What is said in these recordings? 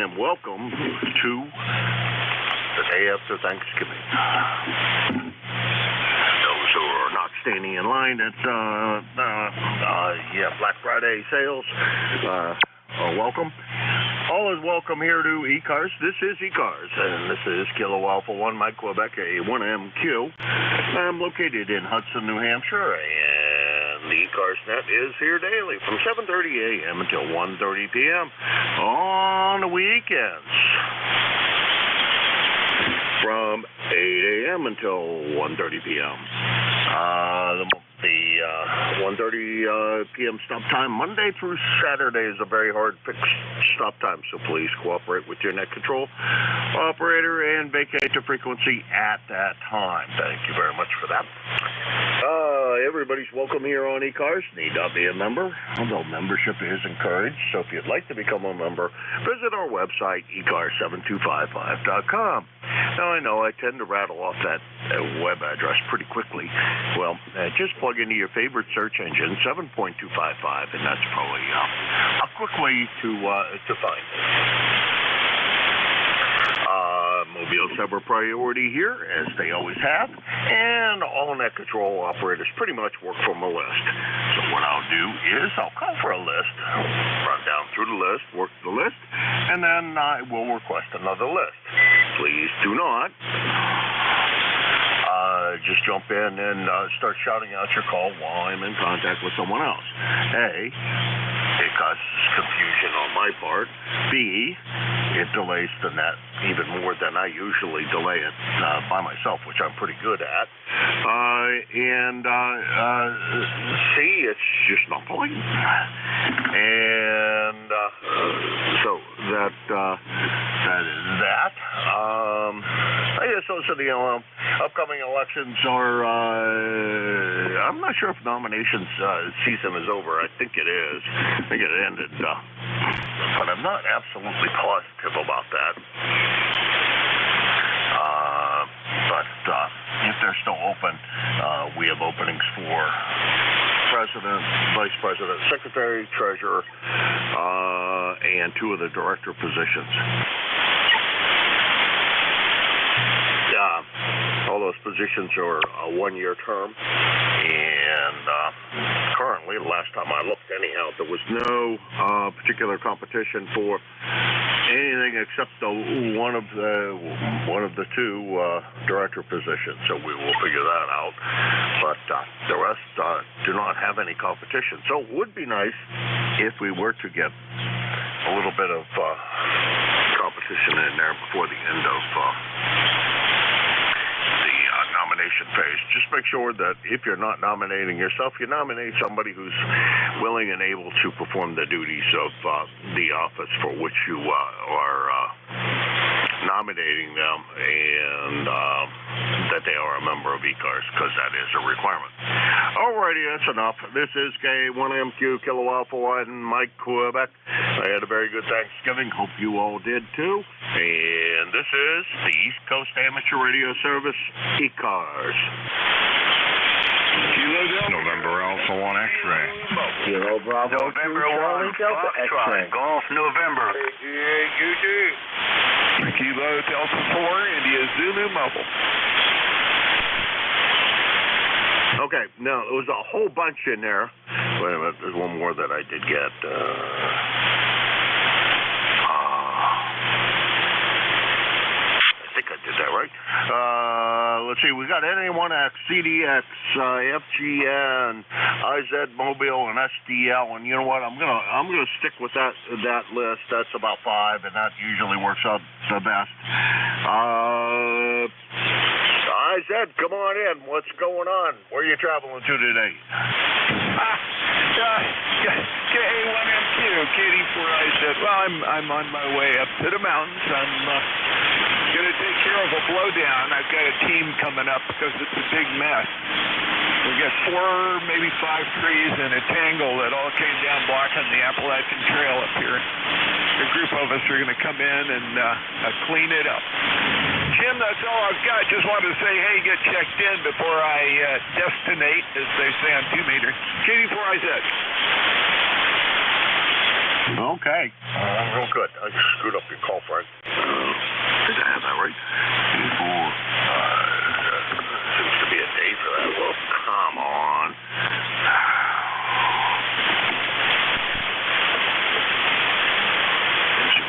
and welcome to the day after Thanksgiving. Those who are not standing in line at Black Friday sales, welcome. All is welcome here to ECARS. This is ECARS, and this is Kilo Alpha 1 Mike Quebec, a 1MQ. I'm located in Hudson, New Hampshire, and the ECARS net is here daily from 7:30 a.m. until 1:30 p.m. on the weekends. From 8 a.m. until 1:30 p.m. The 1:30 p.m. stop time Monday through Saturday is a very hard fixed stop time, so please cooperate with your net control operator and vacate the frequency at that time. Thank you very much for that. Everybody's welcome here on ECARS. Need not be a member, although membership is encouraged. So if you'd like to become a member, visit our website, ECARS7255.com. Now, I know I tend to rattle off that web address pretty quickly. Well, just plug into your favorite search engine, 7.255, and that's probably a quick way to find it. Mobiles have a priority here, as they always have, and all net control operators pretty much work from a list. So what I'll do is I'll call for a list, run down through the list, work the list, and then I will request another list. Please do not just jump in and start shouting out your call while I'm in contact with someone else. A, it causes confusion on my part. B, it delays the net even more than I usually delay it by myself, which I'm pretty good at. And C, it's just not pulling. And so that is that. I guess those are the upcoming elections are, I'm not sure if nominations season is over. I think it is. I think it ended. But I'm not absolutely positive about that. But if they're still open, we have openings for president, vice president, secretary, treasurer, and 2 of the director positions. All those positions are a 1-year term, and currently, the last time I looked anyhow, there was no particular competition for anything except one of the 2 director positions, so we will figure that out. But the rest do not have any competition. So it would be nice if we were to get a little bit of competition in there before the end of nomination phase. Just make sure that if you're not nominating yourself, you nominate somebody who's willing and able to perform the duties of the office for which you are nominating them, and that they are a member of ECARS, because that is a requirement. Alrighty, that's enough. This is K1MQ Kilo Alpha 1 Mike Quebec. I had a very good Thanksgiving. Hope you all did too. And this is the East Coast Amateur Radio Service, ECARS. November Alpha 1 X-ray. Kilo Bravo November 2 1 Foxtrot, Golf November. Kilo Delta 4, India Zulu Mobile. Okay, now there was a whole bunch in there. Wait a minute, there's one more that I did get. I think I did that right. Let's see, we got NA1X, CDX, FGN, IZ Mobile, and SDL. And you know what? I'm gonna stick with that list. That's about 5, and that usually works out the best. IZ, come on in. What's going on? Where are you traveling to today? K1MQ, KD4IZ. Well, I'm on my way up to the mountains. I'm going to take care of a blowdown. I've got a team coming up because it's a big mess. We got 4, maybe 5 trees in a tangle that all came down blocking the Appalachian Trail up here. A group of us are going to come in and clean it up. Jim, that's all I've got. Just wanted to say, hey, get checked in before I destinate, as they say on 2 meters. KD4IZ. Okay. Real good. I screwed up your call, Frank. I think I have that right. Seems to be a day for that. Well, come on.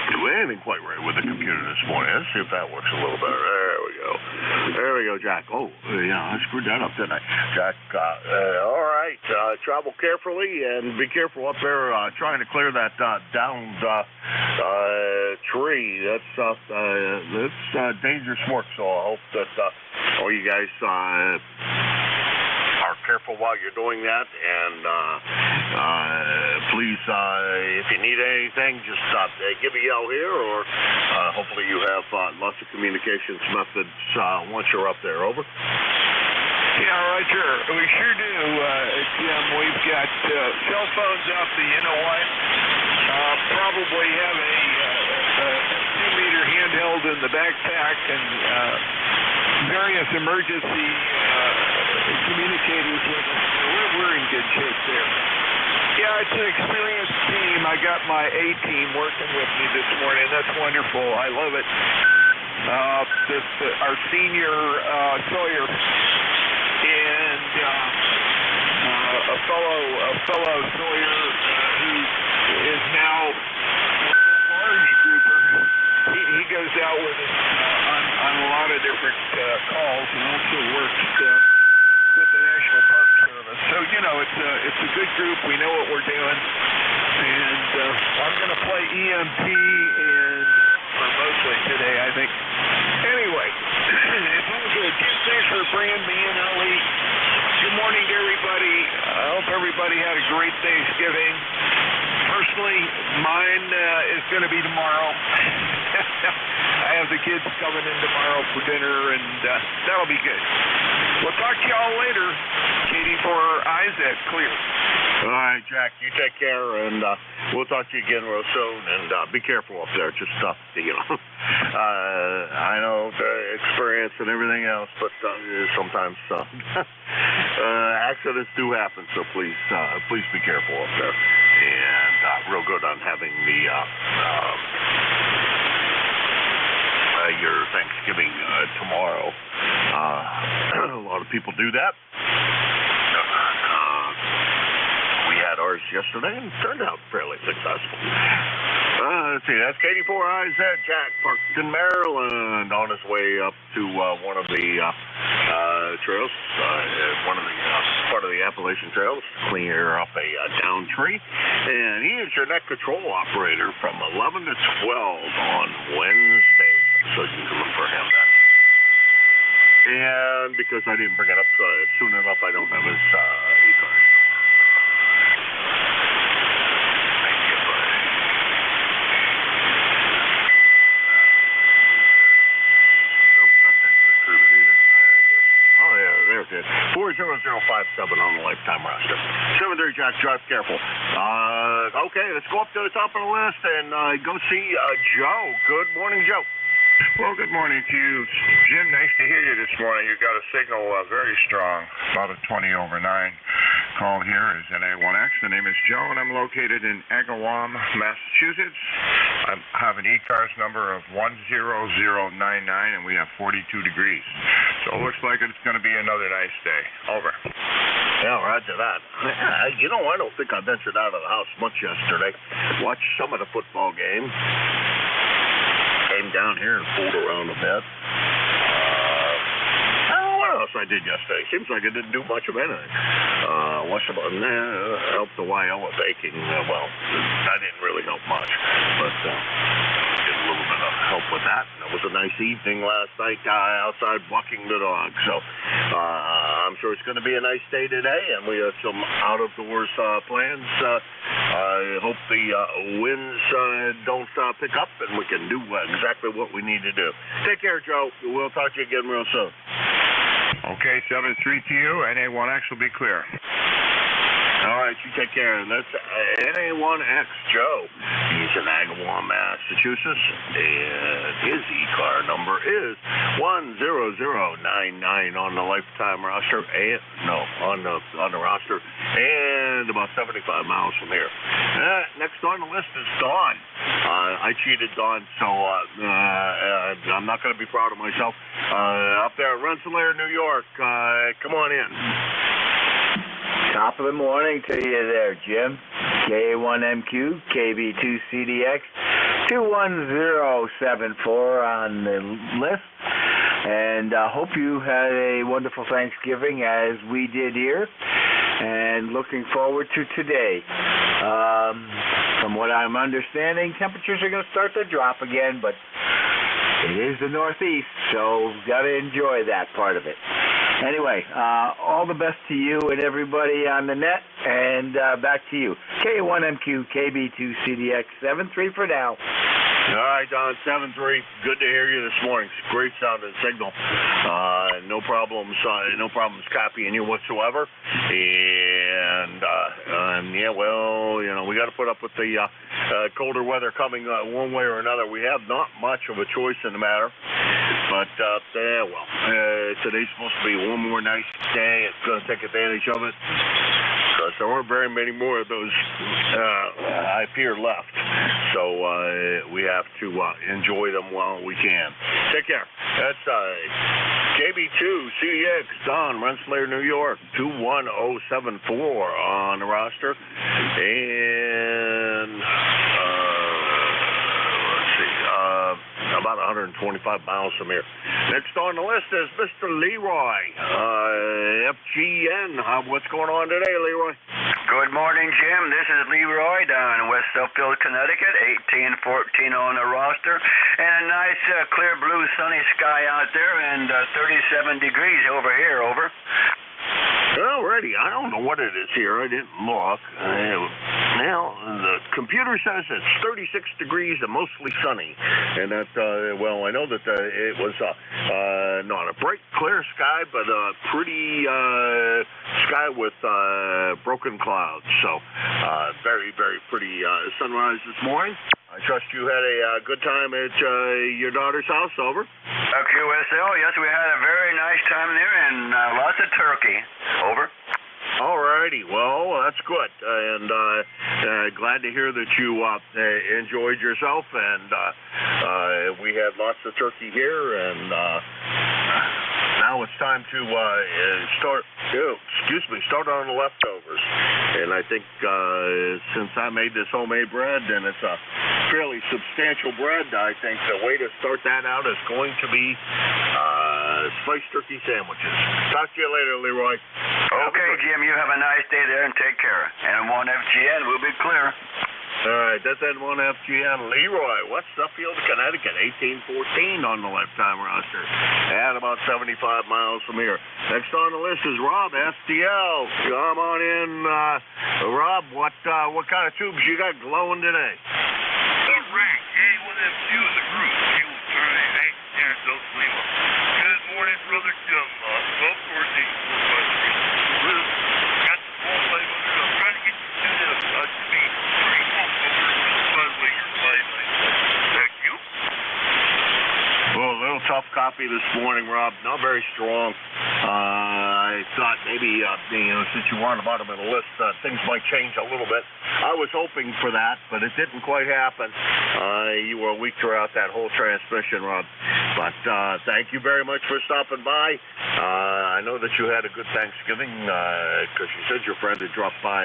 Do anything quite right with the computer this morning. Let's see if that works a little better. There we go, Jack. Oh, yeah, I screwed that up, didn't I? Jack, all right. Travel carefully and be careful up there trying to clear that downed tree. That's dangerous work, so I hope that all you guys are careful while you're doing that, and please, if you need anything, just give a yell here, or hopefully you have lots of communications methods once you're up there. Over. Yeah, Roger. We sure do, Jim. We've got cell phones out the probably have a 2-meter handheld in the backpack, and various emergency communicators with us. We're in good shape there. Yeah, it's an experienced team. I got my A-team working with me this morning. That's wonderful. I love it. Our senior Sawyer and a fellow Sawyer who is now Army trooper. He goes out with us on a lot of different calls, and also works with the National Park Service. So, it's a good group. We know what we're doing. And I'm going to play EMT mostly today, I think. Anyway, it's all good. Thanks for bringing me in early. Good morning to everybody. I hope everybody had a great Thanksgiving. Personally, mine is going to be tomorrow. I have the kids coming in tomorrow for dinner, and that'll be good. We'll talk to y'all later. Katie for Isaac, clear. All right, Jack, you take care, and we'll talk to you again real soon, and be careful up there. Just, I know the experience and everything else, but sometimes accidents do happen, so please be careful up there. And real good on having your Thanksgiving tomorrow. A lot of people do that. We had ours yesterday and it turned out fairly successful. Let's see, that's Katie 4IZ, Jack parked in Maryland on his way up to one of the trails, part of the Appalachian Trails, clear up a downed tree. And he is your net control operator from 11 to 12 on Wednesdays. So you can look for him then. And because I didn't bring it up soon enough, I don't have his ECARS. Thank you, buddy. Nope, not that true either, I guess. Oh, yeah, there's it. 40057 on the lifetime roster. 73 Jack, drive careful. Okay, let's go up to the top of the list and go see Joe. Good morning, Joe. Well, good morning to you, Jim. Nice to hear you this morning. You've got a signal very strong. About a 20 over 9 call here is NA1X. The name is Joe, and I'm located in Agawam, Massachusetts. I have an ECARS number of 10099, and we have 42 degrees. So it looks like it's going to be another nice day. Over. Yeah, roger that. I don't think I ventured out of the house much yesterday. Watched some of the football game. Came down here and fooled around a bit. I don't know what else I did yesterday. Seems like I didn't do much of anything. Helped the YL with baking. Well, that didn't really help much, but did a little bit of help with that. And it was a nice evening last night outside walking the dog. So I'm sure it's going to be a nice day today, and we have some out-of-doors plans. I hope the winds don't pick up, and we can do exactly what we need to do. Take care, Joe. We'll talk to you again real soon. Okay, 7-3 to you. NA1X will be clear. All right. right, you take care. And that's NA1X Joe. He's in Agawam, Massachusetts, and his ECAR number is 10099 on the lifetime roster, and on the roster, and about 75 miles from here. Next on the list is Dawn. I cheated Dawn, so I'm not going to be proud of myself. Up there at Rensselaer, New York. Come on in. Top of the morning to you there, Jim. KA1MQ, KB2CDX, 21074 on the list. And hope you had a wonderful Thanksgiving as we did here. And looking forward to today. From what I'm understanding, temperatures are going to start to drop again, but it is the Northeast, so got to enjoy that part of it. Anyway, all the best to you and everybody on the net, and back to you. K1MQ, KB2CDX, 73 for now. All right, Don, 7-3. Good to hear you this morning. Great sounding signal. No problems copying you whatsoever. And yeah, well, we got to put up with the colder weather coming one way or another. We have not much of a choice in the matter. But, today's supposed to be one more nice day. It's going to take advantage of it. Because there aren't very many more of those, I fear, left. So we have to enjoy them while we can. Take care. That's KB2CDX, Don, Rensselaer, New York, 21074 on the roster. And about 125 miles from here. Next on the list is Mr. Leroy, FGN. What's going on today, Leroy? Good morning, Jim. This is Leroy down in West Suffield, Connecticut, 1814 on the roster. And a nice clear blue sunny sky out there and 37 degrees over here, over. Alrighty, I don't know what it is here. I didn't look. Now, the computer says it's 36 degrees and mostly sunny. And that, I know that it was not a bright, clear sky, but a pretty sky with broken clouds. So, very, very pretty sunrise this morning. I trust you had a good time at your daughter's house, over. QSL, yes, we had a very nice time there and lots of turkey, over. All righty, well, that's good, and glad to hear that you enjoyed yourself, and we had lots of turkey here, and now it's time to start on the leftovers. And I think since I made this homemade bread, and it's a fairly substantial bread, I think the way to start that out is going to be spiced turkey sandwiches. Talk to you later, Leroy. Okay, Jim, you have a nice day there and take care. And 1FGN will be clear. All right, that's N1FGN. Leroy, West Suffield, Connecticut, 1814 on the lifetime roster, at about 75 miles from here. Next on the list is Rob, STL. Come on in, Rob. What kind of tubes you got glowing today? The rank, A1FQ in the group. Good morning, brother Jim. 1214. Got the full 500. I'm trying to get you to the speed. Thank you. Well, a little tough copy this morning, Rob. Not very strong. I thought maybe, since you weren't about them in the list, things might change a little bit. I was hoping for that, but it didn't quite happen. You were weak throughout that whole transmission, Rob. But thank you very much for stopping by. I know that you had a good Thanksgiving because you said your friend had dropped by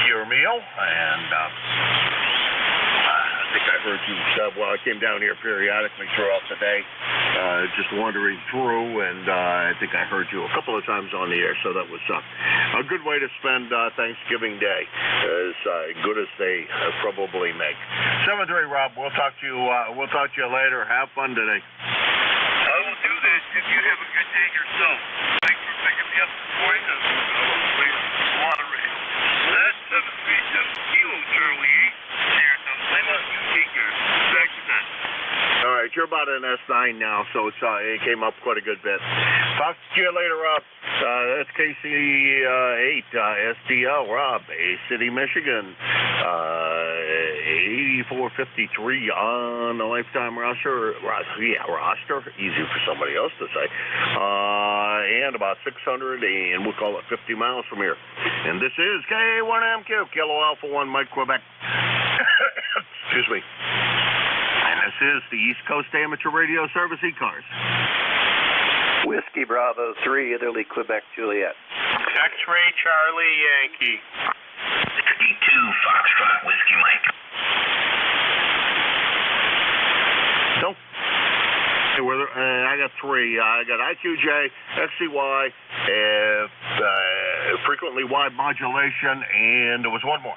your meal, and I think I heard you I came down here periodically throughout the day, just wandering through, and I think I heard you a couple of times on the air, so that was a good way to spend Thanksgiving Day, as good as they probably make. 7-3, Rob. We'll talk to you later. Have fun today. I will do this if you have a good day yourself. Thanks for picking me up this morning. That's 737 Kilo Charlie 8. Cheers. You take care. Back to that. All right, you're about an S9 now, so it came up quite a good bit. Talk to you later, Rob. That's KC8 STL, Rob, Bay City, Michigan. 8453 on the lifetime roster. Roster. Easy for somebody else to say. And about 600, and we'll call it 50 miles from here. And this is K1MQ, Kilo Alpha 1, Mike, Quebec. Excuse me. And this is the East Coast Amateur Radio Service, ECARS. Whiskey Bravo 3, Italy, Quebec, Juliet. X-Ray Charlie Yankee. 62 Foxtrot Whiskey Mike. So, I got three. I got IQJ, XCY, frequently wide modulation, and there was one more.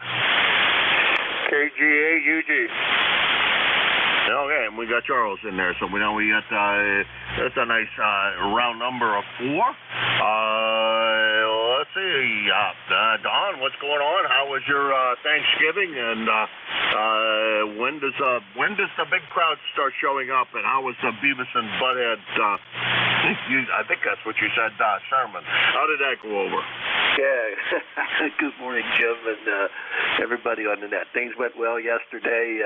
KGA-UG. Okay, and we got Charles in there, so we know we got that's a nice round number of 4. Let's see, Don, what's going on? How was your Thanksgiving, and when does the big crowd start showing up, and how was the Beavis and Butthead? I think that's what you said, sermon. How did that go over? Yeah. Good morning, Jim, and everybody on the net. Things went well yesterday.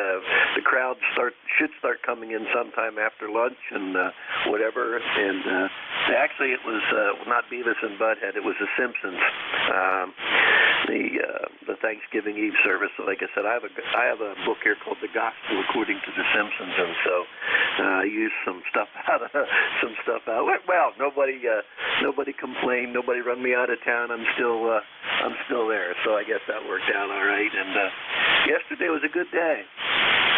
The crowd should start coming in sometime after lunch and whatever. And actually, it was not Beavis and Butthead. It was the Simpsons. The Thanksgiving Eve service. So like I said, I have a book here called The Gospel According to the Simpsons, and so I used some stuff out. Well, nobody complained. Nobody run me out of town. I'm still there. So I guess that worked out all right. And yesterday was a good day.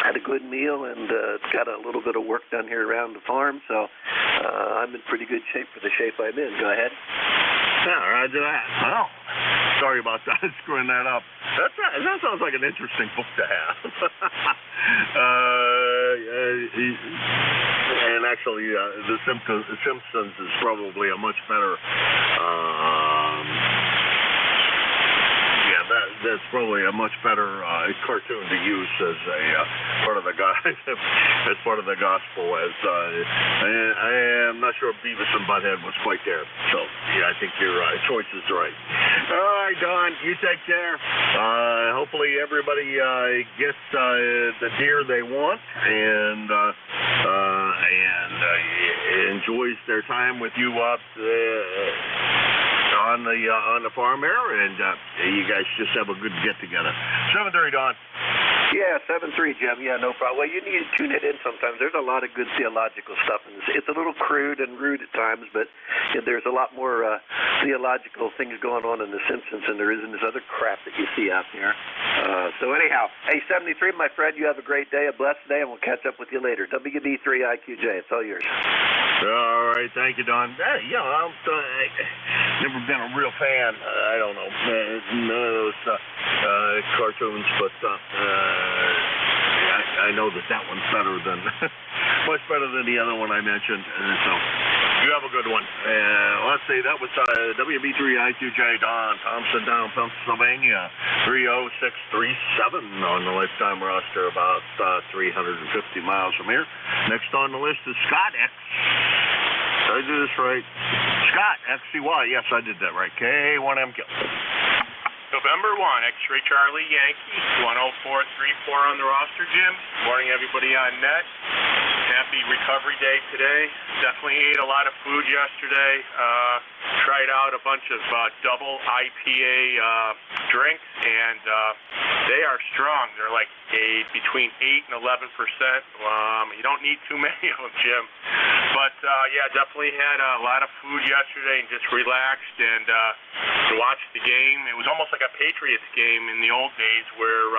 Had a good meal and got a little bit of work done here around the farm. So I'm in pretty good shape for the shape I'm in. Go ahead. Yeah, roger that. Well, sorry about that, screwing that up. That sounds like an interesting book to have. And actually, The Simpsons is probably a much better. That's probably a much better cartoon to use as a part of the as part of the gospel. As I am not sure Beavis and Butthead was quite there. So yeah, I think your choice is right. All right, Don, you take care. Hopefully everybody gets the deer they want and enjoys their time with you up on the farm there, and you guys just have a good get together. 7:30, Don. Yeah, 7-3, Jim. Yeah, no problem. Well, you need to tune it in sometimes. There's a lot of good theological stuff in this. It's a little crude and rude at times, but there's a lot more theological things going on in The Simpsons than there is in this other crap that you see out there. So anyhow, hey, 73, my friend, you have a great day, a blessed day, and we'll catch up with you later. WB3 IQJ, it's all yours. All right, thank you, Don. I've never been a real fan. I don't know, none of those cartoons, but I know that one's better than, much better than the other one I mentioned. So you have a good one. Let's see, that was WB3 IQJ, Don Thompson, down Pennsylvania, 30637 on the lifetime roster, about 350 miles from here. Next on the list is Scott X. Did I do this right? Scott, XCY. Yes, I did that right. K1MQ. November 1, X-Ray Charlie Yankee, 10434 on the roster, Jim. Morning, everybody on net. Happy recovery day today. Definitely ate a lot of food yesterday. Tried out a bunch of double IPA drinks, and they are strong. They're like between 8 and 11%. You don't need too many of them, Jim. But yeah, definitely had a lot of food yesterday and just relaxed and watched the game. It was almost like a Patriots game in the old days where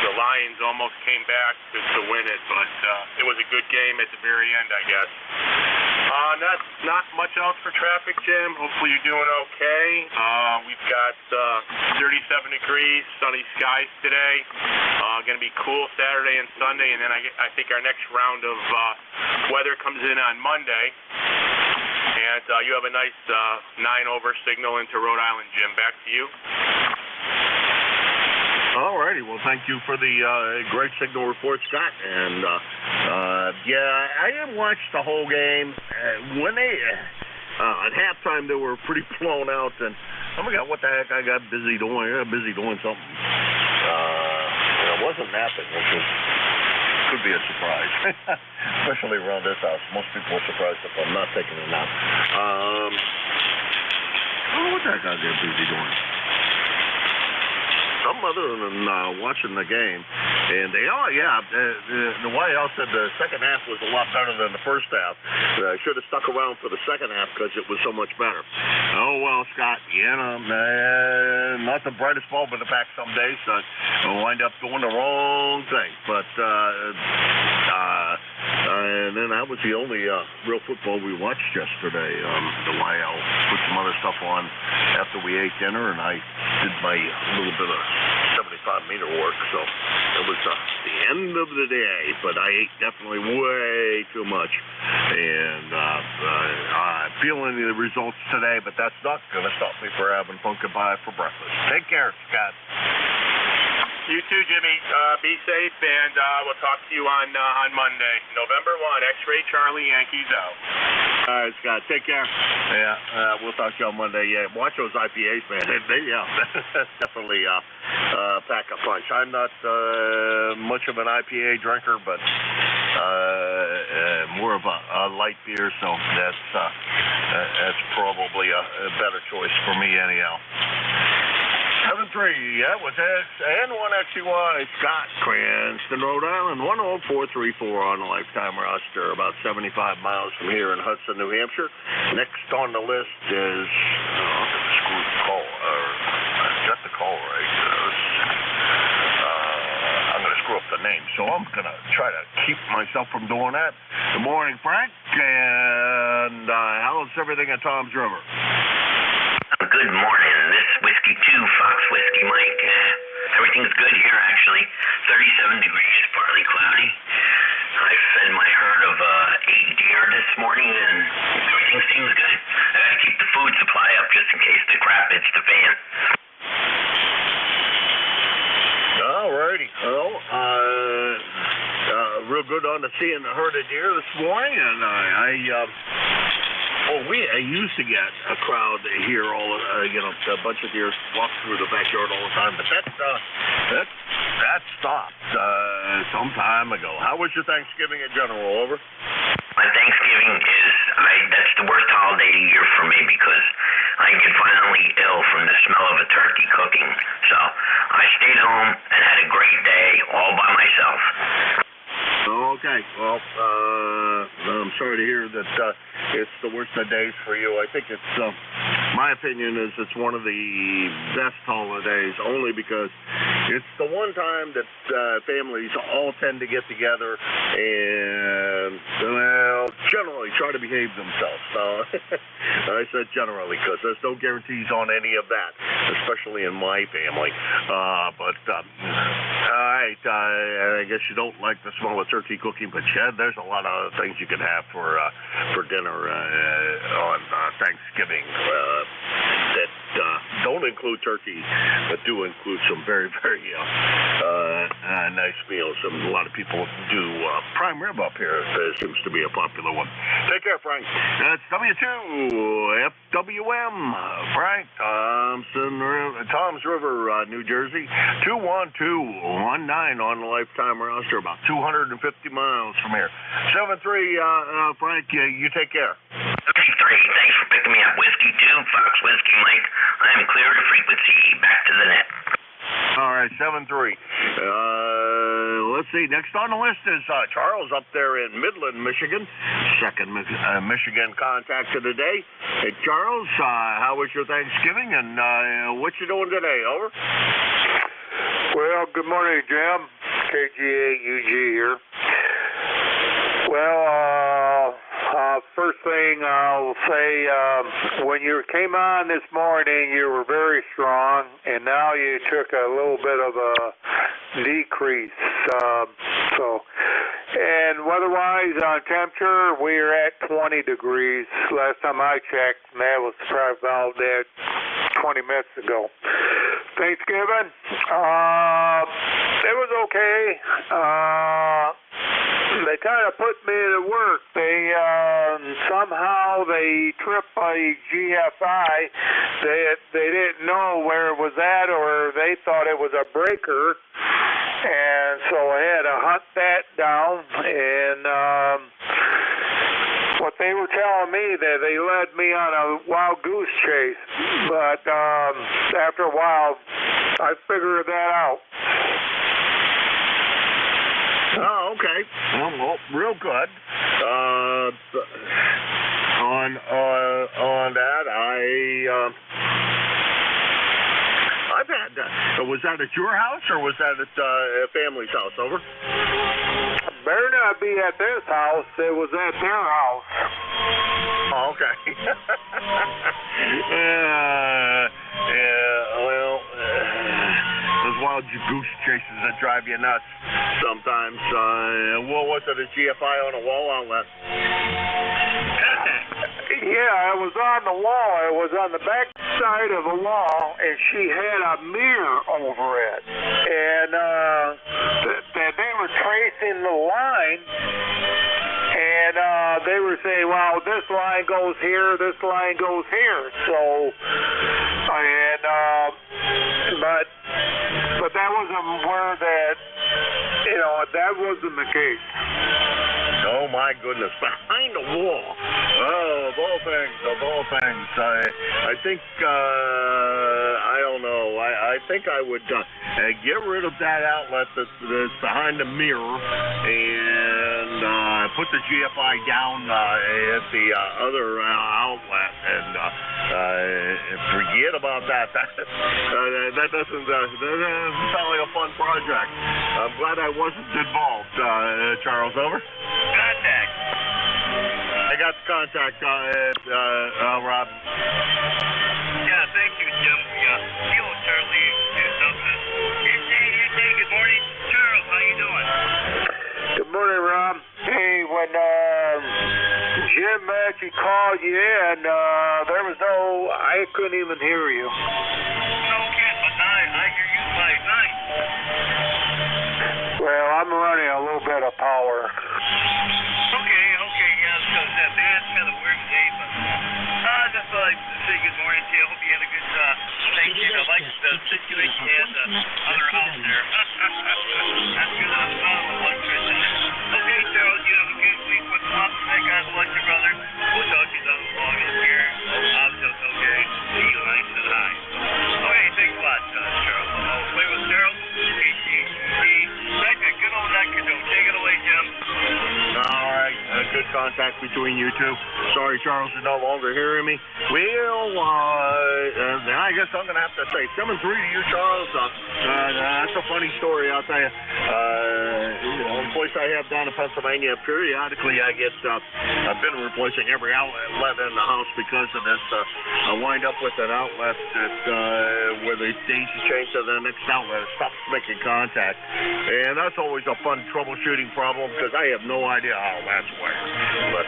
the Lions almost came back to win it, but it was a good game at the very end, I guess. Not much else for traffic, Jim. Hopefully you're doing okay. We've got 37 degrees, sunny skies today. Going to be cool Saturday and Sunday, and then I think our next round of weather comes in on Monday. And you have a nice 9-over signal into Rhode Island, Jim. Back to you. All righty. Well, thank you for the great signal report, Scott. And yeah, I didn't watch the whole game. When they at halftime, they were pretty blown out, and I forgot what the heck I got busy doing. I got busy doing something. I wasn't napping, which could be a surprise, especially around this house. Most people are surprised if I'm not taking a nap. What the heck I got busy doing? Something other than watching the game. And the YL said the second half was a lot better than the first half. I should have stuck around for the second half because it was so much better. Oh, well, Scott, not the brightest bulb in the pack some days. I'll wind up doing the wrong thing. But and then that was the only real football we watched yesterday. The YL put some other stuff on after we ate dinner, and I did my little bit of 75-meter work, so it was the end of the day, but I ate definitely way too much, and I'm feeling the results today, but that's not going to stop me from having pumpkin pie for breakfast. Take care, Scott. You too, Jimmy. Be safe, and we'll talk to you on Monday. November 1, X-Ray Charlie, Yankees out. All right, Scott. Take care. Yeah, we'll talk to you on Monday. Yeah, watch those IPAs, man. They definitely pack a punch. I'm not much of an IPA drinker, but more of a light beer, so that's probably a better choice for me anyhow. 7-3, that was N1XUY, Scott, Cranston, Rhode Island, 10434 on the lifetime roster, about 75 miles from here in Hudson, New Hampshire. Next on the list is, screw the call, I got the call right. I'm going to screw up the name, so I'm going to try to keep myself from doing that. Good morning, Frank, and how's everything at Tom's River? Good morning. This Whiskey 2, Fox Whiskey Mike. Everything's good here, actually. 37 degrees, partly cloudy. I fed my herd of 8 deer this morning, and everything seems good. I gotta keep the food supply up just in case the crap hits the fan. All righty. Well, real good on the seeing the herd of deer this morning, and I used to get a crowd here, a bunch of deer walk through the backyard all the time, but that stopped some time ago. How was your Thanksgiving in general? Over? My Thanksgiving that's the worst holiday of the year for me because I get violently ill from the smell of a turkey cooking. So I stayed home and had a great day all by myself. Okay. Well, I'm sorry to hear that it's the worst of days for you. I think it's, my opinion is it's one of the best holidays only because it's the one time that families all tend to get together and, generally try to behave themselves. I said generally because there's no guarantees on any of that, especially in my family. All right, I guess you don't like the smell of turkey cooking, but there's a lot of other things you can have for dinner on Thanksgiving that don't include turkey, but do include some very, very nice meals. And a lot of people do prime rib up here. It seems to be a popular one. Take care, Frank. That's W2FWM, Frank, Tom's River, New Jersey, 21219 on the lifetime roster, about 250 miles from here. 7-3, Frank, you take care. 33, thanks for picking me up. Whiskey 2, Fox Whiskey Mike. I am clear to frequency. Back to the net. All right, 7-3. Let's see. Next on the list is Charles up there in Midland, Michigan. Second Michigan contact of the day. Hey, Charles, how was your Thanksgiving, and what you doing today? Over. Well, good morning, Jim. KGA-UG here. Well, first thing I'll say, when you came on this morning, you were very strong, and now you took a little bit of a decrease. And weather-wise, on temperature, we are at 20 degrees. Last time I checked, and that was probably about 20 minutes ago. Thanksgiving? It was okay. They kind of put me to work. They somehow they tripped a GFI. They didn't know where it was at, or they thought it was a breaker, and so I had to hunt that down. And what they were telling me that they led me on a wild goose chase, but after a while, I figured that out. Oh, okay. Well, real good. On that, I've had that. Was that at your house or was that at a family's house? Over. Better not be at this house. It was at their house. Oh, okay. Well, those wild goose chases that drive you nuts sometimes. What was it, a GFI on a wall outlet? Yeah, it was on the wall. It was on the back side of the wall, and she had a mirror over it. And they were tracing the line, and they were saying, well, this line goes here, this line goes here. So, and but that wasn't where that, that wasn't the case. Oh my goodness, behind the wall. Oh, of all things. I think, I don't know. I think I would get rid of that outlet that's behind the mirror and put the GFI down at the other outlet and forget about that. That doesn't sound like a fun project. I'm glad I wasn't involved. Charles, over. Contact. I got the contact, Rob. Yeah, thank you, Jim. Hello, Charlie. NJ, good morning. Charles, how you doing? Good morning, Rob. Hey, when Jim actually called you in, there was I couldn't even hear you. No kidding, but I hear you fine. Nice. Well, I'm running a little bit of power. Okay, yeah, so that band's kind of weird today, but just thought I'd say good morning to you. I hope you had a good Thanksgiving. I like the situation you had the other house there. That's good. I'm not an electrician. Okay, Charles, you have a good week. What's up? God bless you, brother. We'll talk to you down the long here. Okay. See you nice and high. Okay, thanks a lot, Charles. Play with Charles. Good old Necado. Take it away, Jim. All right, good contact between you two. Sorry, Charles, you're no longer hearing me. Well, I guess I'm going to have to say 7-3 to you, Charles. That's a funny story, I'll tell you. The place I have down in Pennsylvania, periodically I've been replacing every outlet in the house because of this. I wind up with an outlet that where they daisy chain to the next outlet. It stops making contact. And that's always a fun troubleshooting problem because I have no idea how that's works. But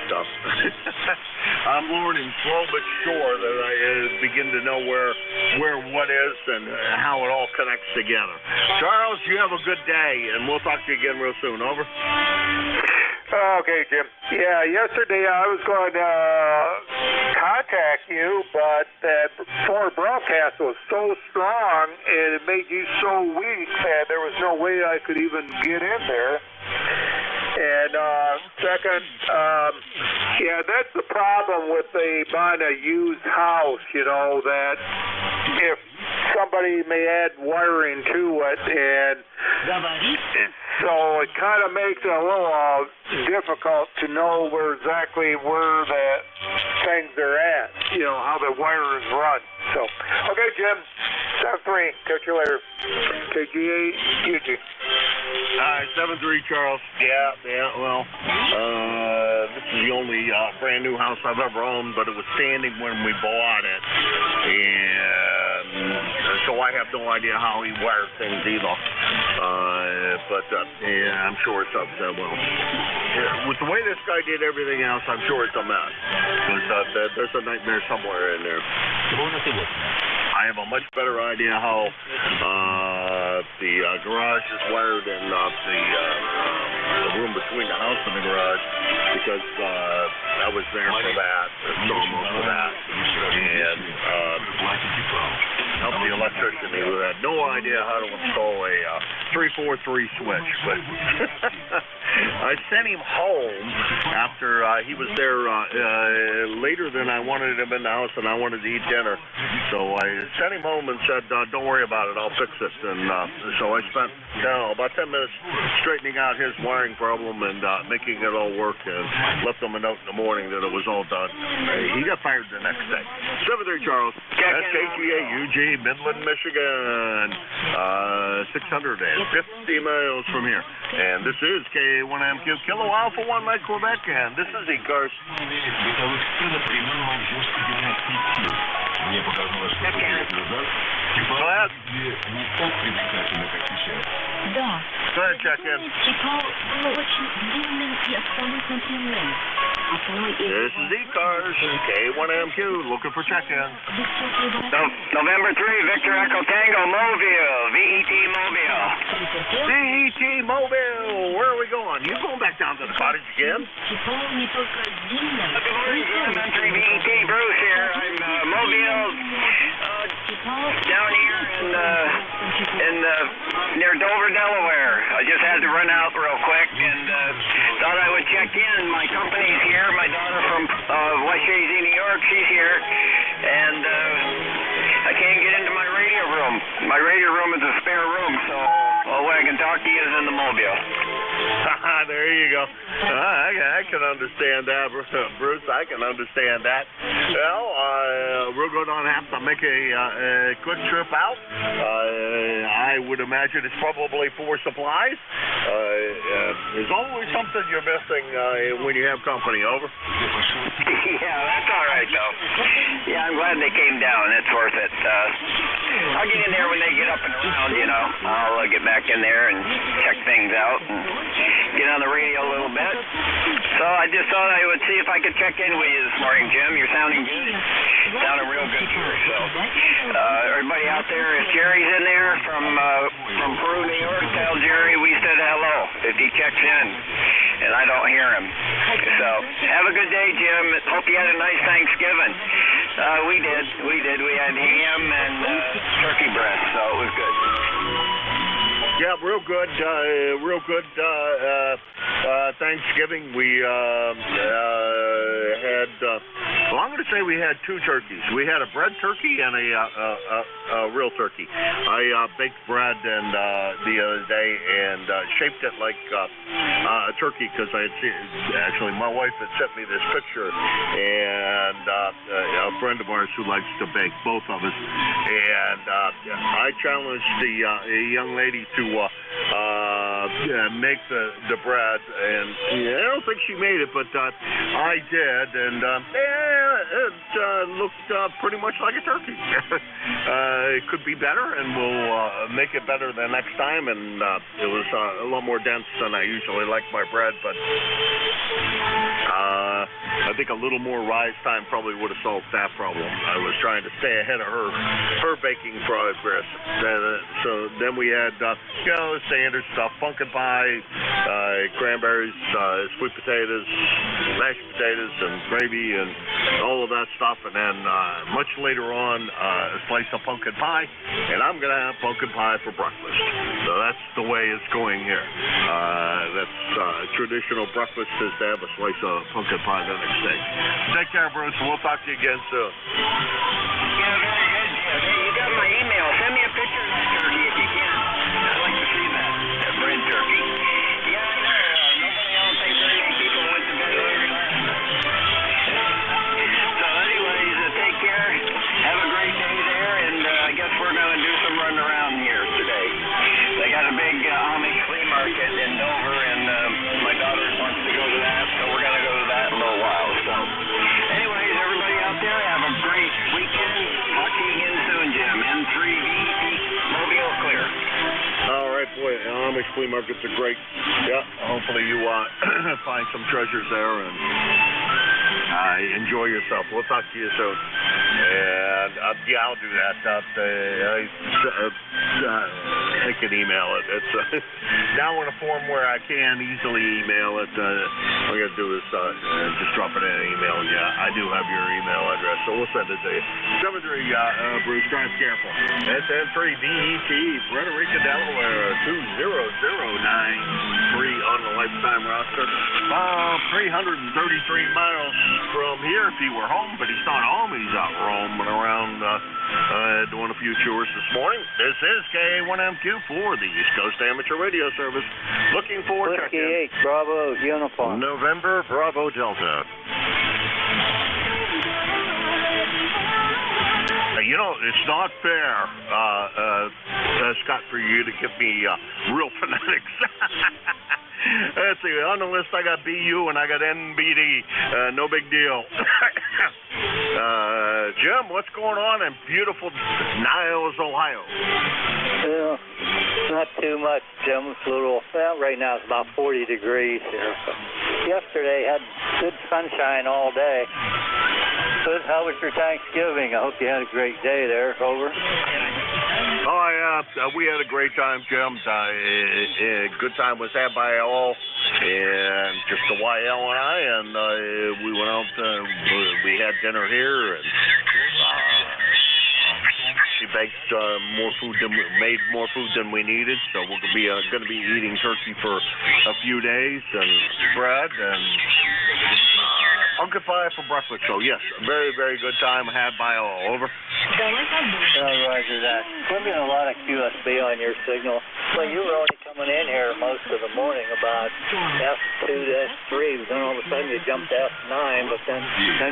I'm learning slow but sure that I begin to know where what is and how it all connects together. Charles, you have a good day, and we'll talk to you again real soon. Over. Okay, Jim. Yeah, yesterday I was going to contact you, but that forward broadcast was so strong and it made you so weak that there was no way I could even get in there. And second, that's the problem with buying a used house, that if somebody may add wiring to it, and so it kind of makes it a little difficult to know exactly where the things are at, how the wire is run. So, okay, Jim, 7-3. Catch you later. KG8, UG. All right, 7-3, Charles. Yeah, well, this is the only brand new house I've ever owned, but it was standing when we bought it. And so I have no idea how he wired things either. But I'm sure it's up there. Well, with the way this guy did everything else, I'm sure it's a mess. Because there's a nightmare somewhere in there. I have a much better idea how the garage is wired and the room between the house and the garage, because I was there for that, saw most of that, and helped the electrician who had no idea how to install a 343 switch, but I sent him home after he was there later than I wanted him in the house, and I wanted to eat dinner. So I sent him home and said, don't worry about it, I'll fix it. And so I spent about 10 minutes straightening out his wiring problem and making it all work, and left him a note in the morning that it was all done. He got fired the next day. 73 Charles, that's KGA, Eugene, Midland, Michigan, 650 miles from here. And this is K1MQ, Kilo Alpha 1 Mike Quebec, and this is ECARS. Go ahead. Go ahead, check in. This is ECARS, K1MQ, looking for check-ins. November 3, Victor Echo Tango, Mobile, VET Mobile. VET Mobile, where are we going? You going back down to the cottage again? Elementary VET, Bruce here. I'm Mobile, down here in near Dover, Delaware. I just had to run out real quick and thought I would check in. My company's here. My daughter from West Jersey, New York, she's here, and I can't get into my radio room. My radio room is a spare room, so all I can talk to you is in the Mobile. There you go. I can understand that, Bruce. I can understand that. Well, we're going to have to make a quick trip out. I would imagine it's probably for supplies. There's always something you're missing when you have company. Over. Yeah, that's all right, though. Yeah, I'm glad they came down. It's worth it. I'll get in there when they get up and around, you know. I'll get back in there and check things out and get on the radio a little bit. So I just thought I would see if I could check in with you this morning, Jim. You're sounding good. Sounding real good here. So everybody out there, if Jerry's in there from Peru, New York, tell Jerry we said hello if he checks in and I don't hear him. So have a good day, Jim. Hope you had a nice Thanksgiving. We did. We had ham and turkey breast, so it was good. Yeah, real good. Thanksgiving. We had. Well, I'm going to say we had two turkeys. We had a bread turkey and a real turkey. I baked bread and the other day and shaped it like a turkey because I had seen. Actually, my wife had sent me this picture, and a friend of ours who likes to bake, both of us, and I challenged the young lady to make the bread, and I don't think she made it, but I did, and it looked pretty much like a turkey. It could be better, and we'll make it better the next time, and it was a lot more dense than I usually like my bread, but I think a little more rise time probably would have solved that problem. I was trying to stay ahead of her baking progress. So then we had, standard stuff, pumpkin pie, cranberries, sweet potatoes, mashed potatoes, and gravy, and all of that stuff. And then much later on, a slice of pumpkin pie, and I'm going to have pumpkin pie for breakfast. So that's the way it's going here. That's traditional breakfast is to have a slice of pumpkin pie the next day. Take care, Bruce. We'll talk to you again soon. Yeah, very good. Hey, you got my email. Send me a picture of that turkey if you can. I'd like to see that bread turkey. Yeah, I know. Nobody else thinks very many people went to bed hungry last night. So anyways, take care. Have a great day there, and I guess we're going to do some run around here today. They got a big Amish flea market in Dover, and my daughter wants to go to that, so we're going to go to that in a little while. So anyways, everybody out there, have a great weekend. Talk to you again soon, Jim. N3VT Mobile clear. All right, boy, Amish flea markets are great. Yeah, hopefully you find some treasures there and enjoy yourself. We'll talk to you soon. And Yeah, I'll do that. I can email it. It's now in a form where I can easily email it. All you gotta do is just drop it in an email. Yeah, I do have your email address, so we'll send it to you. 73 Bruce, drive careful. SN3 DET, Frederica, Delaware, 20093 on the lifetime roster. 333 miles from here if he were home, but he's not home. He's out roaming around doing a few chores this morning. This is KA1MQ for the East Coast Amateur Radio Service. Looking for Whiskey 8, Bravo, uniform. November, Bravo, Delta. You know, it's not fair, Scott, for you to give me real phonetics. Let's see, on the list I got BU and I got NBD. No big deal. Jim, what's going on in beautiful Niles, Ohio? Well, not too much, Jim. It's a little, well, right now it's about 40 degrees here. But yesterday had good sunshine all day. Good. How was your Thanksgiving? I hope you had a great day there. Over. Oh, yeah, we had a great time, Jim. Good time was had by all, and just the YL and I, and we went out, we had dinner here, and she baked made more food than we needed, so we're going to be eating turkey for a few days, and bread, and pumpkin pie for breakfast. So, yes, a very, very good time had by all. Over. Roger that. We're getting a lot of QSB on your signal. Well, you were only coming in here most of the morning about F2 to S3. Then all of a sudden you jumped to F9, but then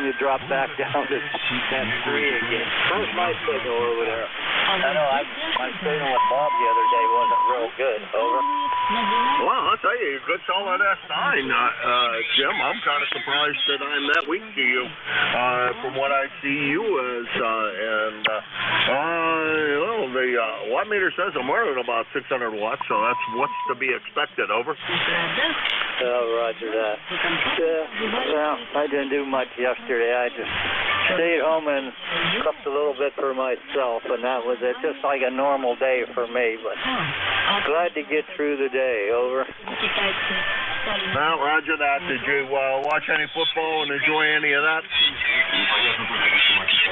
you dropped back down to F3 again. How's my signal over there? I know my signal with Bob the other day wasn't real good. Over. Well, I'll tell you, good solid S9. Jim, I'm kind of surprised that I'm that weak to you. From what I see you as, well, the watt meter says I'm running about 600 watts, so that's what's to be expected. Over. Roger that. Well, I didn't do much yesterday. I just stayed home and cooked a little bit for myself, and that was it. Just like a normal day for me, but glad to get through the day. Over. Well, roger that. Did you watch any football and enjoy any of that?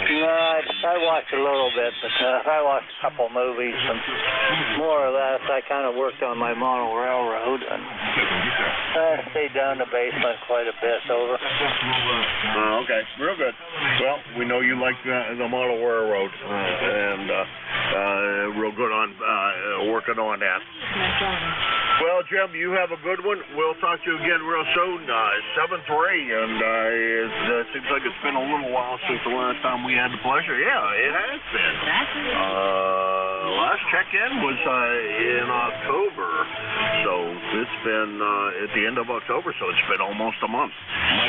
No, I watched a little bit, but I watched a couple movies, and more or less I kind of worked on my model railroad, and I stayed down the basement quite a bit. Over. Okay, real good. Well, we know you like the model railroad, and real good on working on that. Well, Jim, you have a good one. We'll talk to you again real soon. 7-3, and it seems like it's been a little while since the last time we had the pleasure. Yeah, it has been. Last check-in was in October, so it's been at the end of October, so it's been almost a month.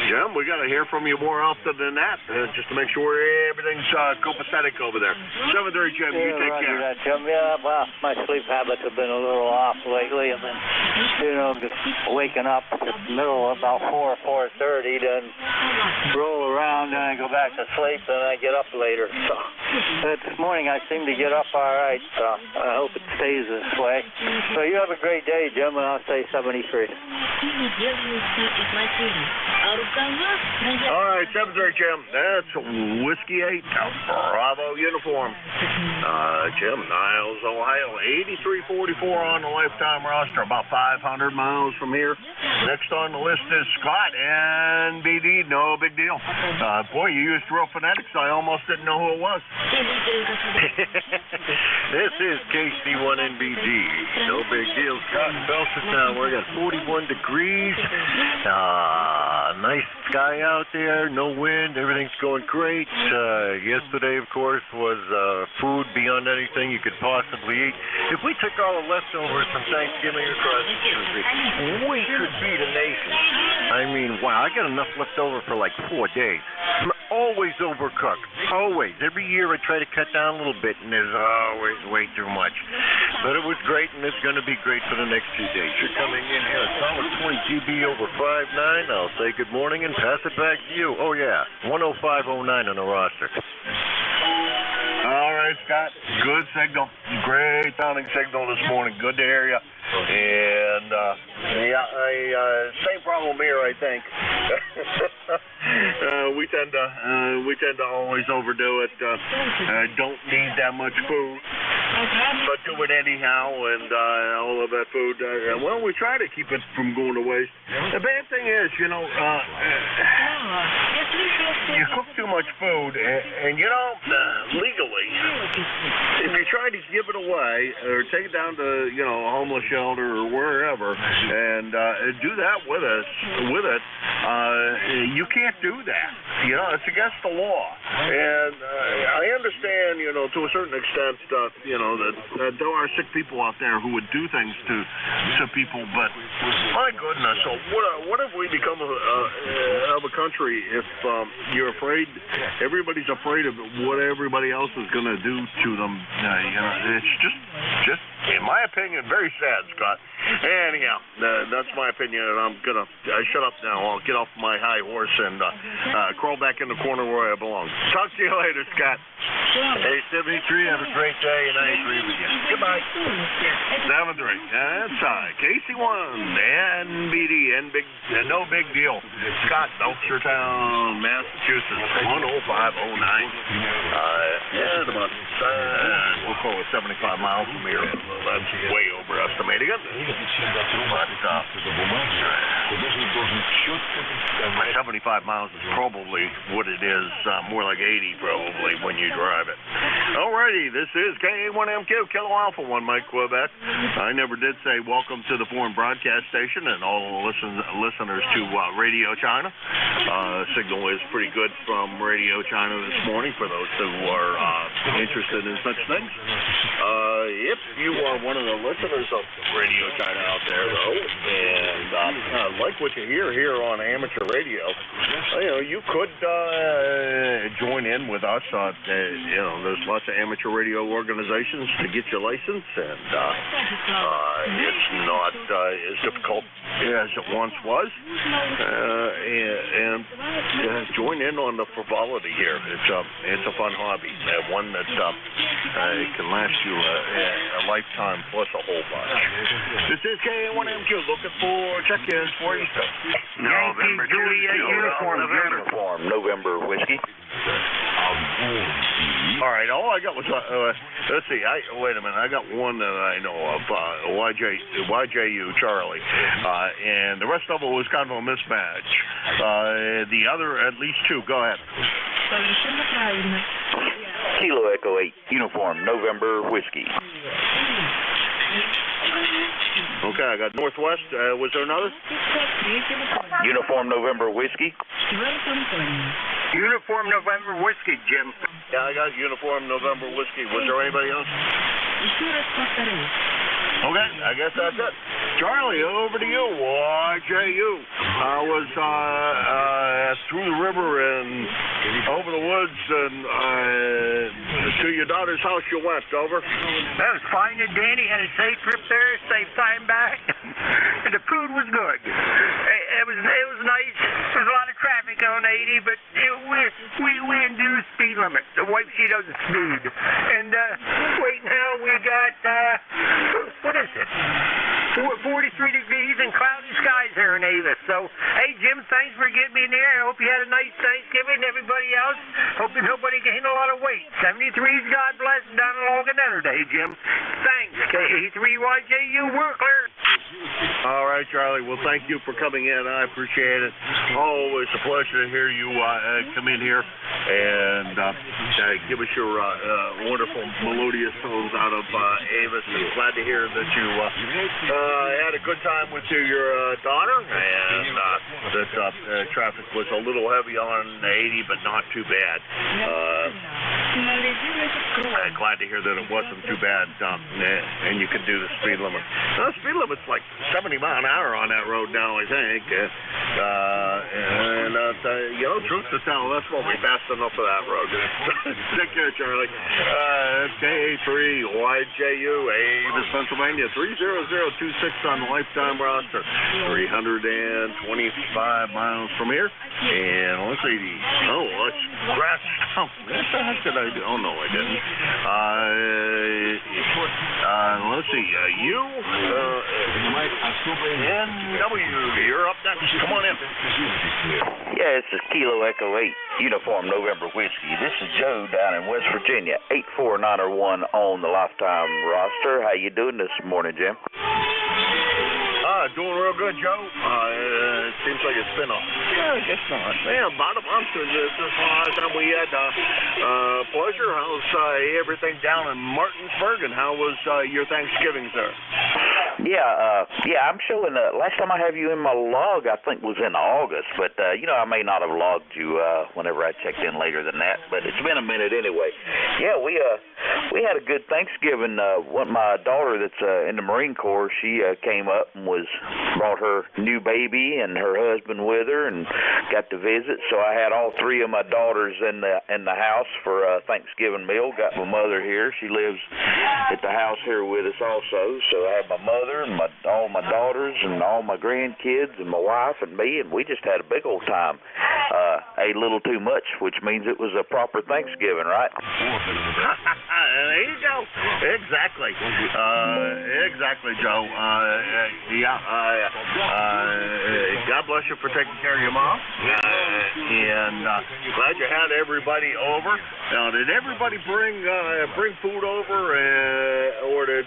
Jim, we got to hear from you more often than that, just to make sure everything's copacetic over there. 7-3, Jim, you take care. That, Jim. Yeah, well, my sleep habits have been a little off lately. I've been, just waking up in the middle about 4:30, then roll around, and I go back to sleep, and I get up later. So this morning I seem to get up all right, so I hope it stays this way. So you have a great day, Jim, and I'll say 73. All right, 7-3, Jim. That's Whiskey 8, Bravo uniform. Jim, Niles, Ohio, 8344 on the lifetime roster, about 500 miles from here. Next on the list is Scott, NBD, no big deal. Boy, you used real phonetics. I almost didn't know who it was. This is KC1NBD. No big deal. Scott in Belchertown. We're at 41 degrees. Nice sky out there. No wind. Everything's going great. Yesterday, of course, was food beyond anything you could possibly eat. If we took all the leftovers from Thanksgiving across the country, we could feed a nation. I mean, wow, I got enough left over for like 4 days. I'm always overcooked. Always. Every year I try to cut down a little bit, and there's always way too much. But it was great, and it's going to be great for the next 2 days. You're coming in here at solid 20 GB over 5.9. I'll say good morning and pass it back to you. Oh, yeah, 105.09 on the roster. right, Scott. Good signal. Great sounding signal this morning. Good to hear you. And same problem here, I think. We tend to always overdo it. Don't need that much food, but do it anyhow. And all of that food. Well, we try to keep it from going to waste. The bad thing is, you cook too much food, and legally, if you try to give it away or take it down to a homeless shelter or wherever, and do that with it, you can't do that. It's against the law. And I understand, to a certain extent, that there are sick people out there who would do things to people, but my goodness, so what have we become of a country if you're afraid? Everybody's afraid of what everybody else is going to do to them. It's just, in my opinion, very sad, Scott. Anyhow, that's my opinion, and I'm gonna shut up now. I'll get off my high horse and crawl back in the corner where I belong. Talk to you later, Scott. Hey, 73, have a great day, and I agree with you. Goodbye. 7-3. That's KC1, NBD, no big deal. Scott, Belchertown, Massachusetts, 10509. And about, we'll call it 75 miles from here. That's way overestimating it. But 75 miles is probably what it is, more like 80 probably when you drive it. Alrighty, this is KA1MQ, Kilo Alpha 1, Mike Quebec. I never did say welcome to the foreign broadcast station and all listeners to Radio China. Signal is pretty good from Radio China this morning for those who are interested in such things. If you are one of the listeners of Radio China out there, though, and like what you hear here on amateur radio, you could join in with us. There's lots of amateur radio organizations to get your license, and it's not as difficult as it once was. And join in on the frivolity here. It's a fun hobby, one that can last you a lifetime plus a whole bunch. This is KA1MQ looking for check-ins for Easter. November Juliet uniform, November whiskey. All right, all I got was, let's see, wait a minute, I got one that I know of, YJU, Charlie, and the rest of it was kind of a mismatch. The other, at least two, go ahead. Kilo Echo 8, uniform, November whiskey. Okay, I got Northwest. Was there another? Uniform November whiskey. Uniform November whiskey, Jim. Yeah, I got Uniform November whiskey. Was there anybody else? Okay, I guess that's it. Charlie, over to you. YJU. I was through the river and over the woods and to your daughter's house you went. Over. That was fine and dandy. Had a safe trip there, safe time back. And the food was good. It was nice. There's a lot of traffic on 80, but we didn't do the speed limit. The wife, she doesn't speed. And right now we got what is it? 43 degrees and cloudy skies here in Avis. So, hey, Jim, thanks for getting me there. I hope you had a nice Thanksgiving. Everybody else, hoping nobody gained a lot of weight. 73's God bless, down along another day, Jim. Thanks, KA3YJU, we're clear. All right, Charlie. Well, thank you for coming in. I appreciate it. Always a pleasure to hear you come in here and give us your wonderful melodious tones out of Avis. I'm glad to hear that you had a good time with your daughter, and that traffic was a little heavy on 80, but not too bad. Glad to hear that it wasn't too bad, and you could do the speed limit. The speed limit's like 70 miles an hour on that road now, I think. Truth to tell, that's what we passed enough of that road. Take care, Charlie. KA3YJU, Avis, Pennsylvania, 30026 on the lifetime roster, 325 miles from here. And let's see, let's scratch. What the heck did I do? Oh, no, I didn't. let's see. NW, you're up next. Come on in. Yeah, it's a Kilo Echo 8 Uniform November Whiskey. This is Joe down in West Virginia, 84901 on the Lifetime roster. How you doing this morning, Jim? Doing real good, Joe. It seems like it's been I guess not. Yeah, about a month since the last time we had pleasure. How's everything down in Martinsburg, and how was your Thanksgiving, sir? Yeah, I'm showing, last time I have you in my log, I think was in August, but, I may not have logged you whenever I checked in later than that, but it's been a minute anyway. Yeah, we had a good Thanksgiving. My daughter that's in the Marine Corps, she came up and brought her new baby and her husband with her and got to visit, so I had all three of my daughters in the house for a Thanksgiving meal. Got my mother here. She lives at the house here with us also, so I had my mother and all my daughters and all my grandkids and my wife and me, and we just had a big old time. Ate a little too much, which means it was a proper Thanksgiving, right? There you go. Exactly. Exactly, Joe. God bless you for taking care of your mom. And glad you had everybody over. Now, did everybody bring food over, or did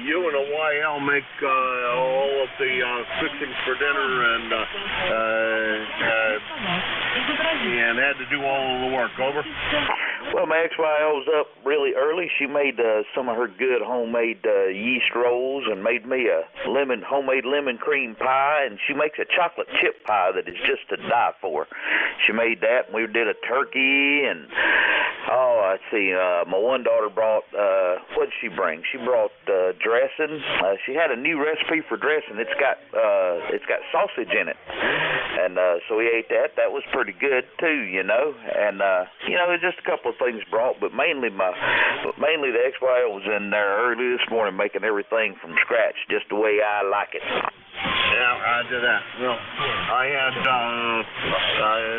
you and the YL make all of the fixings for dinner and had to do all of the work? Over. Well, my ex-wife was up really early. She made some of her good homemade yeast rolls and made me a homemade lemon cream pie, and she makes a chocolate chip pie that is just to die for. She made that, and we did a turkey, and let's see, my one daughter brought, what did she bring? She brought dressing. She had a new recipe for dressing. It's got sausage in it, and so we ate that. That was pretty good too, and there's just a couple of things brought, but mainly the ex-wife was in there early this morning making everything from scratch, just the way I like it. Yeah, I did that. Well, I had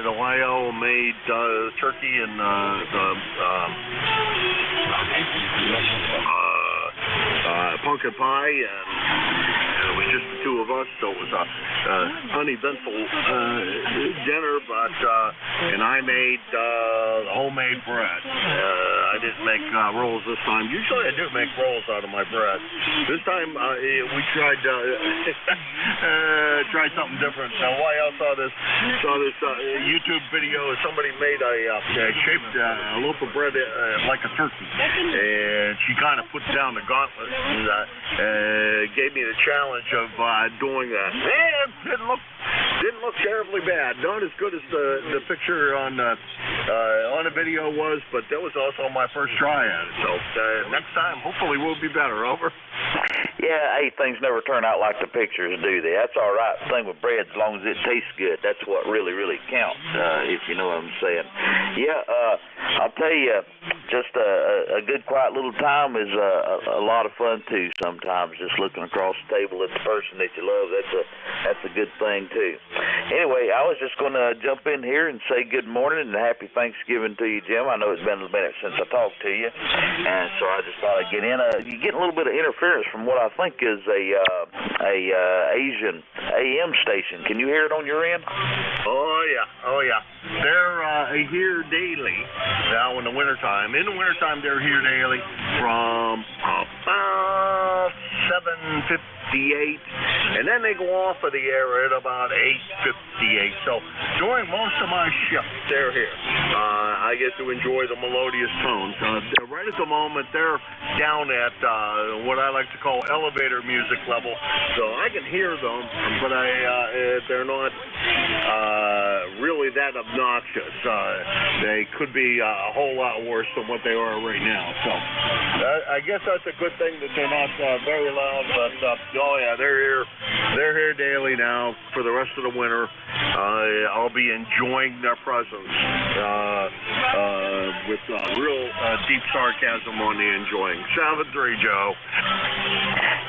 the YO made turkey and pumpkin pie, and it was just the two of us, so it was a uneventful dinner, but and I made homemade bread. I didn't make rolls this time. Usually I do make rolls out of my bread. This time we tried something different. Now, YL saw this YouTube video. Somebody made shaped a loaf of bread like a turkey, and she kind of put down the gauntlet and gave me the challenge of doing that. And it didn't look terribly bad. Not as good as the picture on the video was, but that was also my first try at it. So next time, hopefully, we'll be better. Over. Yeah, hey, things never turn out like the pictures, do they? That's all right. The thing with bread, as long as it tastes good, that's what really, really counts, if you know what I'm saying. Yeah, I'll tell you, just a good, quiet little time is a lot of fun, too, sometimes. Just looking across the table at the person that you love, that's a good thing, too. Anyway, I was just going to jump in here and say good morning and happy Thanksgiving to you, Jim. I know it's been a minute since I talked to you, and so I just thought I'd get in. You're getting a little bit of interference from what I think is a Asian AM station. Can you hear it on your end? Oh yeah. They're here daily now in the wintertime. In the wintertime, they're here daily from about 7:58, and then they go off of the air at about 8:58. So during most of my shift, they're here. I get to enjoy the melodious tones. Right at the moment, they're down at what I like to call elevator music level, so I can hear them, but they're not really that obnoxious. They could be a whole lot worse than what they are right now. So I guess that's a good thing that they're not very loud. But they're here daily now for the rest of the winter. I'll be enjoying their presence with real deep sarcasm on the enjoying. 7-3, Joe.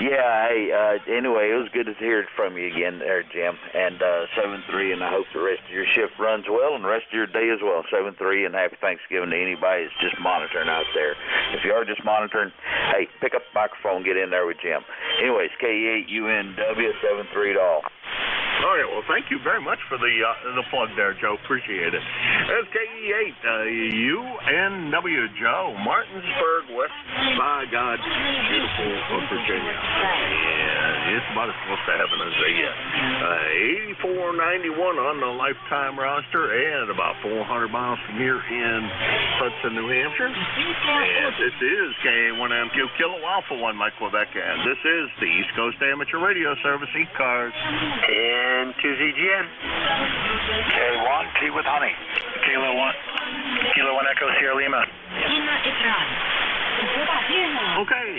Yeah, hey, anyway, it was good to hear from you again there, Jim. And 7-3, and I hope the rest of your shift runs well and the rest of your day as well. 7-3, and happy Thanksgiving to anybody that's just monitoring out there. If you are just monitoring, hey, pick up the microphone, get in there with Jim. Anyways, KE8UNW, 7-3 to all. All right, well, thank you very much for the plug there, Joe. Appreciate it. That's KE8UNW, Joe, Martinsburg, West by God, beautiful Virginia. And it's about as close to heaven as they get. 8491 on the lifetime roster and about 400 miles from here in Hudson, New Hampshire. And this is KA1MQ Kilo Alpha 1 Mike Quebec, and this is the East Coast Amateur Radio Service, ECARS. And 2ZGN. K1, T with honey. Kilo 1 Echo Sierra Lima. Okay,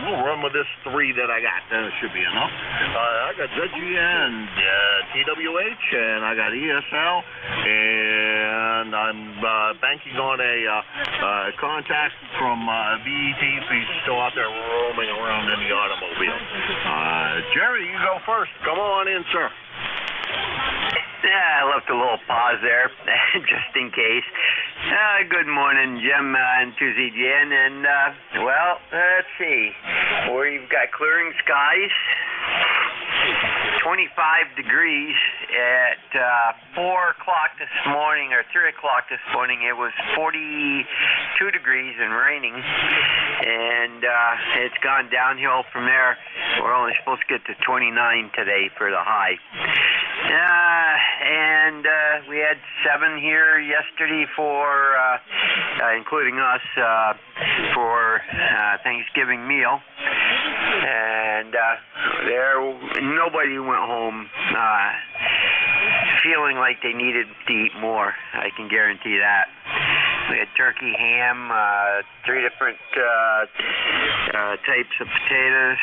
we'll run with this 3 that I got. That should be enough. I got ZGN, TWH, and I got ESL, and I'm banking on a contact from BET if he's still out there roaming around in the automobile. Jerry, you go first. Come on in, sir. Yeah, I left a little pause there, just in case. Good morning, Jim and 2ZGN, and, well, let's see. We've got clearing skies, 25 degrees at 4 o'clock this morning, or 3 o'clock this morning. It was 42 degrees and raining, and it's gone downhill from there. We're only supposed to get to 29 today for the high. And we had 7 here yesterday for, including us, for Thanksgiving meal. And nobody went home feeling like they needed to eat more. I can guarantee that. We had turkey, ham, 3 different types of potatoes,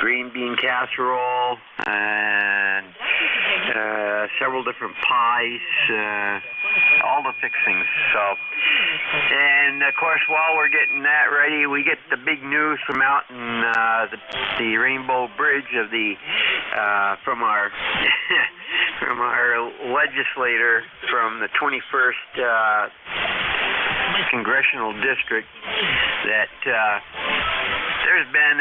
green bean casserole, and several different pies, all the fixings. So, and of course, while we're getting that ready, we get the big news from out in the Rainbow Bridge of the from our from our legislator from the 21st congressional district that there's been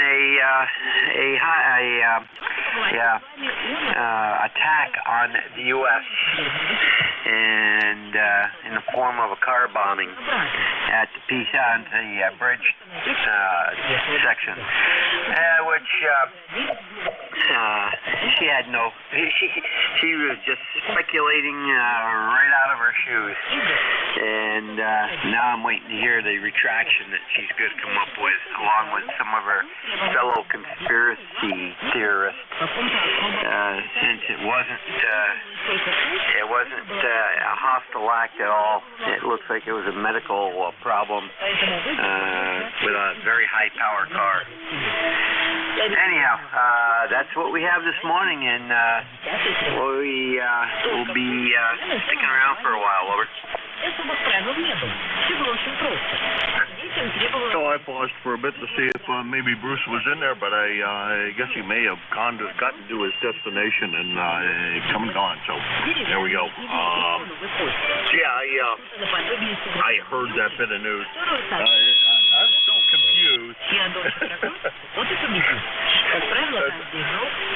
attack on the U.S. and in the form of a car bombing at the bridge section, which she had no. She was just speculating right out of her shoes, and now I'm waiting to hear the retraction that she's going to come up with, along with some of her fellow conspiracy theorists. Since it wasn't a hostile act at all. It looks like it was a medical problem with a very high-power car. Anyhow, that's what we have this morning, and we will be sticking around for a while. Over. So I paused for a bit to see if maybe Bruce was in there, but I guess he may have gotten to his destination and come and gone. So there we go. I heard that bit of news. I'm still confused. I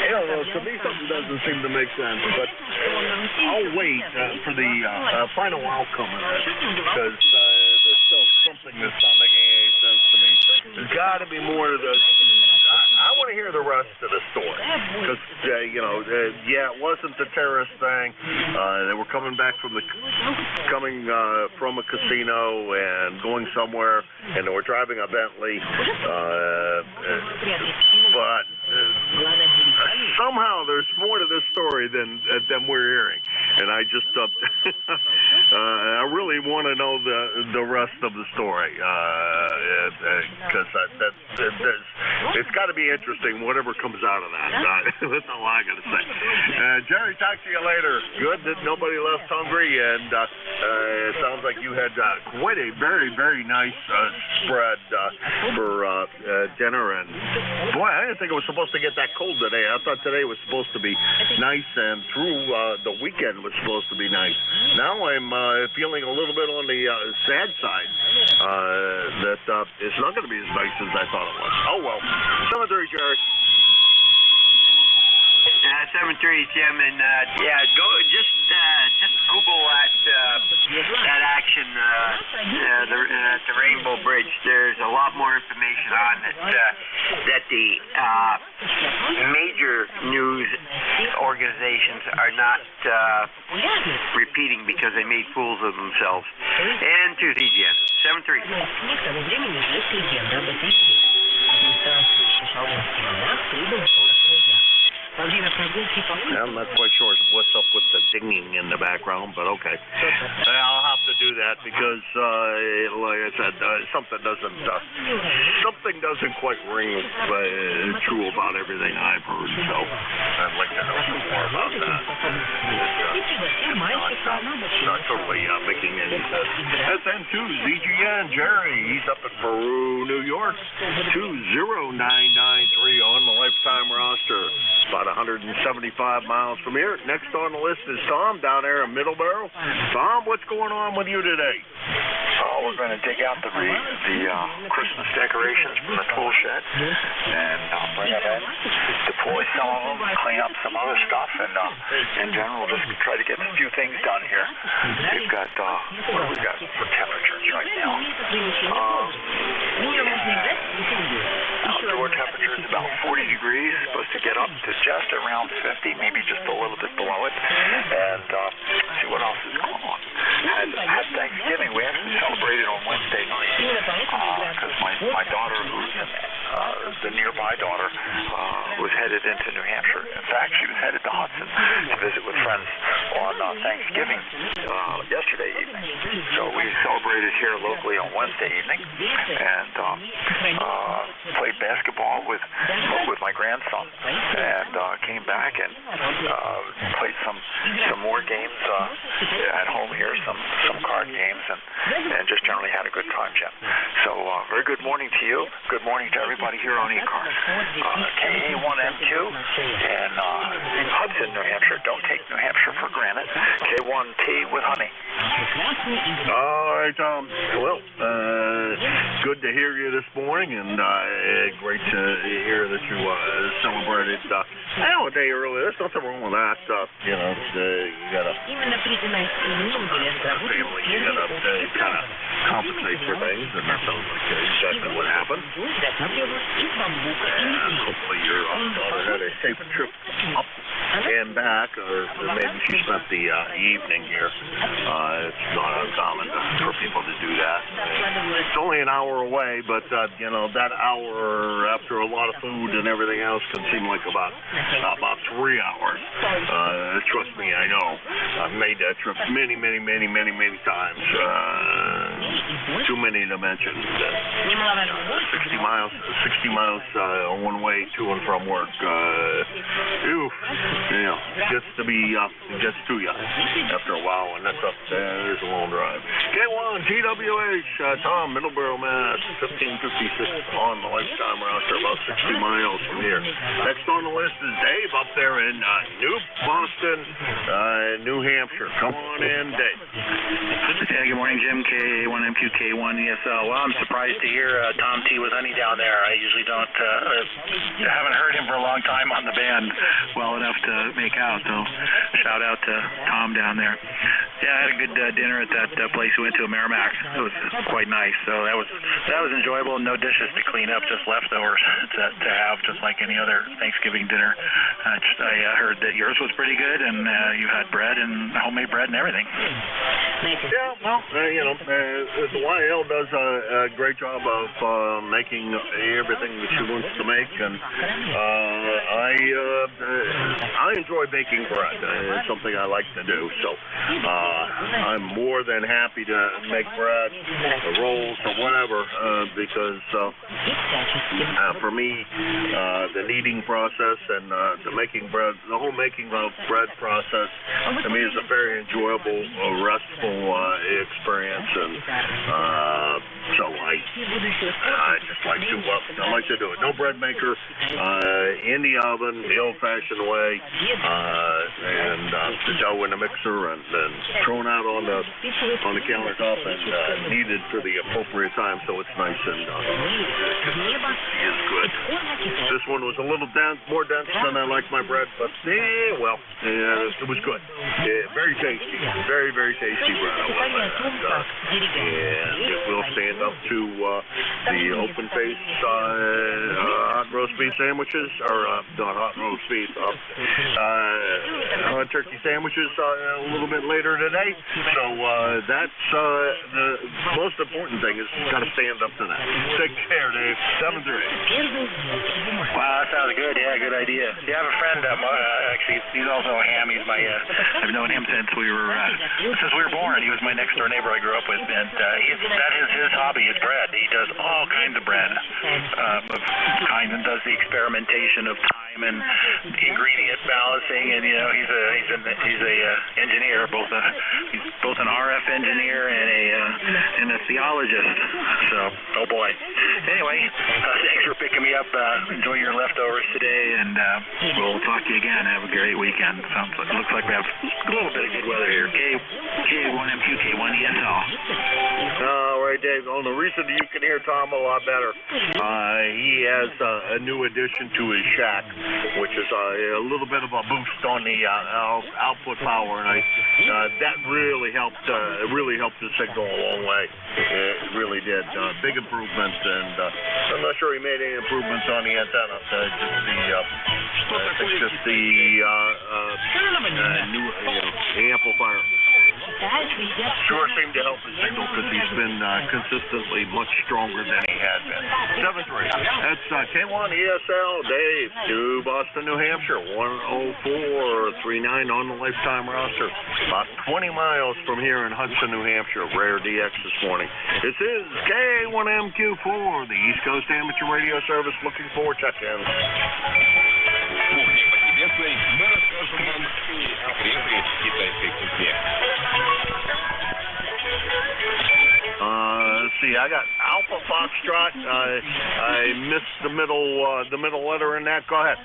don't know. To me, something doesn't seem to make sense, but I'll wait for the final outcome of it, because there's still something that's not making any sense to me. There's got to be more to this. I want to hear the rest of the story, because it wasn't the terrorist thing. They were coming back from a casino and going somewhere, and they were driving a Bentley. But somehow there's more to this story than we're hearing. and I just I really want to know the rest of the story because it's got to be interesting whatever comes out of that. That's all I got to say. Jerry, talk to you later. Good that nobody left hungry, and it sounds like you had quite a very, very nice spread for dinner. And boy, I didn't think it was supposed to get that cold today. I thought today was supposed to be nice, and through the weekend was supposed to be nice. Now I'm feeling a little bit on the sad side that it's not going to be as nice as I thought it was. Oh well. 7-3, Jerry. 7-3, Jim, and go just Google that action at the Rainbow Bridge. There's a lot more information on it that the major news organizations are not repeating because they made fools of themselves. And to CGN, 7-3. I'm not quite sure what's up with the dinging in the background, but okay. I'll have to do that because, like I said, something doesn't quite ring true about everything I've heard. So I'd like to know some more about that. It's not totally making any sense. SN2 ZGN Jerry, he's up in Peru, New York. 20993 on the lifetime roster. About 175 miles from here. Next on the list is Tom down there in Middleborough. Tom, what's going on with you today? We're going to dig out the Christmas decorations from the tool shed and bring them in, deploy some of them, clean up some other stuff, and in general just try to get a few things done here. We've got, what do we got for temperatures right now? Outdoor temperature is about 40 degrees, supposed to get up to just around 50, maybe just a little bit below it. And see what else is going on. Had Thanksgiving. We actually celebrated on Wednesday night because my daughter, who's the nearby daughter, was headed into New Hampshire. In fact, she was headed to Hudson to visit with friends on Thanksgiving yesterday evening. So we celebrated here locally on Wednesday evening and played basketball with my grandson and came back and played some more games at home here, some card games, and just generally had a good time, Jim. So very good morning to you. Good morning to everybody here on ECARS. KA1M2 in Hudson, New Hampshire. Don't take New Hampshire for granted. K1T with honey. All right, Tom. Well, good to hear you this morning, and great to hear that you celebrated a day early. There's nothing wrong with that. You gotta family, you gotta kind of compensate for things, and that sounds like exactly what happened. And hopefully your daughter had a safe trip up and back, or maybe she spent the evening here. It's not uncommon for people to do that. It's only an hour away, but that hour after a lot of food and everything else can seem like about 3 hours. Trust me, I know. I've made that trip many times. Too many to mention. 60 miles one way to and from work. Gets to you after a while, and that's up there. There's a long drive. K1 TWH, Tom, Middleborough, Mass. 1556 on the lifetime roster, about 60 miles from here. Next on the list is Dave up there in New Boston, New Hampshire. Come on in, Dave. Yeah, good morning, Jim. K1MQK1 ESL. Well, I'm surprised to hear Tom T with honey down there. I usually don't, haven't heard him for a long time on the band well enough to make out, so shout out to Tom down there. Yeah, I had a good dinner at that place we went to, Merrimack. It was quite nice. So that was enjoyable. No dishes to clean up, just leftovers to have, just like any other Thanksgiving dinner. I heard that yours was pretty good, and you had bread and homemade bread and everything. Yeah, well, the YL does a great job of making everything that she wants to make, and I enjoy baking bread. It's something I like to do, so I'm more than happy to make bread, or rolls, or whatever, because for me, the kneading process and the making bread, the whole making of bread process, to me is a very enjoyable, restful experience, and so I just like to do it. No bread maker, in the oven, the old-fashioned way, and the dough in the mixer, and then thrown out on the countertop and kneaded for the appropriate time, so it's nice and is good. This one was a little more dense than I like my bread, but it was good. Very tasty, very, very tasty bread. And it will stand up to the open-faced hot roast beef sandwiches, or not hot roast beef, turkey sandwiches a little bit later today. So that's the most important thing, is got to stand up to that. Take care, Dave. 7-3. Wow, that sounds good. Yeah, good idea. Yeah, I have a friend. Actually, he's also a ham. He's my. I've known him since we were born. He was my next door neighbor I grew up with, and that is his hobby, is bread. He does all kinds of bread, and does the experimentation of time and ingredient balancing, and he's a engineer, he's both an RF engineer and a theologist. So, oh boy. Anyway, thanks for picking me up. Enjoy your leftovers today, and we'll talk to you again. Have a great weekend. Looks like we have a little bit of good weather here. K1MQ, K1ESL. All right, Dave. Well, the reason you can hear Tom a lot better, he has a new addition to his shack, which is a little bit of a boost on the output power, and that really helped the signal a long way. It really did. Big improvements, and I'm not sure he made any improvements on the antenna. Just the new amplifier. Sure seemed to help his signal, because he's been consistently much stronger than he had been. 7-3. That's K1ESL, Dave, to Boston, New Hampshire, 10439 on the lifetime roster. About 20 miles from here in Hudson, New Hampshire. Rare DX this morning. This is K1MQ4, the East Coast Amateur Radio Service, looking for check-ins. Let's see. I got Alpha Foxtrot. I missed the middle letter in that. Go ahead.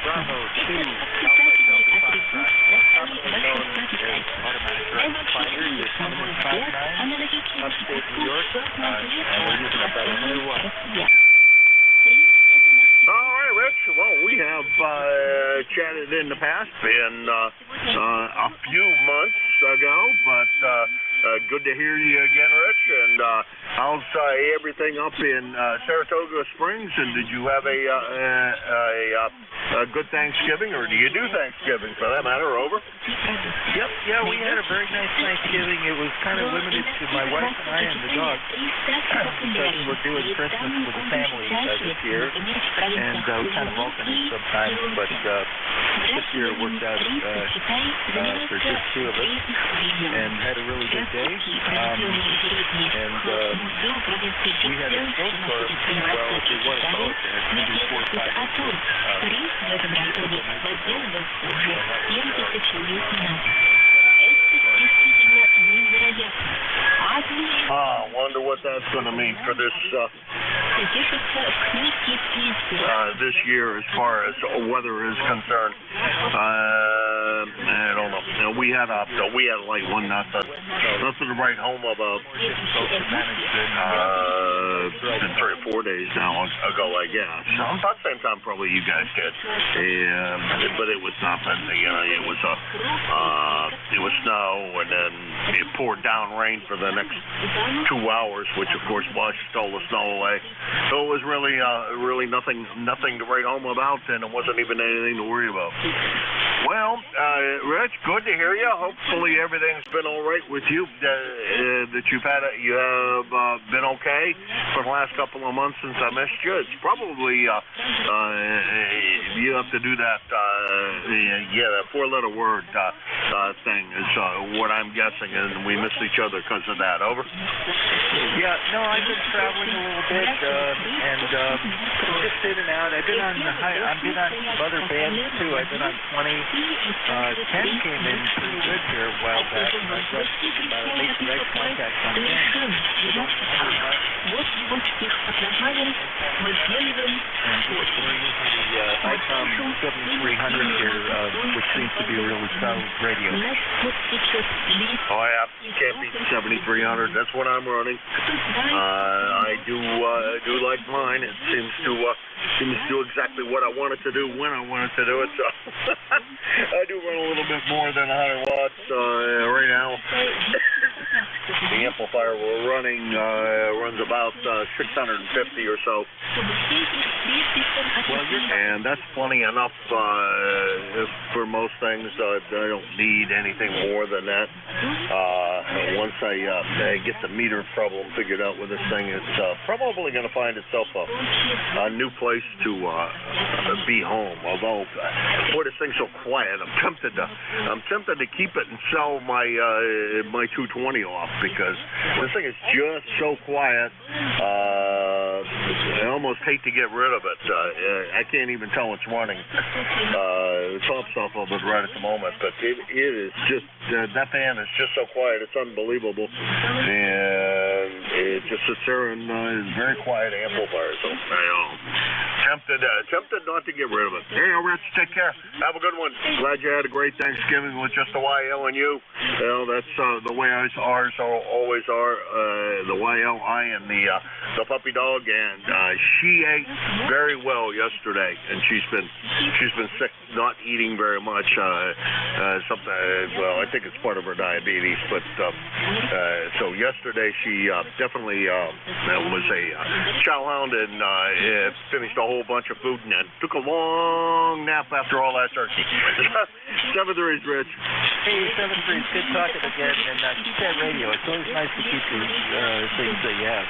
Bravo 2. Automatic finder. You're coming in 5-9, upstate New York, and we're using about a 101. All right, Rich. Well, we have chatted in the past, a few months ago, but good to hear you again, Rich. And how's everything up in Saratoga Springs? And did you have a good Thanksgiving, or do you do Thanksgiving, for that matter? Over. Yep. Yeah, we had a very nice Thanksgiving. It was kind of limited to my wife and I and the dog, because we're doing Christmas with the family this year, and we kind of alternate sometimes, but this year it worked out for just two of us, and had a really good day. And we had a snowstorm. Well, if you want to call it that, maybe 4 or 5 inches. Wonder what that's going to mean for this this year as far as weather is concerned. I don't know. We had like 1-0. Nothing to write home about. Been 3 or 4 days now ago, I guess. About the same time probably you guys did. But it was nothing. It was It was snow, and then it poured down rain for the next 2 hours, which of course washed all the snow away. So it was really nothing to write home about, and it wasn't even anything to worry about. Well, Rich, good to hear you. Hopefully everything's been all right with you. That you have been okay for the last couple of months since I missed you. It's probably you have to do that. The 4-letter word thing is what I'm guessing, and we missed each other because of that. Over. Yeah, no, I've been traveling a little bit, and just in and out. I've been on other bands too. I've been on 20. 10 came in pretty good here a while back, and I've got make direct contact on 10. ICOM 7300 here, which seems to be a really solid radio. Oh yeah, you can't beat the 7300. That's what I'm running. I do like mine. It seems to do exactly what I want it to do when I want it to do it. So I do run a little bit more than 100 watts right now. The amplifier we're running runs about 650 or so. And that's plenty enough for most things. I don't need anything more than that. Once I get the meter problem figured out with this thing, it's probably going to find itself a new place to be home. Although, boy, this thing's so quiet. I'm tempted to keep it and sell my 220 off, because this thing is just so quiet. I almost hate to get rid of it. I can't even tell it's running. The top stuff of it right at the moment, but it is just that band is just so quiet. It's unbelievable, and it just sits there and is very quiet amplifier. So tempted not to get rid of it. Hey, Rich, take care. Have a good one. Glad you had a great Thanksgiving with just the YL and you. That's the way ours always are. The YL, I, and the puppy dog, and she ate very well yesterday, and she's been sick, not eating very much. Well, I think it's part of her diabetes, but so yesterday she definitely was a chow hound and finished a whole bunch of food, and then took a long nap after all that turkey. 7-3's Rich. Hey, 7-3's good talking again, and keep that radio. It's always nice to keep these things that you have.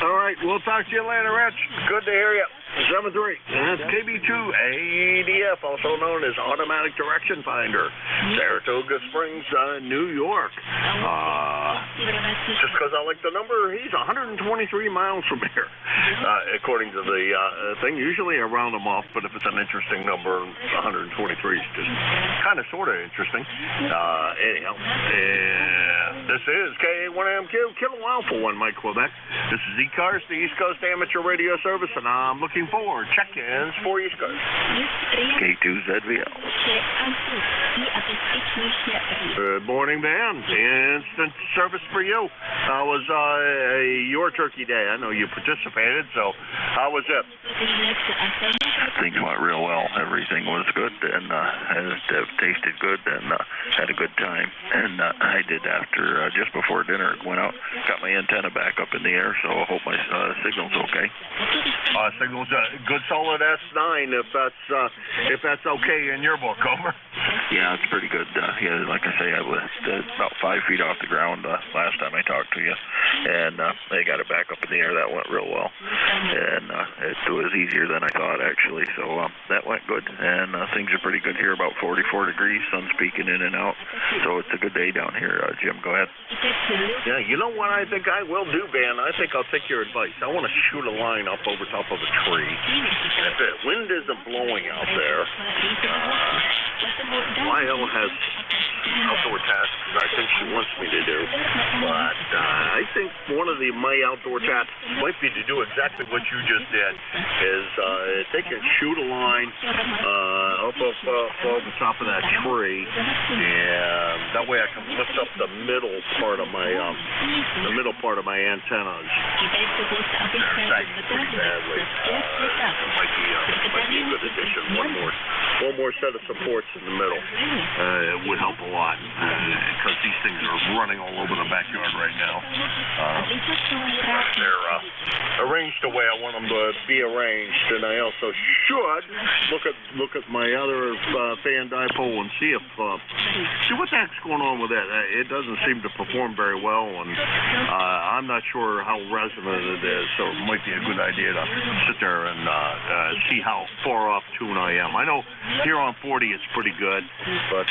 All right, we'll talk to you later, Rich. Good to hear you. 7-3. That's KB2 ADF, also known as Automatic Direction Finder, Saratoga Springs, New York. Just because I like the number, he's 123 miles from here, according to the thing. Usually I round them off, but if it's an interesting number, 123 is just kind of sort of interesting. Anyhow, this is K1MQ, Kilo Alpha 1 Mike Quebec. This is ECARS, the East Coast Amateur Radio Service, and I'm looking forward check-ins for East Coast. K2ZVL. Good morning, man. Instant service for you. How was your Turkey Day? I know you participated, so how was it? Things went real well. Everything was good, and it tasted good, and had a good time. And I did after, just before dinner, went out, got my antenna back up in the air, so I hope my signal's okay. Signal's good, solid S9, if that's okay in your book. Over. Yeah, it's pretty good. Like I say, I was about 5 feet off the ground last time I talked to you, and they got it back up in the air. That went real well, and it was easier than I thought, actually. So that went good, and things are pretty good here. About 44 degrees, sun's peeking in and out, so it's a good day down here. Jim, go ahead. Yeah, you know what I think I will do, Ben? I think I'll take your advice. I want to shoot a line up over top of a tree. If the wind isn't blowing out there, YL has outdoor tasks I think she wants me to do, but I think one of my outdoor tasks might be to do exactly what you just did, is take and shoot a line up the top of that tree, and that way I can lift up the middle part of my antennas. They're sagging pretty badly. It might be a good addition. One more set of supports in the middle. It would help a lot, because these things are running all over the backyard right now. They're arranged the way I want them to be arranged, and I also should look at my other fan dipole and see what the heck's going on with that. It doesn't seem to perform very well, and I'm not sure how resonant it is, so it might be a good idea to sit there and see how far off tune I am. I know here on 40 it's pretty good, but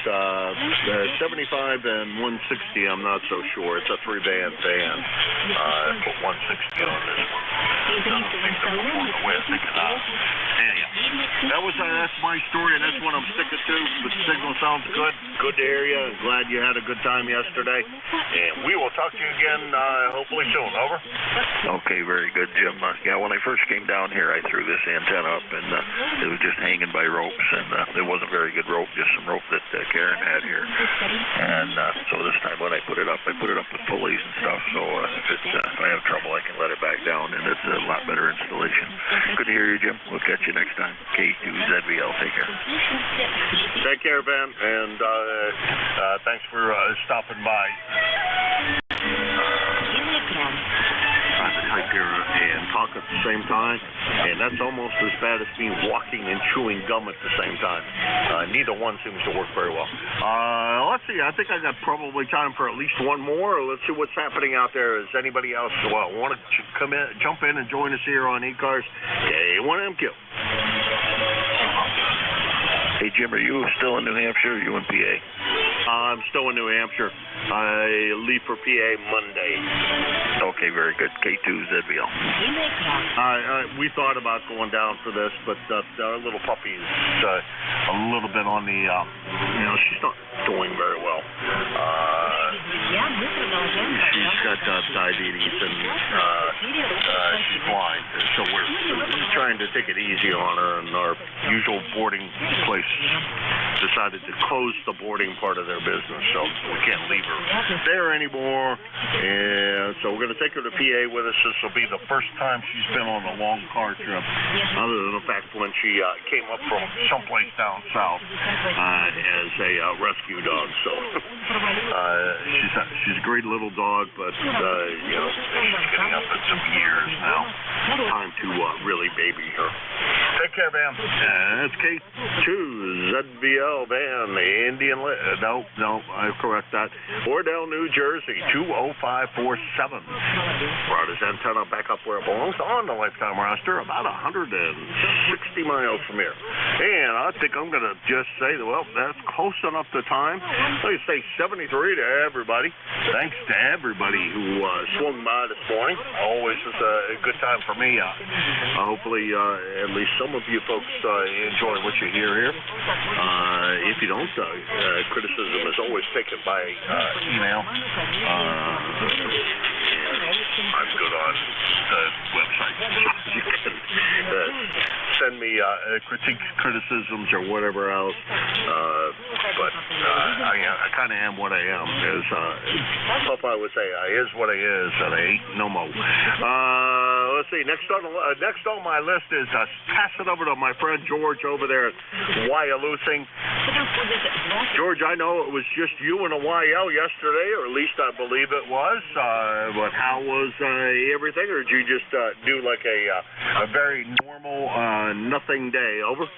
75 and 160 I'm not so sure. It's a 3-band fan. I put 160 on this one. It doesn't seem to perform the way I think it does. Anyhow, that's my story, and that's what I'm sticking to. The signal sounds good. Good to hear you. I'm glad you had a good time yesterday. And we will talk to you again hopefully soon. Over. Okay, very good, Jim. Yeah, when I first came down here, I threw this antenna up, and it was just hanging by ropes, and it wasn't very good rope, just some rope that Karen had here. And so this time when I put it up with pulleys and stuff, so if I have trouble, I can let it back down, and it's a lot better installation. Good to hear you, Jim. We'll catch you next time. K2ZVL. Take care. Take care, Ben, and thanks for stopping by. Trying to type here and talk at the same time, and that's almost as bad as me walking and chewing gum at the same time. Neither one seems to work very well. Let's see. I think I got probably time for at least one more. Let's see what's happening out there. Is anybody else want to jump in and join us here on ECARS K1MQ? Hey, Jim, are you still in New Hampshire or are you in PA? I'm still in New Hampshire. I leave for PA Monday. Okay, very good. K2ZVL. We thought about going down for this, but our little puppy is a little bit on the, she's not doing very well. She's got diabetes and she's blind, so we're trying to take it easy on her, and our usual boarding place decided to close the boarding part of their business, so we can't leave her there anymore, and so we're going to take her to PA with us. This will be the first time she's been on a long car trip, other than the fact when she came up from someplace down south as a rescue dog, so she's a great little dog, but she's getting up in some years now. Time to really baby her. Take care, Van. That's K2ZVL, Van, the Indian. No, I correct that. Ordell, New Jersey, 20547. Brought his antenna back up where it belongs on the lifetime roster, about 160 miles from here. And I think I'm going to just say, that's close enough to time. Let me say 73 to everybody. Thanks to everybody who swung by this morning. Always is a good time for me. Hopefully, at least some of you folks enjoy what you hear here. If you don't, criticism is always taken by email. I'm good on the website. You can send me criticisms or whatever else. But I kind of am what I am. As Popeye would say, I is what I is, and I ain't no more. Let's see. Next on my list is pass it over to my friend George over there at Wyalusing. George, I know it was just you and a YL yesterday, or at least I believe it was. But how was everything, or did you just do like a very normal nothing day? Over.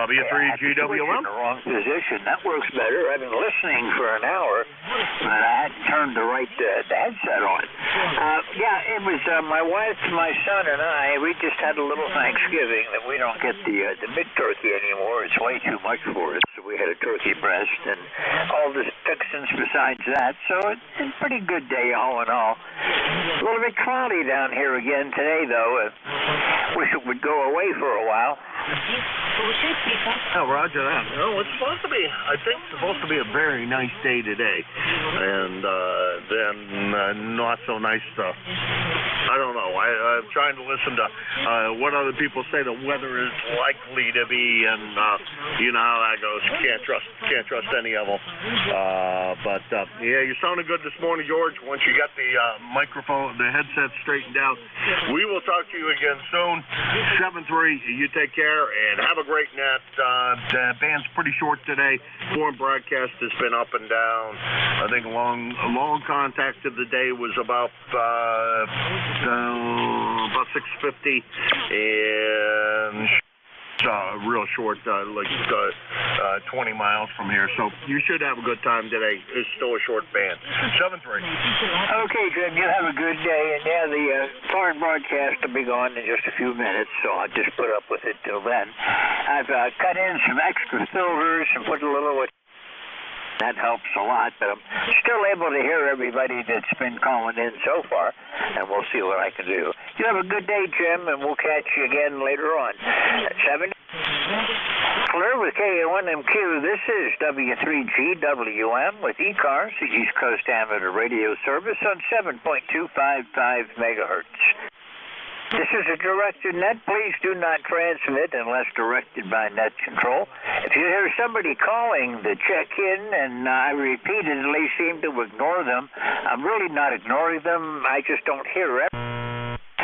B3GWM? The wrong position. That works better. I've been listening for an hour, but I hadn't turned the right headset on. It was my wife, my son, and I. We just had a little Thanksgiving that we don't get the big turkey anymore. It's way too much for us. So we had a turkey breast and all the fixings besides that. So it's a pretty good day all in all. A little bit cloudy down here again today, though. Wish it would go away for a while. Oh, roger that. No, it's supposed to be, I think it's supposed to be a very nice day today. And then not so nice stuff. I don't know. I'm trying to listen to what other people say the weather is likely to be, and you know how that goes. Can't trust any of them. But yeah, you sounded good this morning, George. Once you got the microphone, the headset straightened out, we will talk to you again soon. 7-3. You take care and have a great net. The band's pretty short today. Foreign broadcast has been up and down. I think long contact of the day was about 6:50, and real short, 20 miles from here. So you should have a good time today. It's still a short band. 7-3. Okay, Jim, you have a good day. And yeah, the foreign broadcast will be gone in just a few minutes, so I'll just put up with it till then. I've cut in some extra filters and put a little. That helps a lot, but I'm still able to hear everybody that's been calling in so far, and we'll see what I can do. You have a good day, Jim, and we'll catch you again later on. At 7. Clear with KA1MQ, this is W3GWM with ECARS, the East Coast Amateur Radio Service on 7.255 megahertz. This is a directed net. Please do not transmit unless directed by net control. If you hear somebody calling to check in and I repeatedly seem to ignore them, I'm really not ignoring them. I just don't hear it.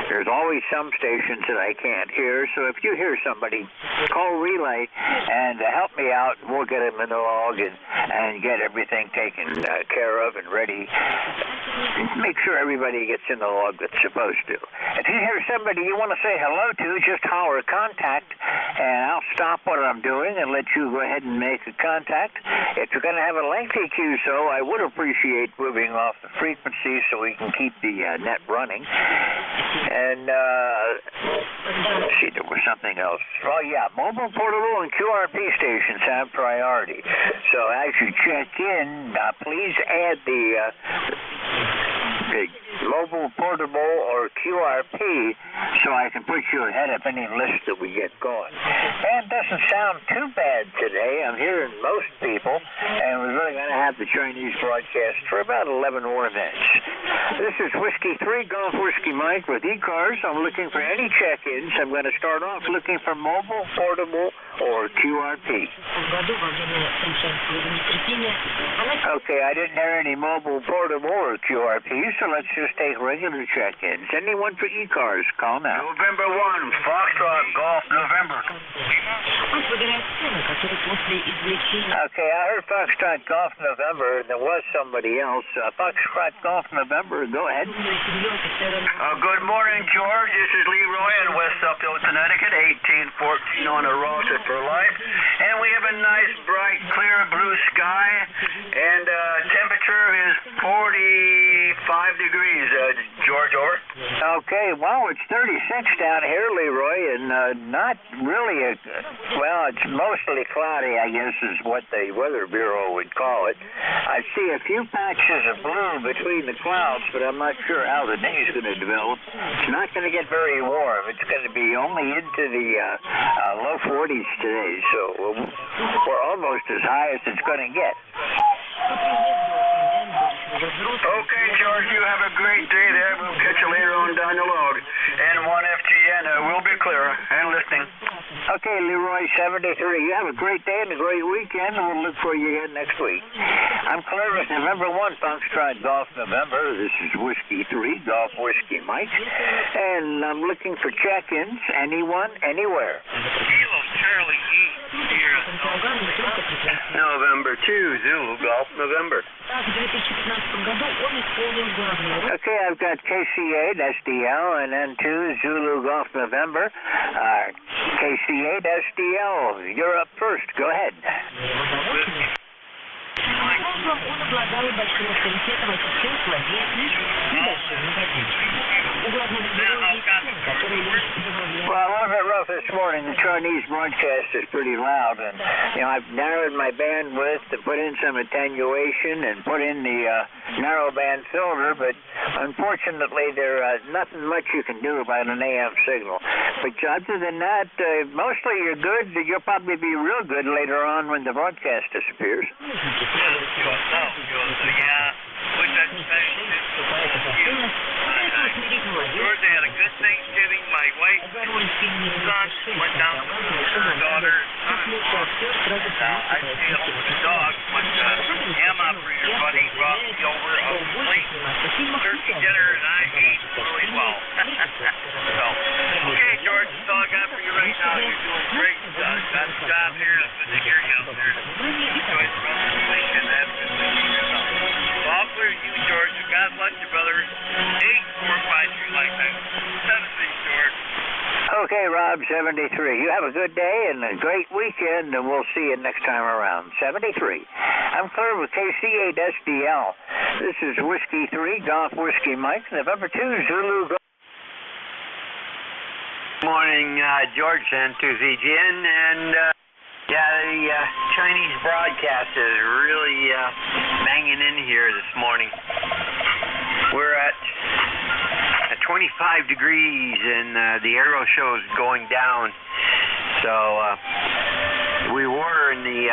There's always some stations that I can't hear, so if you hear somebody, call relay and help me out, and we'll get them in the log and get everything taken care of and ready. Make sure everybody gets in the log that's supposed to. If you hear somebody you want to say hello to, just holler contact, and I'll stop what I'm doing and let you go ahead and make a contact. If you're going to have a lengthy QSO, I would appreciate moving off the frequency so we can keep the net running. And, let's see, there was something else. Oh, yeah, mobile, portable, and QRP stations have priority. So as you check in, please add the mobile, portable, or QRP so I can put you ahead of any list that we get going. And it doesn't sound too bad today. I'm hearing most people, and we're really going to have the Chinese broadcast for about 11 more minutes. This is Whiskey 3, Golf Whiskey Mike with ECARS. I'm looking for any check-ins. I'm going to start off looking for mobile, portable, or QRP. Okay, I didn't hear any mobile, portable, or QRP, so let's just take regular check-ins. Anyone for ECARS, call now. November 1, Foxtrot Golf, November. Okay, I heard Foxtrot Golf, November, and there was somebody else. Foxtrot Golf, November, go ahead. Good morning, George. This is Leroy in West Upfield, Connecticut, 1814 on the roster for life. And we have a nice, bright, clear blue sky, and temperature is 45 degrees. George, over. Okay, well, it's 36 down here, Leroy, and not really well, it's mostly cloudy, I guess, is what the Weather Bureau would call it. I see a few patches of blue between the clouds, but I'm not sure how the day is going to develop. It's not going to get very warm. It's going to be only into the low 40s today, so we're almost as high as it's going to get. Okay, George, you have a great day there. We'll catch you later on down the road. And 1FGN will be clear and listening. Okay, Leroy 73. You have a great day and a great weekend, and we'll look for you again next week. I'm clear with November 1, Foxtrot Golf, November. This is Whiskey 3, Golf Whiskey Mike. And I'm looking for check-ins. Anyone, anywhere. Kilo Charlie E. here. November 2, Zulu Golf, November. Okay, I've got KC8 SDL and N2 Zulu Golf November. KC8 SDL, you're up first. Go ahead. Well, a little bit rough off this morning, the Chinese broadcast is pretty loud, and I've narrowed my bandwidth to put in some attenuation and put in the narrow band filter, but unfortunately there's nothing much you can do about an AM signal. But other than that, mostly you're good. You'll probably be real good later on when the broadcast disappears. George, I had a good Thanksgiving. My wife, son went down with her daughter. I stayed home with the dog, but ham operator buddy brought me over a complete turkey dinner, and I ate really well. So, okay, George, that's all I got for you right now. You're doing great. Got a job here. It's good to hear you out there. Enjoy the rest of the week and have a good week yourself. So I'll clear you, George. God bless you, brother. 8453 lifetime. 73, George. Okay, Rob, 73. You have a good day and a great weekend, and we'll see you next time around. 73. I'm clear with KC8SDL. This is Whiskey 3, Golf Whiskey Mike, November 2, Zulu Golf. Morning, George and to ZGN, and the Chinese broadcast is really banging in here this morning. We're at 25 degrees, and the aero show is going down. So we were in the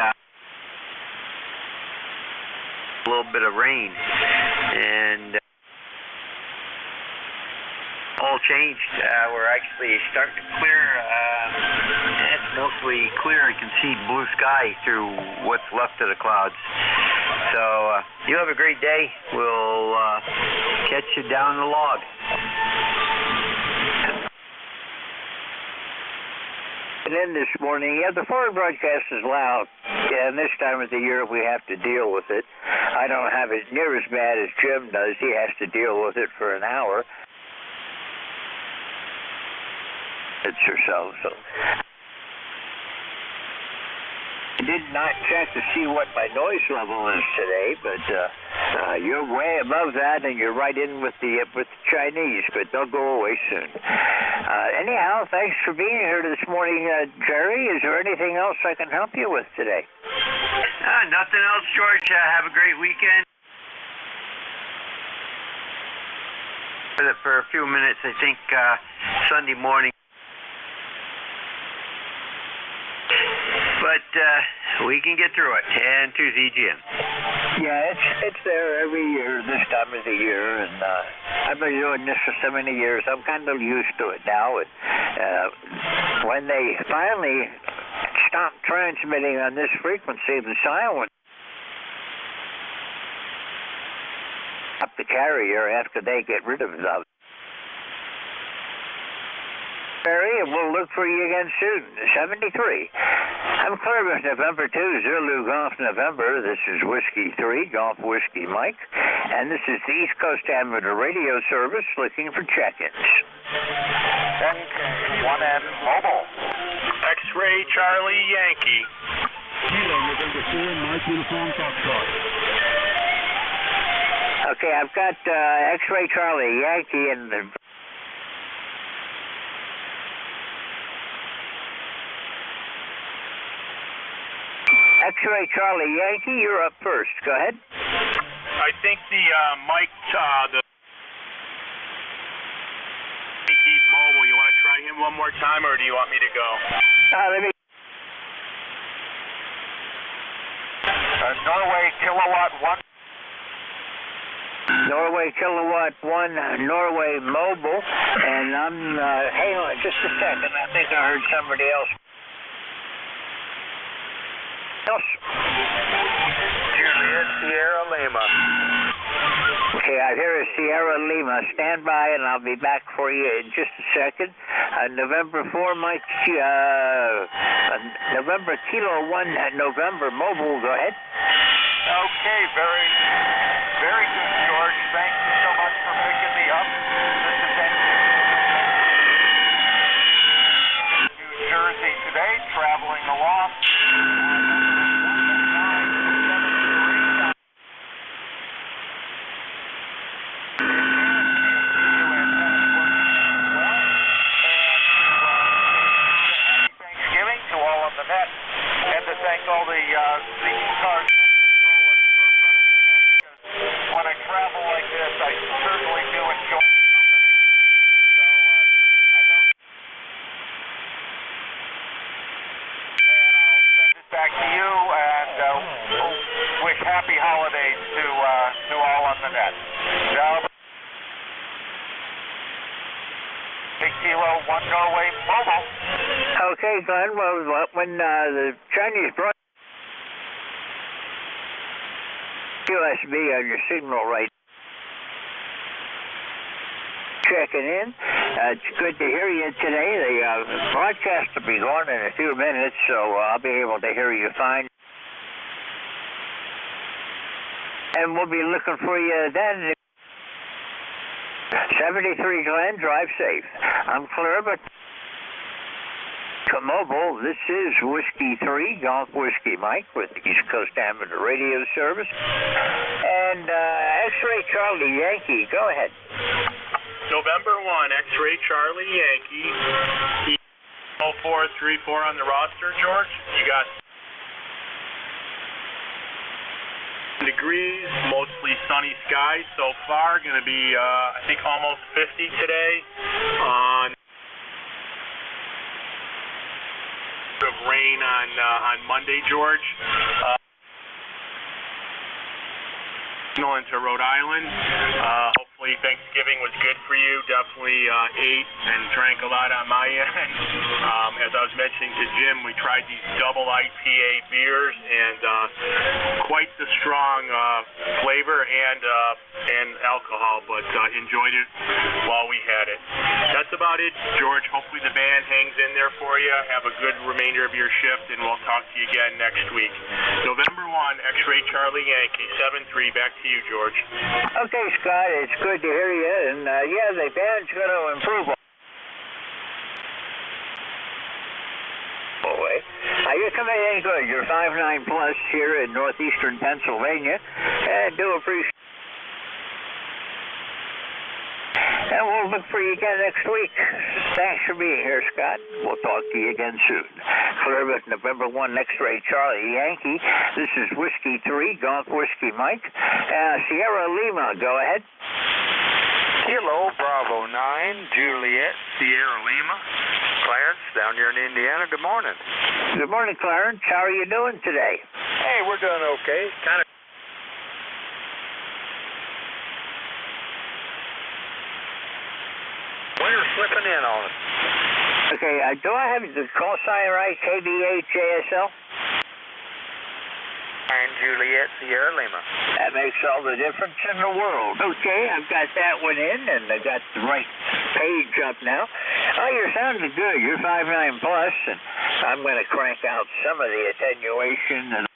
a little bit of rain, and all changed. We're actually starting to clear. It's mostly clear. I can see blue sky through what's left of the clouds. So you have a great day. We'll catch you down the log. And then this morning, the forward broadcast is loud. And this time of the year we have to deal with it. I don't have it near as bad as Jim does. He has to deal with it for an hour. It's or so. I did not check to see what my noise level is today, but you're way above that, and you're right in with the Chinese, but they'll go away soon. Anyhow, thanks for being here this morning, Jerry. Is there anything else I can help you with today? Nothing else, George. Have a great weekend. For a few minutes, I think Sunday morning. But we can get through it. And to ZGM. Yeah, it's there every year this time of the year, and I've been doing this for so many years. I'm kind of used to it now. And when they finally stop transmitting on this frequency, the silent up the carrier after they get rid of them. And we'll look for you again soon. 73. I'm clear with November 2, Zulu Golf November. This is Whiskey 3, Golf Whiskey Mike. And this is the East Coast Amateur Radio Service looking for check-ins. NJ2US Mobile. X-Ray Charlie Yankee. Kilo November 4, Mike Uniform Foxtrot. Okay, I've got X-Ray Charlie Yankee and the X-Ray Charlie Yankee, you're up first. Go ahead. I think the Mike, the Yankees mobile, you want to try him one more time, or do you want me to go? Let me. Norway Kilowatt 1. Norway Kilowatt 1, Norway Mobile. And I'm, hang on just a second. I think I heard somebody else. Juliet Sierra Lima. Okay, I hear a Sierra Lima. Stand by, and I'll be back for you in just a second. November 4, Mike. November Kilo 1, November Mobile. Go ahead. Okay, very, very good, George. Thank you so much for picking me up. This is New Jersey today, traveling along. happy holidays to all on the net. Joe. Big Kilo 1 Norway Mobile. Okay, Glenn. Well, when the Chinese brought USB on your signal right, checking in. It's good to hear you today. The broadcast will be going in a few minutes, so I'll be able to hear you fine. And we'll be looking for you then. 73 Glen, drive safe. I'm clear, but to mobile, this is Whiskey 3, Golf Whiskey Mike with the East Coast Amateur Radio Service. And X-Ray Charlie Yankee, go ahead. November 1, X-Ray Charlie Yankee, 0434 on the roster, George. You got degrees, mostly sunny skies so far. Going to be, I think, almost 50 today. Of rain on Monday, George. Into Rhode Island. Hopefully Thanksgiving was good for you. Definitely ate and drank a lot on my end. As I was mentioning to Jim, we tried these double IPA beers, and quite the strong flavor and alcohol, but enjoyed it while we had it. That's about it, George. Hopefully the band hangs in there for you. Have a good remainder of your shift, and we'll talk to you again next week. November 1, X-Ray Charlie Yankee, 7-3. Back to you, George. Okay, Scott, it's good to hear you, and yeah, the band's going to improve. You're coming in good. You're 5'9" plus here in northeastern Pennsylvania, and do appreciate. And we'll look for you again next week. Thanks for being here, Scott. We'll talk to you again soon. Clearbrook, November 1, X-Ray Charlie Yankee. This is Whiskey 3, Golf Whiskey Mike. Sierra Lima, go ahead. Kilo Bravo 9, Juliet, Sierra Lima. Clarence, down here in Indiana. Good morning. Good morning, Clarence. How are you doing today? Hey, we're doing okay. Kind of. Winter's slipping in on us. Okay, do I have the call sign right? KBHASL? And Juliet, Sierra Lima. That makes all the difference in the world. Okay, I've got that one in, and I got the right page up now. Oh, you're sounding good. You're 5'9" plus, and I'm going to crank out some of the attenuation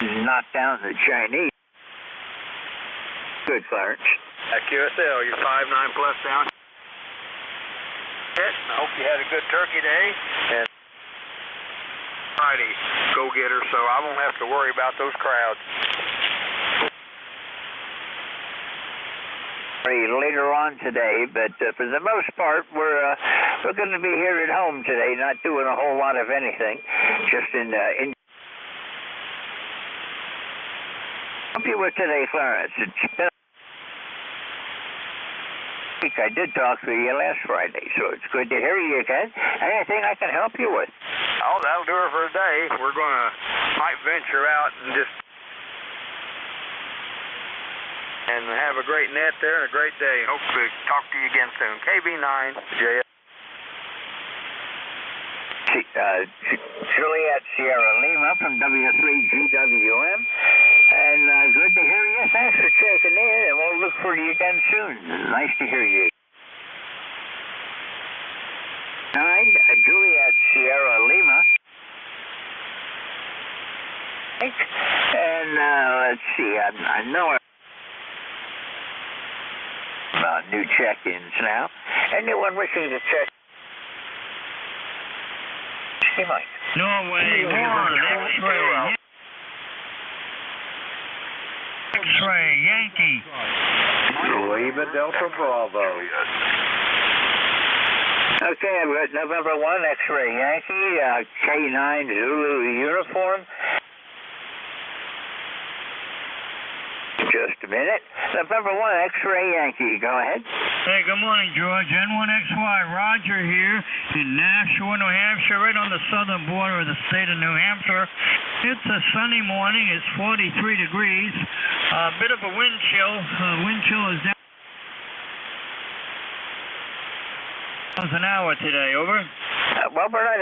and knock down the Chinese. Good, Clarence. At QSL, you're 5'9" plus down. I hope you had a good turkey day. And Friday, go-getter, so I won't have to worry about those crowds. Later on today, but for the most part, we're going to be here at home today, not doing a whole lot of anything, just in help you with today, Clarence. I did talk to you last Friday, so it's good to hear you again. Anything I can help you with? Oh, that'll do it for a day. We're going to might venture out and just have a great net there and a great day. Hope to talk to you again soon. KB9, JS. Juliet Sierra Lima from W3GWM. And good to hear you. Thanks for checking in, and we'll look for you again soon. Nice to hear you. 9, Juliet Sierra Lima. And let's see, I know about new check-ins now. Anyone wishing to check? Hey, Mike. Norway 1, X-Ray Yankee. Lima Delta Bravo. Okay, I've got November 1, X-Ray Yankee, K9 Zulu uniform. Just a minute. November 1, X-Ray Yankee. Go ahead. Hey, good morning, George. N1XY, Roger here in Nashua, New Hampshire, right on the southern border of the state of New Hampshire. It's a sunny morning. It's 43 degrees. A bit of a wind chill. Wind chill is down an hour today. Over. Well, we're not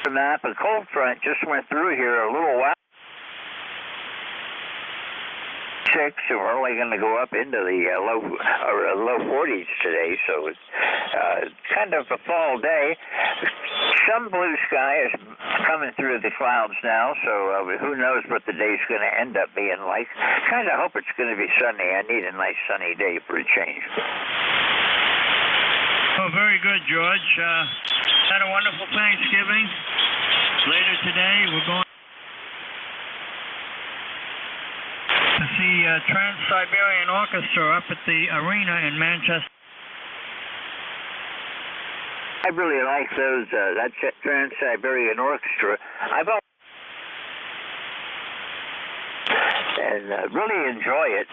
having that. The cold front just went through here a little while. So we're only going to go up into the low 40s today, so it's kind of a fall day. Some blue sky is coming through the clouds now, so who knows what the day's going to end up being like. Kind of hope it's going to be sunny. I need a nice sunny day for a change. Oh, very good, George. Had a wonderful Thanksgiving. Later today, we're going to see Trans-Siberian Orchestra up at the arena in Manchester. I really like those. That Trans-Siberian Orchestra. I've really enjoy it.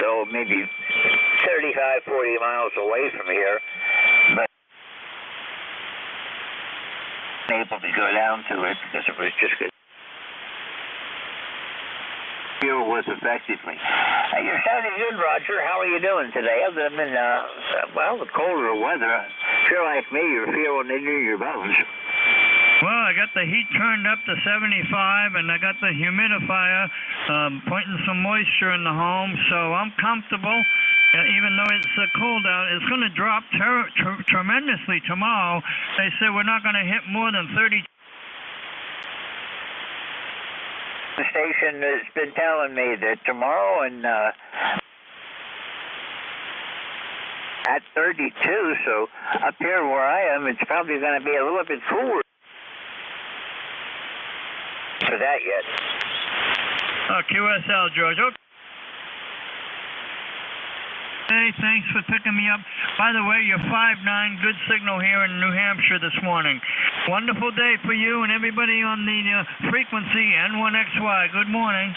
So maybe 35, 40 miles away from here, but able to go down to it because it was just good. Fuel was effectively. You're sounding good, Roger. How are you doing today? Other than, well, the colder weather, if you're like me, you're feeling it in your bones. Well, I got the heat turned up to 75, and I got the humidifier pointing some moisture in the home, so I'm comfortable. Even though it's cold out, it's going to drop tremendously tomorrow. They said we're not going to hit more than 30. The station has been telling me that tomorrow and at 32, so up here where I am, it's probably going to be a little bit cooler for that yet. QSL, George. Okay. Hey, thanks for picking me up. By the way, you're 5'9", good signal here in New Hampshire this morning. Wonderful day for you and everybody on the frequency N1XY. Good morning.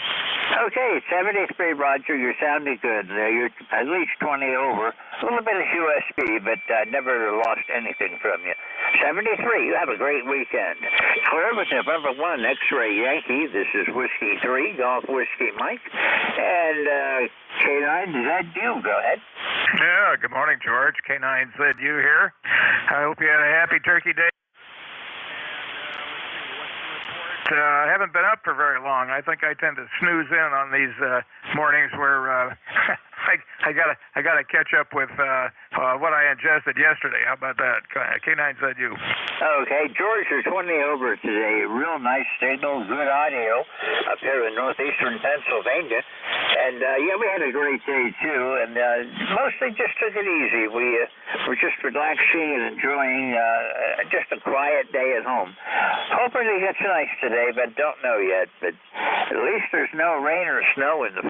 Okay, 73, Roger. You're sounding good. You're at least 20 over. A little bit of USB, but never lost anything from you. 73, you have a great weekend. Clear with November 1, X-Ray Yankee. This is Whiskey 3, Golf Whiskey Mike. And K9ZU, go ahead. Yeah, good morning, George. K9ZU here. I hope you had a happy Turkey Day. I haven't been up for very long. I think I tend to snooze in on these mornings where I gotta catch up with what I ingested yesterday. How about that? K9ZU. Okay, George, you're 20 over today. Real nice signal, good audio up here in northeastern Pennsylvania. And yeah, we had a great day too, and mostly just took it easy. We were just relaxing and enjoying just a quiet day at home. Hoping it gets nice today, but don't know yet. But at least there's no rain or snow in the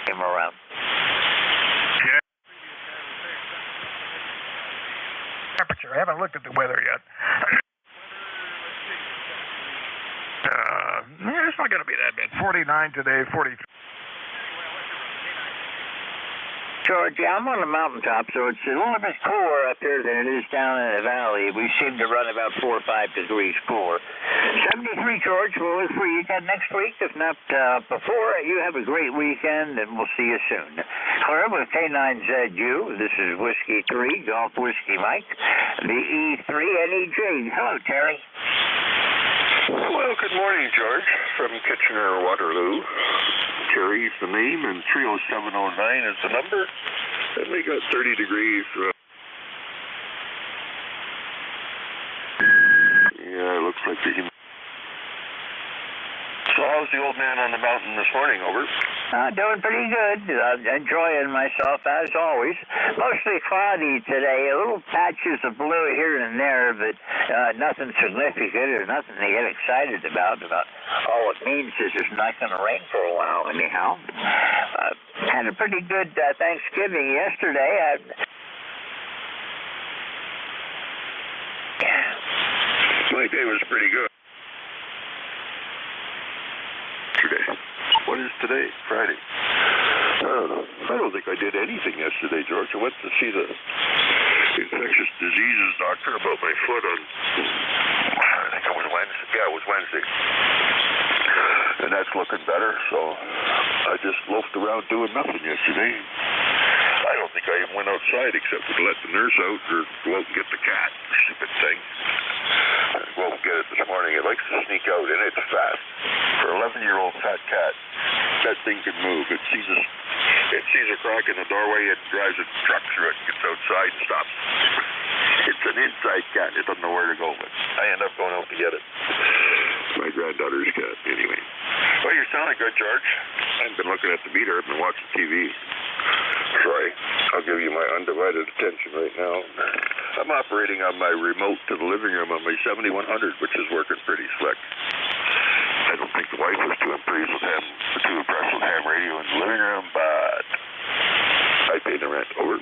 came around. Yeah. Temperature. I haven't looked at the weather yet. It's not going to be that bad. 49 today, 43. George, yeah, I'm on the mountaintop, so it's a little bit cooler up here than it is down in the valley. We seem to run about 4 or 5 degrees cooler. 73, George, we'll look for you again next week. If not before, you have a great weekend, and we'll see you soon. Clear with K9ZU. This is Whiskey 3, Golf Whiskey Mike, the E3 NEJ. Hello, Terry. Well, good morning, George, from Kitchener-Waterloo. Terry's the name, and 30709 is the number. And we got 30 degrees. Yeah, it looks like the... So how's the old man on the mountain this morning, over? Doing pretty good. Enjoying myself, as always. Mostly cloudy today. A little patches of blue here and there, but nothing significant or nothing to get excited about. All it means is it's not going to rain for a while, anyhow. Had a pretty good Thanksgiving yesterday. My day was pretty good. Today. What is today? Friday. I don't know. I don't think I did anything yesterday, George. I went to see the infectious diseases doctor about my foot on, I think it was Wednesday. Yeah, it was Wednesday. And that's looking better, so I just loafed around doing nothing yesterday. I don't think I even went outside except to let the nurse out or go out and get the cat. Stupid thing. I go out and get it this morning. It likes to sneak out, and it's fast. For an 11-year-old fat cat, that thing can move. It sees a crack in the doorway, it drives a truck through it, gets outside and stops. It's an inside cat. It doesn't know where to go, but I end up going out to get it. My granddaughter's cat, anyway. Well, you're sounding good, George. I've been looking at the meter. I've been watching TV. Sorry. I'll give you my undivided attention right now. I'm operating on my remote to the living room on my 7100, which is working pretty slick. I don't think the wife was too impressed with ham radio in the living room, but I pay the rent. Over.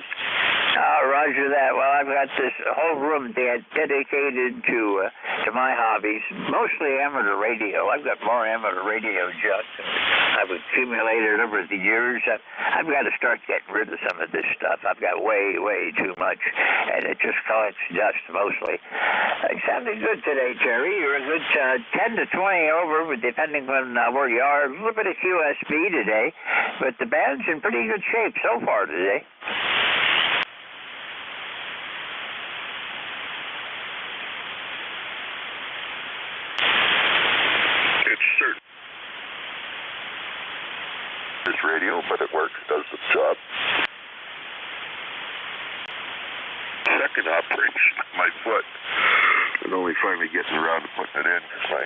Roger that. Well, I've got this whole room dedicated to my hobbies, mostly amateur radio. I've got more amateur radio junk I've accumulated over the years. I've got to start getting rid of some of this stuff. I've got way too much, and it just collects dust mostly. You sounded good today, Terry. You're a good 10 to 20 over, depending on where you are. A little bit of QSB today, but the band's in pretty good shape so far today. Radio, but it works, does the job. Second operation of my foot, and only finally getting around to putting it in because my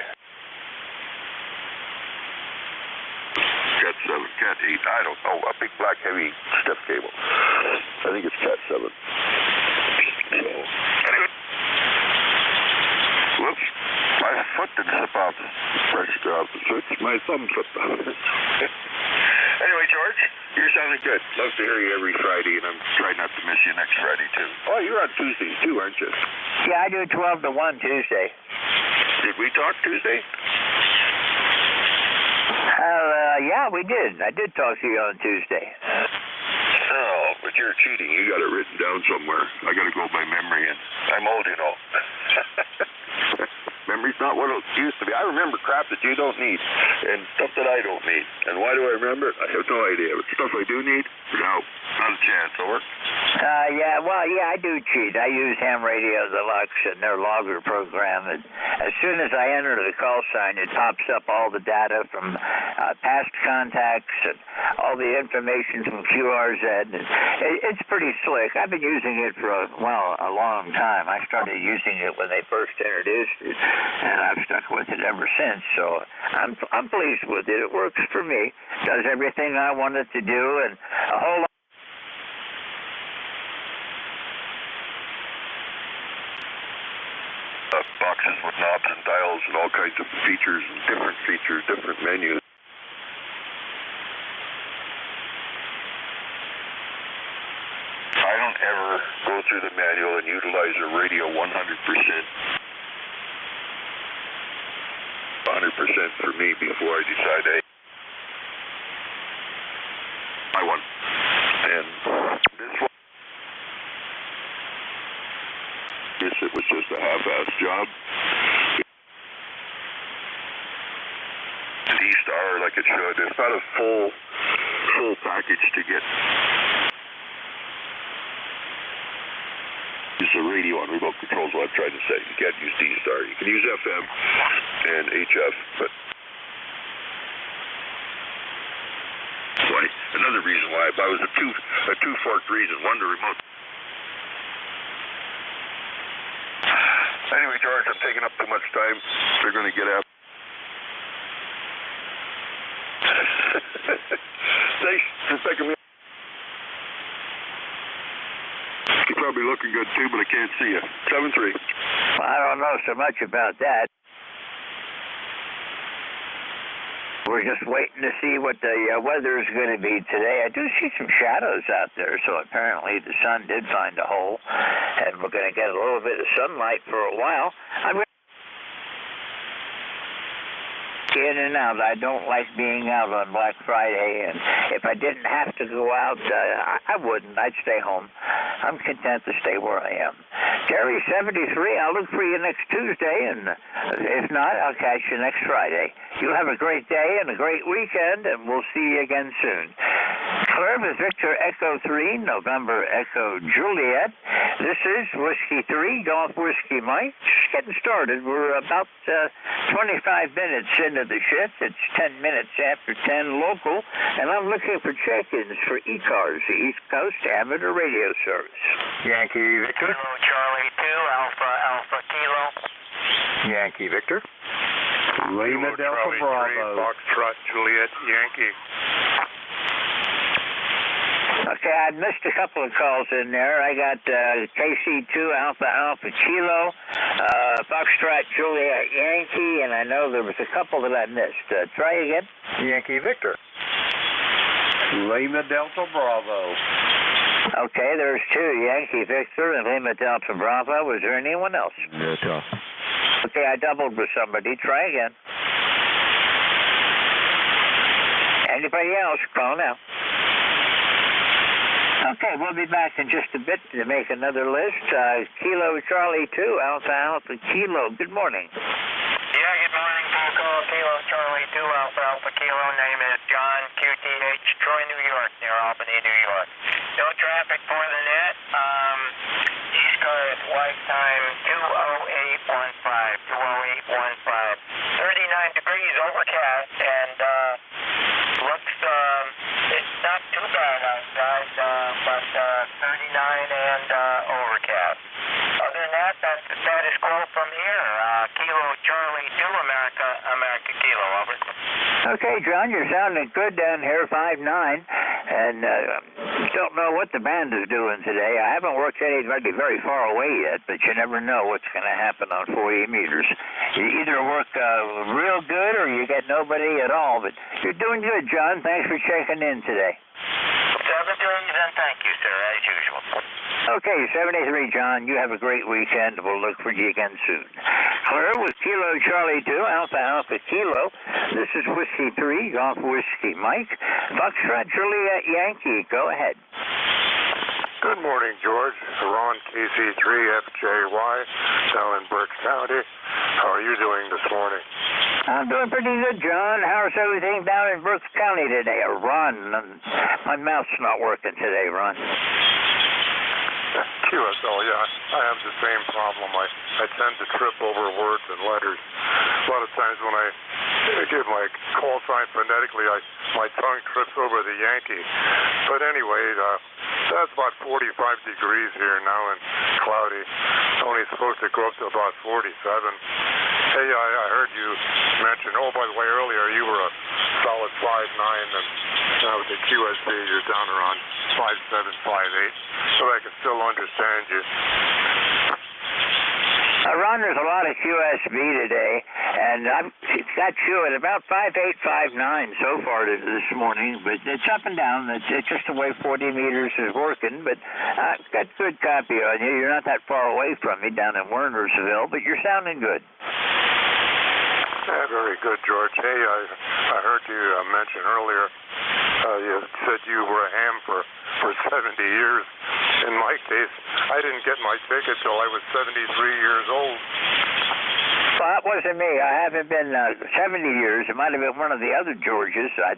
Cat 7, Cat 8, I don't know, a big black heavy step cable. I think it's Cat 7. So, anyway. Whoops, my foot didn't slip off the switch, my thumb slipped off it. Anyway, George, you're sounding good. Love to hear you every Friday, and I'm trying not to miss you next Friday, too. Oh, you're on Tuesdays, too, aren't you? Yeah, I do 12 to 1 Tuesday. Did we talk Tuesday? Yeah, we did. I did talk to you on Tuesday. Oh, but you're cheating. You got it written down somewhere. I got to go by memory, and I'm old, you know. Memory's not what it used to be. I remember crap that you don't need and stuff that I don't need. And why do I remember it? I have no idea. But stuff I do need? No, not a chance. Over. I do cheat. I use Ham Radio Deluxe and their logger program. And as soon as I enter the call sign, it pops up all the data from past contacts and all the information from QRZ. And it's pretty slick. I've been using it for a long time. I started using it when they first introduced it, and I've stuck with it ever since. So I'm pleased with it. It works for me. Does everything I want it to do, and a whole lot. Boxes with knobs and dials and all kinds of features, different menus. I don't ever go through the manual and utilize a radio 100%. 100% for me before I decide, hey, I want. And this one, it was just a half-ass job. D-Star like it should. It's not a full package to get. Use a radio on remote control is what I'm trying to say. You can't use D-Star. You can use FM and HF, but another reason why I was a two-forked reason. One to remote. Anyway, George, I'm taking up too much time. They're going to get out. Thanks for picking me up. You're probably looking good, too, but I can't see you. 7-3. Well, I don't know so much about that. We're just waiting to see what the weather is going to be today. I do see some shadows out there, so apparently the sun did find a hole, and we're going to get a little bit of sunlight for a while. in and out. I don't like being out on Black Friday, and if I didn't have to go out, I wouldn't. I'd stay home. I'm content to stay where I am. Terry, 73, I'll look for you next Tuesday, and if not, I'll catch you next Friday. You have a great day and a great weekend, and we'll see you again soon. Curve is Victor Echo 3, November Echo Juliet. This is Whiskey 3, Golf Whiskey Mike. Just getting started. We're about 25 minutes into the shift. It's 10 minutes after 10 local, and I'm looking for check-ins for ECARS, the East Coast Amateur Radio Service. Yankee Victor. Kilo Charlie 2, Alpha Kilo. Yankee Victor. Lima Delta Bravo. Foxtrot Juliet Yankee. Okay, I missed a couple of calls in there. I got KC2 Alpha Kilo, Foxtrot Juliet Yankee, and I know there was a couple that I missed. Try again. Yankee Victor. Lima Delta Bravo. Okay, there's two, Yankee Victor and Lima Delta Bravo. Was there anyone else? Delta. Okay, I doubled with somebody. Try again. Anybody else? Call now. Okay, we'll be back in just a bit to make another list. Kilo Charlie 2, Alpha Kilo. Good morning. Yeah, good morning, Paul. Kilo Charlie 2, Alpha Kilo. Name is John, QTH, Troy, New York, near Albany, New York. No traffic for the net. ECARS white time 20815, 20815. 39 degrees overcast, and looks, it's not too bad outside, but 39 and overcast. Other than that, that's the status quo from here. Kilo Charlie 2, America Kilo, over. Okay, John, you're sounding good down here, 5'9", and don't know what the band is doing today. I haven't worked anybody very far away yet, but you never know what's going to happen on 40 meters. You either work real good or you get nobody at all, but you're doing good, John. Thanks for checking in today. 73, and thank you, sir, as usual. Okay, 73, John. You have a great weekend. We'll look for you again soon. Clear with Kilo Charlie 2, Alpha Kilo. This is Whiskey 3, Golf Whiskey Mike. Foxtrot Juliet Yankee. Go ahead. Good morning, George. Ron, KC3FJY, down in Berks County. How are you doing this morning? I'm doing pretty good, John. How's everything down in Berks County today? Ron, my mouth's not working today, Ron. QSL, yeah, I have the same problem. I tend to trip over words and letters. A lot of times when I give my call sign phonetically, my tongue trips over the Yankee. But anyway, that's about 45 degrees here now and cloudy. Only supposed to go up to about 47. Hey, I heard you mention, oh, by the way, earlier you were a solid 5'9", and now with the QSB you're down around 5'7", 5'8", so I can still understand you. Ron, there's a lot of QSB today, and I've got you at about 5'8", 5'9" so far this morning, but it's up and down. It's just the way 40 meters is working, but I've got good copy on you. You're not that far away from me down in Wernersville, but you're sounding good. Yeah, very good, George. Hey, I heard you mention earlier, you said you were a ham for 70 years. In my case, I didn't get my ticket till I was 73 years old. Well, that wasn't me. I haven't been 70 years. It might have been one of the other Georges. I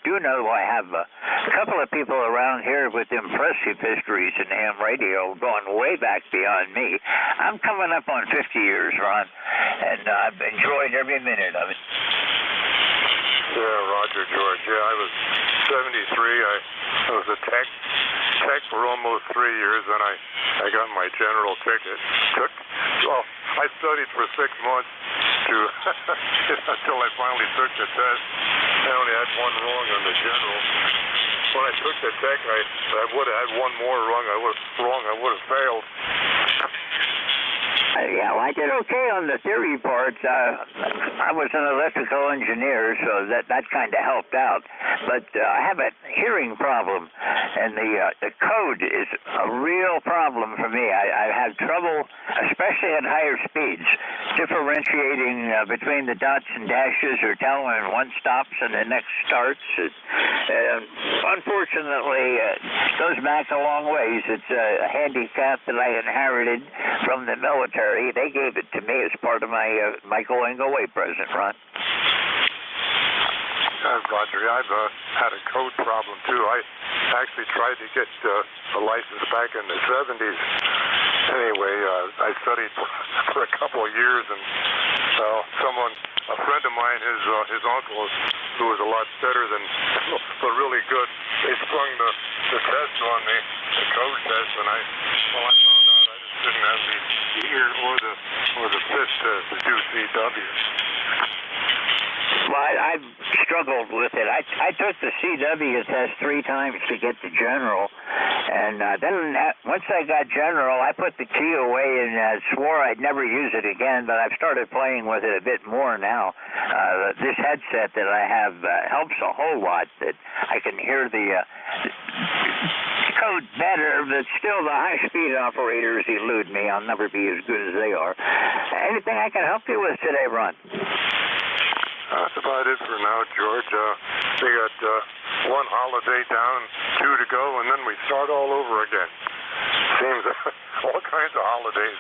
do know I have a couple of people around here with impressive histories in ham radio going way back beyond me. I'm coming up on 50 years, Ron, and I've enjoyed every minute of it. Yeah, Roger, George. Yeah, I was 73. I was a tech for almost 3 years, and I got my general ticket. I studied for 6 months until I finally took the test. I only had one wrong on the general. When I took the tech, I would have had one more wrong. I would have failed. I Yeah, well, I did okay on the theory part. I was an electrical engineer, so that kind of helped out. But I have a hearing problem, and the code is a real problem for me. I have trouble, especially at higher speeds, differentiating between the dots and dashes or telling when one stops and the next starts. Unfortunately, it goes back a long ways. It's a handicap that I inherited from the military. They gave it to me as part of my going away present, Ron. Roger, I've had a code problem too. I actually tried to get a license back in the 70s. Anyway, I studied for a couple of years, and a friend of mine, his uncle, who was a lot better than, but really good, they sprung the test on me, the code test, and I found out I just didn't have the ear or the fit to do CW. Well, I've struggled with it. I took the CW test 3 times to get to general, and then once I got general, I put the key away and swore I'd never use it again, but I've started playing with it a bit more now. This headset that I have helps a whole lot. That I can hear the code better, but still the high-speed operators elude me. I'll never be as good as they are. Anything I can help you with today, Ron? That's about it for now, George. They got 1 holiday down, 2 to go, and then we start all over again. Seems all kinds of holidays.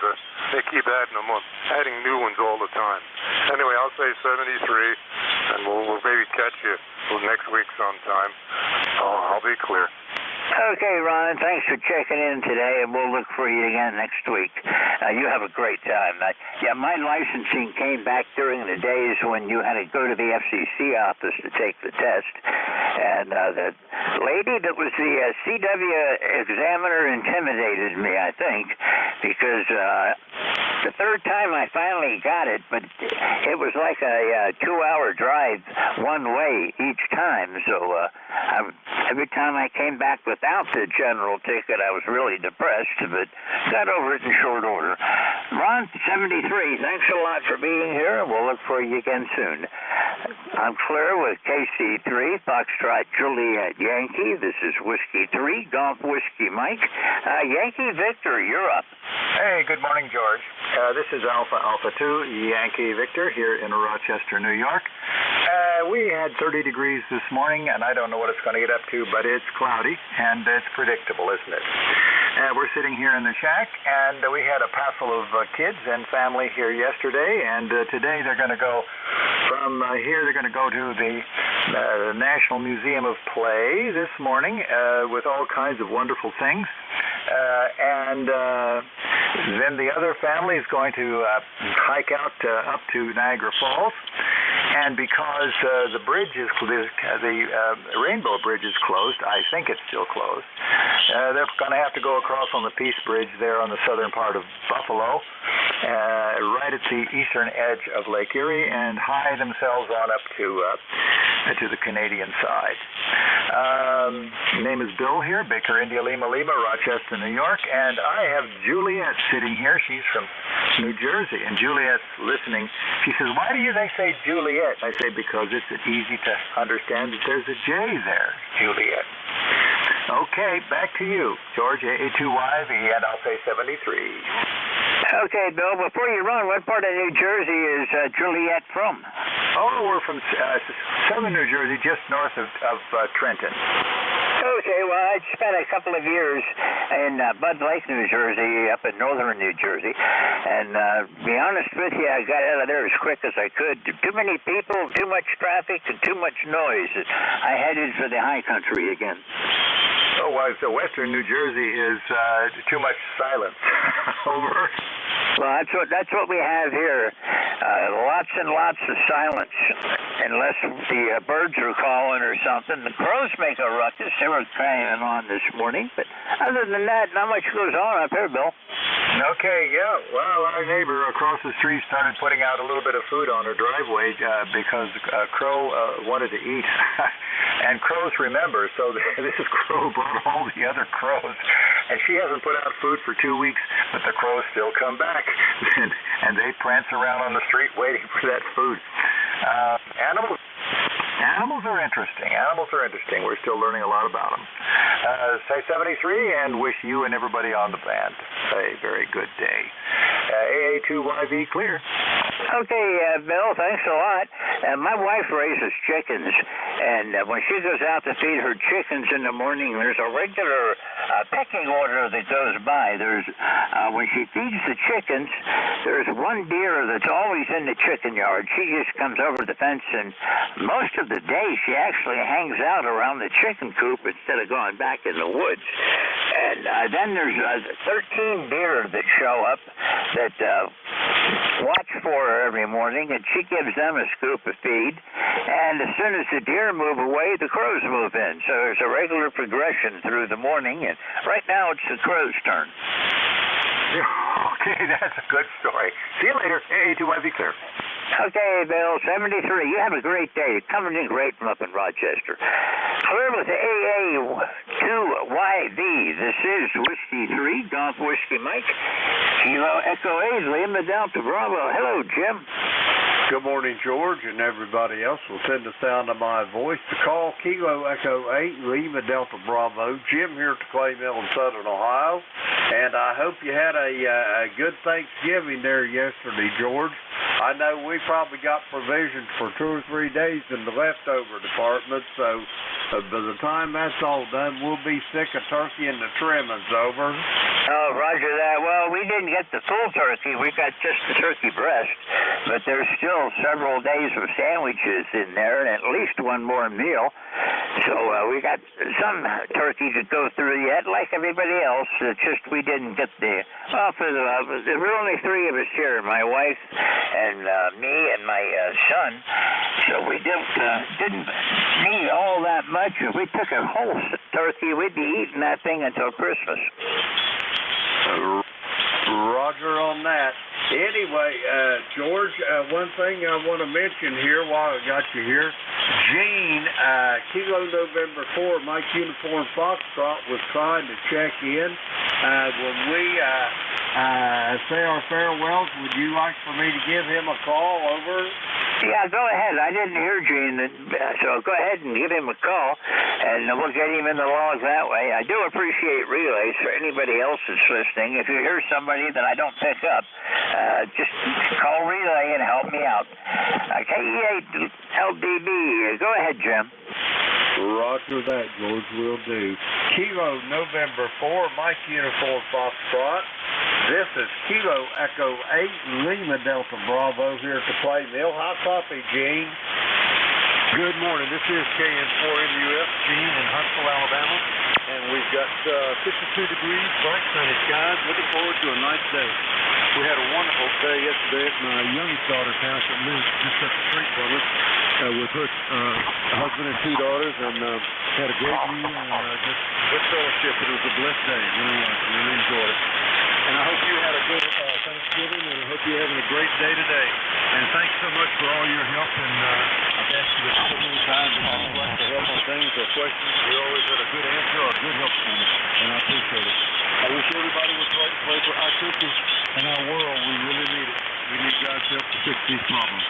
They keep adding new ones all the time. Anyway, I'll say 73, and we'll maybe catch you next week sometime. I'll be clear. Okay, Ron, thanks for checking in today, and we'll look for you again next week. You have a great time. My licensing came back during the days when you had to go to the FCC office to take the test, and the lady that was the CW examiner intimidated me, I think, because the 3rd time I finally got it, but it was like a 2-hour drive one way each time, so every time I came back without the general ticket, I was really depressed, but got over it in short order. Ron, 73, thanks a lot for being here, and we'll look for you again soon. I'm Claire with KC3, Foxtrot Juliet Yankee. This is Whiskey 3, Golf Whiskey Mike. Yankee Victor, you're up. Hey, good morning, George. This is Alpha 2, Yankee Victor, here in Rochester, New York. We had 30 degrees this morning, and I don't know what it's going to get up to, but it's cloudy, and it's predictable, isn't it? We're sitting here in the shack, and we had a passel of kids and family here yesterday, and today they're going to go from here, they're going to go to the National Museum of Play this morning with all kinds of wonderful things. And then the other family is going to hike out up to Niagara Falls. And because the bridge is the Rainbow Bridge is closed, I think it's still closed. They're going to have to go across on the Peace Bridge there on the southern part of Buffalo, right at the eastern edge of Lake Erie, and hie themselves on up to the Canadian side. Name is Bill here, Baker India Lima Lima, Rochester, New York, and I have Juliet sitting here. She's from New Jersey, and Juliet's listening. She says, "Why do they say Juliet?" I say, because it's easy to understand that there's a J there, Juliet. Okay, back to you, George, AA2YV, and I'll say 73. Okay, Bill, before you run, what part of New Jersey is Juliet from? Oh, we're from southern New Jersey, just north of Trenton. Okay, well, I spent a couple of years in Bud Lake, New Jersey, up in northern New Jersey, and to be honest with you, I got out of there as quick as I could. Too many people, too much traffic, and too much noise. I headed for the high country again. Oh, well, so western New Jersey is too much silence. Over. Well, that's what we have here. Lots and lots of silence, unless the birds are calling or something. The crows make a ruckus. They were carrying on this morning, but other than that, not much goes on up here, Bill. Okay, yeah. Well, our neighbor across the street started putting out a little bit of food on her driveway because a crow wanted to eat. And crows remember, so this is Crow brought all the other crows. and she hasn't put out food for 2 weeks, but the crows still come back, and they prance around on the street waiting for that food. Animals are interesting. We're still learning a lot about them. Say 73 and wish you and everybody on the band a very good day. AA2YV clear. Okay, Bill, thanks a lot. My wife raises chickens, and when she goes out to feed her chickens in the morning, there's a regular pecking order that goes by. There's when she feeds the chickens, there's one deer that's always in the chicken yard. She just comes over the fence, and most of the day she actually hangs out around the chicken coop instead of going back in the woods. And then there's 13 deer that show up that watch for her every morning, and she gives them a scoop of feed. And as soon as the deer move away, the crows move in. So there's a regular progression through the morning, and right now it's the crow's turn. Okay, that's a good story. See you later. AA2YV clear. Okay, Bill, 73. You have a great day. You're coming in great from up in Rochester. Clear with the AA2YV. This is Whiskey 3, Golf Whiskey Mike. Kilo Echo 8, Lima Delta Bravo. Hello, Jim. Good morning, George, and everybody else will send the sound of my voice to call Kilo Echo 8, Lima Delta Bravo. Jim here to Clay Mill in Southern Ohio, and I hope you had a good Thanksgiving there yesterday, George. I know we probably got provisions for 2 or 3 days in the leftover department, so by the time that's all done, we'll be sick of turkey and the trimmings. Over. Oh, roger that. Well, we didn't get the full turkey. We got just the turkey breast, but there's still several days of sandwiches in there and at least one more meal. So we got some turkey to go through yet, like everybody else. It's just we didn't get the... Well, there were only 3 of us here, my wife and me and my son. So we didn't need all that much. If we took a whole turkey, we'd be eating that thing until Christmas. Roger on that. Anyway, George, one thing I want to mention here while I got you here, Gene, Kilo November 4, Mike Uniform Foxtrot was trying to check in. When we say our farewells, would you like for me to give him a call? Over. Yeah, go ahead. I didn't hear Gene, so go ahead and give him a call, and we'll get him in the log that way. I do appreciate relays for anybody else that's listening. If you hear somebody that I don't pick up, just call relay and help me out. KE8LDB, go ahead, Jim. Roger that, George, will do. Kilo November 4, Mike Uniform Foxtrot. This is Kilo Echo 8, Lima Delta Bravo here at the Clay Mill. Hot copy, Gene. Good morning. This is KN4MUF, Gene in Huntsville, Alabama. And we've got 52 degrees, bright sunny skies. Looking forward to a nice day. We had a wonderful day yesterday at my youngest daughter's house that lives just up the street from us with her husband and 2 daughters, and had a great meal and just good fellowship. It was a blessed day. Really enjoyed it. And I hope you had a good Thanksgiving, and I hope you're having a great day today. And thanks so much for all your help. And I've asked you so many times to help on things or questions. You always had a good answer or a good help for me, and I appreciate it. I wish everybody would pray for our country and our world. We really need it. We need God's help to fix these problems.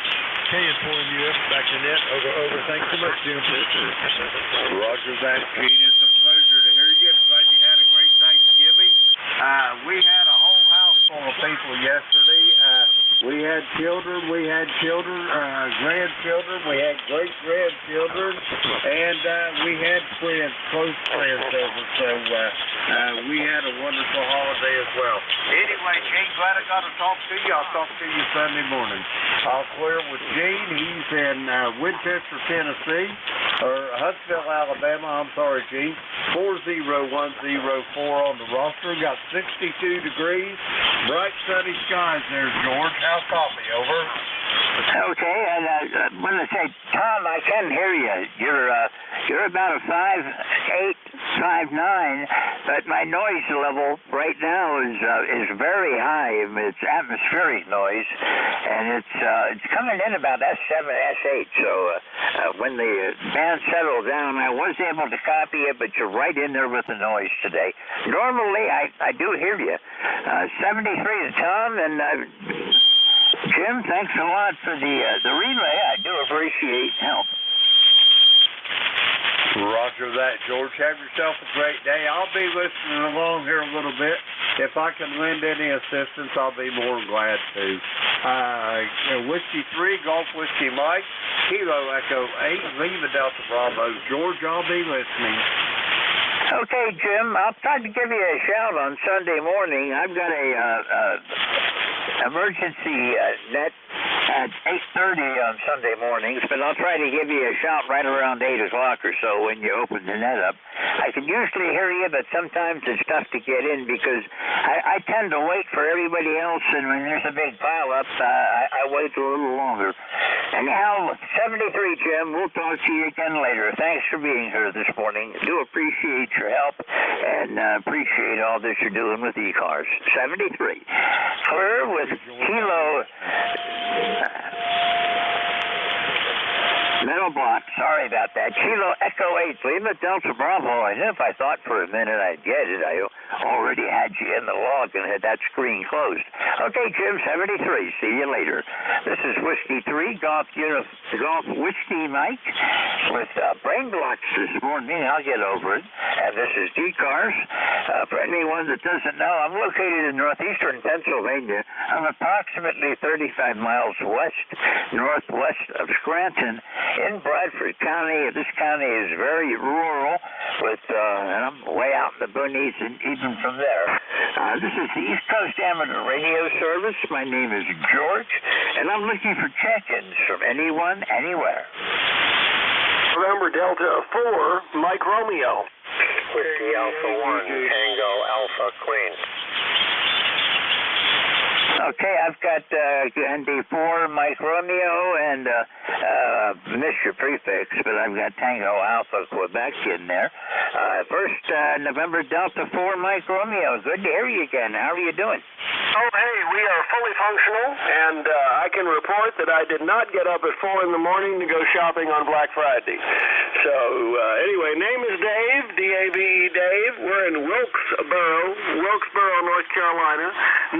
KN4MUF, back to net. Over. Thanks so much, Jim. Roger that, Gene. It's a pleasure to hear you. I'm glad you had a great Thanksgiving. We had a whole house full of people yesterday. We had children, grandchildren, we had great-grandchildren, and we had friends, close friends over. So we had a wonderful holiday as well. Anyway, Gene, glad I got to talk to you. I'll talk to you Sunday morning. I'll clear with Gene. He's in Winchester, Tennessee, or Huntsville, Alabama. I'm sorry, Gene. 40104 on the roster. Got 62 degrees, bright sunny skies there, George. How's coffee? Over. Okay, and when I say Tom, I can hear you. You're about a 5'8", 5'9", but my noise level right now is very high. It's atmospheric noise, and it's coming in about S7, S8. So when the band settled down, I was able to copy it, but you're right in there with the noise today. Normally, I do hear you. 73 to Tom, and Jim, thanks a lot for the relay. I do appreciate help. Roger that, George. Have yourself a great day. I'll be listening along here a little bit. If I can lend any assistance, I'll be more than glad to. Whiskey 3, Golf Whiskey Mike, Kilo Echo 8, Lima Delta Bravo. George, I'll be listening. Okay, Jim, I'll try to give you a shout on Sunday morning. I've got a emergency net at 8:30 on Sunday mornings, but I'll try to give you a shout right around 8 o'clock or so when you open the net up. I can usually hear you, but sometimes it's tough to get in because I tend to wait for everybody else, and when there's a big pile-up, I wait a little longer. Anyhow, 73, Jim, we'll talk to you again later. Thanks for being here this morning. Do appreciate your help and appreciate all that you're doing with ECARS. 73. Clear with Kilo... Metal block, sorry about that. Kilo Echo 8, Lima Delta Bravo. And if I thought for a minute I'd get it, I already had you in the log and had that screen closed. Okay, Jim, 73. See you later. This is Whiskey 3, Golf Whiskey Mike, with brain blocks this morning. I'll get over it. And this is ECARS. For anyone that doesn't know, I'm located in northeastern Pennsylvania. I'm approximately 35 miles northwest of Scranton, in Bradford County. This county is very rural, and I'm way out in the boonies, and even from there. This is the East Coast Amateur Radio Service. My name is George, and I'm looking for check-ins from anyone, anywhere. November Delta 4, Mike Romeo. Whiskey Alpha 1, Tango Alpha Queen. Okay, I've got ND4, Mike Romeo, and missed your prefix, but I've got Tango Alpha Quebec in there. First, November Delta 4, Mike Romeo. Good to hear you again. How are you doing? Oh, hey, we are fully functional, and I can report that I did not get up at 4 in the morning to go shopping on Black Friday. So, anyway, name is Dave, D-A-V-E Dave. We're in Wilkesboro, North Carolina.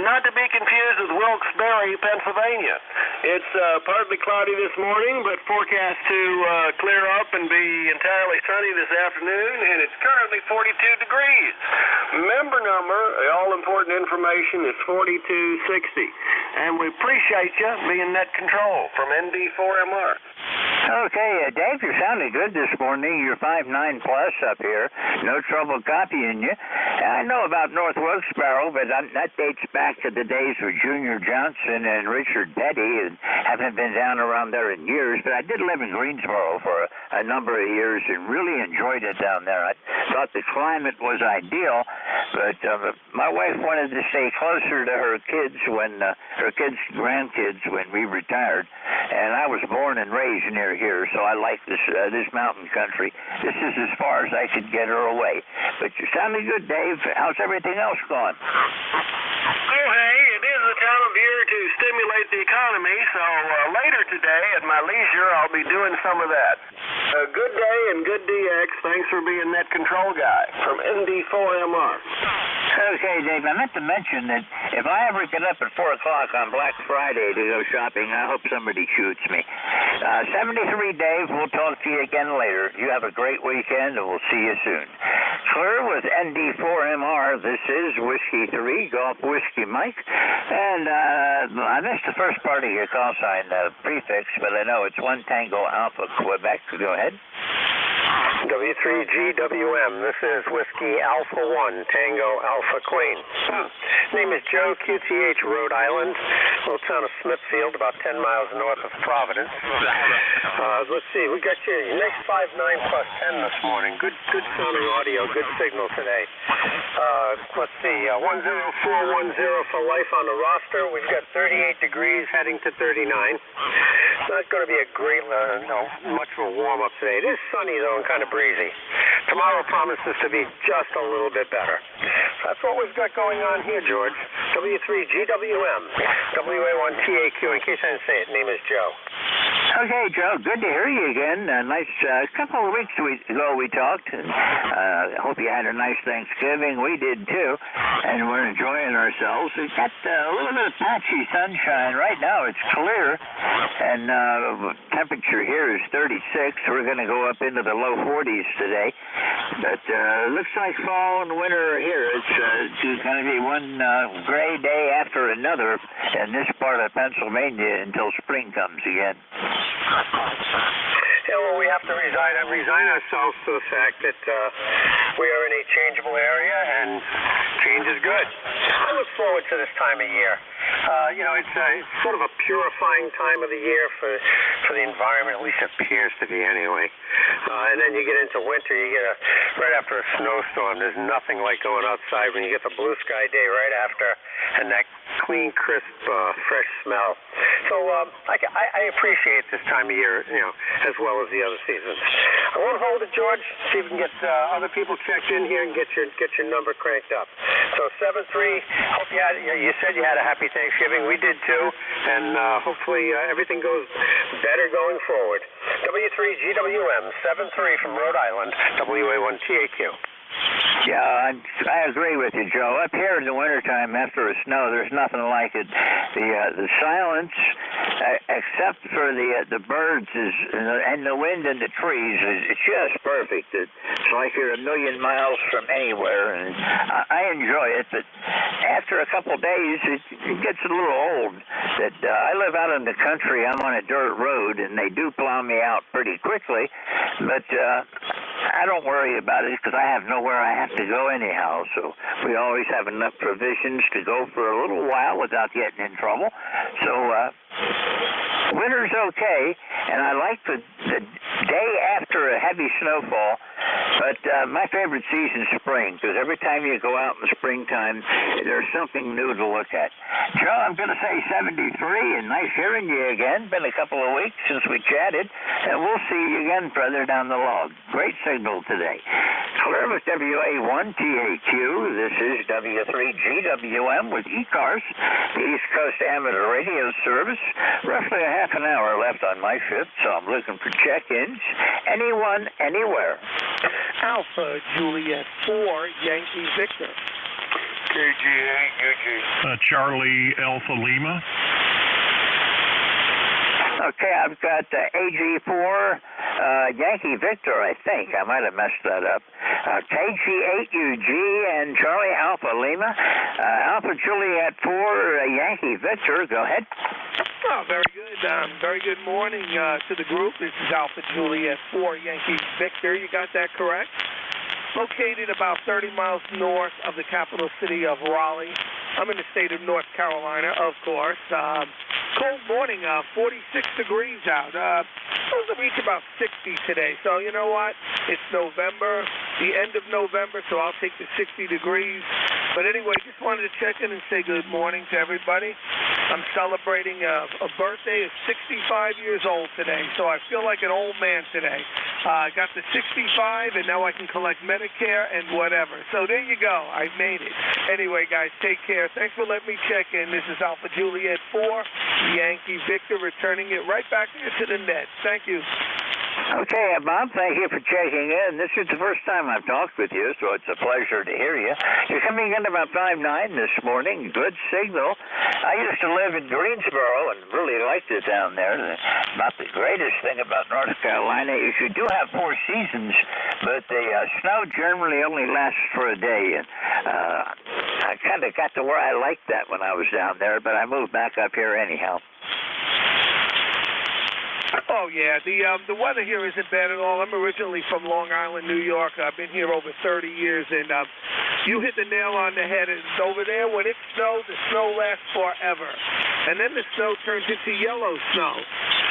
Not to be confused with Wilkes-Barre, Pennsylvania. It's partly cloudy this morning, but forecast to clear up and be entirely sunny this afternoon, and it's currently 42 degrees. Member number, all-important information, is 4260. And we appreciate you being net control from ND4MR. Okay, Dave, you're sounding good this morning. You're 5'9 plus up here. No trouble copying you. I know about North Wilkes-Barre, but that dates back to the days with Junior Johnson and Richard Petty, and haven't been down around there in years. But I did live in Greensboro for a number of years and really enjoyed it down there. I thought the climate was ideal, but my wife wanted to stay closer to her kids grandkids when we retired, and I was born and raised near here, so I like this mountain country. This is as far as I could get her away. But you're sounding good, Dave. How's everything else going? Oh, hey, it is the time of year to stimulate the economy, so later today, at my leisure, I'll be doing some of that. Good day and good DX. Thanks for being net control guy from ND4MR. Okay, Dave, I meant to mention that if I ever get up at 4 o'clock on Black Friday to go shopping, I hope somebody shoots me. 73, Dave, we'll talk to you again later. You have a great weekend, and we'll see you soon. Clear with ND4MR. This is Whiskey 3, Golf Whiskey Mike. And I missed the first part of your call sign prefix, but I know it's 1 Tango Alpha Quebec. Go ahead. W3GWM. This is Whiskey Alpha 1, Tango Alpha Queen. Name is Joe, QTH, Rhode Island, little town of Smithfield, about 10 miles north of Providence. Let's see, we got you next 5'9 plus 10 this morning. Good sounding audio, good signal today. Let's see, 10410 for life on the roster. We've got 38 degrees heading to 39. It's not going to be a great, much of a warm up today. It is sunny though and kind of breezy. Tomorrow promises to be just a little bit better. That's what we've got going on here, George. W3GWM, WA1TAQ. In case I didn't say it, name is Joe. Okay, Joe, good to hear you again. Nice couple of weeks ago we talked. I hope you had a nice Thanksgiving. We did too, and we're enjoying ourselves. We've got a little bit of patchy sunshine. Right now it's clear, and temperature here is 36. We're going to go up into the low 40s today. But looks like fall and winter here. It's going to be one gray day after another in this part of Pennsylvania until spring comes again. Yeah, well, we have to resign ourselves to the fact that we are in a changeable area, and change is good. I look forward to this time of year. It's sort of a purifying time of the year for the environment, at least it appears to be anyway. And then you get into winter, right after a snowstorm, there's nothing like going outside when you get the blue sky day right after, and that clean, crisp, fresh smell. So I appreciate this time of year, as well as the other seasons. I won't hold it, George. See if we can get other people checked in here and get your number cranked up. So 73. Hope you said you had a happy Thanksgiving. We did too, and hopefully everything goes better going forward. W3GWM 73 from Rhode Island, WA1TAQ. Yeah, I agree with you, Joe. Up here in the wintertime after a snow, there's nothing like it. The silence, except for the birds and the wind and the trees, it's just perfect. It's like you're a million miles from anywhere, and I enjoy it. But after a couple of days, it gets a little old. I live out in the country. I'm on a dirt road, and they do plow me out pretty quickly. But I don't worry about it because I have nowhere I have to go anyhow. So we always have enough provisions to go for a little while without getting in trouble. So winter's okay, and I like the day after a heavy snowfall. But my favorite season's spring, because every time you go out in the springtime, there's something new to look at. Joe, I'm going to say 73, and nice hearing you again. Been a couple of weeks since we chatted, and we'll see you again further down the log. Great signal today. Clear with WA1TAQ. This is W3GWM with ECARS, the East Coast Amateur Radio Service. Roughly a half an hour left on my shift, so I'm looking for check-ins. Anyone, anywhere. Alpha Juliet 4, Yankee Victor. KG8, Charlie Alpha Lima. Okay, I've got AG4, Yankee Victor, I think. I might have messed that up. KG8UG and Charlie Alpha Lima. Alpha Juliet 4, Yankee Victor. Go ahead. Oh, very good. Very good morning to the group. This is Alpha Juliet 4, Yankee Victor. You got that correct? Located about 30 miles north of the capital city of Raleigh. I'm in the state of North Carolina, of course. Cold morning, 46 degrees out. Supposed to reach about 60 today. So you know what? It's November, the end of November, so I'll take the 60 degrees. But anyway, just wanted to check in and say good morning to everybody. I'm celebrating a birthday of 65 years old today, so I feel like an old man today. I got the 65, and now I can collect Medicare and whatever. So there you go. I made it. Anyway, guys, take care. Thanks for letting me check in. This is Alpha Juliet 4, Yankee Victor, returning it right back into the net. Thank you. Okay, Bob, thank you for checking in. This is the first time I've talked with you, so it's a pleasure to hear you. You're coming in about 5'9" this morning. Good signal. I used to live in Greensboro and really liked it down there. Not the greatest thing about North Carolina is you do have 4 seasons, but the snow generally only lasts for a day. And I kind of got to where I liked that when I was down there, but I moved back up here anyhow. Oh, yeah. The weather here isn't bad at all. I'm originally from Long Island, New York. I've been here over 30 years, and you hit the nail on the head. It's over there. When it snows, the snow lasts forever. And then the snow turns into yellow snow.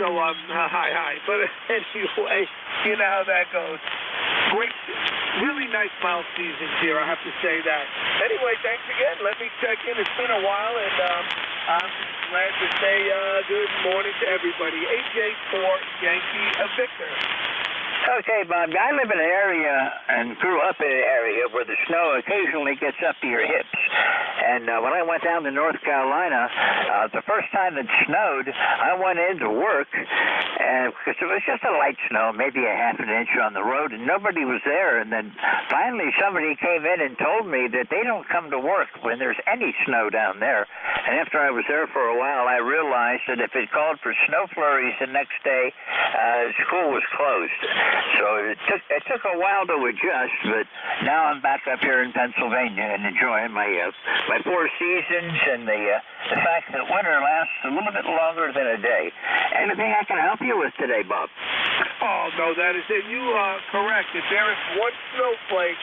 So, hi. But anyway, you know how that goes. Great, really nice mild seasons here, I have to say that. Anyway, thanks again. Let me check in. It's been a while, and I'm glad to say good morning to everybody. AJ4 Yankee Victor. Okay, Bob. I live in an area and grew up in an area where the snow occasionally gets up to your hips. And when I went down to North Carolina, the first time it snowed, I went into work because it was just a light snow, maybe a half an inch on the road, and nobody was there. And then finally somebody came in and told me that they don't come to work when there's any snow down there. And after I was there for a while, I realized that if it called for snow flurries the next day, school was closed. So it took a while to adjust, but now I'm back up here in Pennsylvania and enjoying my four seasons and the fact that winter lasts a little bit longer than a day. Anything I can help you with today, Bob? Oh, no, that is it. You are correct. If there is one snowflake,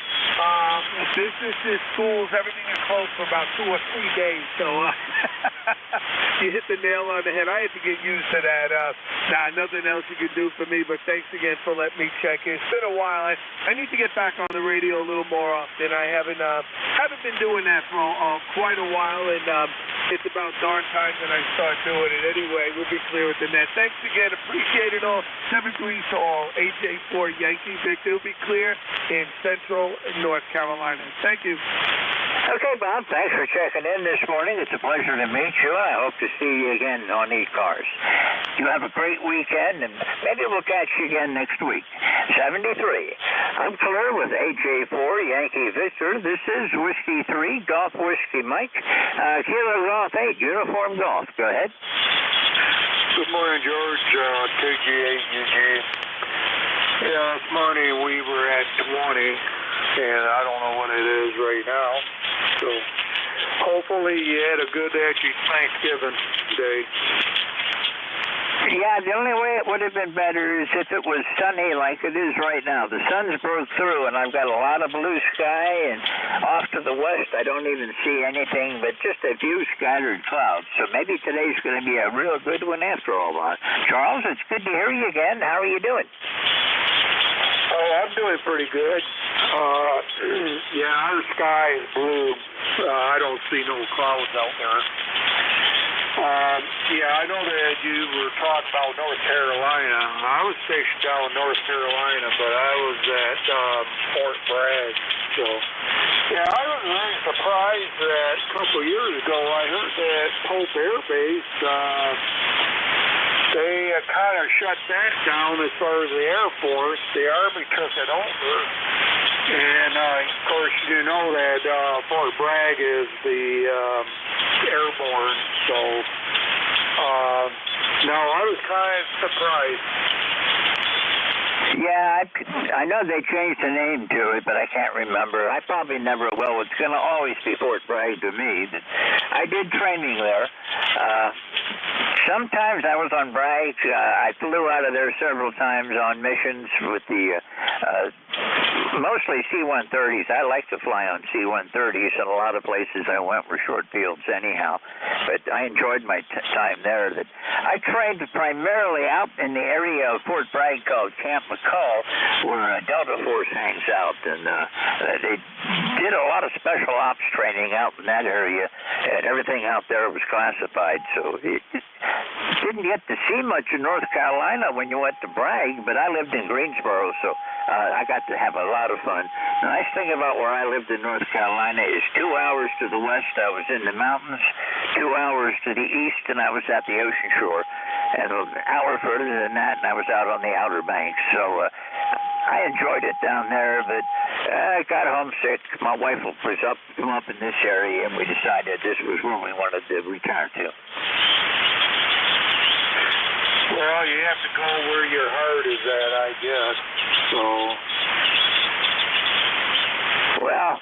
businesses, schools, everything is closed for about 2 or 3 days. So you hit the nail on the head. I had to get used to that. Nothing else you can do for me, but thanks again for letting me check in. It's been a while. I need to get back on the radio a little more often. I haven't been doing that for quite a while, and it's about darn time that I start doing it. Anyway, we'll be clear with the net. Thanks again. Appreciate it all. 7 degrees to all. AJ4 Yankee Victor will be clear in Central North Carolina. Thank you. Okay, Bob, thanks for checking in this morning. It's a pleasure to meet you. I hope to see you again on ECARS. You have a great weekend, and maybe we'll catch you again next week. 73. I'm clear with AJ4 Yankee Victor. This is Whiskey 3, Golf Whiskey Mike. Kilo Golf 8, Uniform Golf. Go ahead. Good morning, George. KG8UG. Yeah, this morning we were at 20, and I don't know what it is right now. So hopefully you had a good, actually, Thanksgiving day. Yeah, the only way it would have been better is if it was sunny like it is right now. The sun's broke through, and I've got a lot of blue sky, and off to the west I don't even see anything but just a few scattered clouds. So maybe today's going to be a real good one after all. Charles, it's good to hear you again. How are you doing? Oh, I'm doing pretty good. Yeah, our sky is blue. I don't see no clouds out there. Yeah, I know that you were talking about North Carolina. I was stationed down in North Carolina, but I was at Fort Bragg. So, yeah, I was really surprised that a couple years ago I heard that Pope Air Base, they kind of shut that down as far as the Air Force. The Army took it over. And, of course, you know that Fort Bragg is the airborne. So, no, I was kind of surprised. Yeah, I know they changed the name to it, but I can't remember. I probably never will. It's going to always be Fort Bragg to me. I did training there. Sometimes I was on Bragg. I flew out of there several times on missions with the mostly C-130s. I like to fly on C-130s, and a lot of places I went were short fields anyhow. But I enjoyed my time there. I trained primarily out in the area of Fort Bragg called Camp McCall, where Delta Force hangs out, and they did a lot of special ops training out in that area, and everything out there was classified. So didn't get to see much in North Carolina when you went to Bragg, but I lived in Greensboro, so I got to have a lot of fun. The nice thing about where I lived in North Carolina is 2 hours to the west, I was in the mountains, 2 hours to the east, and I was at the ocean shore, and an hour further than that, and I was out on the Outer Banks. So I enjoyed it down there, but I got homesick. My wife was come up in this area, and we decided this was where we wanted to return to. Well, you have to go where your heart is at, I guess. So. Well,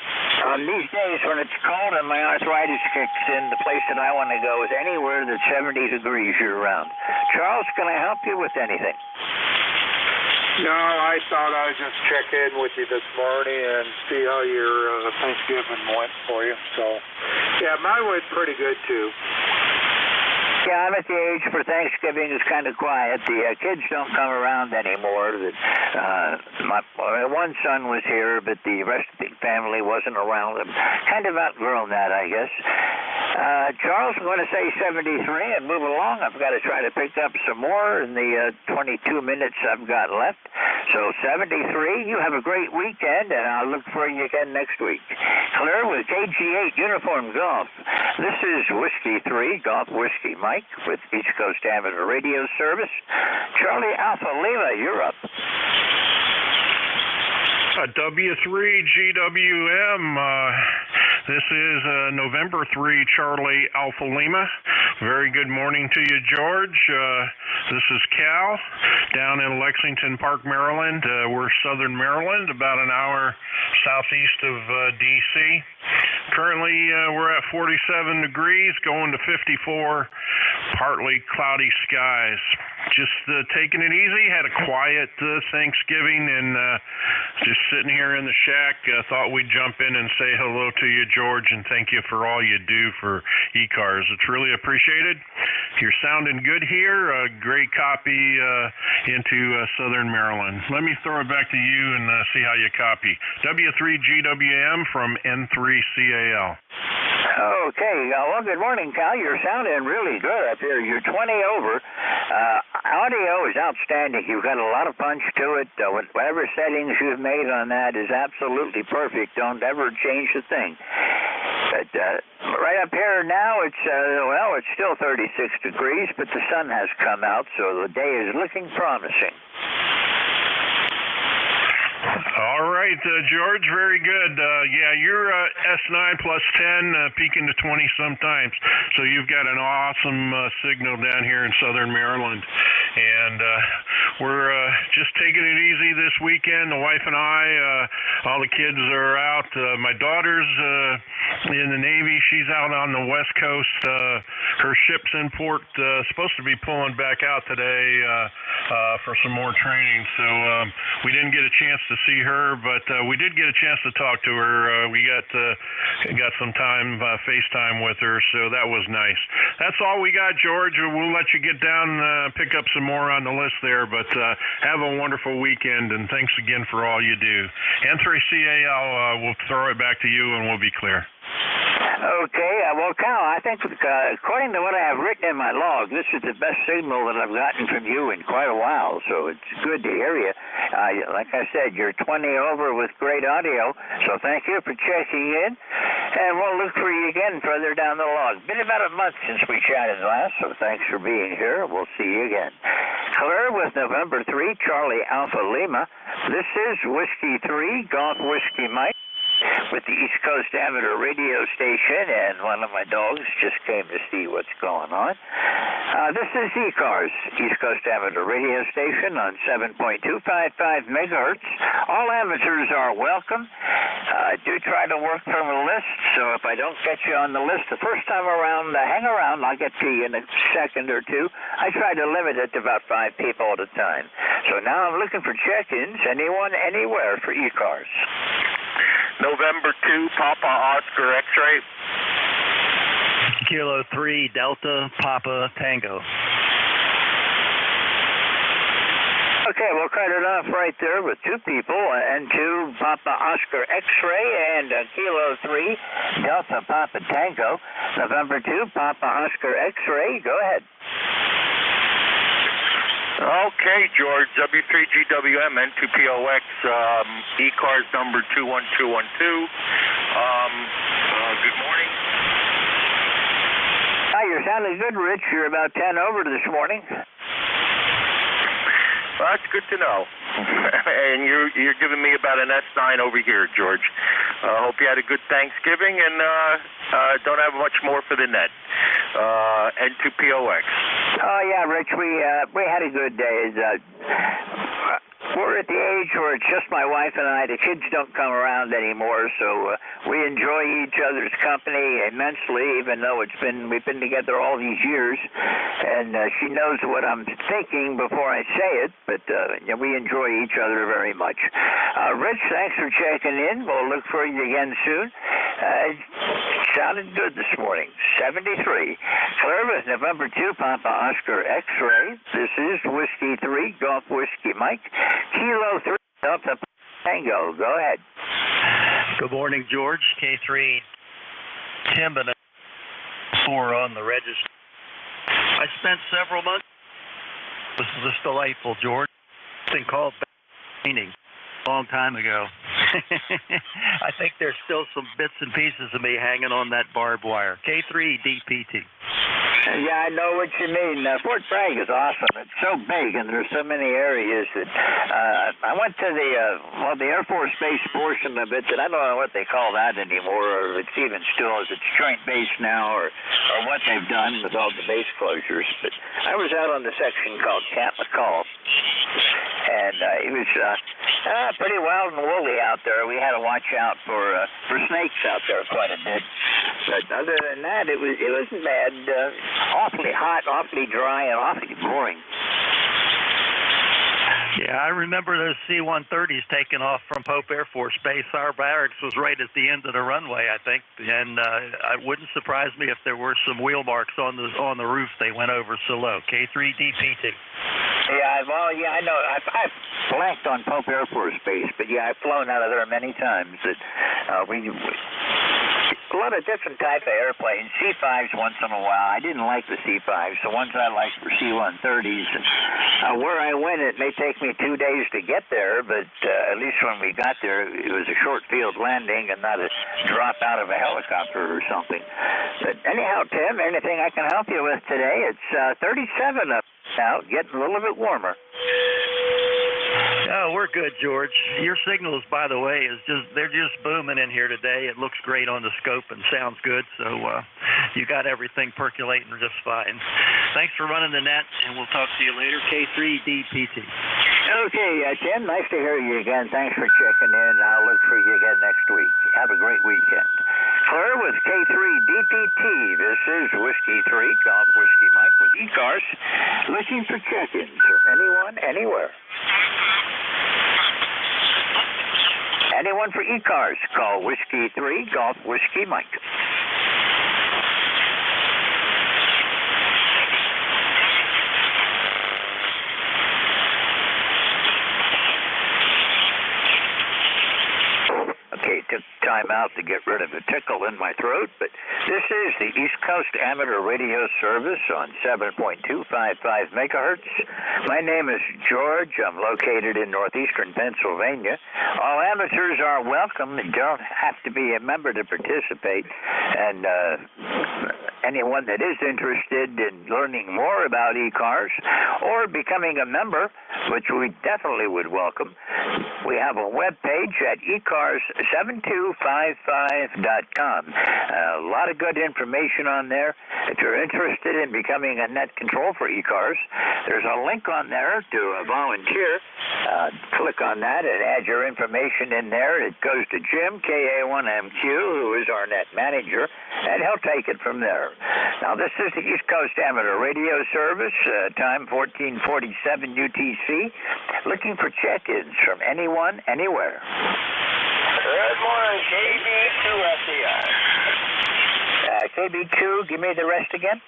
on these days when it's cold and my arthritis kicks in, the place that I want to go is anywhere that's 70 degrees year-round. Charles, can I help you with anything? No, I thought I'd just check in with you this morning and see how your Thanksgiving went for you. So, yeah, mine went pretty good, too. Yeah, I'm at the age for Thanksgiving is kind of quiet. The kids don't come around anymore. My one son was here, but the rest of the family wasn't around. I'm kind of outgrown that, I guess. Charles, I'm going to say 73 and move along. I've got to try to pick up some more in the 22 minutes I've got left. So 73, you have a great weekend, and I'll look for you again next week. Clear with KG8 Uniform Golf. This is Whiskey 3, Golf Whiskey Mike with East Coast Amateur Radio Service. Charlie Alpha Lima, you're up. W3GWM, this is November 3, Charlie Alpha Lima. Very good morning to you, George. This is Cal down in Lexington Park, Maryland. We're southern Maryland, about an hour southeast of D.C. Currently, we're at 47 degrees, going to 54, partly cloudy skies. Just taking it easy. Had a quiet Thanksgiving and just sitting here in the shack. Thought we'd jump in and say hello to you, George, and thank you for all you do for ECARS. It's really appreciated. You're sounding good here. A great copy into southern Maryland. Let me throw it back to you and see how you copy. W3GWM from N3CAL. Okay, well, good morning, Cal. You're sounding really good up here. You're 20 over. Audio is outstanding. You've got a lot of punch to it. Whatever settings you've made on that is absolutely perfect. Don't ever change a thing. But right up here now, it's still 36 degrees, but the sun has come out, so the day is looking promising. All right, George, very good. Yeah, you're S9 plus 10, peaking to 20 sometimes. So you've got an awesome signal down here in southern Maryland. And we're just taking it easy this weekend. The wife and I, all the kids are out. My daughter's in the Navy. She's out on the West Coast. Her ship's in port, supposed to be pulling back out today for some more training. So we didn't get a chance to see her, but we did get a chance to talk to her. We got some time FaceTime with her, so that was nice. That's all we got, George. We'll let you get down, pick up some more on the list there, but have a wonderful weekend, and thanks again for all you do. N3CAL, we'll throw it back to you, and we'll be clear. Okay, well, Cal, I think according to what I have written in my log, this is the best signal that I've gotten from you in quite a while, so it's good to hear you. Like I said, you're 20 over with great audio, so thank you for checking in, and we'll look for you again further down the log. Been about a month since we chatted last, so thanks for being here. We'll see you again. Clear with November 3, Charlie Alpha Lima. This is Whiskey 3, Golf Whiskey Mike, with the East Coast Amateur Radio Station, and one of my dogs just came to see what's going on. This is ECARS, East Coast Amateur Radio Station on 7.255 megahertz. All amateurs are welcome. Do try to work from a list, so if I don't get you on the list the first time around, hang around. I'll get to you in a second or two. I try to limit it to about 5 people at a time. So now I'm looking for check-ins, anyone, anywhere for ECARS. November 2, Papa Oscar X-ray. Kilo 3, Delta Papa Tango. Okay, we'll cut it off right there with 2 people, N2 Papa Oscar X-ray and Kilo 3 Delta Papa Tango. November 2, Papa Oscar X-ray. Go ahead. Okay, George, W3GWM, N2POX, ECARS number 21212. Good morning. Hi, you're sounding good, Rich. You're about 10 over this morning. Well, that's good to know. And you're giving me about an S9 over here, George. Hope you had a good Thanksgiving, and don't have much more for the net. N2POX. Oh yeah, Rich, we had a good day. We're at the age where it's just my wife and I. The kids don't come around anymore, so we enjoy each other's company immensely, even though we've been together all these years. And she knows what I'm thinking before I say it, but we enjoy each other very much. Rich, thanks for checking in. We'll look for you again soon. Sounded good this morning. 73. Service November 2, Papa Oscar X-ray. This is Whiskey 3, Golf Whiskey Mike. Kilo 3, Delta Tango. Go ahead. Good morning, George. K3, Tim and 4 on the register. I spent several months. This is delightful, George. Thing called training a long time ago. I think there's still some bits and pieces of me hanging on that barbed wire. K3 DPT. Yeah, I know what you mean. Fort Bragg is awesome. It's so big, and there's so many areas that I went to the Air Force Base portion of it. That I don't know what they call that anymore, or if it's even still as it's Joint Base now, or what they've done with all the base closures. But I was out on the section called Camp McCall, and it was pretty wild and woolly out there. We had to watch out for snakes out there quite a bit. But other than that, it wasn't bad. Awfully hot, awfully dry, and awfully boring. Yeah, I remember those C-130s taking off from Pope Air Force Base. Our barracks was right at the end of the runway, I think, and it wouldn't surprise me if there were some wheel marks on the roof. They went over so low. K3 DPT. Yeah, well, yeah, I know. I've blanked on Pope Air Force Base, but yeah, I've flown out of there many times. A lot of different type of airplanes. C-5s once in a while. I didn't like the C-5s. The ones I liked were C-130s. Where I went, it may take me 2 days to get there, but at least when we got there, it was a short field landing and not a drop out of a helicopter or something. But anyhow, Tim, anything I can help you with today? It's 37 up now, getting a little bit warmer. Oh, we're good, George. Your signals, by the way, they're just booming in here today. It looks great on the scope and sounds good, so you got everything percolating just fine. Thanks for running the net, and we'll talk to you later. K3 DPT. Okay, Tim, nice to hear you again. Thanks for checking in. I'll look for you again next week. Have a great weekend. Claire with K3 DPT. This is Whiskey 3, Golf Whiskey Mike with ECARS, looking for check-ins from anyone, anywhere. Anyone for ECARS, call Whiskey 3, Golf Whiskey Mike. Okay, took time out to get rid of a tickle in my throat, but this is the East Coast Amateur Radio Service on 7.255 megahertz. My name is George. I'm located in northeastern Pennsylvania. All amateurs are welcome and don't have to be a member to participate. And anyone that is interested in learning more about ECARS or becoming a member, which we definitely would welcome, we have a web page at ECARS7255.com. A lot of good information on there. If you're interested in becoming a net control for ECARS, there's a link on there to volunteer. Click on that and add your information in there. It goes to Jim, KA1MQ, who is our net manager, and he'll take it from there. Now, this is the East Coast Amateur Radio Service, time 1447 UTC, looking for check-ins from anyone, anywhere. Good morning, KB2SER. KB2, give me the rest again.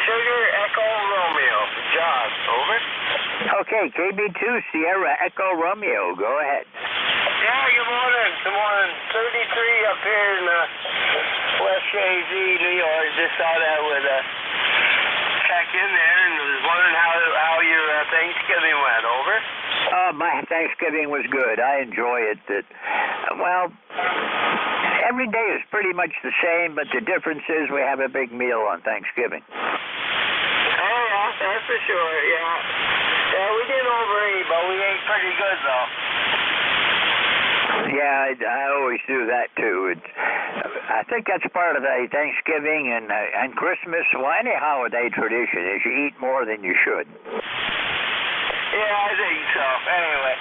Sugar Echo Romeo. John, over. Okay, KB2, Sierra Echo Romeo, go ahead. Yeah, good morning. Good morning. 33 up here in West AZ, New York. Just thought I would check in there and was wondering how your Thanksgiving went, over. My Thanksgiving was good. I enjoy it. Every day is pretty much the same, but the difference is we have a big meal on Thanksgiving. Oh, yeah, that's for sure, yeah. Yeah, we didn't overeat, but we ate pretty good, though. Yeah, I always do that, too. I think that's part of the Thanksgiving and Christmas, well, any holiday tradition, is you eat more than you should. Yeah, I think so. Anyway,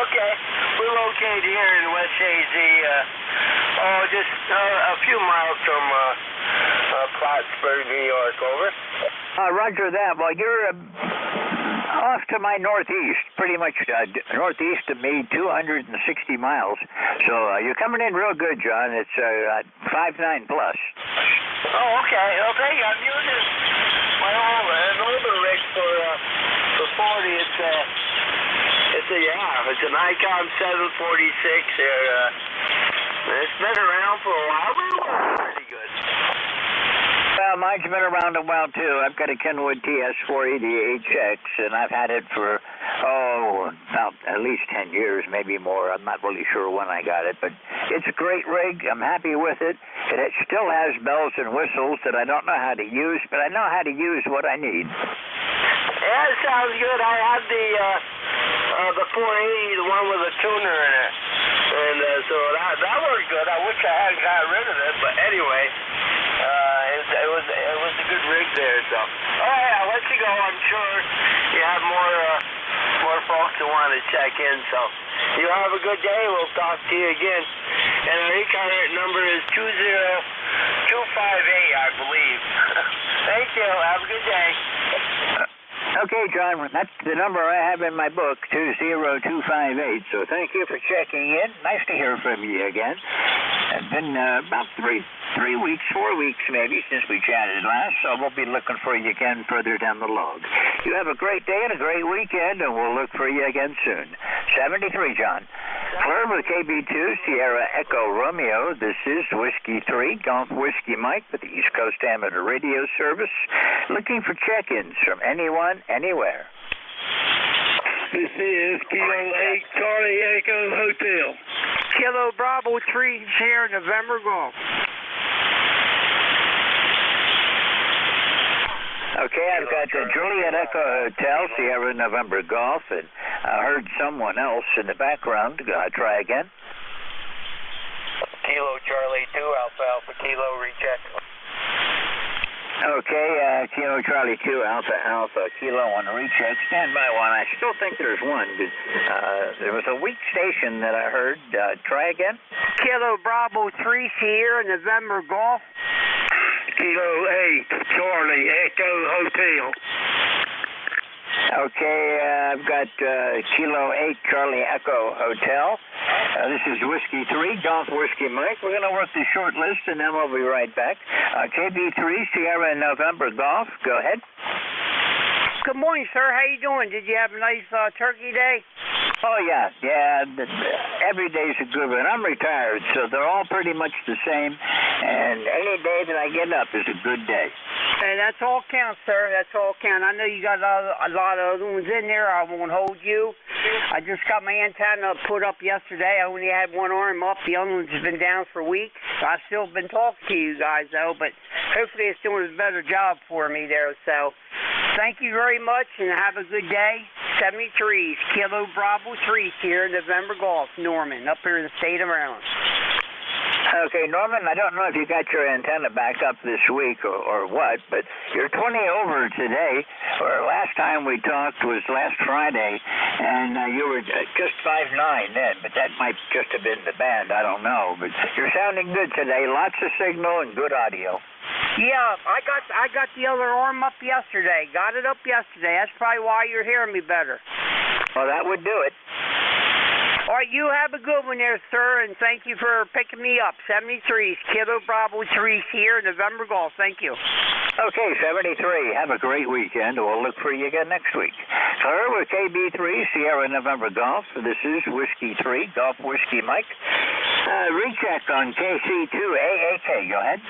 okay. We're located here in West AZ, just a few miles from Plattsburgh, New York, over. Roger that. Well, you're off to my northeast, pretty much northeast of me, 260 miles. So you're coming in real good, John. It's 5.9 plus. Oh, okay. Well, thank you. I'm using my older rig for 40. It's an Icon 746 here. It's been around for a while, but it's pretty good. Well, mine's been around a while, too. I've got a Kenwood TS480HX, and I've had it for, about at least 10 years, maybe more. I'm not really sure when I got it, but it's a great rig. I'm happy with it. It still has bells and whistles that I don't know how to use, but I know how to use what I need. Yeah, it sounds good. I had the 480, the one with the tuner in it, and so that worked good. I wish I hadn't got rid of it, but anyway, it was a good rig there. So, all right, I'll let you go. I'm sure you have more folks that want to check in. So, you have a good day. We'll talk to you again. And our ECARS number is 20258, I believe. Thank you. Have a good day. Okay, John, that's the number I have in my book, 20258. So thank you for checking in. Nice to hear from you again. It's been about 4 weeks maybe since we chatted last, so we'll be looking for you again further down the log. You have a great day and a great weekend, and we'll look for you again soon. 73, John. Clear with KB2, Sierra Echo Romeo. This is Whiskey 3, Golf Whiskey Mike with the East Coast Amateur Radio Service. Looking for check-ins from anyone, anywhere. This is Kilo 8 Charlie Echo Hotel. Kilo Bravo 3 Sierra November Golf. Okay, I've got the Juliet Echo Hotel, Sierra November Golf, and I heard someone else in the background. Try again. Kilo Charlie 2 Alpha Alpha Kilo recheck. Okay, Kilo Charlie 2 Alpha Alpha Kilo on recheck. Stand by one. I still think there's one, but there was a weak station that I heard. Try again. Kilo Bravo 3 Sierra November Golf. Kilo 8 Charlie Echo Hotel. Okay, I've got Kilo 8 Charlie Echo Hotel. This is Whiskey 3, Golf Whiskey Mike. We're going to work the short list, and then we'll be right back. KB3 Sierra November Golf. Go ahead. Good morning, sir. How you doing? Did you have a nice turkey day? Oh, yeah. Every day's a good one. I'm retired, so they're all pretty much the same, and any day that I get up is a good day. Hey, that's all counts, sir. That's all counts. I know you got a lot of other ones in there. I won't hold you. I just got my antenna put up yesterday. I only had one arm up. The other one's been down for weeks. I've still been talking to you guys, though, but hopefully it's doing a better job for me there. So thank you very much, and have a good day. 73's Kilo Bravo 3 here, November Golf, Norman, up here in the state of Maryland. Okay, Norman, I don't know if you got your antenna back up this week or what, but you're 20 over today. Or last time we talked was last Friday, and you were just 5'9" then, but that might just have been the band. I don't know, but you're sounding good today. Lots of signal and good audio. Yeah, I got the other arm up yesterday. Got it up yesterday. That's probably why you're hearing me better. Well, that would do it. All right, you have a good one there, sir, and thank you for picking me up. 73's Kilo Bravo 3 here, November Golf. Thank you. Okay, 73. Have a great weekend. We'll look for you again next week. Clear with KB3, Sierra November Golf. This is Whiskey 3, Golf Whiskey Mike. Recheck on KC2 AAK. Go ahead.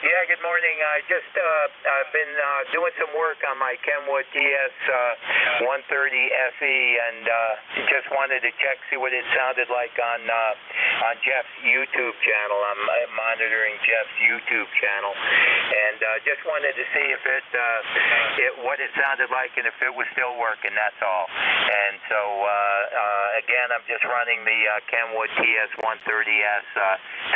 Yeah, good morning. I've been doing some work on my Kenwood TS 130 FE, and just wanted to see what it sounded like on Jeff's YouTube channel. I'm monitoring Jeff's YouTube channel, and just wanted to see if what it sounded like and if it was still working. That's all. And so again, I'm just running the Kenwood TS 130S.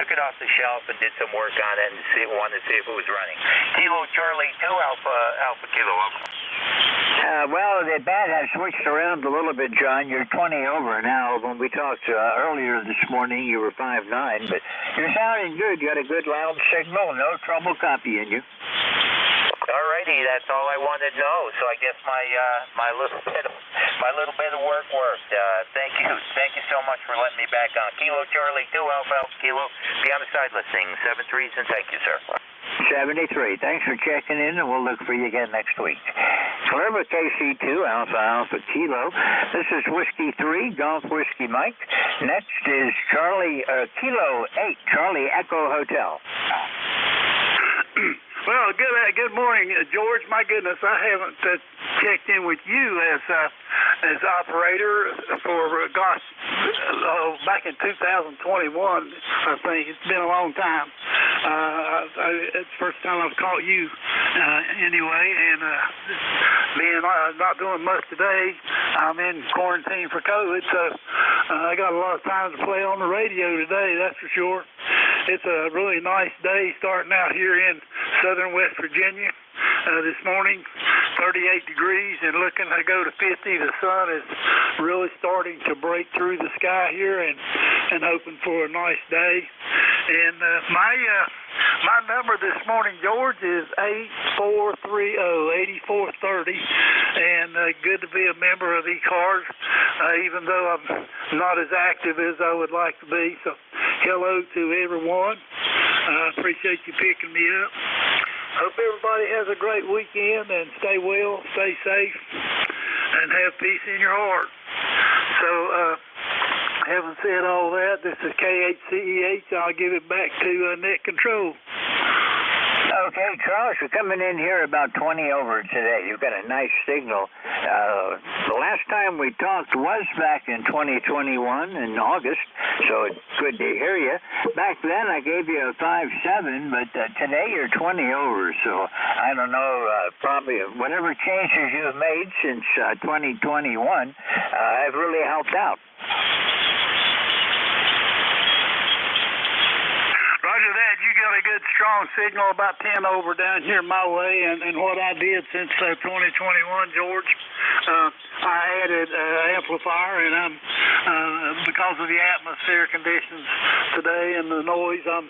Took it off the shelf and did some work on it, and wanted to see if it was running. Kilo Charlie 2 Alpha Kilo. Well, the band has switched around a little bit, John. You're 20 over now. When we talked earlier this morning, you were 5'9", but you're sounding good. You got a good loud signal. No trouble copying you. Alrighty, that's all I wanted to know. So I guess my little bit of work worked. Thank you so much for letting me back on. Kilo Charlie 2 Alpha Kilo. Be on the side listening. 73's, and thank you, sir. 73. Thanks for checking in, and we'll look for you again next week. Clear with KC2 Alpha Alpha Kilo. This is Whiskey 3 Golf Whiskey Mike. Next is Kilo 8 Charlie Echo Hotel. Well, Oh, good morning, George. My goodness, I haven't checked in with you as operator for back in 2021. I think it's been a long time. It's the first time I've caught you anyway, and being not doing much today, I'm in quarantine for COVID, so I got a lot of time to play on the radio today. That's for sure. It's a really nice day starting out here in southern West Virginia this morning, 38 degrees and looking to go to 50. The sun is really starting to break through the sky here and hoping for a nice day. And my number this morning, George, is 8430-8430, and good to be a member of ECARS, even though I'm not as active as I would like to be. So hello to everyone. I appreciate you picking me up. Hope everybody has a great weekend and stay well, stay safe, and have peace in your heart. So, having said all that, this is KHCEH. I'll give it back to Net Control. Okay, Charles, you're coming in here about 20 over today. You've got a nice signal. The last time we talked was back in 2021 in August, so it's good to hear you. Back then I gave you a 5.7, but today you're 20 over, so I don't know, probably whatever changes you've made since 2021 have really helped out. Roger that. You got a good, strong signal about 10 over down here my way, and what I did since 2021, George, I added amplifier, and I'm because of the atmosphere conditions today and the noise, I'm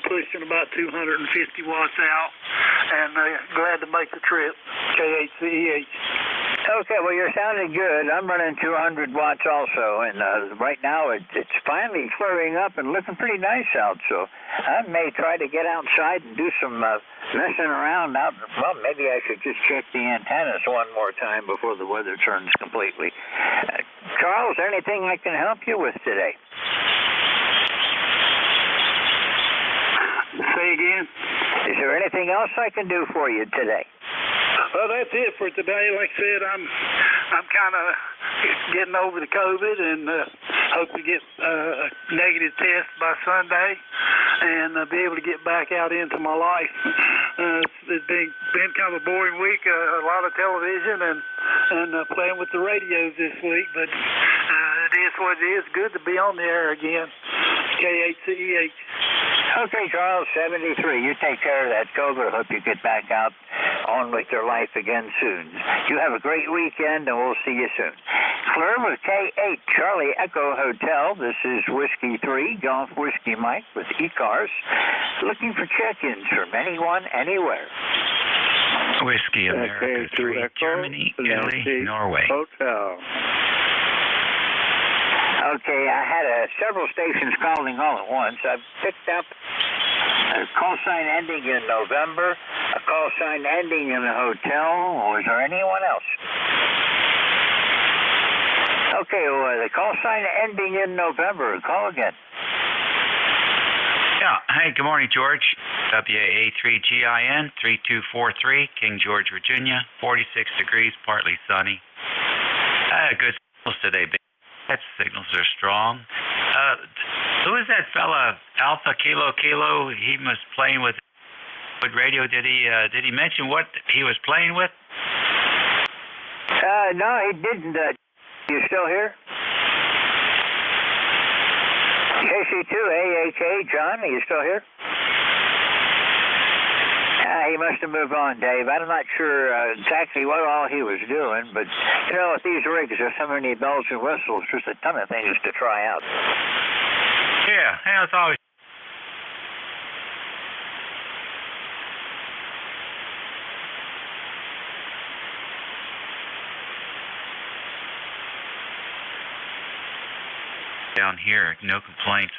pushing about 250 watts out, and glad to make the trip. KHCEH. Okay, well, you're sounding good. I'm running 200 watts also, and right now it's finally clearing up and looking pretty nice out, so I may try to get outside and do some messing around out. Well, maybe I should just check the antennas one more time before the weather turns completely. Charles, anything I can help you with today? Say again? Is there anything else I can do for you today? Well, that's it for today. Like I said, I'm kind of getting over the COVID and hope to get a negative test by Sunday and be able to get back out into my life. It's been kind of a boring week, a lot of television and playing with the radios this week, but it is what it is. Good to be on the air again. KHCEH. Okay, Charles, 73. You take care of that COVID. Hope you get back out on with your life again soon. You have a great weekend, and we'll see you soon. Clear with K8 Charlie Echo Hotel. This is Whiskey 3, Golf Whiskey Mike with ECARS. Looking for check-ins from anyone, anywhere. Whiskey America 3, Germany, Italy, Norway. Hotel. Okay, I had several stations calling all at once. I've picked up a call sign ending in November, a call sign ending in a hotel, or is there anyone else? Okay, well, the call sign ending in November. Call again. Yeah. Hey, good morning, George. WA3GIN 3243, King George, Virginia. 46 degrees, partly sunny. Good signals today. That signals are strong. Who is that fella, Alpha Kilo Kilo? He was playing with radio. Did he mention what he was playing with? No, he didn't. You still here? KC2AHA, John, are you still here? He must have moved on, Dave. I'm not sure exactly what all he was doing, but, you know, with these rigs, there's so many bells and whistles, there's a ton of things to try out. Yeah, it's always... Down here, no complaints.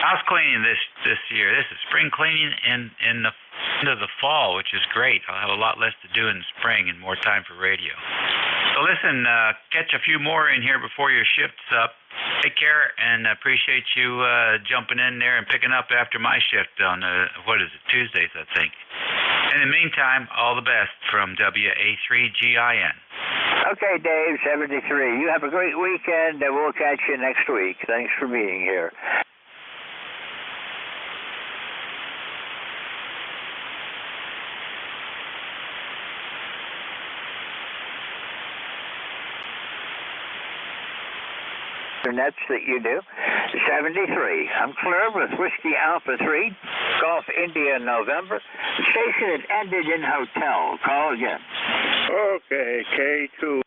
I was cleaning this year. This is spring cleaning in the end of the fall, which is great. I'll have a lot less to do in the spring and more time for radio. So listen, catch a few more in here before your shift's up. Take care, and appreciate you jumping in there and picking up after my shift on, Tuesdays, I think. In the meantime, all the best from WA3GIN. Okay, Dave, 73. You have a great weekend, and we'll catch you next week. Thanks for being here. Nets that you do. 73. I'm clear with Whiskey Alpha 3, Golf India November. The station had ended in hotel. Call again. Okay, K2.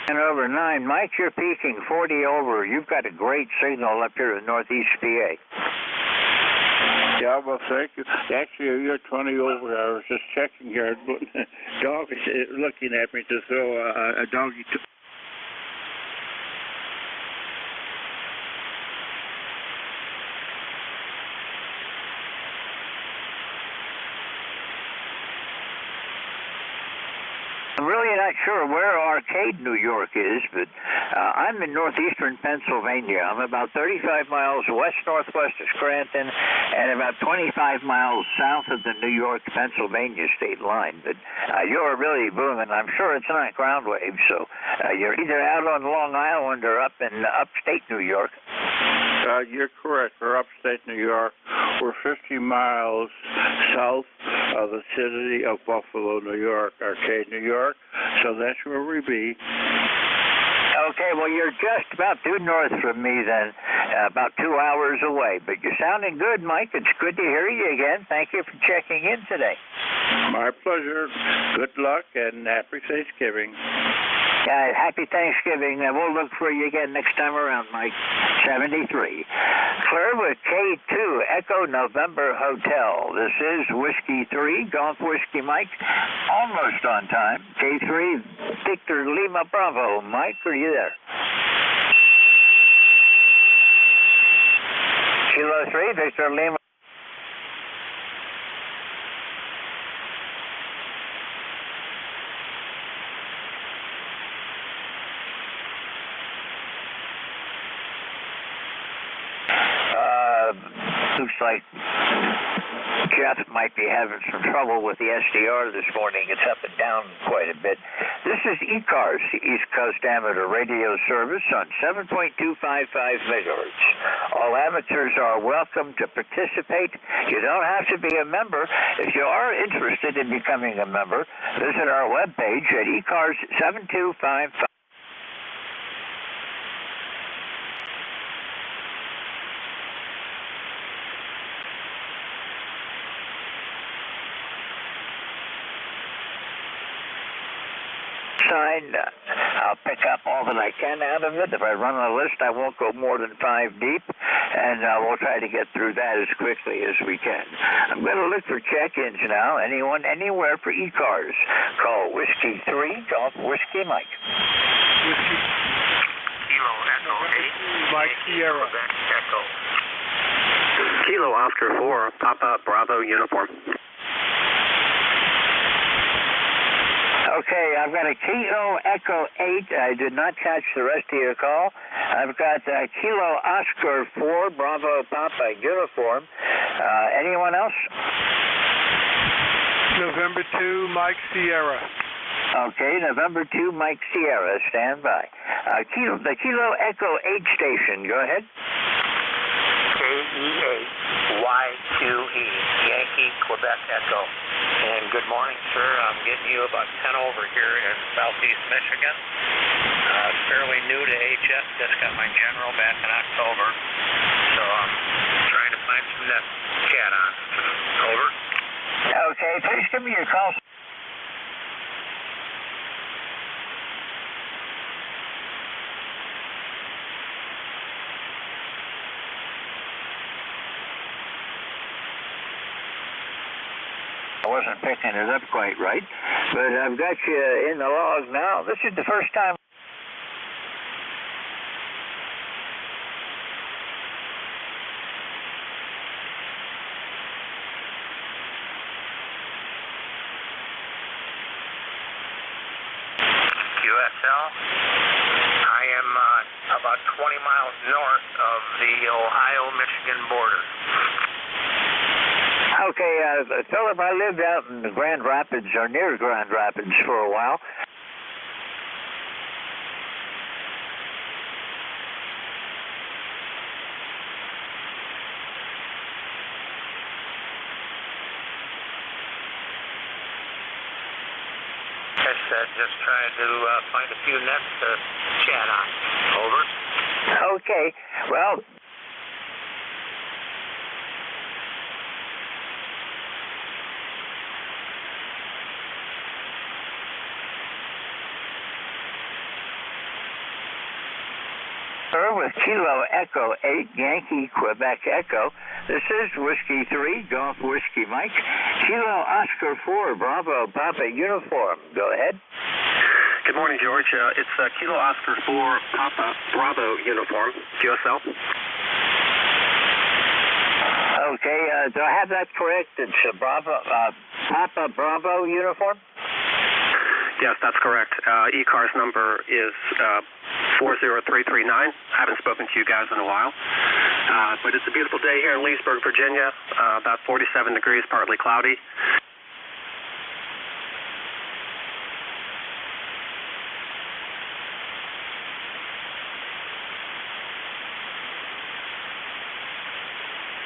And over 9. Mike, you're peaking 40 over. You've got a great signal up here in Northeast PA. Yeah, well, thank you. Actually, you're 20 over. I was just checking here. Dog is looking at me to throw a doggy. I'm really not sure where Arcade, New York is, but I'm in northeastern Pennsylvania. I'm about 35 miles west-northwest of Scranton and about 25 miles south of the New York-Pennsylvania state line. But you're really booming. I'm sure it's not ground waves, so you're either out on Long Island or up in upstate New York. You're correct. We're upstate New York. We're 50 miles south of the city of Buffalo, New York, Arcade, New York. So that's where we be. Okay, well, you're just about due north from me then, about 2 hours away. But you're sounding good, Mike. It's good to hear you again. Thank you for checking in today. My pleasure. Good luck and happy Thanksgiving. Happy Thanksgiving. We'll look for you again next time around, Mike. 73. Clear with K2, Echo November Hotel. This is Whiskey 3, Golf Whiskey Mike. Almost on time. K3, Victor Lima Bravo. Mike, are you there? Kilo 3, Victor Lima. Looks like Jeff might be having some trouble with the SDR this morning. It's up and down quite a bit. This is ECARS, East Coast Amateur Radio Service on 7.255 megahertz. All amateurs are welcome to participate. You don't have to be a member. If you are interested in becoming a member, visit our webpage at ECARS 7255. I'll pick up all that I can out of it. If I run a list, I won't go more than 5 deep, and we'll try to get through that as quickly as we can. I'm going to look for check-ins now. Anyone, anywhere for ECARS. Call Whiskey 3, Golf Whiskey Mike. Whiskey. Kilo Echo 8. Mike Sierra. Echo. Kilo Oscar 4, Papa Bravo Uniform. Okay, I've got a Kilo Echo 8. I did not catch the rest of your call. I've got Kilo Oscar 4, Bravo Papa Uniform. Anyone else? November 2, Mike Sierra. Okay, November 2, Mike Sierra. Stand by. The Kilo Echo 8 station. Go ahead. KE8Y2E, Yankee Quebec Echo. And good morning, sir. I'm getting you about 10 over here in southeast Michigan. Fairly new to HS. Just got my general back in October. So I'm trying to find some net cat on. Over. Okay, please give me your call. I wasn't picking it up quite right, but I've got you in the log now. This is the first time. QSL. I am about 20 miles north of the Ohio-Michigan border. Okay, Philip, I lived out in the Grand Rapids, or near Grand Rapids for a while. Just trying to find a few nets to chat on. Over. Okay. Well, with Kilo Echo 8, Yankee Quebec Echo. This is Whiskey 3, Golf Whiskey Mike. Kilo Oscar 4, Bravo Papa Uniform. Go ahead. Good morning, George. It's Kilo Oscar 4, Papa Bravo Uniform, QSL. Okay, do I have that correct? It's Papa Bravo Uniform? Yes, that's correct. ECARS number is 40339. I haven't spoken to you guys in a while. But it's a beautiful day here in Leesburg, Virginia. About 47 degrees, partly cloudy.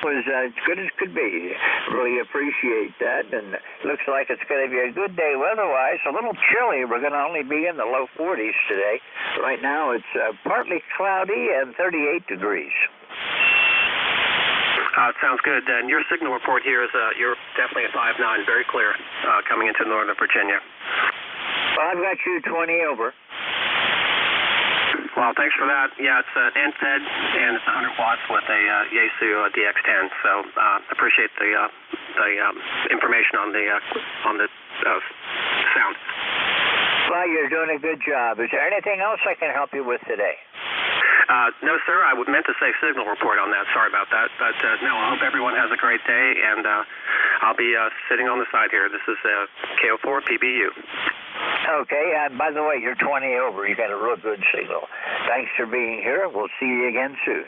Was as good as could be. Really appreciate that, and looks like it's going to be a good day weather-wise. A little chilly. We're going to only be in the low 40s today. Right now it's partly cloudy and 38 degrees. Sounds good. And your signal report here is you're definitely at 5.9, very clear, coming into Northern Virginia. Well, I've got you 20 over. Well, thanks for that. Yeah, it's NFED, and it's 100 watts with a Yaesu DX10. So appreciate the information on the sound. Well, you're doing a good job. Is there anything else I can help you with today? No, sir. I meant to say signal report on that. Sorry about that. But no, I hope everyone has a great day, and I'll be sitting on the side here. This is KO4 PBU. Okay, by the way, you're 20 over. You got a real good signal. Thanks for being here. We'll see you again soon.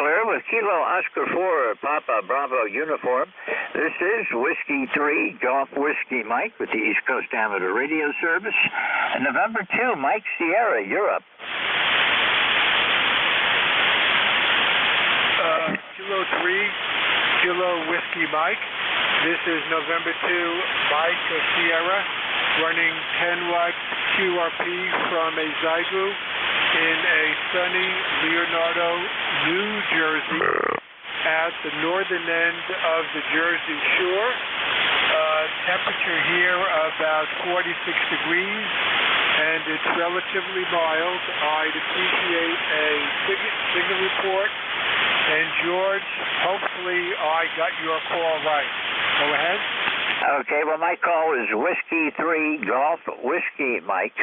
Clear with Kilo Oscar 4, Papa Bravo Uniform. This is Whiskey 3, Golf Whiskey Mike with the East Coast Amateur Radio Service. And November 2, Mike Sierra, Europe. Kilo 3, Kilo Whiskey Mike. This is November 2, Mike Sierra, running 10 watts QRP from a Zygu in a sunny Leonardo, New Jersey, at the northern end of the Jersey Shore. Temperature here about 46 degrees, and it's relatively mild. I'd appreciate a signal report. And George, hopefully I got your call right. Go ahead. Okay, well, my call is Whiskey 3 Golf Whiskey Mike.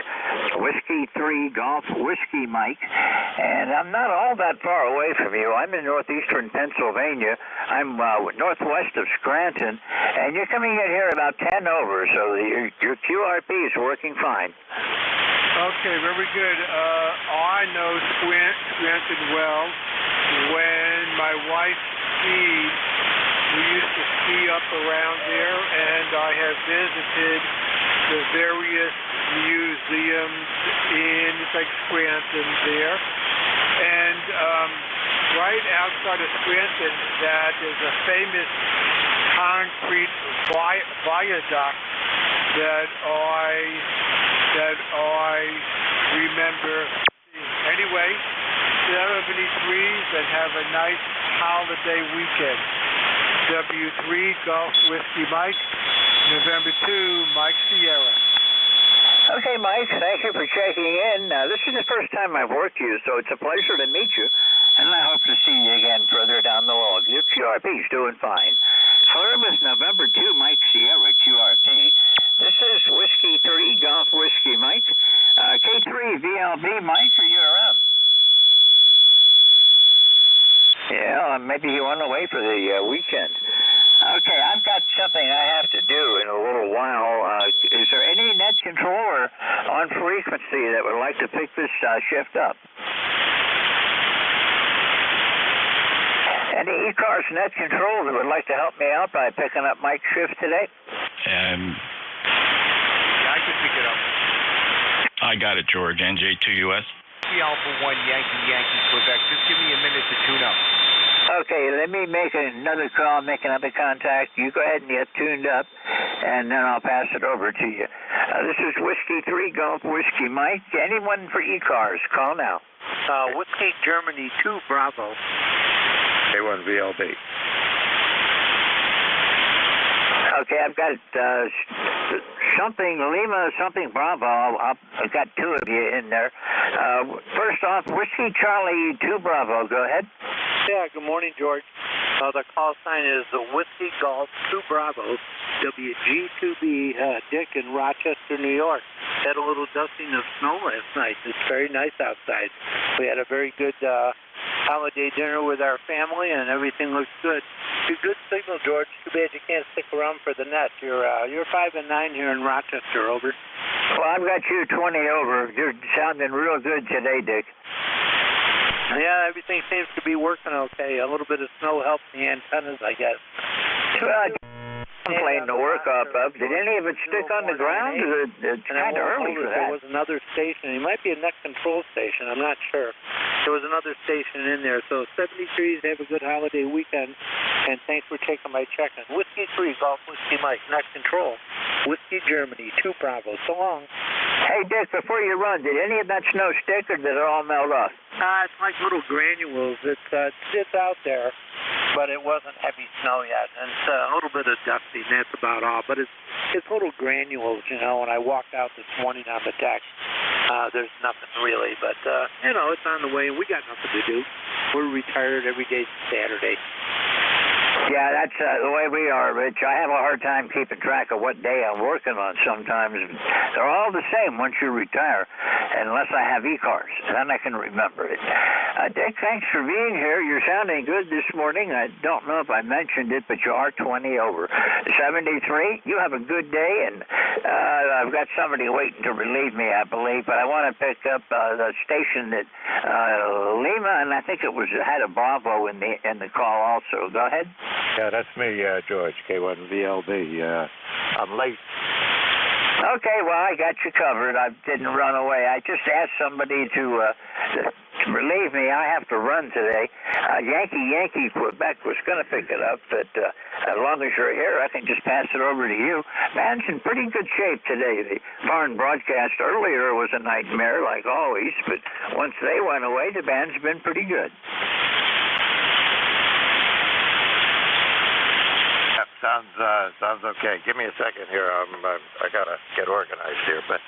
Whiskey 3 Golf Whiskey Mike. And I'm not all that far away from you. I'm in northeastern Pennsylvania. I'm northwest of Scranton. And you're coming in here about 10 over, so your QRP is working fine. Okay, very good. I know Scranton well. When my wife skied, we used to ski up around there, and I have visited the various museums in Scranton there. And right outside of Scranton, that is a famous concrete viaduct that I remember. Anyway, 73s and have a nice holiday weekend. W3 Golf Whiskey Mike, November 2, Mike Sierra. Okay, Mike, thank you for checking in. This is the first time I've worked you, so it's a pleasure to meet you, and I hope to see you again further down the road. Your QRP's doing fine. Clear with November 2, Mike Sierra QRP. This is Whiskey 3 Golf Whiskey Mike. K3 VLB Mike, are you around? Yeah, maybe he went away for the weekend. Okay, I've got something I have to do in a little while. Is there any net controller on frequency that would like to pick this shift up? Any ECARS net control that would like to help me out by picking up Mike's shift today? I can pick it up. I got it, George. NJ2US. Alpha 1 Yankee Quebec. Just give me a minute to tune up. Okay, let me make another call, make another contact. You go ahead and get tuned up, and then I'll pass it over to you. This is Whiskey 3 Golf Whiskey Mike. Anyone for ECARS, call now. Whiskey Germany 2 Bravo. K1VLB. Okay, I've got something Lima, something Bravo. I've got two of you in there. First off, Whiskey Charlie 2 Bravo. Go ahead. Yeah, good morning, George. The call sign is Whiskey Golf 2 Bravo, WG2B, Dick in Rochester, New York. Had a little dusting of snow last night. It's very nice outside. We had a very good holiday dinner with our family, and everything looks good. Good signal, George. Too bad you can't stick around for the net. You're 5 and 9 here in Rochester. Over. Well, I've got you 20 over. You're sounding real good today, Dick. Yeah, everything seems to be working okay. A little bit of snow helps the antennas, I guess. Plane to work off of. Did any of it stick on the ground? It's kind of early for that. There was another station. It might be a net control station. I'm not sure. There was another station in there. So 73s, have a good holiday weekend. And thanks for taking my check-in. Whiskey 3, Golf Whiskey Mike, net control. Whiskey Germany, 2 Bravo. So long. Hey, Dick, before you run, did any of that snow stick or did it all melt off? It's like little granules. It's out there, but it wasn't heavy snow yet. And it's a little bit of dusting. That's about all. But it's little granules, you know. When I walked out this morning on the deck, there's nothing really. But, you know, it's on the way, and we got nothing to do. We're retired every day Saturday. Yeah, that's the way we are, Rich. I have a hard time keeping track of what day I'm working on sometimes. They're all the same once you retire, unless I have ECARS. Then I can remember it. Dick, thanks for being here. You're sounding good this morning. I don't know if I mentioned it, but you are 20 over. 73, you have a good day, and I've got somebody waiting to relieve me, I believe, but I want to pick up the station that Lima, and I think it had a Bravo in the call also. Go ahead. Yeah, that's me, George, K1VLB. I'm late. Okay, well, I got you covered. I didn't run away. I just asked somebody to relieve me. I have to run today. Yankee Quebec was going to pick it up, but as long as you're here, I can just pass it over to you. Band's in pretty good shape today. The foreign broadcast earlier was a nightmare, like always, but once they went away, the band's been pretty good. Sounds okay. Give me a second here. I gotta get organized here, but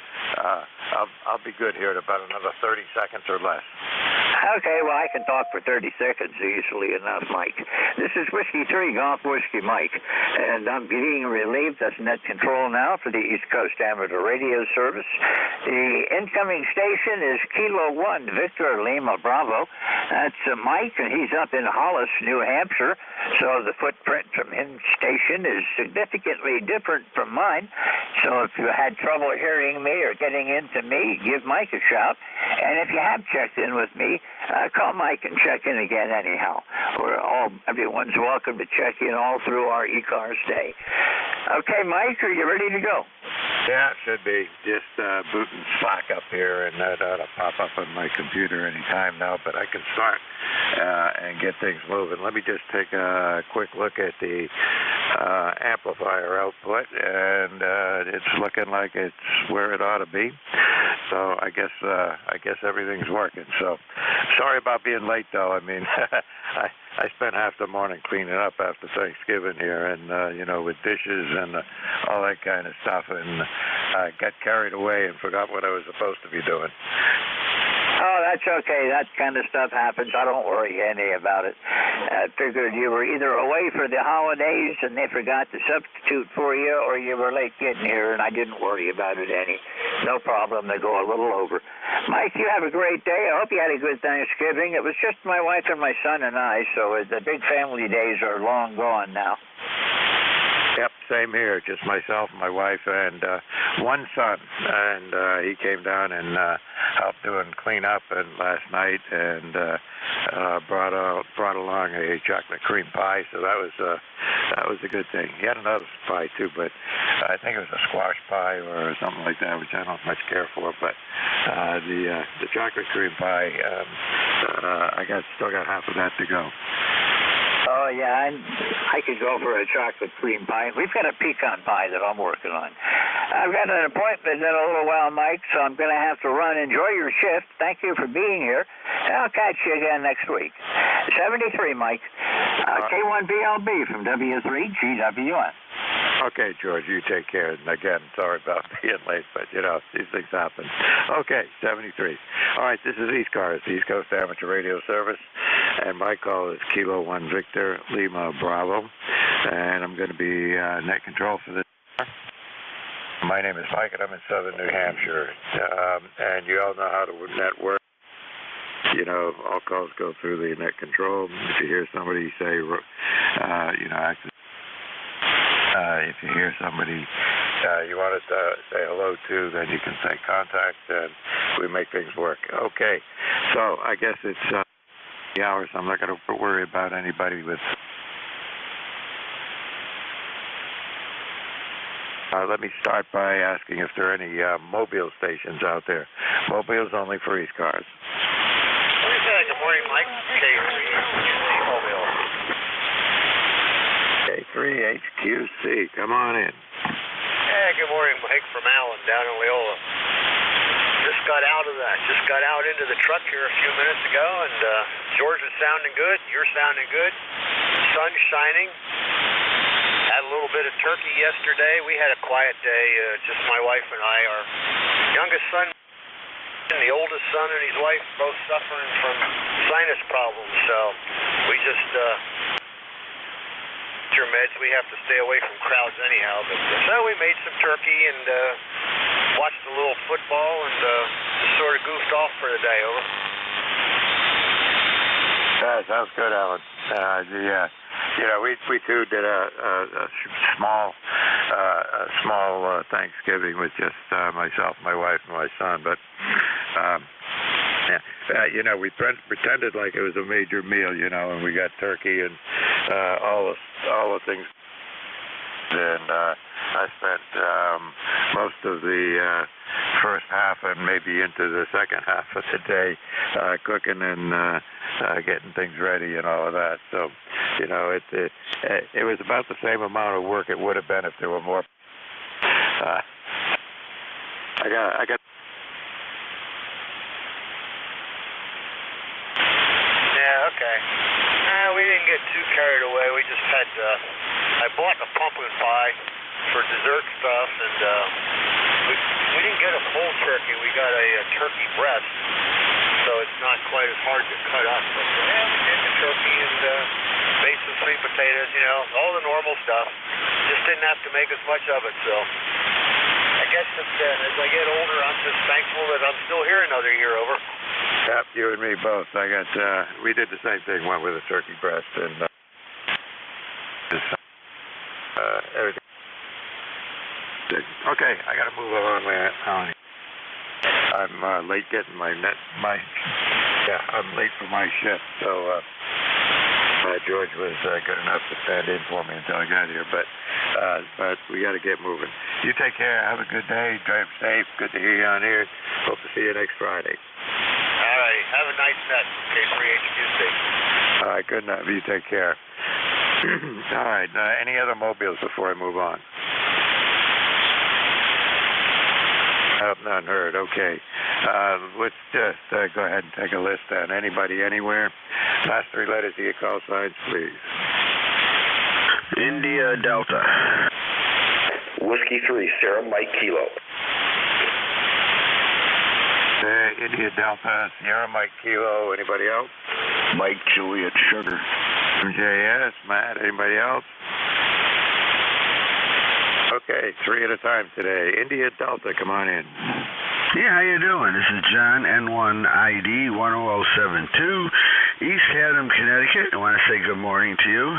I'll be good here in about another 30 seconds or less. Okay, well, I can talk for 30 seconds easily enough, Mike. This is Whiskey 3 Golf Whiskey Mike, and I'm being relieved. That's net control now for the East Coast Amateur Radio Service. The incoming station is Kilo 1, Victor Lima Bravo. That's Mike, and he's up in Hollis, New Hampshire, so the footprint from his station is significantly different from mine. So if you had trouble hearing me or getting into me, give Mike a shout. And if you have checked in with me, call Mike and check in again anyhow. Everyone's welcome to check in all through our ECARS day. Okay, Mike, are you ready to go? Yeah, should be. Just booting Slack up here, and that ought to pop up on my computer any time now, but I can start and get things moving. Let me just take a quick look at the amplifier output, and it's looking like it's where it ought to be. So I guess everything's working. So sorry about being late, though. I mean, I spent half the morning cleaning up after Thanksgiving here, and with dishes and all that kind of stuff, and I got carried away and forgot what I was supposed to be doing. Oh, that's okay. That kind of stuff happens. I don't worry any about it. I figured you were either away for the holidays and they forgot to substitute for you, or you were late getting here, and I didn't worry about it any. No problem. They go a little over. Mike, you have a great day. I hope you had a good Thanksgiving. It was just my wife and my son and I, so the big family days are long gone now. Yep, same here. Just myself, my wife, and one son. And he came down and helped doing cleanup last night, and brought along a chocolate cream pie. So that was a good thing. He had another pie too, but I think it was a squash pie or something like that, which I don't much care for. But the chocolate cream pie, I still got half of that to go. Oh, yeah, I could go for a chocolate cream pie. We've got a pecan pie that I'm working on. I've got an appointment in a little while, Mike, so I'm going to have to run. Enjoy your shift. Thank you for being here, and I'll catch you again next week. 73, Mike. K1BLB from W3GWS. Okay, George, you take care. And again, sorry about being late, but, these things happen. Okay, 73. All right, this is ECARS, East Coast Amateur Radio Service, and my call is Kilo 1 Victor Lima Bravo, and I'm going to be net control for this. My name is Mike, and I'm in southern New Hampshire, and you all know how to network. All calls go through the net control. If you hear somebody say, if you hear somebody you want us to say hello to, then you can say contact, and we make things work. Okay, so I guess it's the hours. I'm not going to worry about anybody with. Let me start by asking if there are any mobile stations out there. Mobiles only for ECARS. Good morning, Mike. K3 Mobile. K3HQC, come on in. Hey, good morning, Mike, from Allen down in Leola. Just got out into the truck here a few minutes ago, and George is sounding good. You're sounding good. Sun's shining. Had a little bit of turkey yesterday. We had a quiet day, just my wife and I. Our youngest son and the oldest son and his wife both suffering from sinus problems, so we just meds. We have to stay away from crowds anyhow. But so we made some turkey and watched a little football and just sort of goofed off for the day. Over. That sounds good, Alan. We too did a small Thanksgiving with just myself, my wife, and my son. But we pretended like it was a major meal, and we got turkey and all the things. And I spent most of the first half and maybe into the second half of the day cooking and getting things ready and all of that. So, it was about the same amount of work it would have been if there were more. I got. Yeah, okay. We didn't get too carried away. We just had, I bought a pumpkin pie for dessert stuff, and we didn't get a full turkey. We got a turkey breast, so it's not quite as hard to cut up. But we did the turkey and made some sweet potatoes, all the normal stuff. Just didn't have to make as much of it, so I guess as I get older, I'm just thankful that I'm still here another year. Over. Yep, you and me both. We did the same thing, went with a turkey breast, and everything. Okay, I got to move along, man. I'm late getting I'm late for my shift, so George was good enough to stand in for me until I got here, but we got to get moving. You take care. Have a good day. Drive safe. Good to hear you on here. Hope to see you next Friday. All right. Have a nice net, K3HQC. All right. Good enough. You take care. All right. Any other mobiles before I move on? None heard. Okay. Let's just go ahead and take a list down. Anybody, anywhere? Last three letters of your call signs, please. India Delta. Whiskey 3, Sierra Mike Kilo. India Delta, Sierra Mike Kilo. Anybody else? Mike Juliet Sugar. NJ2US, Matt. Anybody else? Okay, three at a time today. India Delta, come on in. Yeah, how you doing? This is John, N1ID 10072, East Haddam, Connecticut. I want to say good morning to you,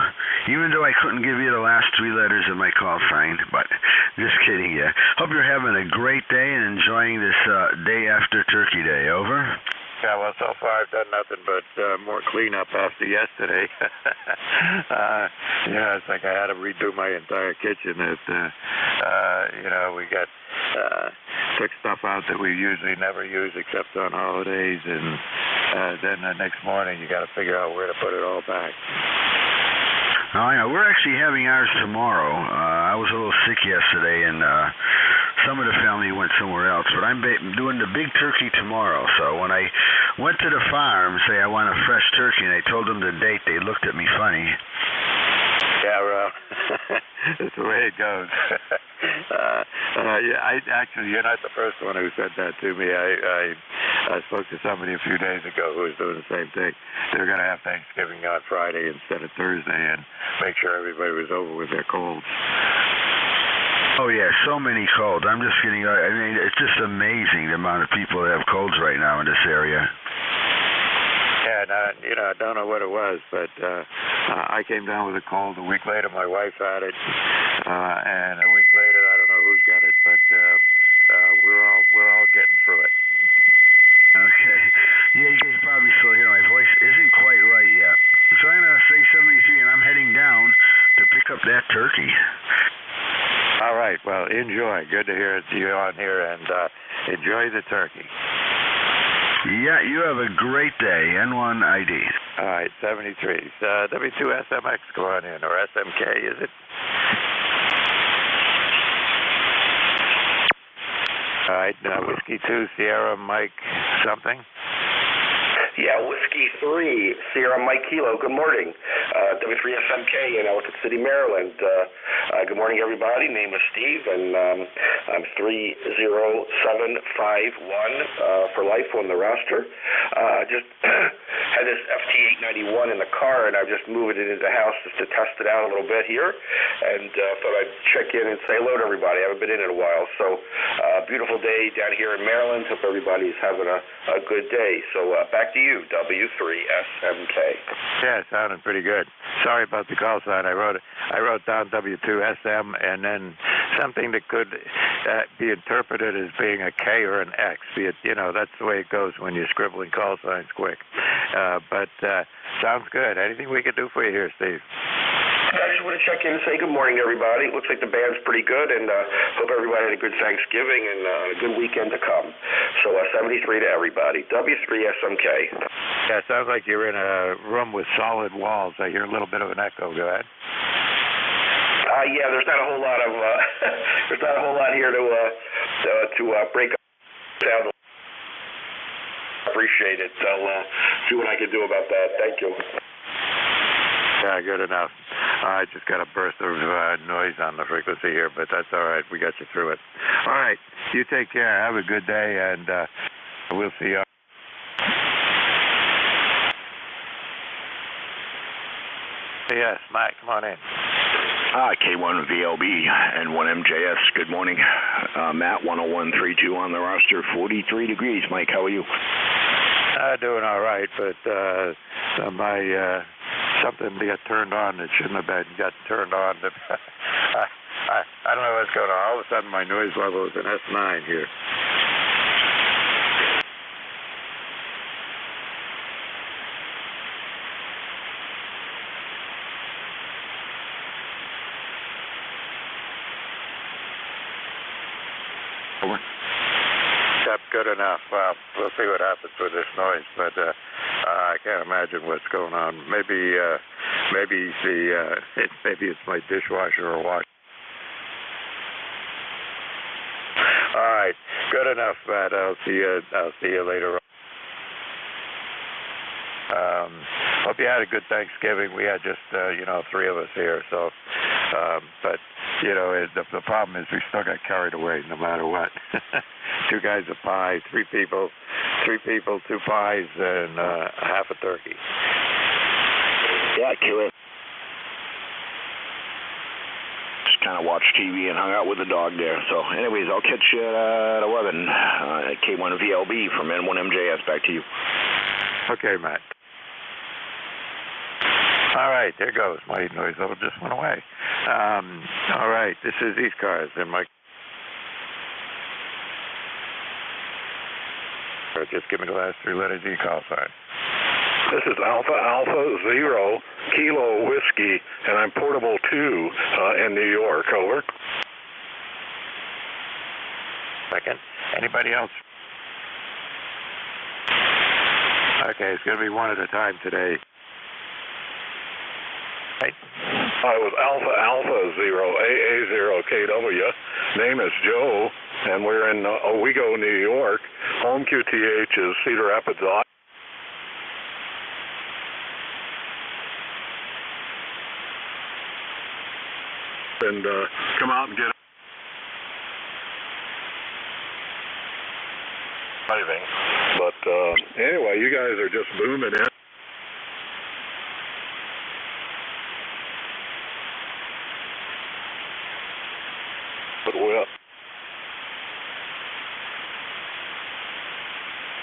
even though I couldn't give you the last 3 letters of my call sign, but just kidding you. Hope you're having a great day and enjoying this day after Turkey Day. Over. Yeah, well, so far I've done nothing but more cleanup after yesterday. It's like I had to redo my entire kitchen. We got took stuff out that we usually never use except on holidays, and then the next morning you got to figure out where to put it all back. Oh, yeah, we're actually having ours tomorrow. I was a little sick yesterday, and some of the family went somewhere else, but I'm doing the big turkey tomorrow. So when I went to the farm, say I want a fresh turkey, and I told them the date, they looked at me funny. Yeah, well, that's the way it goes. You're not the first one who said that to me. I spoke to somebody a few days ago who was doing the same thing. They were going to have Thanksgiving on Friday instead of Thursday and make sure everybody was over with their colds. Oh, yeah, so many colds. I'm just getting, it's just amazing the amount of people that have colds right now in this area. Yeah, I don't know what it was, but I came down with a cold. A week later, my wife had it, and a week later, I don't know who's got it, but we're all getting through it. Okay. Yeah, you guys probably still hear my voice isn't quite right yet. So I'm going to say 73, and I'm heading down to pick up that turkey. All right. Well, enjoy. Good to hear you on here, and enjoy the turkey. Yeah, you have a great day. N1 ID. All right, 73. W2SMX, go on in, or SMK, is it? All right, Whiskey 2, Sierra, Mike, something? Yeah, Whiskey 3, Sierra Mike Kilo, good morning. W3SMK in Ellicott City, Maryland. Good morning, everybody. Name is Steve, and I'm 30751 for life on the roster. Just had this FT891 in the car, and I've just moved it into the house just to test it out a little bit here, and thought I'd check in and say hello to everybody. I haven't been in a while, so beautiful day down here in Maryland. Hope everybody's having a good day. So back to you, W3SMK. Yeah, sounding pretty good. Sorry about the call sign. I wrote down W2SM and then something that could be interpreted as being a K or an X. That's the way it goes when you're scribbling call signs quick. But sounds good. Anything we can do for you here, Steve? I just want to check in and say good morning to everybody. It looks like the band's pretty good, and hope everybody had a good Thanksgiving and a good weekend to come. So 73 to everybody. W3SMK. Yeah, it sounds like you're in a room with solid walls. I hear a little bit of an echo. Go ahead. Yeah, there's not a whole lot of there's not a whole lot here to break up sound. Appreciate it. I'll see what I can do about that. Thank you. Yeah, good enough. I just got a burst of noise on the frequency here, but that's all right. We got you through it. All right. You take care. Have a good day, and we'll see you. Yes, Mike, come on in. K1VLB and 1MJS. Good morning. Matt, 10132 on the roster. 43 degrees. Mike, how are you? Doing all right, but my something got turned on that shouldn't have been got turned on. I don't know what's going on. All of a sudden, my noise level is an S9 here. Over. Yep, good enough. Well, we'll see what happens with this noise, but I can't imagine what's going on. Maybe it's my dishwasher or washer. All right, good enough, Matt. I'll see you later on. Hope you had a good Thanksgiving. We had just 3 of us here, so but the problem is we still got carried away no matter what. 2 guys a pie, 3 people, 2 pies, and half a turkey. Yeah, curious. Just kind of watched TV and hung out with the dog there. So, anyways, I'll catch you at 11 at K1VLB from N1MJS. Back to you. Okay, Matt. All right, there goes. My noise level just went away. All right, this is ECARS, and my... Just give me the last three letters of your call sign. This is Alpha Alpha Zero Kilo Whiskey, and I'm portable 2 in New York. Over. Second. Anybody else? Okay, it's going to be one at a time today. Hey. I was Alpha Alpha Zero AA0 KW. Name is Joe, and we're in Owego, New York. Home QTH is Cedar Rapids, Iowa. And come out and get driving. But anyway, you guys are just booming in. But well,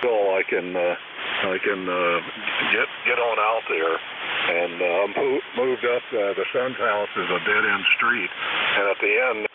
so I can get on out there. And moved up. The son's house is a dead-end street, and at the end.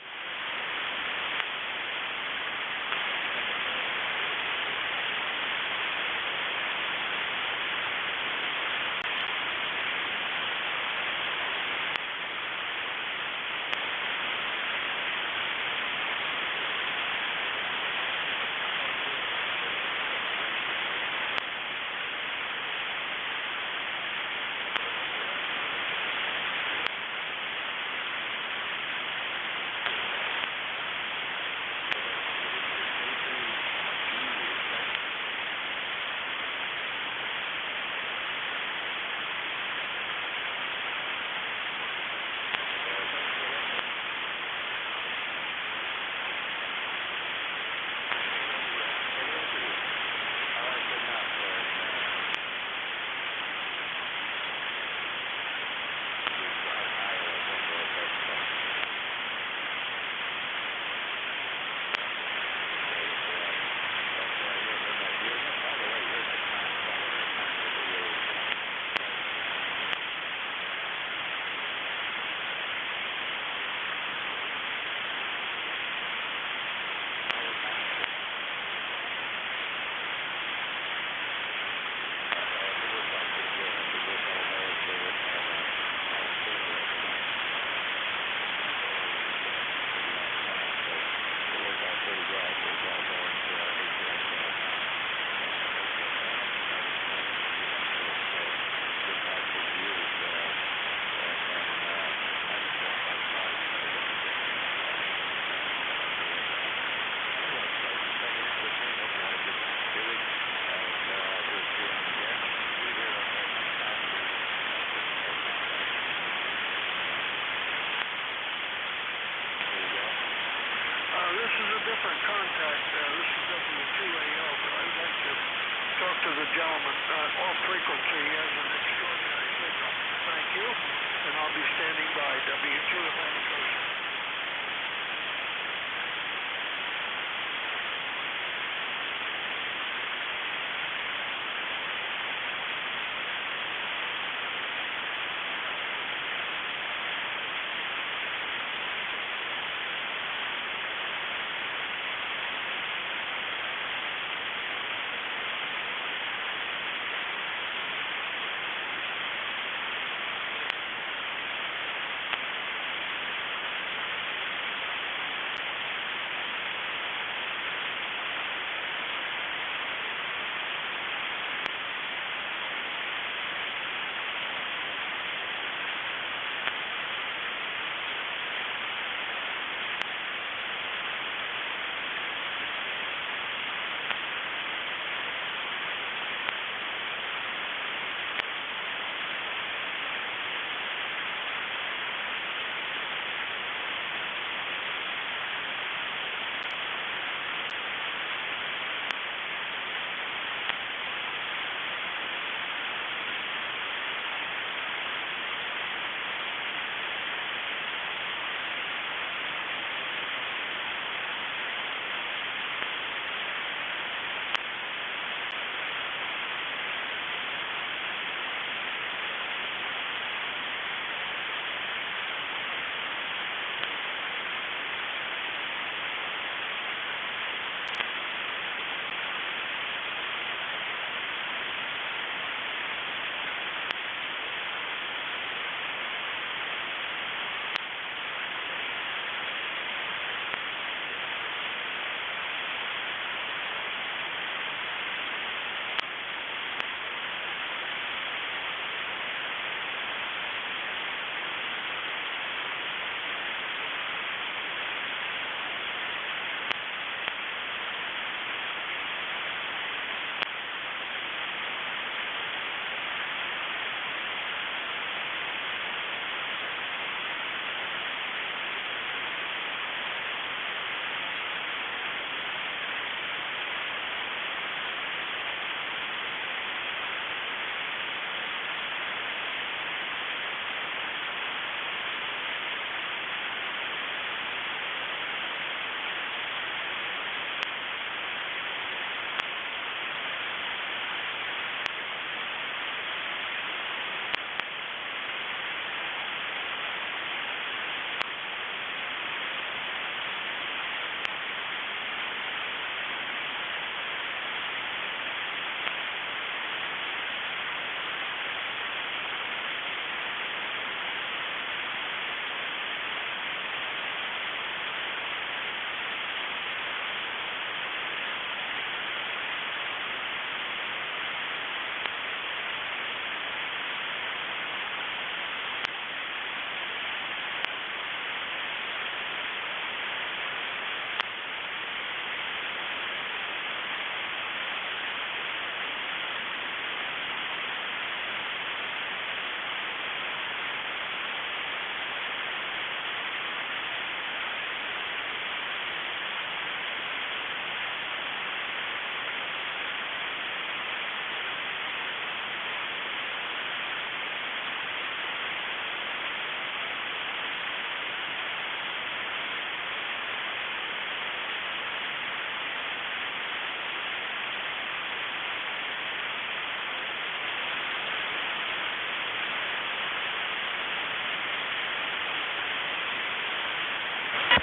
This is a different contact. This is W2AL, but I'd like to talk to the gentleman off frequency. He has an extraordinary signal. Thank you, and I'll be standing by. W2 Atlantic Ocean.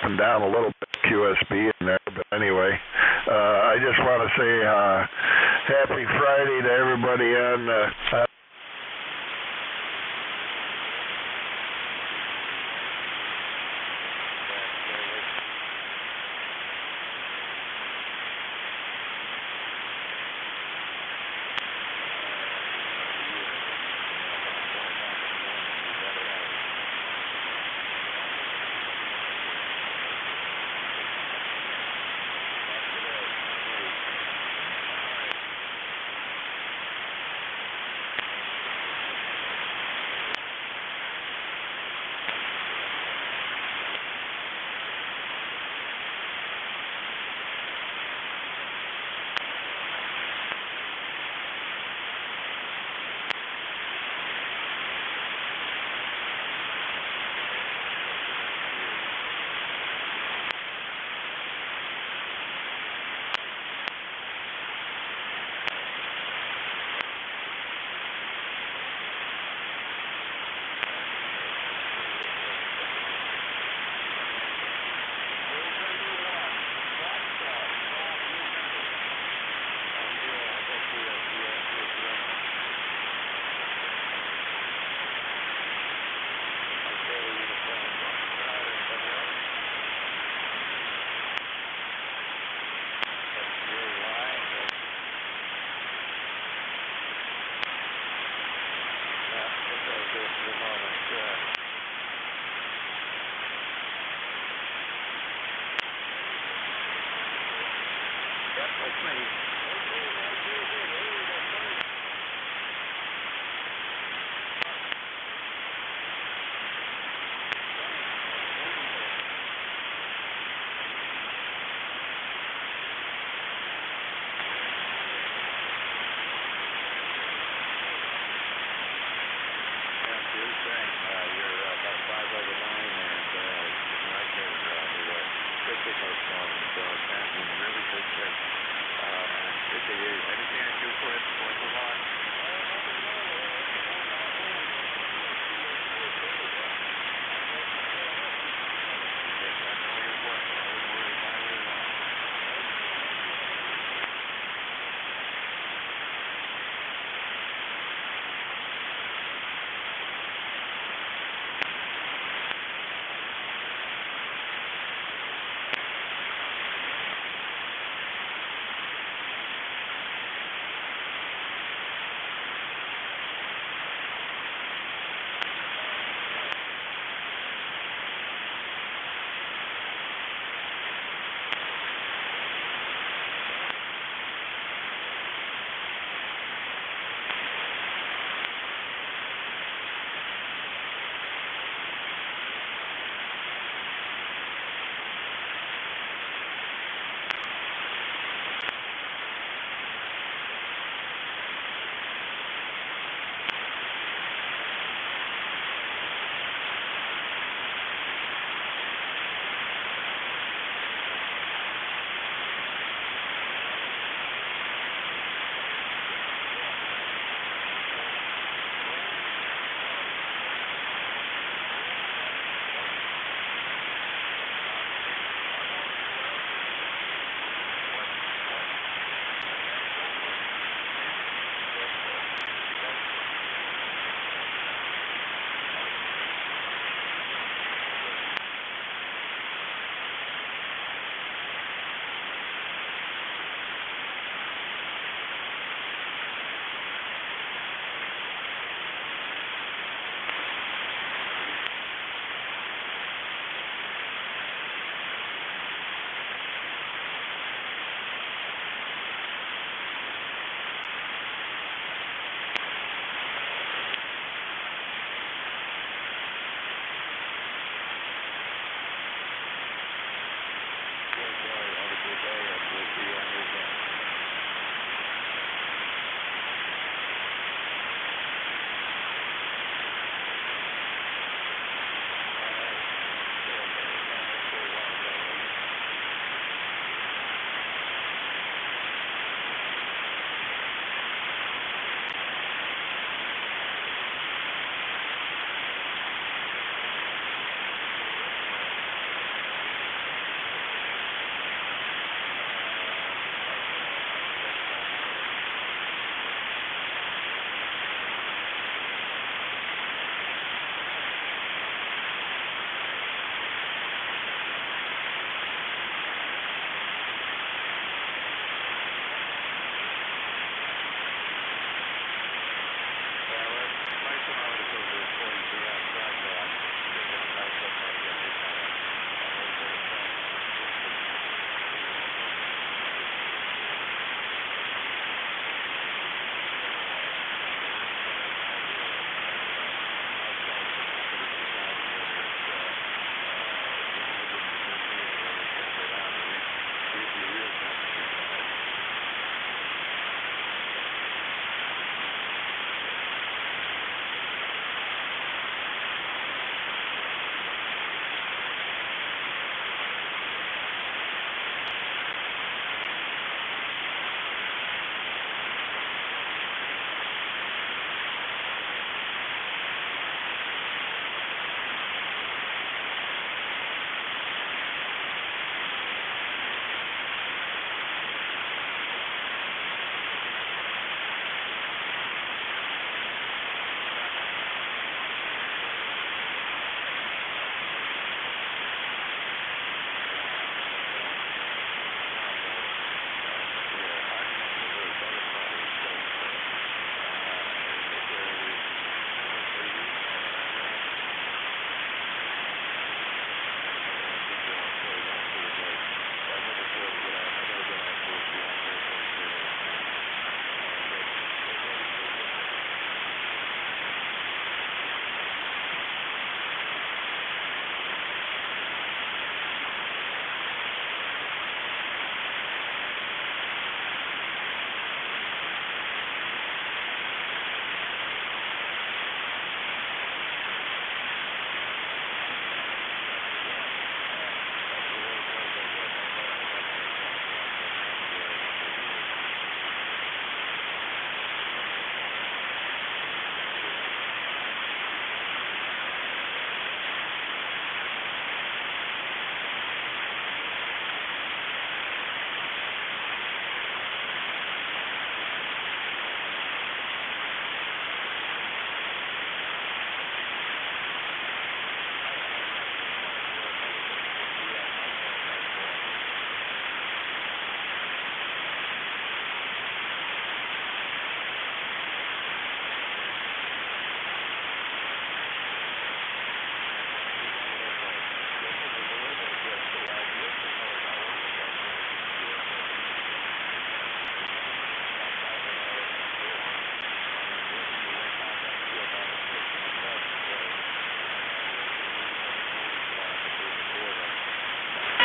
and down a little bit QSB in there, but anyway, I just want to say happy Friday to everybody on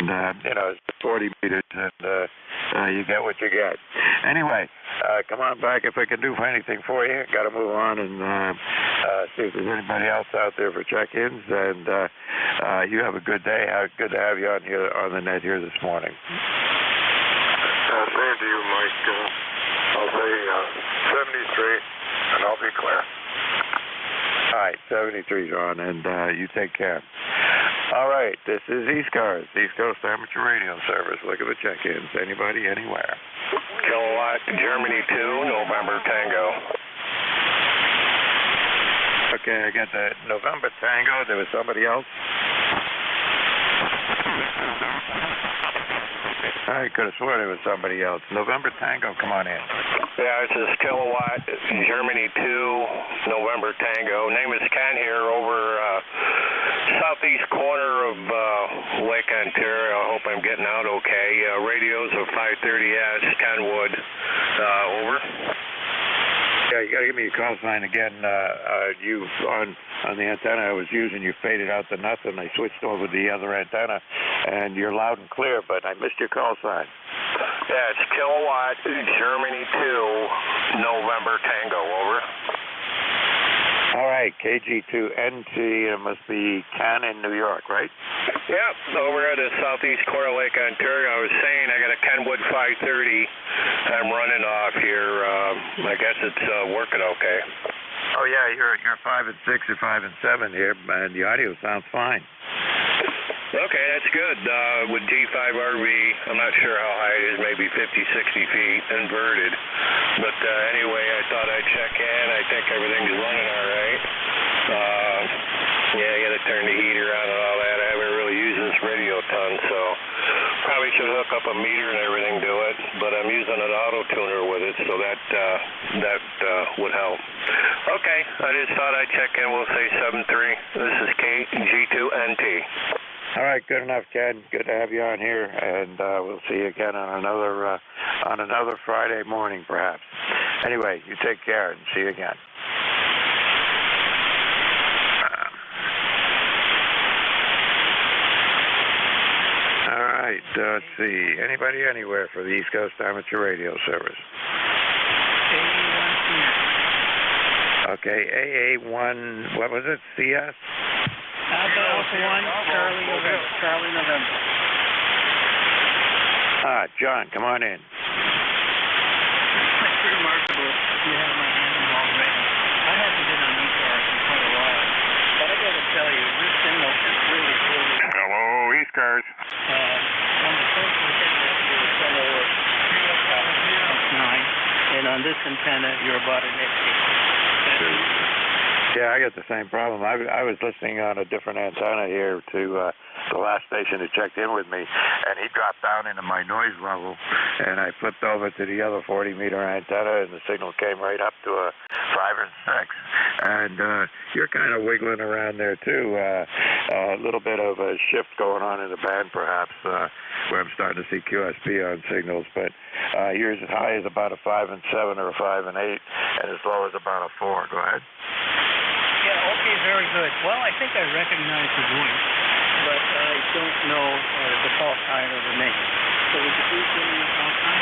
And, it's 40 meters, and you get what you get. Anyway, come on back if I can do anything for you. Got to move on and see if there's anybody else out there for check-ins. And you have a good day. Good to have you on the net here this morning. Same to you, Mike. I'll say 73, and I'll be clear. All right, 73's on, and you take care. All right, this is ECARS, East Coast Amateur Radio Service. Look at the check-ins. Anybody, anywhere. Kilowatt, Germany 2, November Tango. Okay, I got the November Tango. There was somebody else? I could have sworn it was somebody else. November Tango, come on in. Yeah, this is Kilowatt, Germany 2, November Tango. Name is Ken here over southeast corner of Lake Ontario. I hope I'm getting out okay. Radios of 530S, Kenwood. Over. Yeah, you got to give me your call sign again. You on the antenna I was using, you faded out to nothing. I switched over to the other antenna, and you're loud and clear, but I missed your call sign. Yeah, it's Kilowatt, Germany 2, November Tango. Over. All right, KG2NT, it must be Ken in New York, right? Yep, over at the southeast corner of Lake Ontario. I was saying I got a Kenwood 530. I'm running off here. I guess it's working okay. Oh yeah, you're 5 and 6 or 5 and 7 here, and the audio sounds fine. Okay, that's good. With G5RV, I'm not sure how high it is, maybe 50, 60 feet, inverted. But anyway, I thought I'd check in. I think everything's running all right. Yeah, I got to turn the heater on and all that. I haven't really used this radio ton, so probably should hook up a meter and everything to it. But I'm using an auto tuner with it, so that would help. Okay, I just thought I'd check in. We'll say 7-3. This is KG2NT. All right, good enough, Ken. Good to have you on here, and we'll see you again on another Friday morning, perhaps. Anyway, you take care and see you again. All right, let's see. Anybody anywhere for the East Coast Amateur Radio Service? Okay, AA1, what was it, CS? Alpha 1, Charlie November. John, come on in. It's pretty remarkable. You have my hand already. I haven't been on ECARS in quite a while. But I got to tell you, this signal is really cool. Hello, ECARS. On the first antenna, you're somewhere 9, and on this antenna, you're about an 8. Yeah, I got the same problem. I was listening on a different antenna here to the last station who checked in with me, and he dropped down into my noise level, and I flipped over to the other 40-meter antenna, and the signal came right up to a 5 or 6. And you're kind of wiggling around there, too. A little bit of a shift going on in the band, perhaps, where I'm starting to see QSB on signals, but yours as high as about a 5 and 7 or a 5 and 8, and as low as about a 4. Go ahead. Yeah, okay, very good. Well, I think I recognize the voice, but I don't know the call sign or the name. So would you please give me the call sign?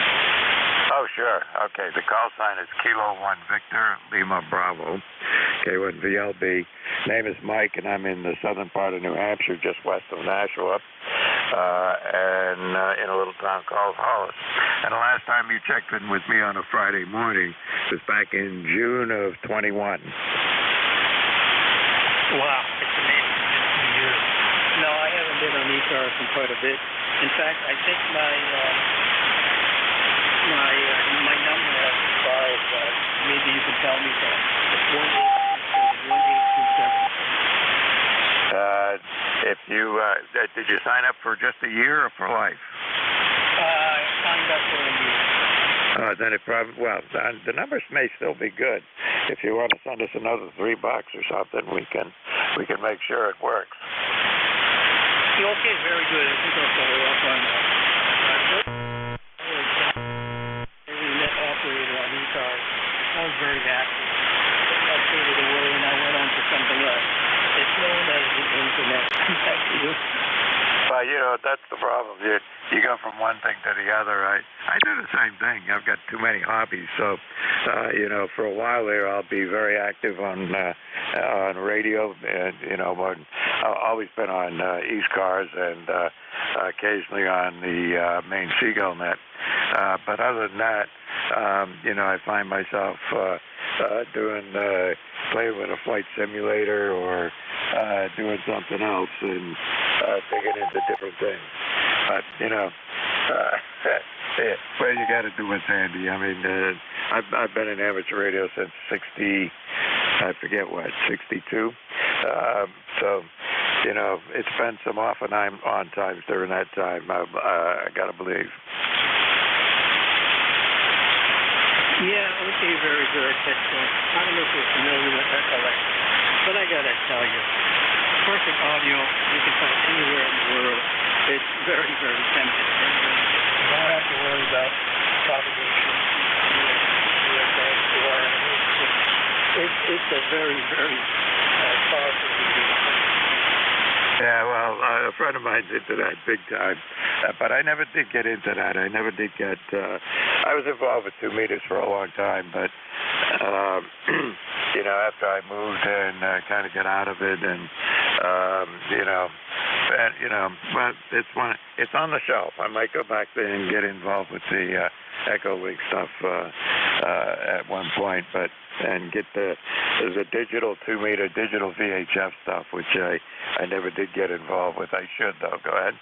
Oh, sure. Okay, the call sign is Kilo 1 Victor, Lima Bravo, K1 VLB. Name is Mike, and I'm in the southern part of New Hampshire, just west of Nashua, and in a little town called Hollis. And the last time you checked in with me on a Friday morning was back in June of 21. Wow, it's amazing. No, I haven't been on ECARS in quite a bit. In fact, I think my number has expired. Maybe you can tell me that. It's 1827. If you did you sign up for just a year or for life? I signed up for a year. Then it probably, well, the numbers may still be good. If you want to send us another $3 or something, we can make sure it works. Okay, very good. I think I'll follow up on that. Net operator on ECARS. I was very happy. I faded away and I went on to something else. It's known as the internet. Back to you. you know, that's the problem. You go from one thing to the other. I do the same thing. I've got too many hobbies, so you know, for a while there, I'll be very active on radio, and you know, I've always been on ECARS and occasionally on the main Seagull net. But other than that, you know, I find myself playing with a flight simulator or doing something else and digging into different things. But, you know, well, you got to do what's handy. I mean, I've been in amateur radio since 62. So, you know, it's been some off and on times during that time, I got to believe. Yeah, okay, very good. I don't know if you're familiar with Ecolect, but I got to tell you, perfect audio you can find anywhere in the world. It's very, very tempting. You don't have to worry about propagation, it's a very, very powerful medium. Yeah, well, a friend of mine's into that big time, but I never did get into that. I never did get. I was involved with 2 meters for a long time, but you know, after I moved and kind of got out of it, and you know, but it's on the shelf. I might go back there and get involved with the Echo Link stuff at one point, and get the digital 2 meter digital VHF stuff, which I never did get involved with. I should though. Go ahead.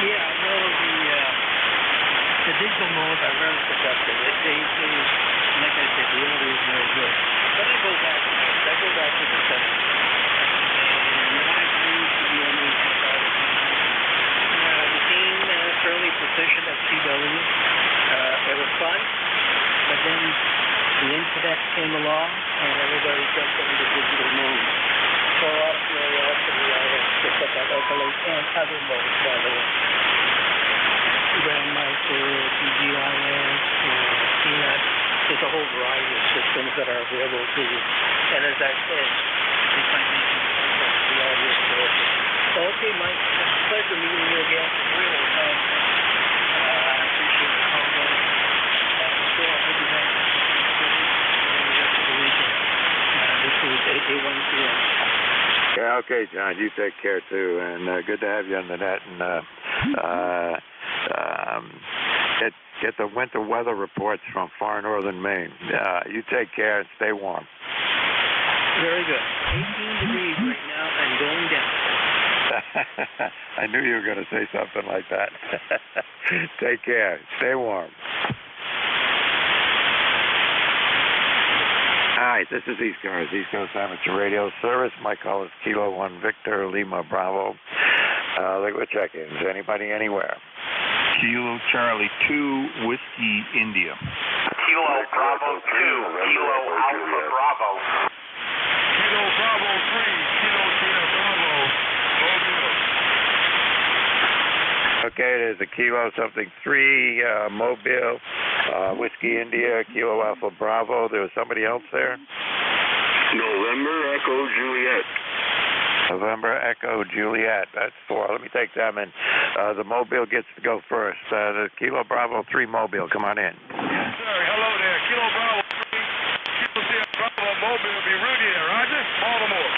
Yeah, no, the digital modes are very productive. They like I said, the audio is very good. But I go back to this. I go back to the 70s. And when I used to be on the I became fairly proficient at CW. It was fun, but then the internet came along, and everybody jumped into the digital mode. So out of curiosity, I have picked up that Ecolink and other modes, by the way. Grandmaster, TGIS, CNET. There's a whole variety of systems that are available to you. And as I said, if I mentioned the audio is terrific. Okay, Mike, it's a pleasure meeting you again. Really, I appreciate the call. I'm sure I'll be back the rest of the weekend. This is 881PM. Yeah, okay, John. You take care too, and good to have you on the net. And get the winter weather reports from far northern Maine. You take care and stay warm. Very good. 18 degrees right now and going down. I knew you were going to say something like that. Take care. Stay warm. Hi, this is ECARS, East Coast Amateur Radio Service. My call is Kilo 1 Victor Lima Bravo. Liquid check-ins. Anybody anywhere? Kilo Charlie 2 Whiskey India. Kilo Bravo 2, Kilo Alpha Bravo. Kilo Bravo 3, Kilo Sierra Bravo. Okay, there's a Kilo something 3, Mobile, Whiskey India, Kilo Alpha Bravo. There was somebody else there? November Echo Juliet. November Echo Juliet. That's 4. Let me take them in. The Mobile gets to go first. The Kilo Bravo 3 Mobile, come on in. Yes, sir. Hello there. Kilo Bravo 3, Kilo Sierra Bravo Mobile. Be Rudy there. Roger. Baltimore.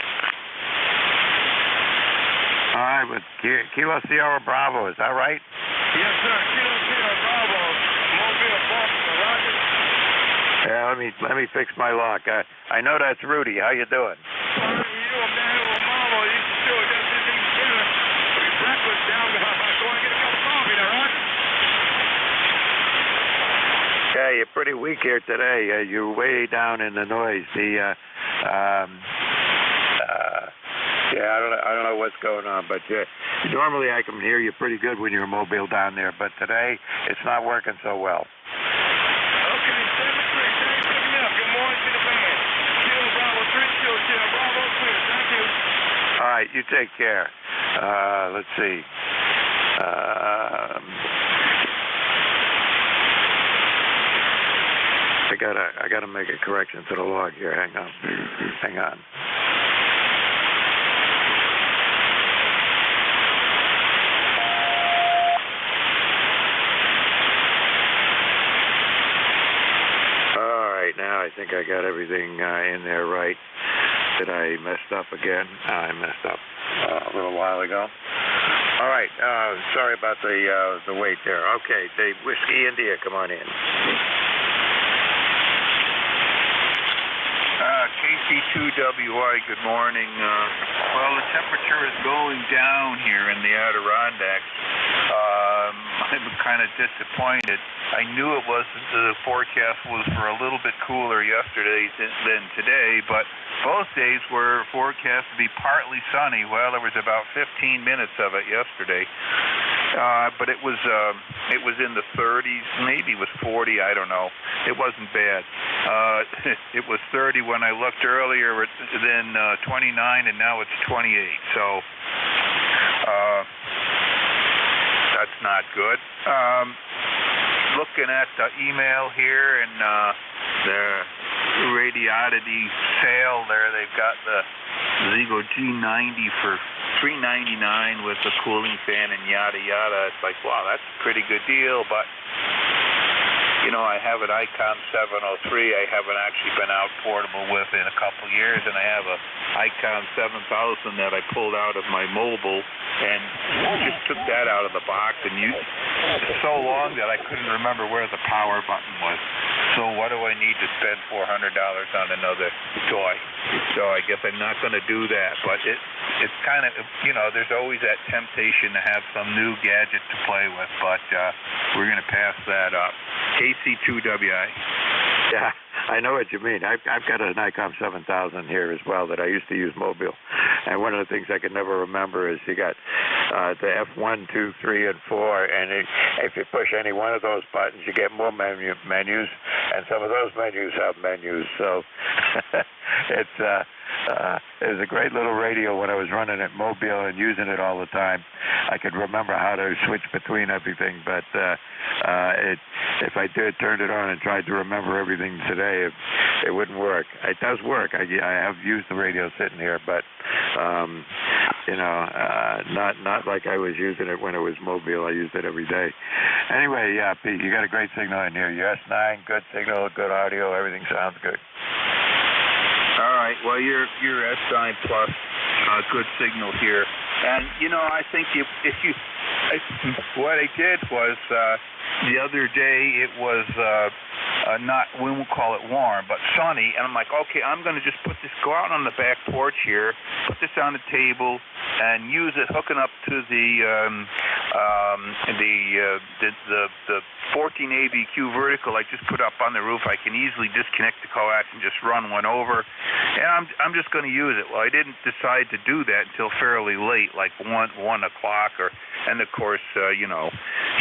All right, with Kilo Sierra Bravo, is that right? Yes, sir. Kilo Sierra Bravo Mobile, Baltimore. Roger. Yeah, let me fix my lock. I know that's Rudy. How you doing? Yeah, you're pretty weak here today. You're way down in the noise. Yeah, I don't know what's going on, but normally I can hear you pretty good when you're mobile down there, but today it's not working so well. Okay, 7-3, thanks for picking me up. Good morning to the band. Kilo Bravo 3, Kilo Sierra Bravo, clear. Thank you. All right, you take care. Let's see. I gotta make a correction to the log here. Hang on. I think I got everything in there right. Did I messed up again? I messed up a little while ago. All right. Sorry about the wait there. Okay, the Whiskey India, come on in. KC2WI, good morning. Well, the temperature is going down here in the Adirondacks. I'm kind of disappointed. I knew it wasn't, the forecast was for a little bit cooler yesterday than today, but both days were forecast to be partly sunny. Well, there was about 15 minutes of it yesterday. But it was in the 30s, maybe it was 40, I don't know. It wasn't bad. It was 30 when I looked earlier, then 29, and now it's 28. So that's not good. Looking at the email here and the Radiodity sale there, they've got the Zigo G90 for $399 with the cooling fan and yada yada. It's like, wow, that's a pretty good deal, but you know, I have an Icon 703 I haven't actually been out portable with in a couple years, and I have a Icon 7000 that I pulled out of my mobile and just took that out of the box and used it so long that I couldn't remember where the power button was. So what do I need to spend $400 on another toy? So I guess I'm not going to do that, but it's kind of, you know, there's always that temptation to have some new gadget to play with, but we're going to pass that up. KC2WI. Yeah, I know what you mean. I've got an Icon 7000 here as well that I used to use mobile. And one of the things I can never remember is you got the F1, 2, 3, and 4, and if you push any one of those buttons, you get more menus, and some of those menus have menus. So it was a great little radio when I was running it mobile and using it all the time. I could remember how to switch between everything, but if I turned it on and tried to remember everything today, it wouldn't work. It does work. I have used the radio sitting here, but you know, not like I was using it when it was mobile. I used it every day. Anyway, yeah, Pete, you got a great signal in here. Your S9, good signal, good audio, everything sounds good. All right. Well, your S9 Plus, good signal here, and you know, I think what I did was the other day it was not, we won't call it warm, but sunny, and I'm like, okay, I'm going to just go out on the back porch here, put this on the table, and use it hooking up to the 14 ABQ vertical I just put up on the roof. I can easily disconnect the coax and just run one over, and I'm just going to use it. Well, I didn't decide to do that until fairly late, like 1 o'clock, and of course, you know,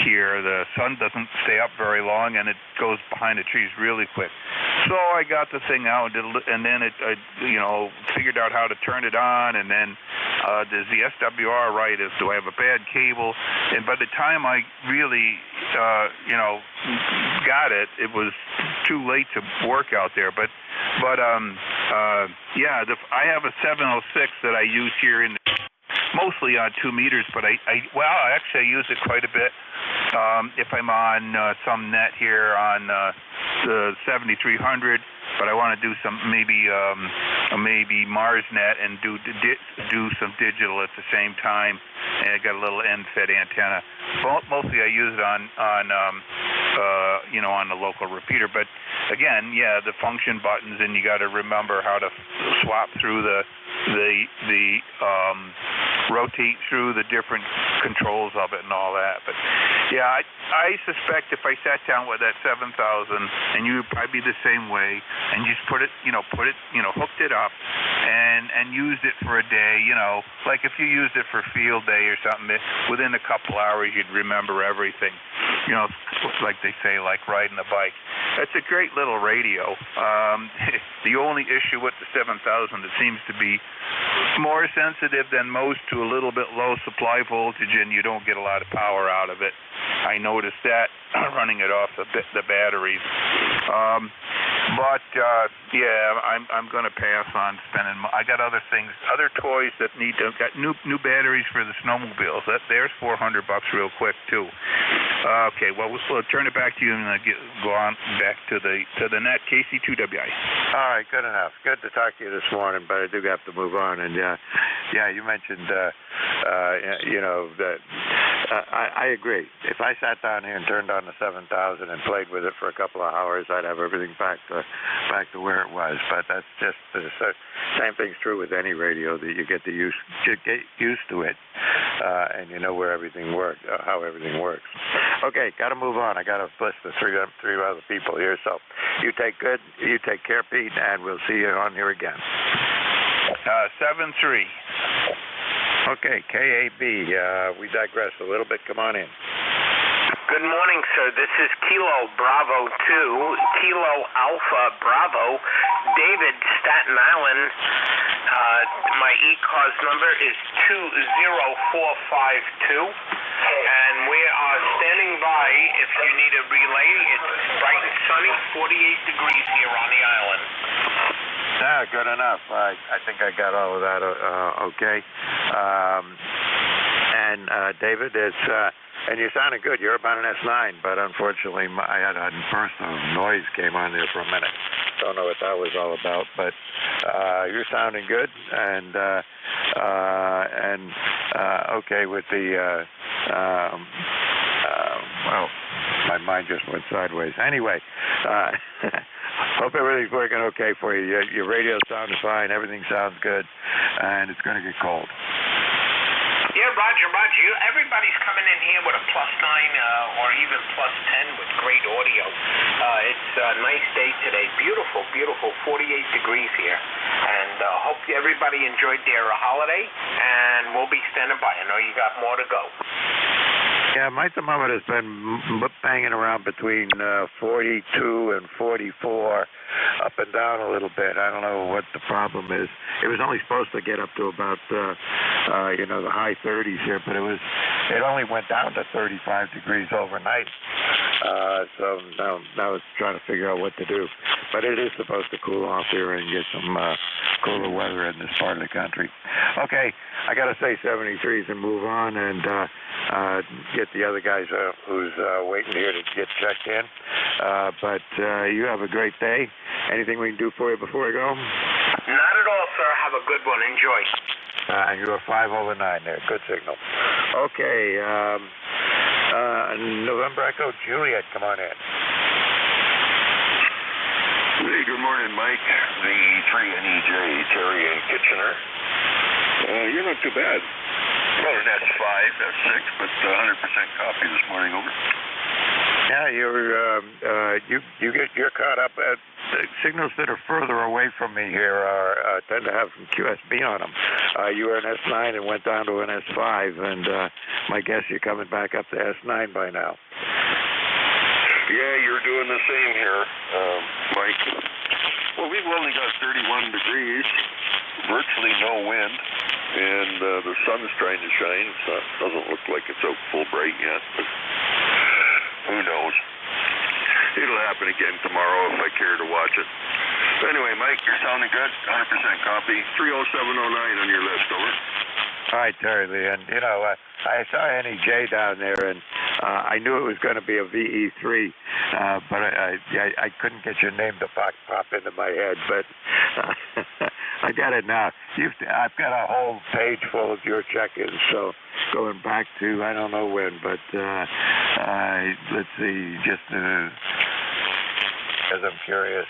here the sun doesn't stay up very long, and it goes behind the trees really quick. So I got the thing out, and then I you know, figured out how to turn it on, and then does the SWR right? Do I have a bad cable? And by the time I really, you know, got it, it was too late to work out there. But yeah, I have a 706 that I use here in mostly on 2 meters, but I actually use it quite a bit if I'm on some net here on the 7300, but I want to do some maybe Mars net and do some digital at the same time, and I got a little end-fed antenna. Mostly I use it on you know, on the local repeater, but again, yeah, the function buttons, and you got to remember how to swap through the rotate through the different controls of it and all that. But yeah, I suspect if I sat down with that 7000, and you would probably be the same way, and just hooked it up and used it for a day, you know, like if you used it for field day or something, within a couple hours you'd remember everything. You know, like they say, like riding a bike. It's a great little radio. The only issue with the 7000, it seems to be more sensitive than most to a little bit low supply voltage, and you don't get a lot of power out of it. I noticed that running it off the batteries. But yeah, I'm going to pass on spending. I got other things, other toys that need to. Got new batteries for the snowmobiles. There's $400 real quick too. Okay, well we'll turn it back to you and go on back to the net. KC2WI. All right, good enough. Good to talk to you this morning, but I do have to move on. And yeah, you mentioned that I agree. If I sat down here and turned on the 7000 and played with it for a couple of hours, I'd have everything back to where it was. But that's just the same thing's true with any radio, that you get used to it, and you know where everything works, how everything works. Okay, got to move on. I got a list of three other people here, so you take care, Pete, and we'll see you on here again. 7-3. Okay, KAB. We digress a little bit. Come on in. Good morning, sir. This is Kilo Bravo 2, Kilo Alpha Bravo, David, Staten Island. My ECARS number is 20452, and we are standing by if you need a relay. It's bright and sunny, 48 degrees here on the island. Good enough. I think I got all of that okay. And David, and you sounded good. You're about an S9, but unfortunately I had a burst of noise came on there for a minute. Don't know what that was all about, but you're sounding good, and okay with the well, my mind just went sideways. Anyway, hope everything's working okay for you. Your radio sounds fine. Everything sounds good, and it's going to get cold. Yeah, Roger. Everybody's coming in here with a +9 or even +10 with great audio. It's a nice day today. Beautiful, 48 degrees here. And hope everybody enjoyed their holiday, and we'll be standing by. I know you got more to go. Yeah, my thermometer's been banging around between 42 and 44, up and down a little bit. I don't know what the problem is. It was only supposed to get up to about, the high 30s here, but it only went down to 35 degrees overnight. So now it's trying to figure out what to do. But it is supposed to cool off here and get some cooler weather in this part of the country. Okay, I got to say 73s and move on and get the other guys who's waiting here to get checked in. But you have a great day. Anything we can do for you before we go? Not at all, sir. Have a good one. Enjoy. And you're 5/9 there. Good signal. Okay. November Echo Juliet, come on in. Hey, good morning, Mike. The 3NEJ, Terry in Kitchener. You're not too bad. Well, an S5, S6, but 100% copy this morning, over. Yeah, you're caught up. Signals that are further away from me here tend to have some QSB on them. You were an S9 and went down to an S5, and my guess you're coming back up to S9 by now. Yeah, you're doing the same here, Mike. Well, we've only got 31 degrees, virtually no wind, and the sun's trying to shine. So it doesn't look like it's out full bright yet, but who knows? It'll happen again tomorrow if I care to watch it. So anyway, Mike, you're sounding good. 100% copy. 30709 on your list, over. All right, Terry Lee. And, I saw NEJ down there, and I knew it was going to be a VE3, but I couldn't get your name to pop into my head. But I got it now. I've got a whole page full of your check-ins, so going back to I don't know when, but let's see, just because I'm curious.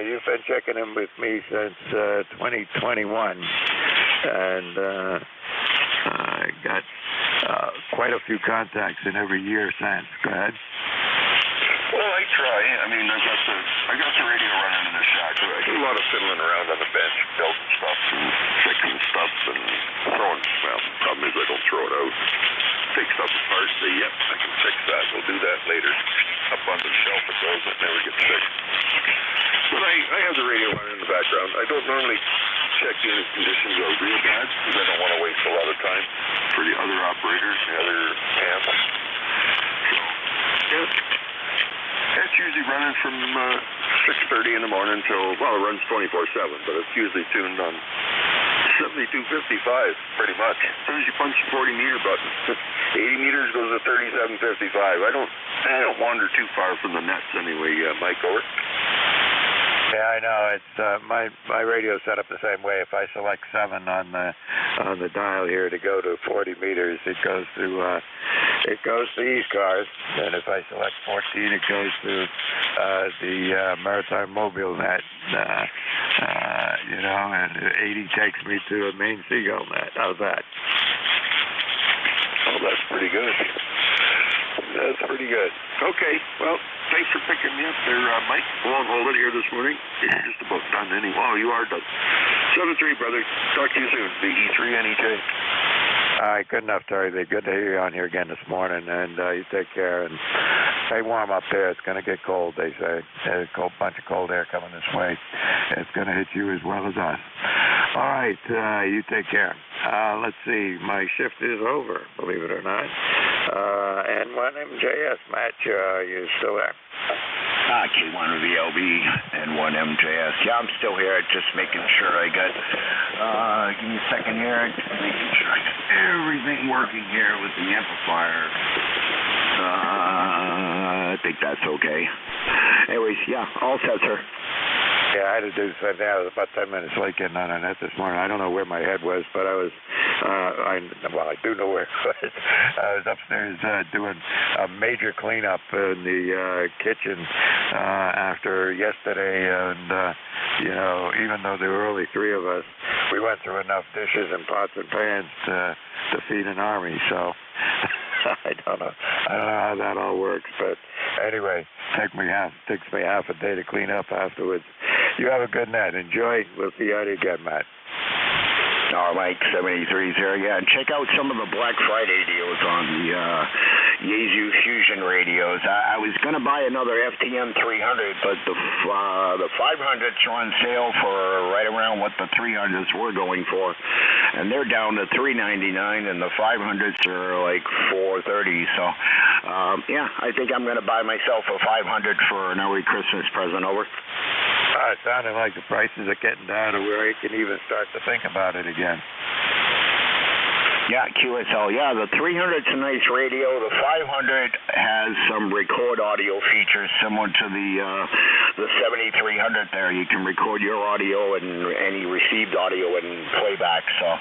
You've been checking in with me since 2021, and I got quite a few contacts in every year since. Go ahead. Well, I try. I mean, I got the radio running in the shack. I do a lot of fiddling around on the bench, building stuff and fixing stuff and throwing. Well, the problem is I don't throw it out. Take stuff apart, say, yep, I can fix that. We'll do that later. Up on the shelf it goes, it never gets fixed. But I have the radio running in the background. I don't normally check in if conditions are real bad because I don't want to waste a lot of time for the other operators, the other camps. So, yeah. It's usually running from 6:30 in the morning till, well, it runs 24/7, but it's usually tuned on 7255, pretty much. As soon as you punch the 40 meter button, 80 meters goes to 3755. I don't wander too far from the nets anyway, Mike. Over. Yeah, I know. It's my radio's set up the same way. If I select 7 on the dial here to go to 40 meters, it goes to ECARS, and if I select 14, it goes to the Maritime Mobile Net. And 80 takes me to a main Seagull Net. How's that? Oh, that's pretty good. That's pretty good. Okay, well, thanks for picking me up there, Mike. I won't hold it here this morning. It's just about done anyway. Oh, you are done. 7-3, brother. Talk to you soon. The E3 NEJ. All right, good enough, Terry. Good to hear you on here again this morning, and you take care. And stay warm up there. It's going to get cold, they say. There's a bunch of cold air coming this way. It's going to hit you as well as us. All right, you take care. Let's see. My shift is over, believe it or not. And one NJ2US, Matt, you still there? K1VLB and 1MJS. Yeah, I'm still here, just making sure I got, give me a second here, just making sure I got everything working here with the amplifier. I think that's okay. Anyways, yeah, all set, sir. Yeah, I had to do something. I was about 10 minutes late getting on that this morning. I don't know where my head was, but I was, I do know where it was. I was upstairs doing a major cleanup in the kitchen after yesterday, and, even though there were only 3 of us, we went through enough dishes and pots and pans to feed an army, so I don't know how that all works, but anyway, takes me half a day to clean up afterwards. You have a good night. Enjoy. We'll see you out again, Matt. All right, Mike, 73's here. Yeah, and check out some of the Black Friday deals on the Yaesu Fusion radios. I was going to buy another FTM 300, but the 500s are on sale for right around what the 300s were going for, and they're down to $399, and the 500s are like $430. So, yeah, I think I'm going to buy myself a 500 for an early Christmas present. Over. It sounded like the prices are getting down to where you can even start to think about it again. Yeah, QSL. Yeah, the 300's a nice radio. The 500 has some record audio features similar to the 7300 there. You can record your audio and any received audio and playback. So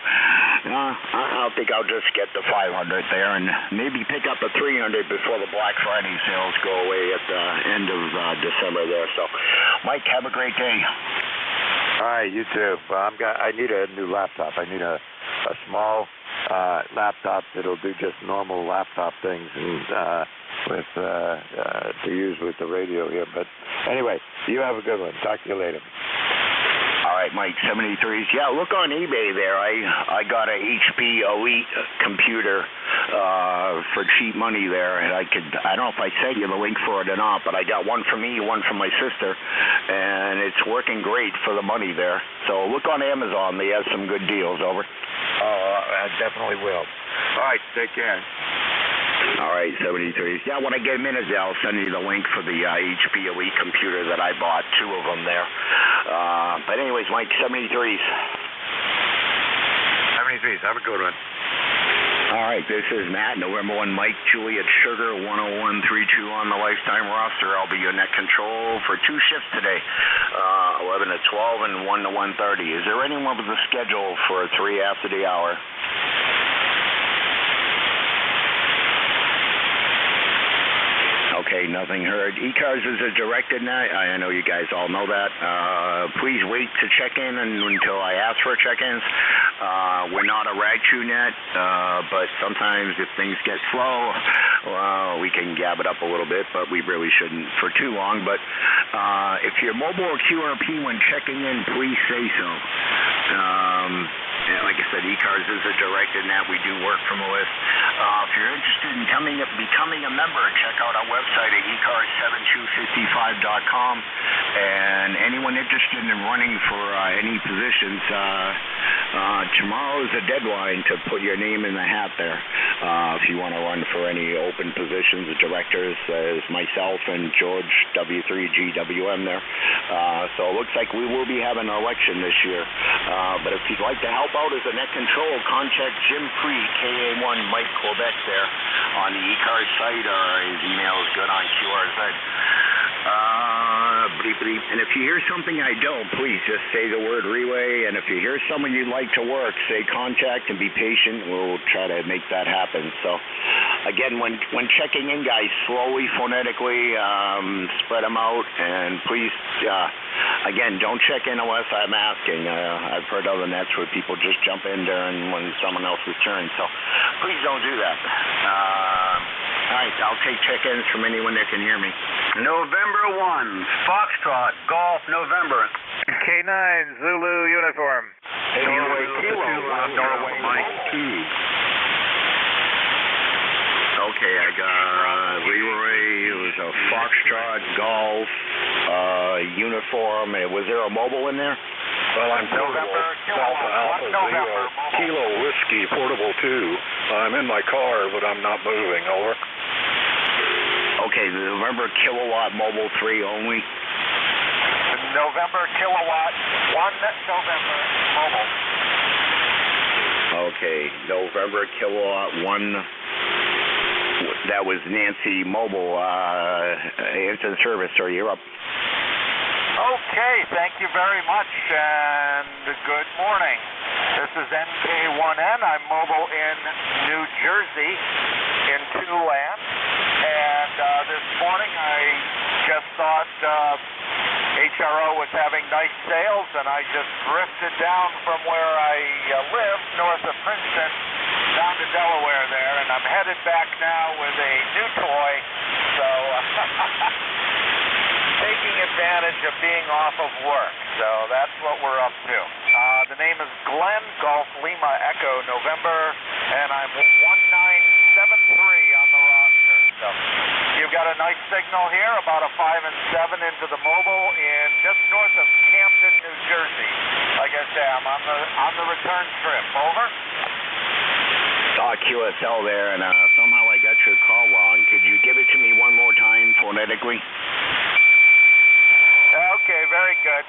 I think I'll just get the 500 there and maybe pick up the 300 before the Black Friday sales go away at the end of December there. So, Mike, have a great day. All right, you too. Well, I need a new laptop. I need a small laptop that'll do just normal laptop things and to use with the radio here. But anyway, you have a good one. Talk to you later. All right, Mike, 73's. Yeah, look on eBay there. I got a HP Elite computer for cheap money there, and I don't know if I sent you the link for it or not, but I got one for me, one for my sister, and it's working great for the money there. So look on Amazon. They have some good deals. Over. Oh, I definitely will. All right, take care. All right, 73's. Yeah, when I get a minute, I'll send you the link for the HP Elite computer that I bought, 2 of them there. But anyways, Mike, 73's. 73's. Have a good one. All right, this is Matt, November 1 Mike, Juliet Sugar, 10132 on the lifetime roster. I'll be your net control for 2 shifts today, 11 to 12 and 1 to 1:30. Is there anyone with a schedule for a 3 after the hour? Okay, nothing heard. ECARS is a directed net. I know you guys all know that. Please wait to check in until I ask for check-ins. We're not a RAG2 net, but sometimes if things get slow, we can gab it up a little bit, but we really shouldn't for too long. But if you're mobile or QRP when checking in, please say so. Like I said, ECARS is a directed net. We do work from a list. If you're interested in becoming a member, check out our website at ECARS7255.com. And anyone interested in running for any positions, tomorrow is a deadline to put your name in the hat there. If you want to run for any open positions, the directors, there's myself and George W3GWM there. So it looks like we will be having an election this year. But if you'd like to help out as a net control, contact Jim Free, KA1 Mike Quebec there on the ECARS site, or his email is good on QRZ. And if you hear something I don't, please just say the word relay. And if you hear someone you'd like to work, say contact and be patient. We'll try to make that happen. So, again, when checking in, guys, slowly, phonetically, spread them out. And please, again, don't check in unless I'm asking. I've heard other nets where people just jump in during when someone else's turn. So please don't do that. All right, I'll take check-ins from anyone that can hear me. November 1, Foxtrot, Golf, November. K9, Zulu uniform. Norway Kilo, Norway Mike 2. Okay, I got Leroy. It was a Foxtrot, Golf, uniform. Was there a mobile in there? Well, I'm portable. Alpha Zero, Kilo Whiskey, portable 2. I'm in my car, but I'm not moving. Over. Okay, November Kilowatt Mobile 3 only. November Kilowatt 1 November Mobile. Okay, November Kilowatt 1. That was Nancy Mobile. Answer the service, sir. You're up. Okay, thank you very much, and good morning. This is NJ2US. I'm mobile in New Jersey, in Two-Land, and this morning I just thought HRO was having nice sales, and I just drifted down from where I live, north of Princeton, down to Delaware there, and I'm headed back now with a new toy, so taking advantage of being off of work. So that's what we're up to. The name is Glenn, Golf Lima Echo November, and I'm 1973 on the roster. So you've got a nice signal here, about a 5 and 7 into the mobile, in just north of Camden, New Jersey. Like I say, I'm on the return trip. Over. QSL there, and somehow I got your call wrong. Could you give it to me one more time phonetically? Okay, very good.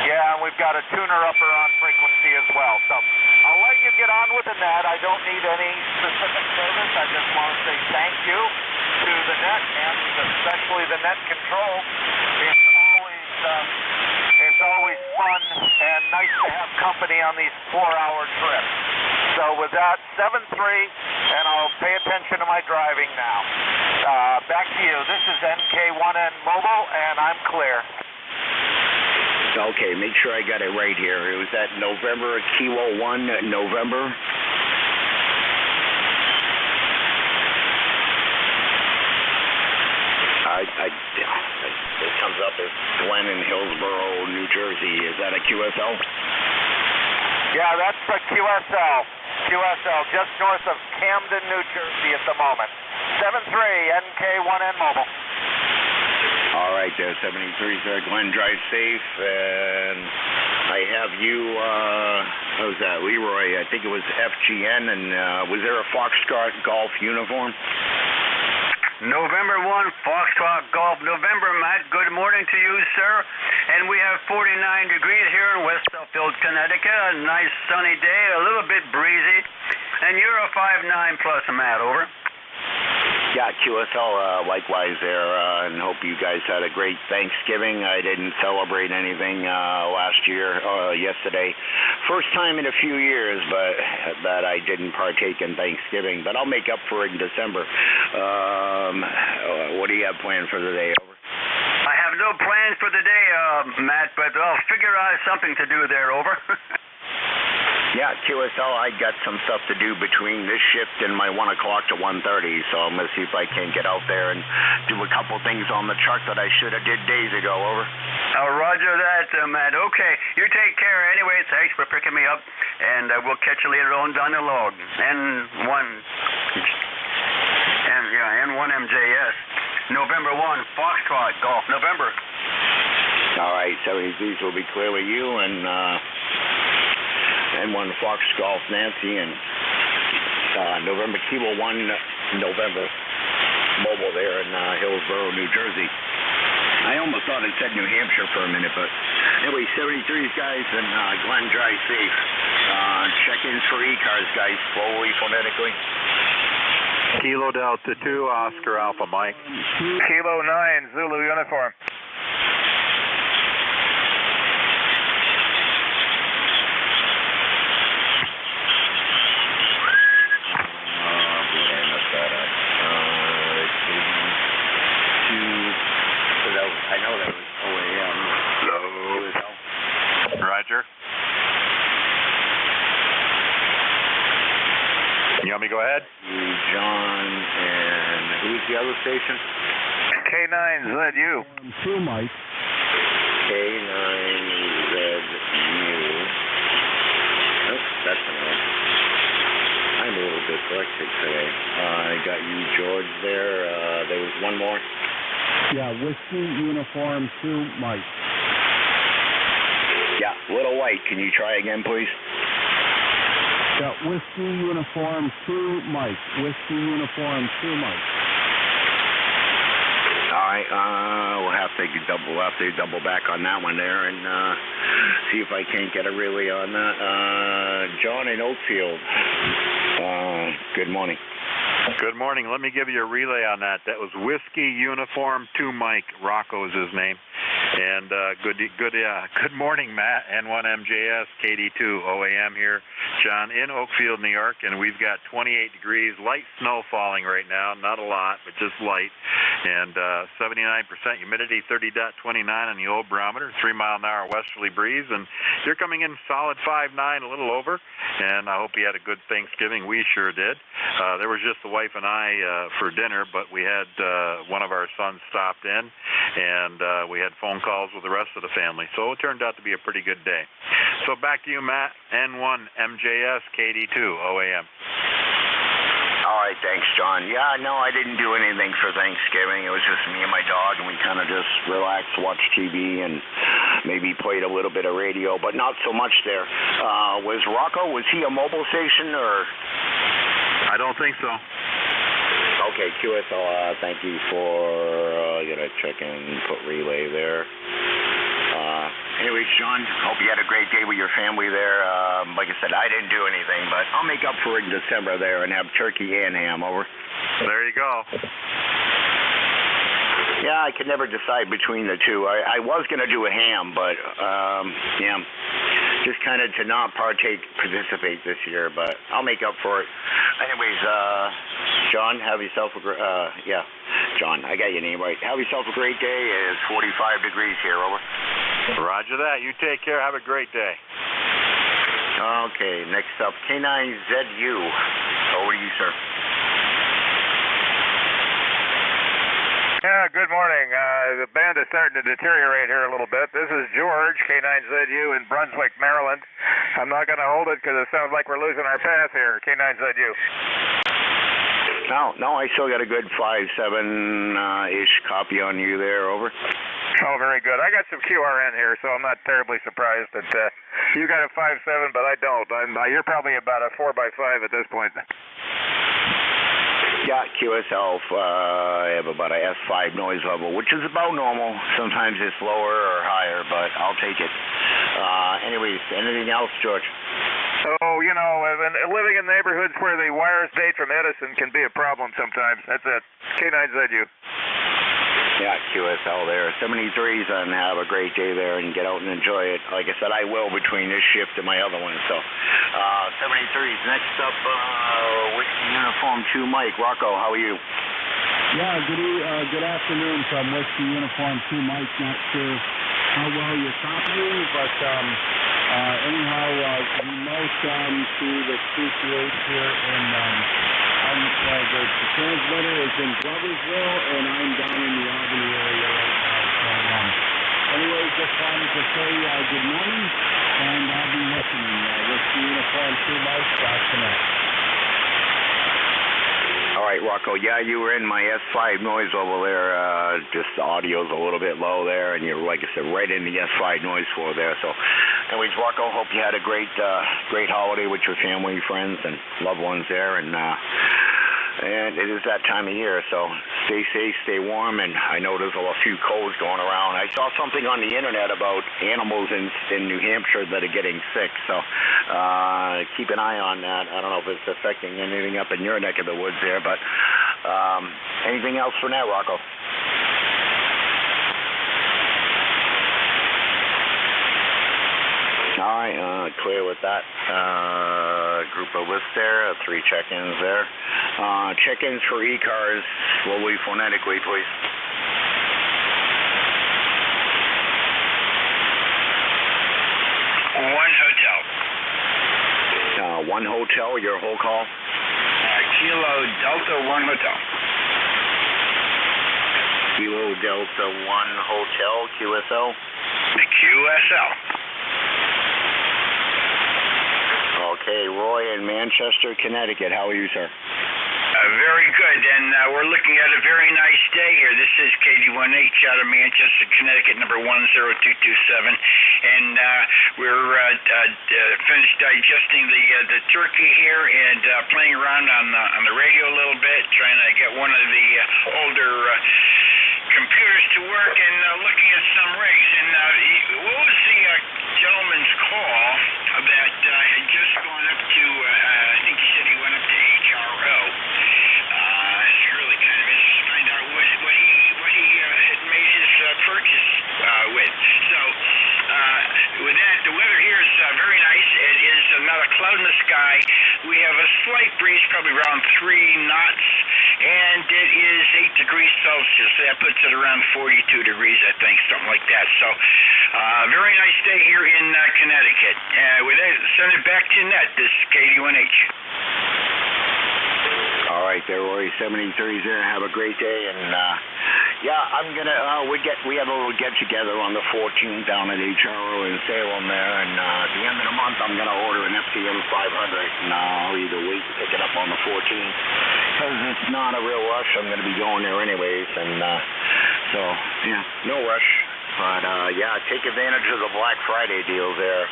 Yeah, and we've got a tuner upper on frequency as well. So I'll let you get on with the net. I don't need any specific service. I just want to say thank you to the net, and especially the net control. It's always fun and nice to have company on these 4-hour trips. So with that, 7-3, and I'll pay attention to my driving now. Back to you. This is NK1N Mobile, and I'm clear. Okay, make sure I got it right here. It was at November, Kilo 1, November. It comes up as Glen in Hillsborough, New Jersey. Is that a QSL? Yeah, that's a QSL. QSL, just north of Camden, New Jersey at the moment. 7-3, NK1N Mobile. All right, there, 73, sir. Glenn, drive safe. And I have you, what was that, Leroy? I think it was FGN. And was there a Foxtrot Golf uniform? November 1, Foxtrot Golf, November, Matt. Good morning to you, sir. And we have 49 degrees here in West Suffield, Connecticut. A nice sunny day, a little bit breezy. And you're a 5'9" plus, Matt, over. Yeah, QSL, likewise there, and hope you guys had a great Thanksgiving. I didn't celebrate anything yesterday. First time in a few years, but that I didn't partake in Thanksgiving, but I'll make up for it in December. What do you have planned for the day? Over. I have no plans for the day, Matt, but I'll figure out something to do there. Over. Yeah, QSL, I got some stuff to do between this shift and my 1 o'clock to 1:30, so I'm going to see if I can get out there and do a couple things on the truck that I should have did days ago. Over. Roger that, Matt. Okay, you take care. Anyway, thanks for picking me up, and we'll catch you later on down the log. N1 MJS. November 1, Foxtrot Golf, November. All right, so these will be clearly you, and N1 Fox Golf Nancy, and November Kilo 1 November mobile there in Hillsborough, New Jersey. I almost thought it said New Hampshire for a minute, but anyway, 73s guys, and Glenn, drive safe. Check-ins for ECARS guys, slowly, phonetically. Kilo Delta 2, Oscar Alpha Mike. Kilo 9, Zulu uniform. I know that was OAM. Roger. You want me to go ahead? John, and who's the other station? K9ZU. 2 Mike. K9ZU. Oh, that's enough. I'm a little dyslexic today. I got you, George, there. There was one more. Yeah, Whiskey Uniform 2 Mike. Yeah, Little White. Can you try again, please? Yeah, Whiskey Uniform 2 Mike. Whiskey Uniform 2 Mike. All right, we'll have to double back on that one there and see if I can't get a relay on that. John in Oakfield. Good morning. Good morning. Let me give you a relay on that. That was Whiskey Uniform 2 Mike. Rocco is his name. And good morning, Matt. N1MJS, KD2 OAM here. John in Oakfield, New York, and we've got 28 degrees, light snow falling right now. Not a lot, but just light. And 79% humidity, 30.29 on the old barometer, 3-mile-an-hour westerly breeze. And you're coming in solid 5'9", a little over. And I hope you had a good Thanksgiving. We sure did. There was just the wife and I for dinner, but we had one of our sons stopped in, and we had phone calls with the rest of the family. So it turned out to be a pretty good day. So back to you, Matt. N1MJS, KD2 OAM. All right, thanks, John. Yeah, no, I didn't do anything for Thanksgiving. It was just me and my dog, and we kind of just relaxed, watched TV, and maybe played a little bit of radio, but not so much there. Was Rocco, was he a mobile station, or? I don't think so. Okay, QSL, thank you for, I gotta check in, put relay there. Anyways, John, hope you had a great day with your family there. Like I said, I didn't do anything, but I'll make up for it in December there and have turkey and ham, over. There you go. Yeah, I could never decide between the two. I was going to do a ham, but, yeah, just kind of to not participate this year, but I'll make up for it. Anyways, John, have yourself a great, yeah, John, I got your name right. Have yourself a great day. It's 45 degrees here, over. Roger that. You take care. Have a great day. Okay, next up, K9ZU. Over to you, sir. Yeah, good morning. The band is starting to deteriorate here a little bit. This is George, K9ZU in Brunswick, Maryland. I'm not going to hold it because it sounds like we're losing our path here, K9ZU. No, I still got a good 5-7-ish copy on you there, over. Oh, very good. I got some QRN here, so I'm not terribly surprised that you got a 5-7, but I don't. You're probably about a 4x5 at this point. Yeah, QSL, I have about a S5 noise level, which is about normal. Sometimes it's lower or higher, but I'll take it. Anyways, anything else, George? Oh, you know, living in neighborhoods where the wires date from Edison can be a problem sometimes. That's it. K9ZU. Yeah, QSL there. 73s, and have a great day there and get out and enjoy it. Like I said, I will between this shift and my other one. So, 73s. Next up, with Uniform 2 Mike. Rocco, how are you? Yeah, good afternoon from Whiskey Uniform 2 Mike. Not sure how well you're copying, but anyhow, remote to the CCH here in the transmitter is in Gloversville, and I'm down in the Albany area right now. So, anyway, just wanted to say good morning, and I'll be listening. Whiskey Uniform 2 Mike, connect. All right, right, Rocco. Yeah, you were in my S5 noise level there. Just the audio's a little bit low there, and you're, like I said, right in the S5 noise floor there. So, anyways, Rocco, hope you had a great holiday with your family, friends, and loved ones there. And it is that time of year, so stay safe, stay warm, and I know there's a few colds going around. I saw something on the internet about animals in New Hampshire that are getting sick, so keep an eye on that. I don't know if it's affecting anything up in your neck of the woods there, but anything else for that, Rocco? All right, clear with that group of lists there, 3 check-ins there. Check-ins for ECARS, slowly, phonetically, please. One hotel. One hotel, your whole call? Kilo Delta 1 hotel. Kilo Delta 1 hotel, QSL? QSL. Okay, Roy in Manchester, Connecticut. How are you, sir? Very good, and we're looking at a very nice day here. This is KD1H out of Manchester, Connecticut, number 10227, and we're finished digesting the turkey here and playing around on the radio a little bit, trying to get one of the older computers to work and looking at some rigs. And what was the gentleman's call that had just gone up to, I think he said he went up to HRO. It's really kind of interesting to find out what he had made his purchase with. So with that, the weather here is very nice. It is not a cloud in the sky. We have a slight breeze, probably around 3 knots, and it is 8 degrees Celsius. That puts it around 42 degrees, I think, something like that. So very nice day here in Connecticut. With that, send it back to Net. This is KD1H. All right, there, Roy. 73's there. Have a great day, and yeah, I'm gonna. We have a little get together on the 14th down at HRO in Salem there, and at the end of the month, I'm gonna order an FTM 500, and I'll either wait to pick it up on the 14th because it's not a real rush. I'm gonna be going there anyways, and so yeah, no rush. But yeah, take advantage of the Black Friday deal there.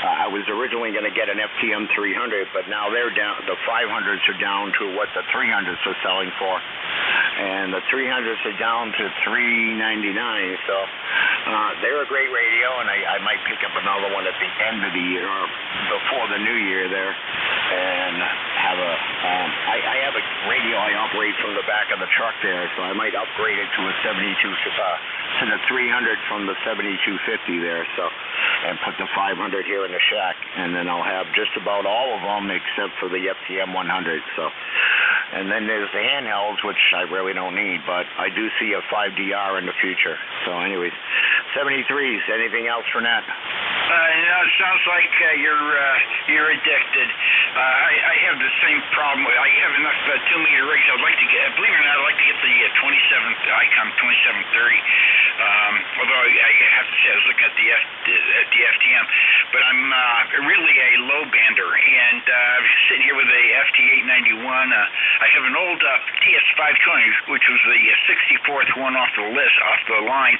I was originally going to get an FTM 300, but now they're down. The 500s are down to what the 300s are selling for, and the 300s are down to $399. So they're a great radio, and I might pick up another one at the end of the year or before the new year there, and have a. I have a radio I operate from the back of the truck there, so I might upgrade it to a 72 to the 300 from the 7250 there. So, and put the 500 here in the shack, and then I'll have just about all of them except for the FTM 100. So, and then there's the handhelds, which I really don't need, but I do see a 5DR in the future. So, anyways, 73s. Anything else for Nat? No, it sounds like you're addicted. I have the same problem. I have enough 2-meter rigs. I'd like to get, believe it or not, I'd like to get the ICOM 2730. Although I have to say I was looking at the FTM, but I'm really a low bander, and I'm sitting here with a FT891. I have an old TS520, which was the 64th one off the list, off the line.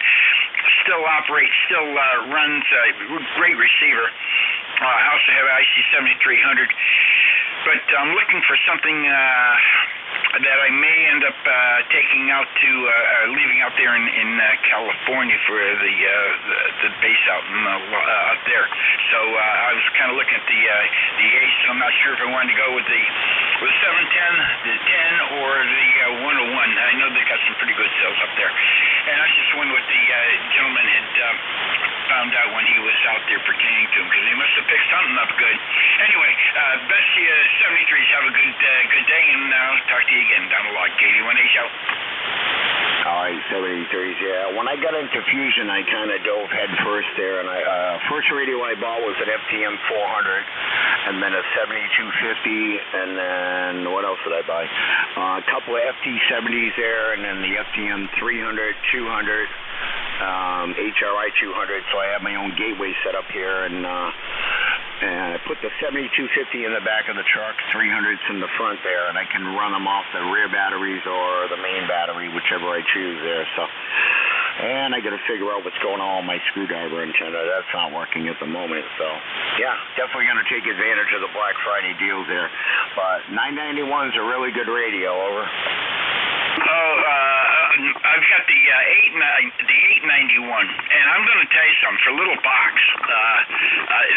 Still operates, still runs, great receiver. I also have an IC7300, but I'm looking for something that I may end up taking out to leaving out there in California for the base out there. So I was kind of looking at the Ace, and I'm not sure if I wanted to go with the 710, the 10, or the 101. I know they got some pretty good sales up there, and I was just wondering what the gentleman had found out when he was out there pertaining to him, because he must have picked something up good. Anyway, best to you 73s. Have a good day, and I'll talk to you again down the log. KD1H out. All right, 73s, yeah. When I got into Fusion, I kind of dove head first there, and first radio I bought was an FTM 400, and then a 7250, and then what else did I buy? A couple of FT70s there, and then the FTM 300, 200, HRI 200, so I have my own gateway set up here, and And I put the 7250 in the back of the truck, 300s in the front there, and I can run them off the rear batteries or the main battery, whichever I choose there. So, and I got to figure out what's going on with my screwdriver antenna. That's not working at the moment. So, yeah, definitely going to take advantage of the Black Friday deals there. But 991's a really good radio. Over. I've got the 891, and I'm going to tell you something. For a little box,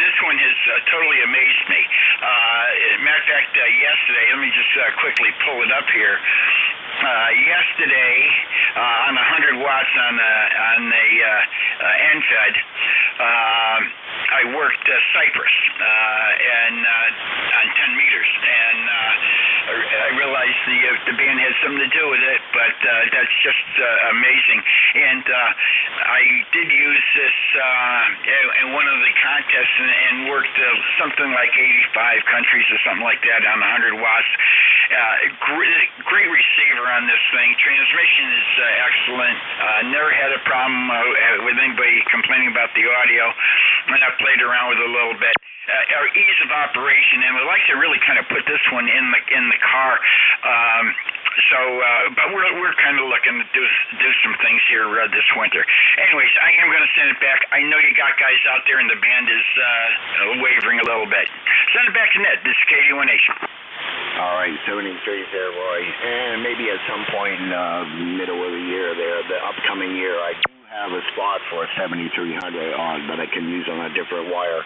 this one has totally amazed me. Matter of fact, yesterday, let me just quickly pull it up here. Yesterday, on 100 watts on the NFED, I worked Cypress and on 10 meters, and I realized the band had something to do with it, but that's just amazing. And I did use this in one of the contests and worked something like 85 countries or something like that on 100 watts. Great receiver on this thing. Transmission is excellent. Never had a problem with anybody complaining about the audio, and I played around with it a little bit. Our ease of operation, and we'd like to really kind of put this one in the car. But we're kind of looking to do some things here this winter. Anyways, I am going to send it back. I know you got guys out there, and the band is wavering a little bit. Send it back to Ned. This is KD1H. All right, 73 there, Roy. And maybe at some point in the middle of the year there, the upcoming year, I do have a spot for a 7300 on that I can use on a different wire,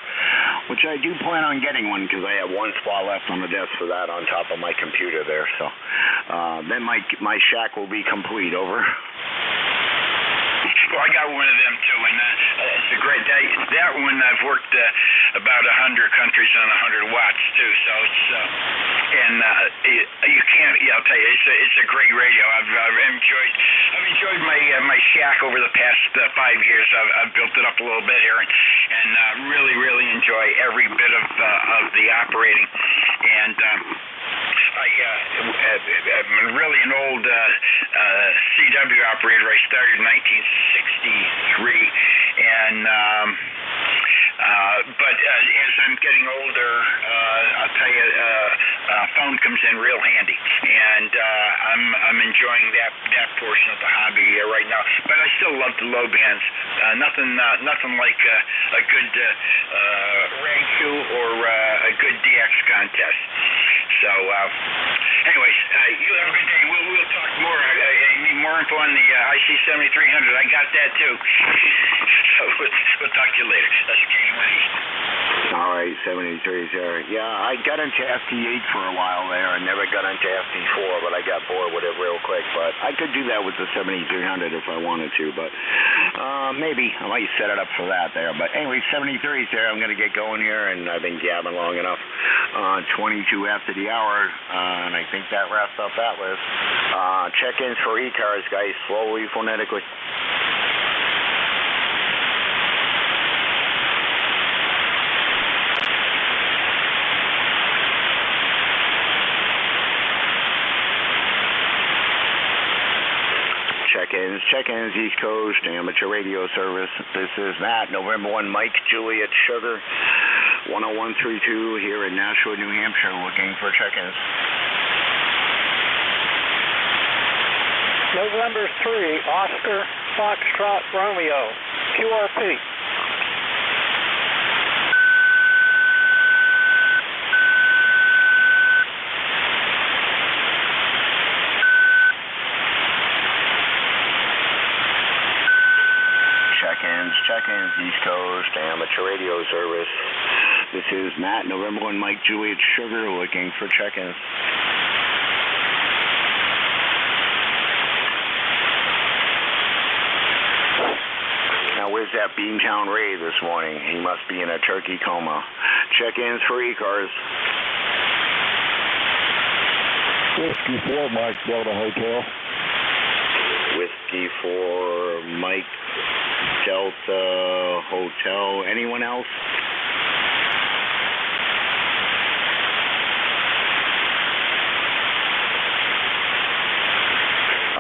which I do plan on getting one because I have one spot left on the desk for that on top of my computer there. So then my shack will be complete. Over. Well, I got one of them too, and it's a great day. That one I've worked about 100 countries on 100 watts too, so it's you can't. Yeah, I'll tell you, it's a great radio. I've enjoyed my shack over the past 5 years. I've built it up a little bit here, and really enjoy every bit of the operating. And I'm really an old CW operator. I started in 1963, and but as I'm getting older, I'll tell you, phone comes in real handy, and I'm enjoying that portion of the hobby right now. But I still love the low bands. Nothing like a good rag 2 or a good DX contest. So, anyways, you have a good day. We'll talk more. I need more info on the IC7300. I got that too. So we'll talk to you later. That's KD1H. All right, 73 there. Yeah, I got into FT8 for a while there. I never got into FT4, but I got bored with it real quick. But I could do that with the 7300 if I wanted to. But maybe I might set it up for that there. But anyway, 73 there. I'm going to get going here, and I've been gabbing long enough. 22 after the hour, and I think that wraps up that list. Check-ins for ECARS, guys, slowly, phonetically. Check-ins, East Coast, amateur radio service. This is Matt, November 1, Mike, Juliet, Sugar, 10132 here in Nashua, New Hampshire, looking for check-ins. November 3, Oscar, Foxtrot, Romeo, QRP. Check-ins, East Coast, amateur radio service. This is Matt, November 1, Mike, Juliet, Sugar, looking for check-ins. Now, where's that Beantown Ray this morning? He must be in a turkey coma. Check-ins for ECARS. Whiskey 4, Mike, Delta Hotel. Whiskey 4, Mike, Delta Hotel. Anyone else?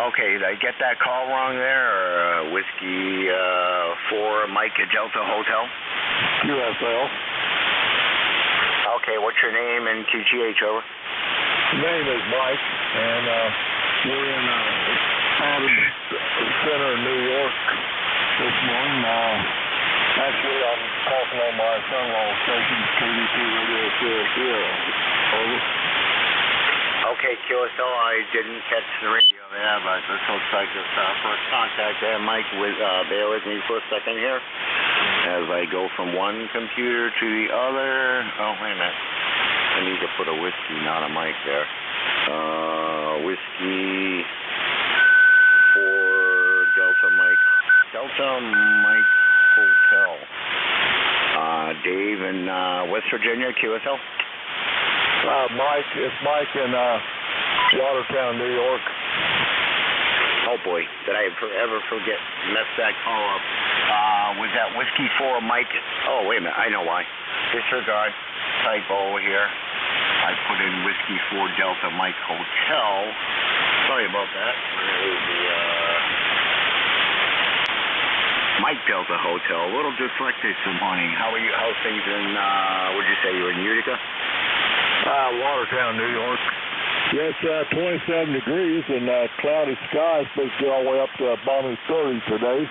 Okay, did I get that call wrong there? Or Whiskey 4, Mike at Delta Hotel? QSL. Okay, what's your name and QTH, over? Name is Mike, and we're in Adams Center, New York this morning. Actually, I'm talking on my son-in-law station, KD2 Radio Zero. Over. Okay, QSL, I didn't catch the radio there, but this looks like it's first contact there. Mike, bear with me for a second here as I go from one computer to the other. Oh, wait a minute. I need to put a whiskey, not a mic there. Whiskey for Delta Mike Hotel. Dave in West Virginia, QSL. It's Mike in Watertown, New York. Oh boy, did I ever mess that call up? Was that Whiskey 4 Mike? Oh, wait a minute, I know why. Disregard, typo here. I put in Whiskey 4 Delta Mike Hotel. Sorry about that. There's the Mike Delta Hotel. A little dyslexic this morning. How are you? How's things in, what'd you say, you're in Utica? Watertown, New York. Yes, 27 degrees and cloudy skies, supposed to get all the way up to balmy 30s today.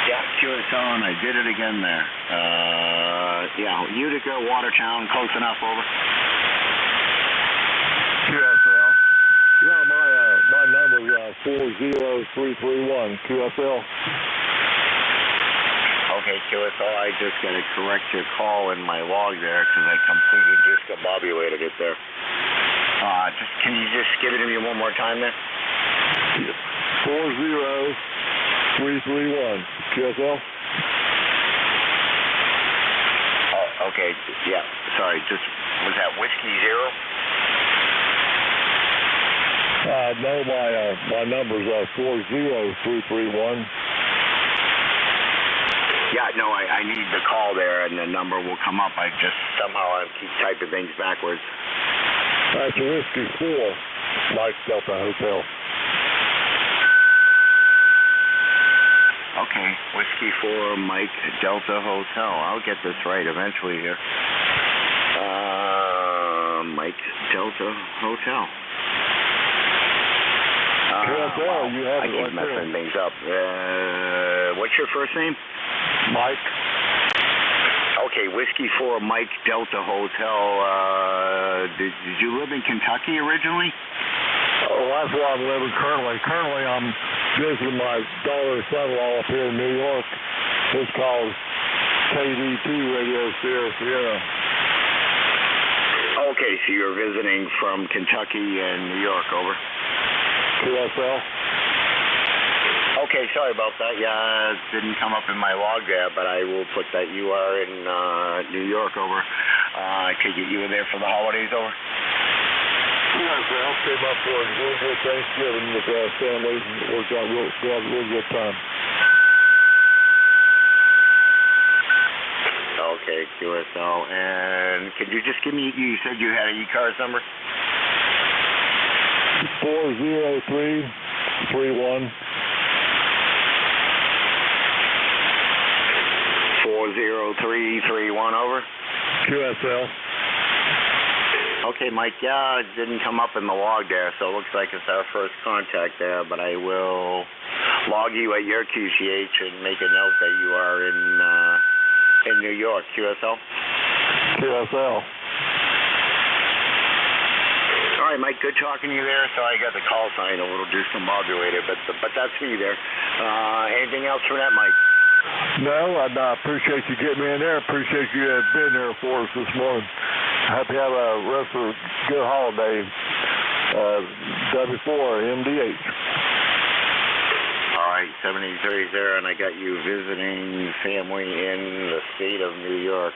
Yeah, QSL, and I did it again there. Yeah, Utica, Watertown, close enough, over. QSL. Yeah, my number is 40331, QSL. Okay, QSL, I just got to correct your call in my log there because I completely discombobulated it there. Can you just give it to me one more time there? 40331, QSL. Oh, okay, yeah, sorry, was that Whiskey 0? No, my number's 40331. Yeah, no, I need the call there, and the number will come up. I just somehow keep typing things backwards. That's Whiskey 4, Mike Delta Hotel. Okay, Whiskey 4, Mike Delta Hotel. I'll get this right eventually here. Mike Delta Hotel. I keep messing things up. What's your first name? Mike. Okay, Whiskey 4 Mike Delta Hotel. Did you live in Kentucky originally? Oh, that's where I'm living currently. Currently, I'm visiting my daughter and son-in-law up here in New York. It's called KD2 Radio Sierra. Okay, so you're visiting from Kentucky and New York, over. QSL. Okay, sorry about that. Yeah, it didn't come up in my log there, but I will put that you are in New York, over. I take it you were there for the holidays, over? QSL came up for a real good Thanksgiving with family. Worked out real good time. Okay, QSL. And could you just give me, you said you had an ECARS number? 40331. 40331, over. QSL. Okay, Mike, yeah, it didn't come up in the log there, so it looks like it's our first contact there, but I will log you at your QCH and make a note that you are in New York. QSL? QSL. All right, Mike, good talking to you there. Sorry, I got the call sign a little discombobulated, but that's me there. Anything else from that, Mike? No, I appreciate you getting me in there. Appreciate you being there for us this morning. Hope you have a rest of a good holiday. W4 MDH. All right, 73 there, and I got you visiting family in the state of New York.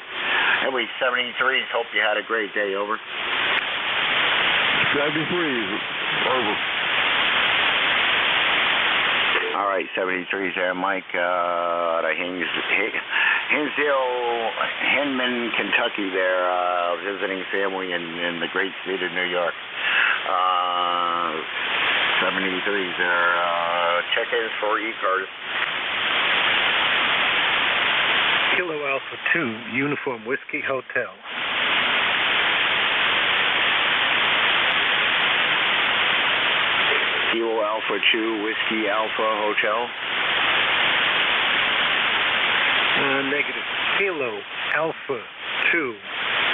Anyway, 73s, hope you had a great day, over. 73s, over. All right, 73s there, Mike. Hinsdale, Hinman, Kentucky there, visiting family in the great state of New York. 73s there, check-ins for ECARS. Kilo Alpha 2, Uniform Whiskey Hotel. Kilo Alpha 2, Whiskey Alpha Hotel. Negative. Kilo Alpha 2,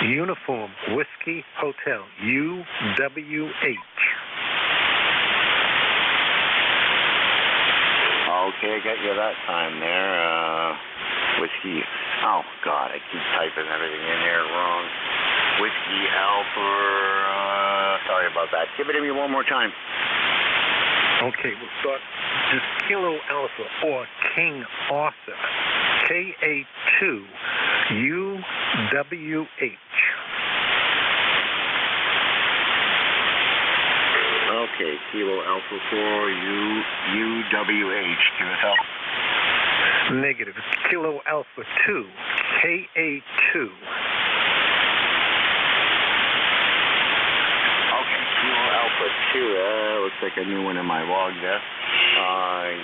Uniform Whiskey Hotel, UWH. Okay, I got you that time there. Whiskey. Oh, God, I keep typing everything in there wrong. Whiskey Alpha. Sorry about that. Give it to me one more time. Okay, we'll start. Just Kilo Alpha or King Arthur, KA2, UWH. Okay, Kilo Alpha 4, UWH. QSL. Negative. Kilo Alpha 2, KA2. Okay, Kilo Alpha 2. Looks like a new one in my log there.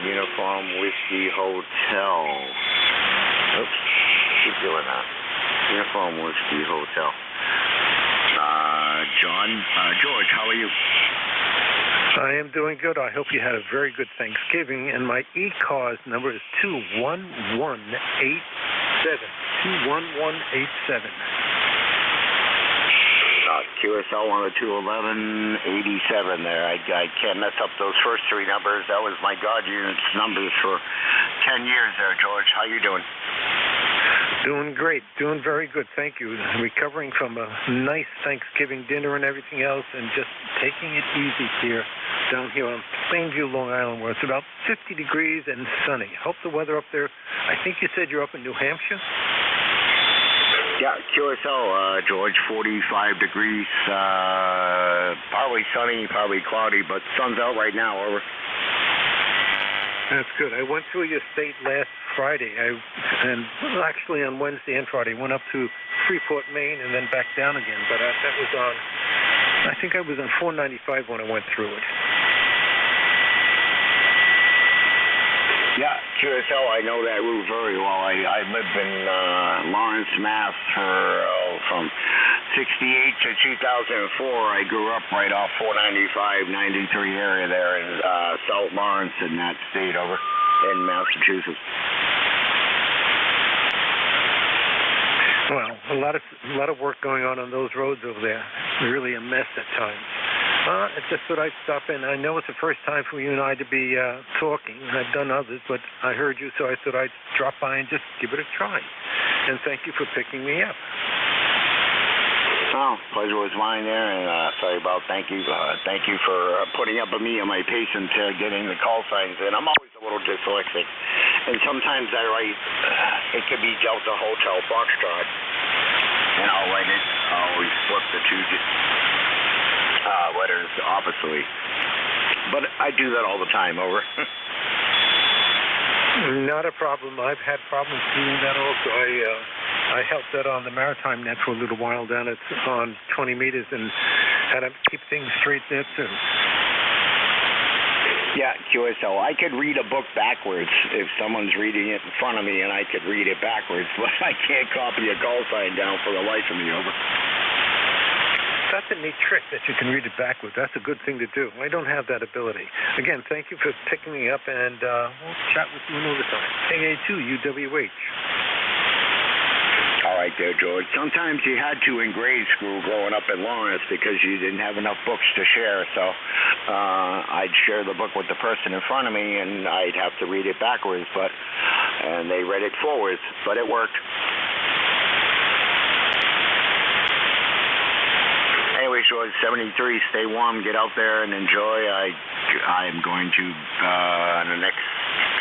Uniform Whiskey Hotel. Oops, keep doing that. Uniform Whiskey Hotel. George, how are you? I am doing good. I hope you had a very good Thanksgiving. And my ECARS number is 21187. 21187. QSL on the 21187 there. I can't mess up those first three numbers. That was my God unit's numbers for 10 years there, George. How you doing? Doing great. Doing very good. Thank you. Recovering from a nice Thanksgiving dinner and everything else, and just taking it easy here, down here on Plainview, Long Island, where it's about 50 degrees and sunny. Hope the weather up there, I think you said you're up in New Hampshire? Yeah, QSL, George, 45 degrees, partly sunny, partly cloudy, but sun's out right now, over. That's good. I went through your state last Friday, actually on Wednesday and Friday, went up to Freeport, Maine, and then back down again, but that was on, I think I was on 495 when I went through it. Yeah, QSL, I know that route very well. I lived in Lawrence, Mass. From 68 to 2004. I grew up right off 495, 93 area there in South Lawrence in that state over in Massachusetts. Well, a lot of work going on those roads over there. Really a mess at times. I just thought I'd stop in. I know it's the first time for you and I to be talking. I've done others, but I heard you, so I thought I'd drop by and just give it a try. And thank you for picking me up. Oh, pleasure was mine there, and sorry about thank you for putting up with me and my patience getting the call signs in. I'm always a little dyslexic, and sometimes I write, it could be Delta Hotel Foxtrot, and I'll write it, I'll always flip the two letters oppositely. But I do that all the time, over. Not a problem. I've had problems doing that also. I helped out on the Maritime Net for a little while down on 20 meters and had to keep things straight there too. Yeah, QSO. I could read a book backwards if someone's reading it in front of me and I could read it backwards, but I can't copy a call sign down for the life of me, over. That's a neat trick that you can read it backwards. That's a good thing to do. I don't have that ability. Again, thank you for picking me up, and we'll chat with you another time. KA2 UWH. All right there, George. Sometimes you had to in grade school growing up in Lawrence because you didn't have enough books to share, so I'd share the book with the person in front of me, and I'd have to read it backwards, and they read it forwards, but it worked. Anyway, George, 73, stay warm, get out there and enjoy. I'm going to, in the next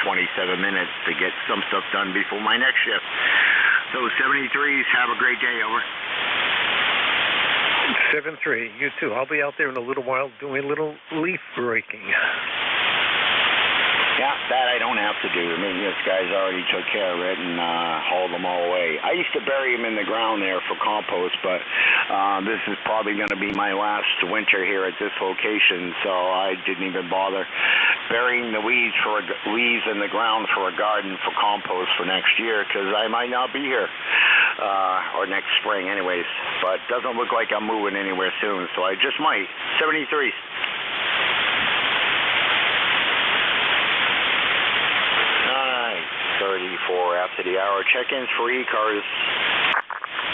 27 minutes, to get some stuff done before my next shift. So 73s, have a great day, over. 73, you too. I'll be out there in a little while doing a little leaf raking. Yeah, that I don't have to do. I mean, this guy's already took care of it and hauled them all away. I used to bury them in the ground there for compost, but this is probably going to be my last winter here at this location, so I didn't even bother burying the weeds in the ground for a garden for compost for next year, because I might not be here, or next spring anyways, but doesn't look like I'm moving anywhere soon, so I just might. 73. 34 after the hour. Check-ins for ECARS.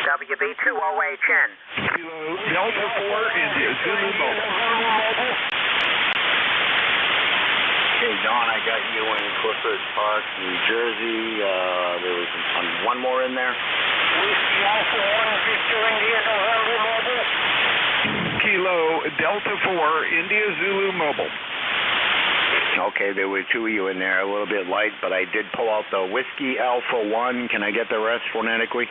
WB2OHN. Kilo Delta 4 India Zulu Mobile. Okay, Don, I got you in Clifford Park, New Jersey. There was one more in there. Whiskey Alpha 1 Victor India November Mobile. Kilo Delta 4 India Zulu Mobile. Okay, there were two of you in there, a little bit light, but I did pull out the Whiskey Alpha 1. Can I get the rest phonetically?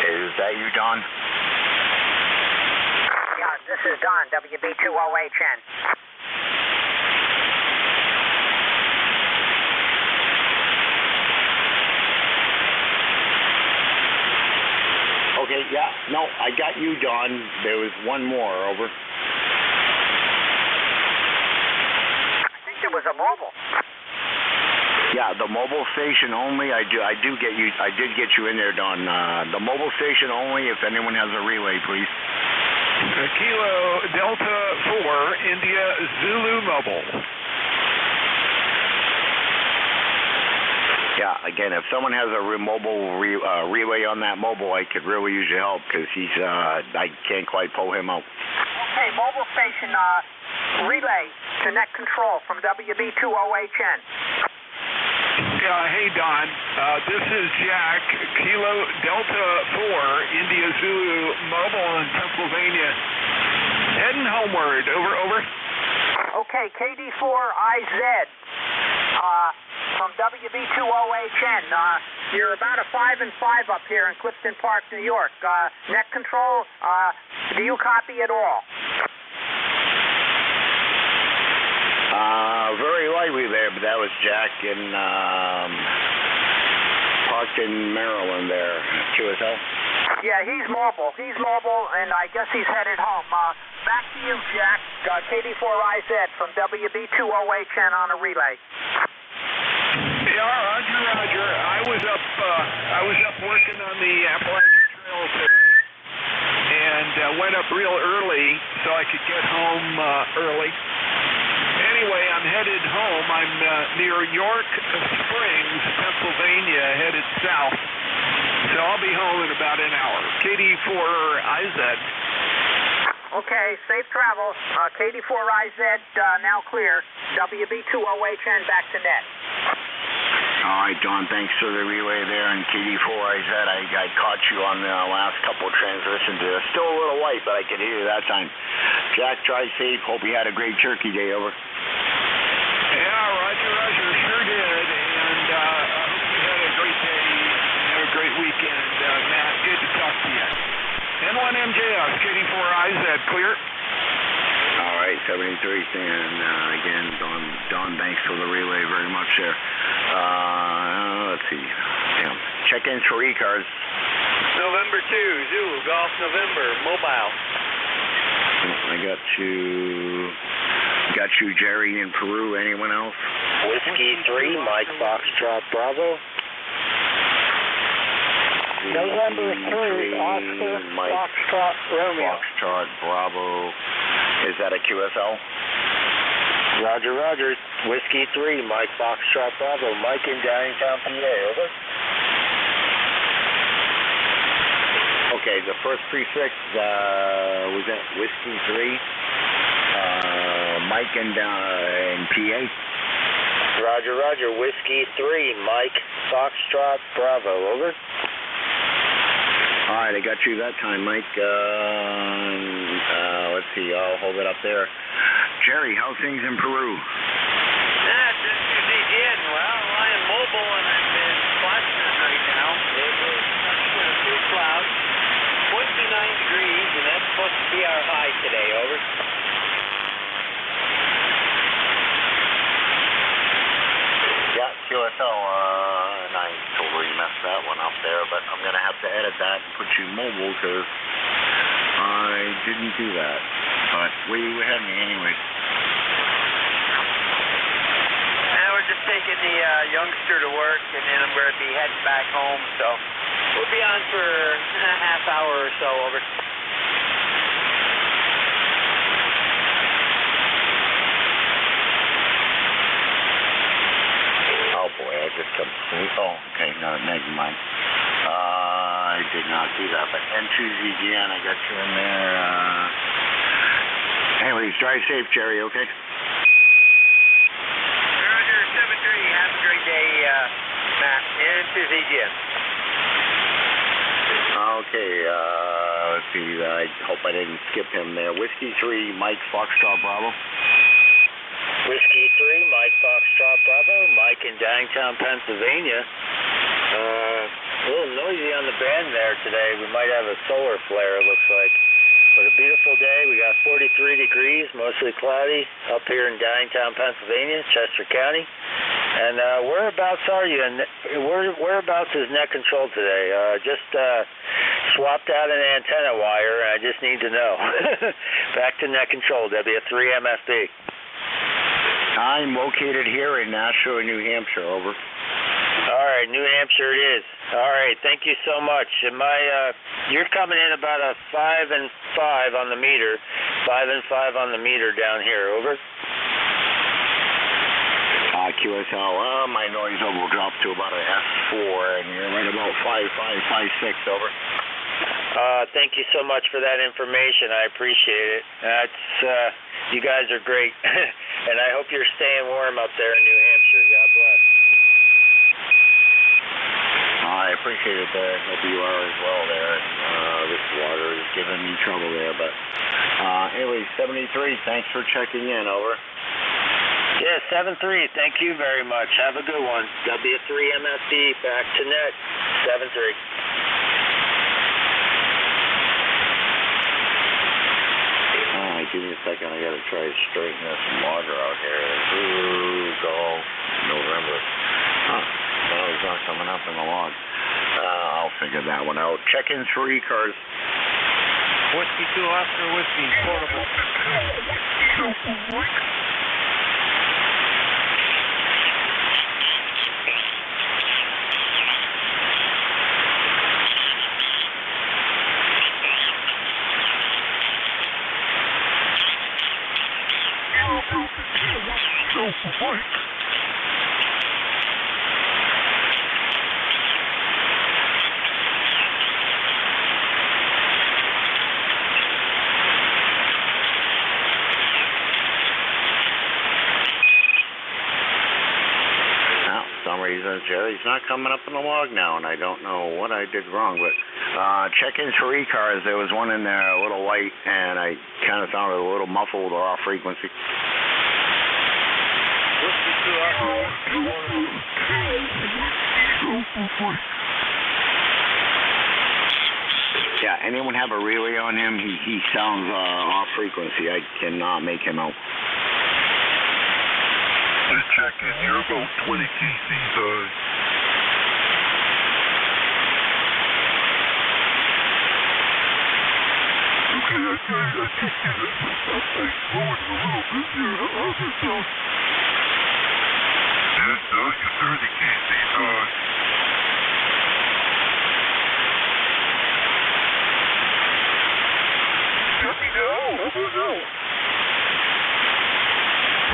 Is that you, Don? Yeah, this is Don, WB2OHN. Okay, yeah, no, I got you, Don. There was one more, over. I think there was a mobile. Yeah, the mobile station only. I did get you in there, Don. The mobile station only. If anyone has a relay, please. Kilo Delta 4 India Zulu Mobile. Yeah, again, if someone has a mobile relay on that mobile, I could really use your help, because I can't quite pull him out. Okay, mobile station relay to net control from WB2OHN. Yeah, hey Don, this is Jack, Kilo Delta 4 India Zulu Mobile in Pennsylvania. Heading homeward, over. Okay, KD4IZ. From WB2OHN. You're about a 5 and 5 up here in Clifton Park, New York. Net control, do you copy at all? Very lightly there, but that was Jack in parked in Maryland there. QSL? Yeah, he's mobile, and I guess he's headed home. Back to you, Jack. KD4IZ from WB2OHN on a relay. Yeah, Roger. I was up working on the Appalachian Trail today, and went up real early so I could get home early. Anyway, I'm headed home. I'm near York Springs, Pennsylvania, headed south. So I'll be home in about an hour. KD4IZ. Okay, safe travels. KD4IZ now clear. WB2OHN back to net. All right, Don, thanks for the relay there. And KD4IZ, I caught you on the last couple of transitions there. Still a little light, but I could hear you that time. Jack, drive safe. Hope you had a great turkey day, over. Yeah, Roger, sure did. And I hope you had a great day and had a great weekend. Matt, good to talk to you. N1MJS, KD4IZ, clear. All right, 73, and again, Don, thanks for the relay very much there. Let's see. Yeah. Check-ins for ECARS. November 2, Zulu, Golf November, mobile. I got you, Jerry in Peru. Anyone else? Whiskey 3, Mike Foxtrot Bravo. November 3, Oscar Foxtrot Romeo. Foxtrot Bravo. Is that a QSL? Roger. Whiskey 3, Mike Foxtrot Bravo. Mike in Downtown PA, over. Okay, the first prefix, was that Whiskey 3? Mike in PA? Roger. Whiskey 3, Mike Foxtrot Bravo, over. All right, I got you that time, Mike. Let's see, I'll hold it up there. Jerry, how's things in Peru? Just as they did. Well, I am mobile and I'm in Plattsburgh right now. It is sunny with a few clouds, 29 degrees, and that's supposed to be our high today, over. Yeah, QSL, nice over to edit that and put you mobile because I didn't do that. But where you had me anyway? Now we're just taking the youngster to work, and then I'm going to be heading back home. So we'll be on for a half hour or so. Over. Oh boy, I just completely. Oh, okay, no, never mind. I did not do that, but N2ZGN, I got you in there. Anyways, drive safe, Jerry, okay? Roger, 7-3. Have a great day, Matt. N2ZGN. Okay, let's see. I hope I didn't skip him there. Whiskey 3, Mike Foxtrot Bravo. Whiskey 3, Mike Foxtrot Bravo. Mike in Downtown, Pennsylvania. A little noisy on the band there today. We might have a solar flare, it looks like. But a beautiful day. We got 43 degrees, mostly cloudy, up here in Downtown, Pennsylvania, Chester County. And whereabouts are you? Whereabouts is net control today? Just swapped out an antenna wire, and I just need to know. Back to net control, W3MFB. I'm located here in Nashua, New Hampshire, over. All right, New Hampshire it is. All right, thank you so much. You're coming in about a 5 and 5 on the meter, 5 and 5 on the meter down here, over. QSL, my noise level will drop to about an S4, and you're right about 5556, over. Thank you so much for that information. I appreciate it. You guys are great, and I hope you're staying warm up there in New Hampshire. God bless. I appreciate it there. Hope you are as well there. This water is giving me trouble there, but anyway, 73, thanks for checking in, over. Yeah, 7-3, thank you very much. Have a good one. W3MFD, back to net, 7-3. Give me a second, I gotta try to straighten this water out here. Ooh, go November. Well, it's not coming up in the log. I'll figure that one out. Check-ins for ECARS. Whiskey 2 Oscar Whiskey, portable. Jerry's not coming up in the log now, and I don't know what I did wrong, but check-ins for ECARS, there was one in there a little light, and I kind of sounded a little muffled or off frequency. Yeah, anyone have a relay on him? He sounds off frequency. I cannot make him out. Just checking, you're about 20 kc, Okay, I can see this suspect going a little bit here. How's it sound? Yes, you're 30 kc, Let me know, let me know.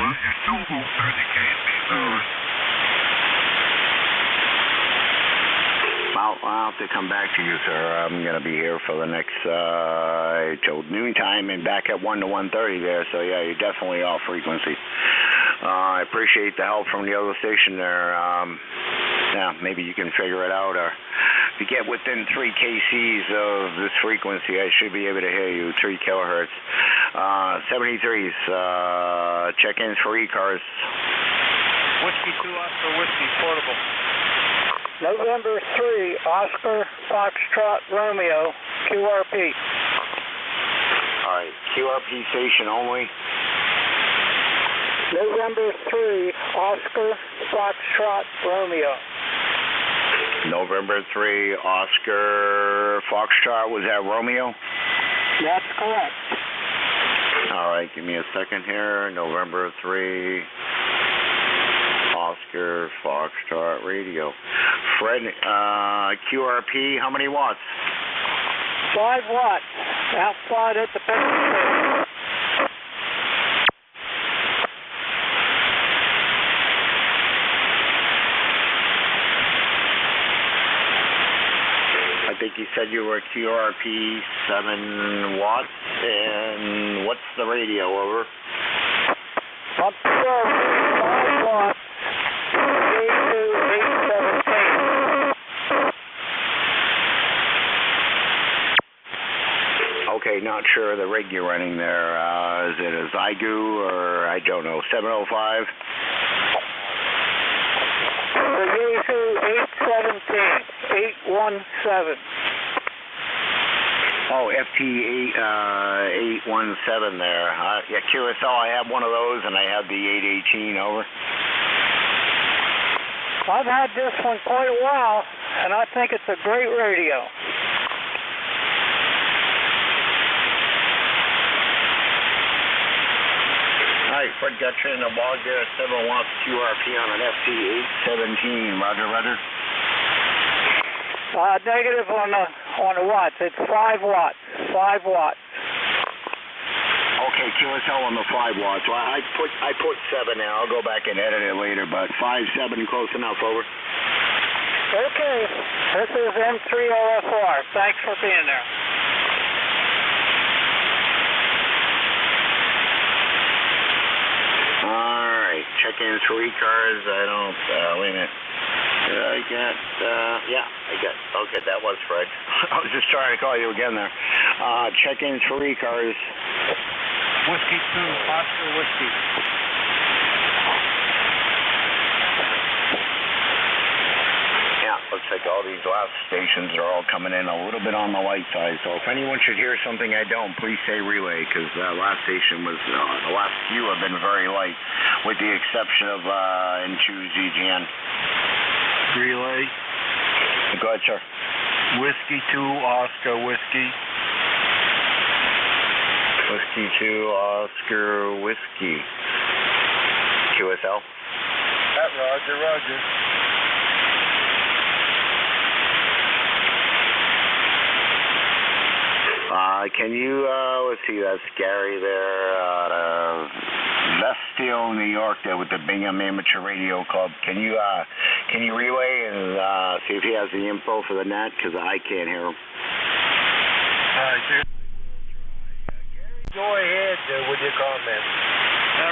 Well, you're still about 30 kc, I'll have to come back to you, sir. I'm going to be here for the next till noontime and back at 1 to 1:30 there. So yeah, you're definitely off frequency. I appreciate the help from the other station there. Yeah, maybe you can figure it out, or if you get within 3 kcs of this frequency, I should be able to hear you. 3 kilohertz. 73s. Check-ins for ECARS. Whiskey 2 Oscar Whiskey, portable. November 3, Oscar Foxtrot Romeo, QRP. All right, QRP station only. November 3, Oscar Foxtrot Romeo. November 3, Oscar Foxtrot, was that Romeo? That's correct. All right, give me a second here. November 3, Oscar Foxtrot Radio. Fred, QRP, how many watts? 5 watts. Outside at the base. I think you said you were QRP 7 watts, and what's the radio, over? Up to 5 watts. Okay, not sure of the rig you're running there. Is it a Zygu or, I don't know, 705? The Yaesu 817. Oh, FT 817 there. Yeah, QSL, I have one of those, and I have the 818, over. I've had this one quite a while, and I think it's a great radio. All right, Fred got you in the log there at 7 watts QRP on an FT 817. Roger, roger. Negative on the watts. It's 5 watts. 5 watts. Okay, QSL on the 5 watts. Well, I put 7 now. I'll go back and edit it later, but 5-7 close enough, over. Okay, this is M3OFR. Thanks for being there. All right, check-ins for ECARS. I don't, wait a minute. Okay, that was Fred. I was just trying to call you again there. Check-ins for ECARS. Whiskey 2, Oscar Whiskey. Yeah, looks like all these last stations are all coming in a little bit on the light side. So if anyone should hear something I don't, please say relay, because that last station was, the last few have been very light, with the exception of N2US. Relay. Go ahead, sir. Whiskey 2, Oscar Whiskey. Whiskey 2, Oscar Whiskey. QSL? Roger, roger. Can you, let's see, that's Gary there out of Vestale, New York, there with the Bingham Amateur Radio Club. Can you relay and see if he has the info for the net, because I can't hear him. Gary, go ahead with your comment.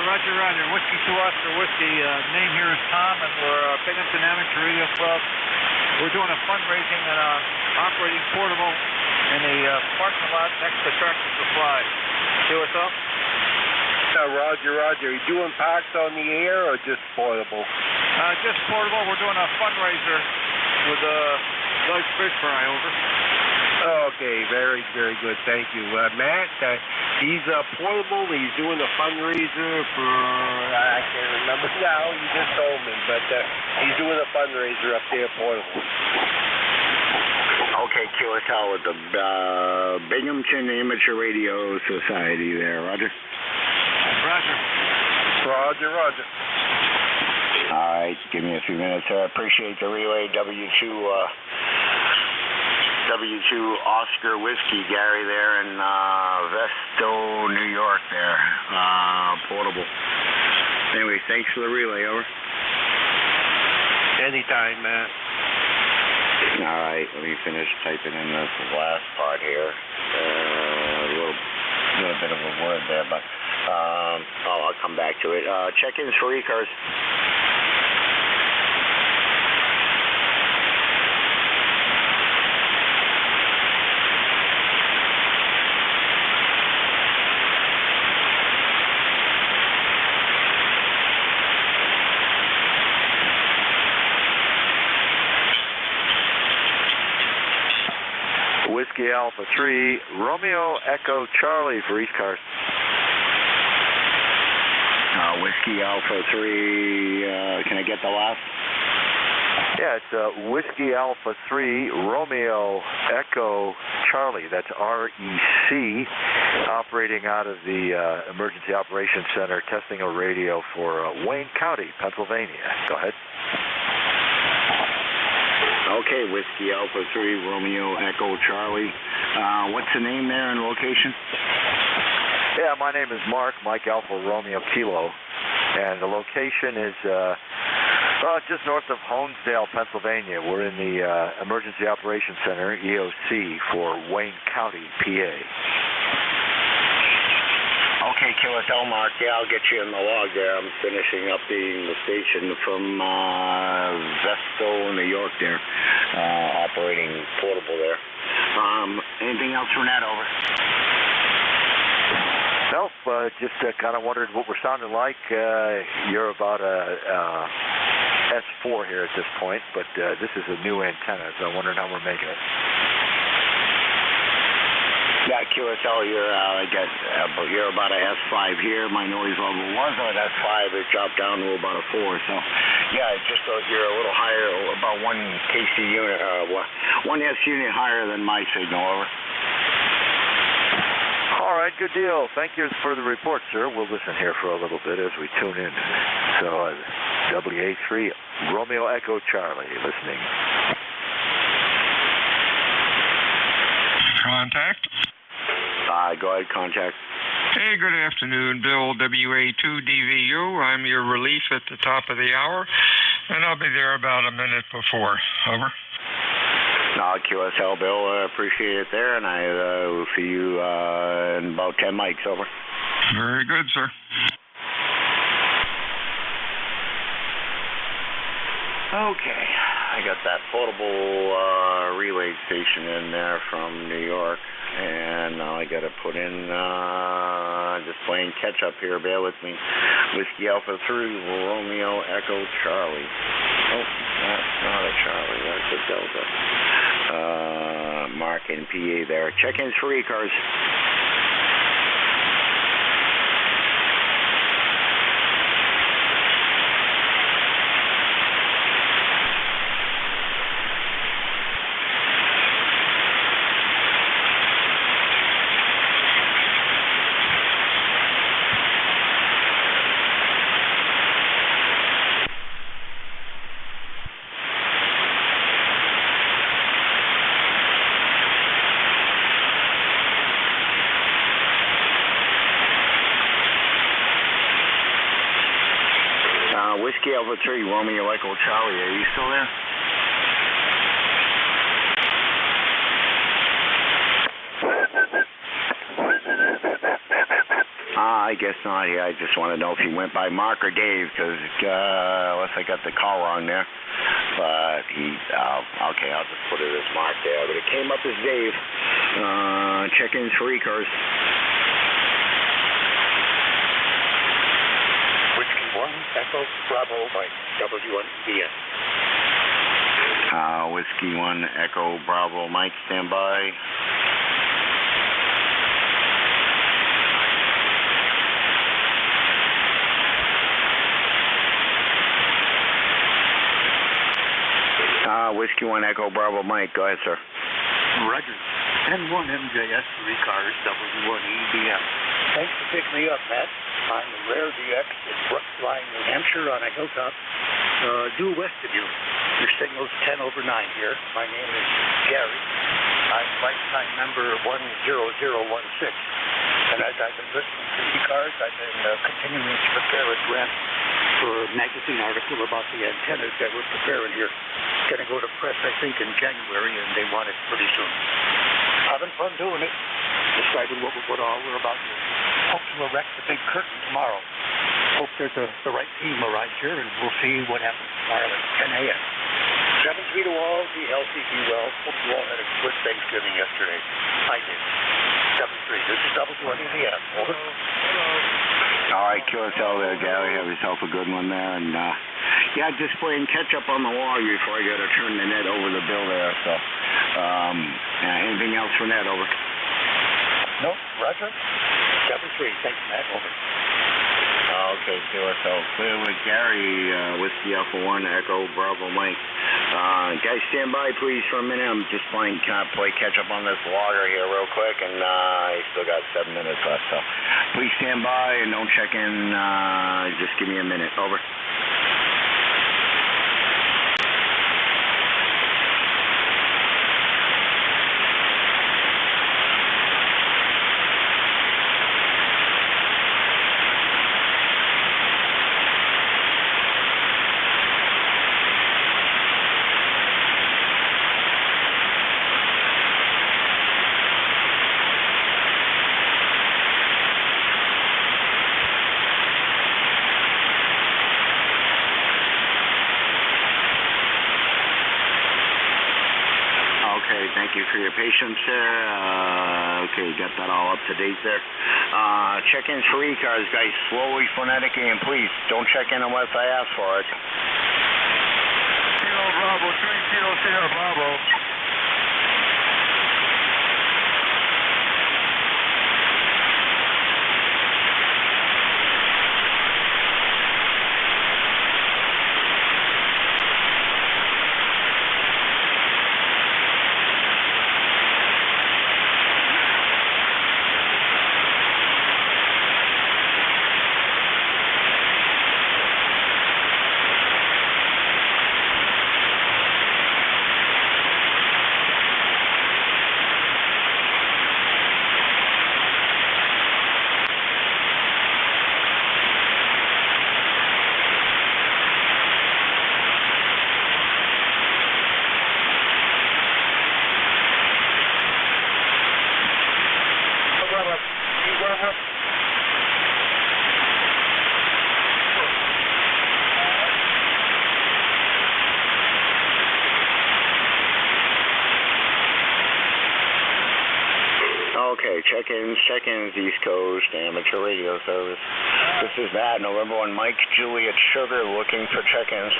Roger, roger. Whiskey 2, Oscar Whiskey. Name here is Tom, and we're Binghamton Amateur Radio Club. We're doing a fundraising and operating portable in a parking lot next to Tractor Supply. QSL? Roger, roger. Are you doing parks on the air or just portable? Just portable. We're doing a fundraiser with Doug Fish Fry, over. Okay, very, very good. Thank you. Matt, he's portable. He's doing a fundraiser for, I can't remember now. You just told me, but he's doing a fundraiser up there, portable. Okay, QSL with the Binghamton Amateur Radio Society there. Roger. Roger. Roger, roger. All right, give me a few minutes here. I appreciate the relay. W2 Oscar Whiskey, Gary there in Vestale, New York there. Portable. Anyway, thanks for the relay, over. Anytime, Matt. All right, let me finish typing in this last part here. A little bit of a word there, but I'll come back to it. Check-ins for ECARS. Whiskey Alpha 3, Romeo Echo Charlie for ECARS. Whiskey Alpha 3, can I get the last? Yeah, it's Whiskey Alpha 3, Romeo Echo Charlie. That's REC, operating out of the Emergency Operations Center, testing a radio for Wayne County, Pennsylvania. Go ahead. Okay, Whiskey Alpha 3, Romeo Echo Charlie. What's the name there and location? Yeah, my name is Mark, Mike Alpha Romeo Kilo, and the location is just north of Honesdale, Pennsylvania. We're in the Emergency Operations Center, EOC, for Wayne County, PA. Okay, QSL Mark, yeah, I'll get you in the log there. I'm finishing updating the station from Vesto, New York there, operating portable there. Anything else from that, over? Nope, just kind of wondered what we're sounding like. You're about a S4 here at this point, but this is a new antenna, so I'm wondering how we're making it. Yeah, QSL, you're about a S5 here. My noise level was on S5. It dropped down to about a 4. So, yeah, just you're a little higher, about 1 KC unit, 1 S unit higher than my signal, over. All right, good deal. Thank you for the report, sir. We'll listen here for a little bit as we tune in. So, WA3, Romeo Echo Charlie, listening. Contact. Go ahead, contact. Hey, good afternoon, Bill, WA2DVU. I'm your relief at the top of the hour, and I'll be there about a minute before. Over. QSL, Bill, appreciate it there, and I will see you in about 10 mics, over. Very good, sir. Okay, I got that portable relay station in there from New York, and now I got to put in, just playing catch up here, bear with me. Whiskey Alpha 3, Romeo Echo Charlie. Oh, that's not a Charlie, that's a Delta. Mark and PA there. Check-ins for ECARS. Whiskey Alpha 3, Romeo Echo Charlie, are you still there? I guess not. Yeah, I just want to know if he went by Mark or Dave, because unless I got the call wrong there. But okay, I'll just put it as Mark there. But it came up as Dave. Check-ins for ECARS. Whiskey 1, Echo, Bravo, Mike, W1BN. Whiskey 1, Echo, Bravo, Mike, stand by. Whiskey 1, Echo, Bravo, Mike, go ahead, sir. Roger. N1MJS, ECARS, W1EBM. Thanks for picking me up, Matt. I'm the Rare DX in Brookline, New Hampshire on a hilltop due west of you. Your signal's 10 over 9 here. My name is Gary. I'm lifetime member 10016. And as I've been listening to ECARS, I've been continuing to prepare a draft for a magazine article about the antennas that we're preparing here. It's going to go to press, I think, in January, and they want it pretty soon. Having fun doing it. Decided what all we're about to. Hope to erect the big curtain tomorrow. Hope there's the right team arrives here, and we'll see what happens tomorrow at 10 a.m. 7-3 to all. Be healthy, be well. Hope you all had a good Thanksgiving yesterday. I did. 7-3. This is W1EBM. Over. All right, QSL there, Gary. Have yourself a good one there. And, yeah, just playing catch-up on the log before I got to turn the net over to Bill there. So, anything else for net, over? No, Roger. 7-3. Thanks, Matt. Over. Okay, QSL. Clear with Gary, Whiskey Alpha 1, Echo, Bravo, Mike. Guys, stand by, please, for a minute. I'm just playing catch up on this logger here real quick, and I still got 7 minutes left, so please stand by and don't check in. Just give me a minute. Over. Thank you for your patience there. Okay, got that all up to date there. Check-ins for ECARS, guys, slowly, phonetically, and please don't check in unless I ask for it. Kilo Bravo, 3 Kilo Sierra Bravo. Okay, check-ins, East Coast, amateur radio service. This is that, November 1, Mike, Juliet, Sugar, looking for check-ins.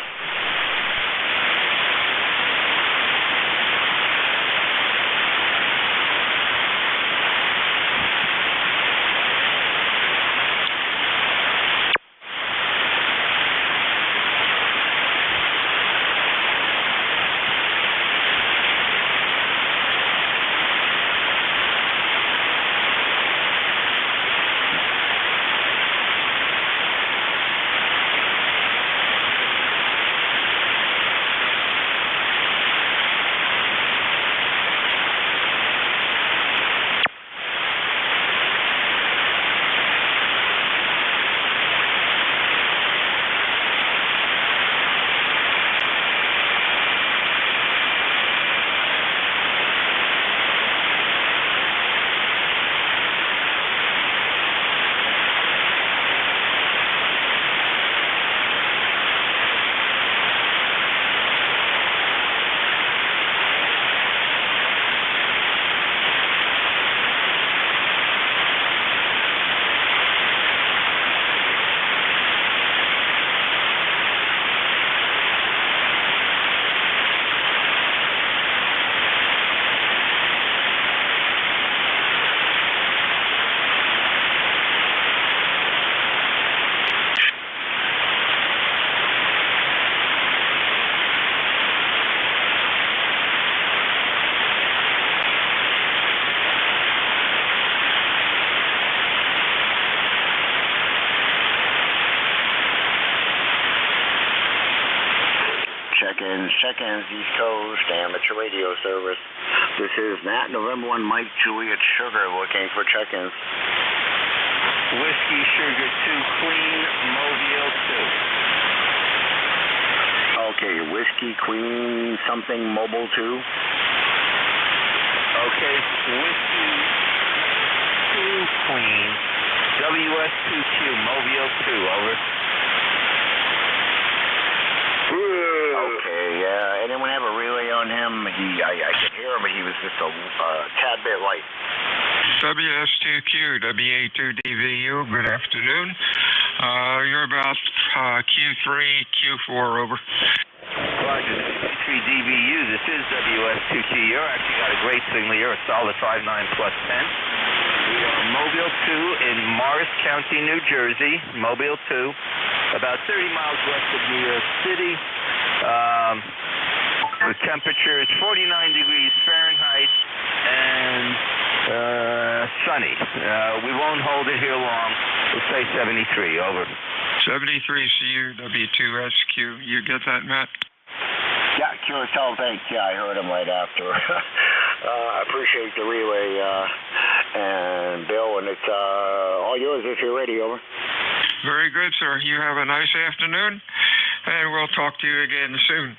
Check-ins, East Coast, amateur radio service. This is Nat, November 1, Mike, Juliet, Sugar, looking for check-ins. Whiskey Sugar 2 Queen, Mobile 2. Okay, Whiskey Queen something, Mobile 2. Okay, Whiskey 2 Queen, WS2Q, Mobile 2, over. Okay, anyone have a relay on him? I could hear him, but he was just a tad bit light. WS2Q, WA2DVU, good afternoon. You're about Q3, Q4, over. Roger, Q3DVU, this is WS2Q. You're actually got a great signal. You're a solid 5.9 plus 10. We are Mobile 2 in Morris County, New Jersey, Mobile 2, about 30 miles west of New York City. The temperature is 49 degrees Fahrenheit and sunny. We won't hold it here long. We'll say 73. Over. 73 CU W2SQ. You get that, Matt? Yeah, Curacao, thanks. Yeah, I heard him right after. I appreciate the relay, and Bill, and it's all yours if you're ready. Over. Very good, sir. You have a nice afternoon, and we'll talk to you again soon.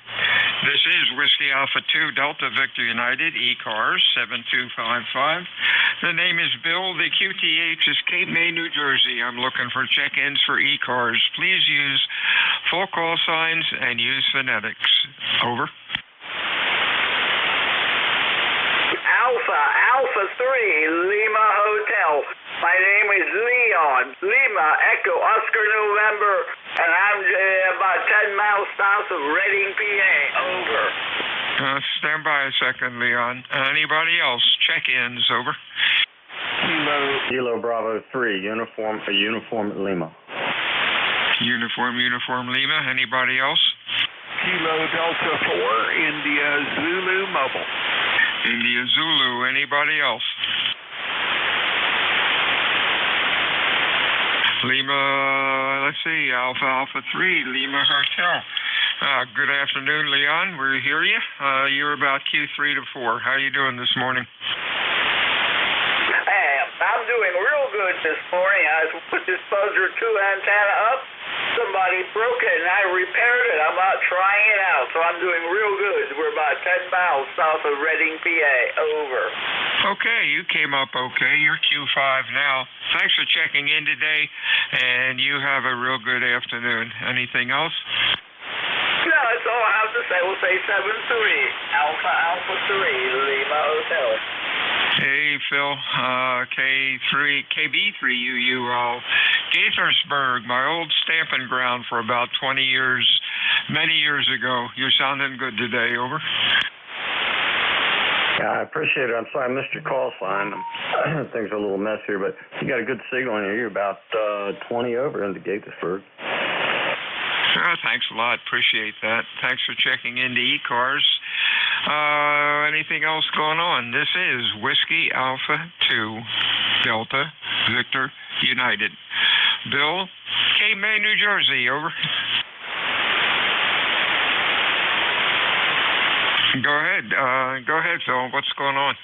This is Whiskey Alpha 2 Delta Victor United, ECARS 7255. The name is Bill. The QTH is Cape May, New Jersey. I'm looking for check-ins for ECARS. Please use full call signs and use phonetics. Over. Alpha 3, Lima Hotel. My name is Leon, Lima, Echo, Oscar, November, and I'm about 10 miles south of Reading, PA. Over. Stand by a second, Leon. Anybody else? Check-ins. Over. Kilo Bravo 3, Uniform Lima. Uniform Lima. Anybody else? Kilo Delta 4, India Zulu Mobile. India Zulu. Anybody else? Lima, let's see, Alpha 3, Lima Hotel. Good afternoon, Leon. We hear you. You're about Q3 to 4. How are you doing this morning? Hey, I'm doing real good this morning. I put this buzzer 2 antenna up. Somebody broke it, and I repaired it. I'm out trying it out, so I'm doing real good. We're about 10 miles south of Reading, PA. Over. Okay, you came up okay. You're Q5 now. Thanks for checking in today, and you have a real good afternoon. Anything else? No, that's all I have to say. We'll say 7-3, Alpha 3, Lima Hotel. Hey, Phil, KB3UU, Gaithersburg, my old stamping ground for about 20 years, many years ago. You're sounding good today. Over. Yeah, I appreciate it. I'm sorry I missed your call sign. Things are a little messier, but you got a good signal in here. You're about 20 over into Gaithersburg. Thanks a lot. Appreciate that. Thanks for checking into ECARS. Anything else going on? This is Whiskey Alpha 2 Delta Victor United. Bill, Cape May, New Jersey. Over. Go ahead, Phil. What's going on?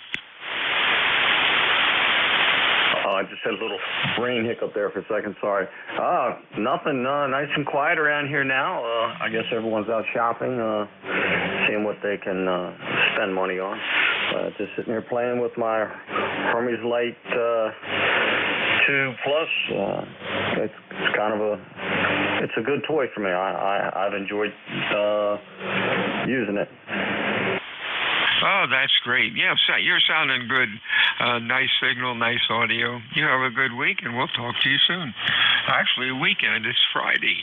I just had a little brain hiccup there for a second. Sorry. Nothing. Nice and quiet around here now. I guess everyone's out shopping, seeing what they can spend money on. Just sitting here playing with my Hermes Light 2 Plus. It's kind of it's a good toy for me. I've enjoyed using it. Oh, that's great. Yeah, you're sounding good. Nice signal, nice audio. You have a good week, and we'll talk to you soon. Actually, a weekend. It's Friday.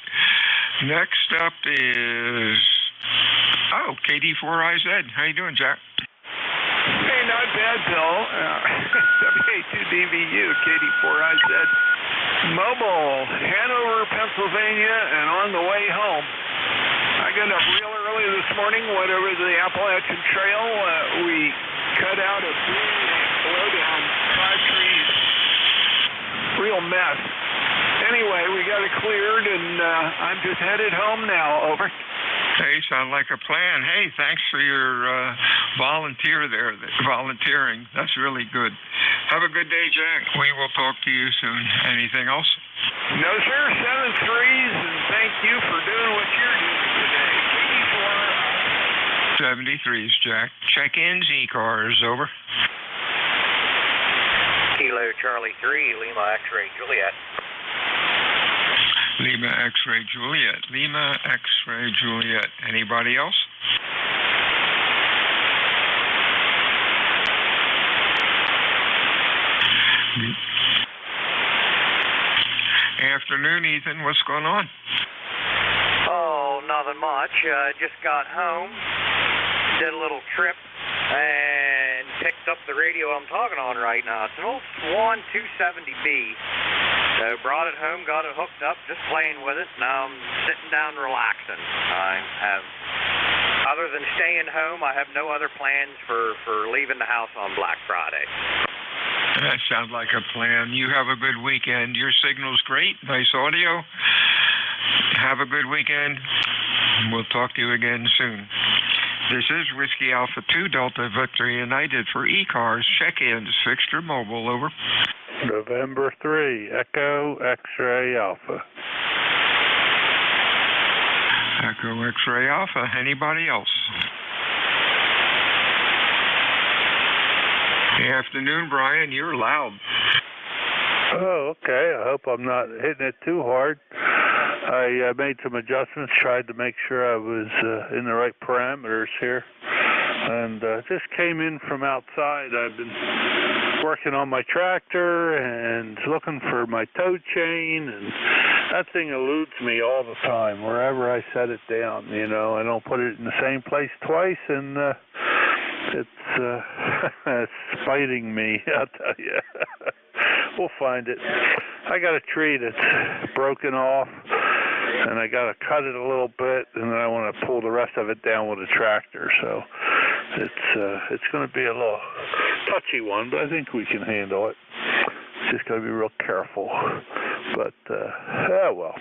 Next up is, KD4IZ. How you doing, Jack? Hey, not bad, Bill. WA2DVU, KD4IZ. Mobile, Hanover, Pennsylvania, and on the way home. I got up real early this morning, went over to the Appalachian Trail. We cut out a big blowdown, 5 trees. Real mess. Anyway, we got it cleared, and I'm just headed home now. Over. Hey, sound like a plan. Hey, thanks for your volunteering. That's really good. Have a good day, Jack. We will talk to you soon. Anything else? No, sir. 7 threes, and thank you for doing what you're doing today. 73s, Jack. Check-ins, ECARS. Over. Kilo Charlie 3, Lima X-Ray Juliet. Lima X-Ray Juliet. Lima X-Ray Juliet. Anybody else? Afternoon, Ethan. What's going on? Oh, nothing much. Just got home, did a little trip, and picked up the radio I'm talking on right now. It's an old Swan 270B. So brought it home, got it hooked up, just playing with it. Now I'm sitting down relaxing. I have Other than staying home, I have no other plans for leaving the house on Black Friday. That sounds like a plan. You have a good weekend. Your signal's great. Nice audio. Have a good weekend. We'll talk to you again soon. This is Whiskey Alpha 2 Delta Victory United for ECARS. Check-ins, Fixture Mobile, over. November 3, Echo X-Ray Alpha. Echo X-Ray Alpha. Anybody else? Good afternoon, Brian. You're loud. Oh, okay. I hope I'm not hitting it too hard. I made some adjustments, tried to make sure I was in the right parameters here, and just came in from outside. I've been working on my tractor and looking for my tow chain, and that thing eludes me all the time wherever I set it down. You know, I don't put it in the same place twice, and it's fighting me, I'll tell you. We'll find it. I got a tree that's broken off, and I got to cut it a little bit, and then I want to pull the rest of it down with a tractor. So it's going to be a little touchy one, but I think we can handle it. Just got to be real careful. But, well,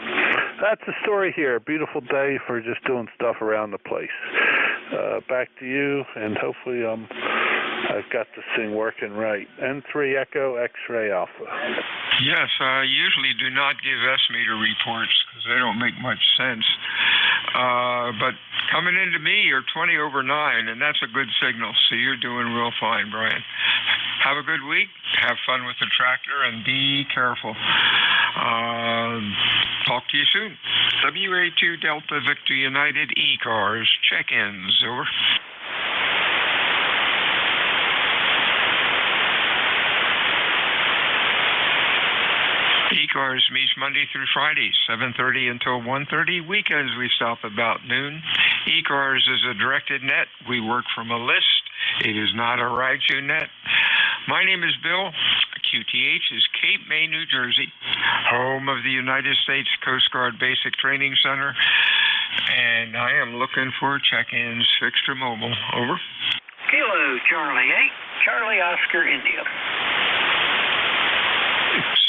that's the story here. Beautiful day for just doing stuff around the place. Back to you, and hopefully I've got this thing working right. N3 Echo X-Ray Alpha. Yes, I usually do not give S-meter reports because they don't make much sense. But coming into me, you're 20 over 9, and that's a good signal. So you're doing real fine, Brian. Have a good week. Have fun with the tractor, and be careful. Talk to you soon. WA2 Delta Victor United ECARS. Check-ins. Over. ECARS meets Monday through Friday, 7:30 until 1:30. Weekends we stop about noon. ECARS is a directed net. We work from a list. It is not a ride-you net. My name is Bill. QTH is Cape May, New Jersey, home of the United States Coast Guard Basic Training Center. And I am looking for check-ins, Fixture Mobile. Over. Kilo Charlie 8, Charlie Oscar India.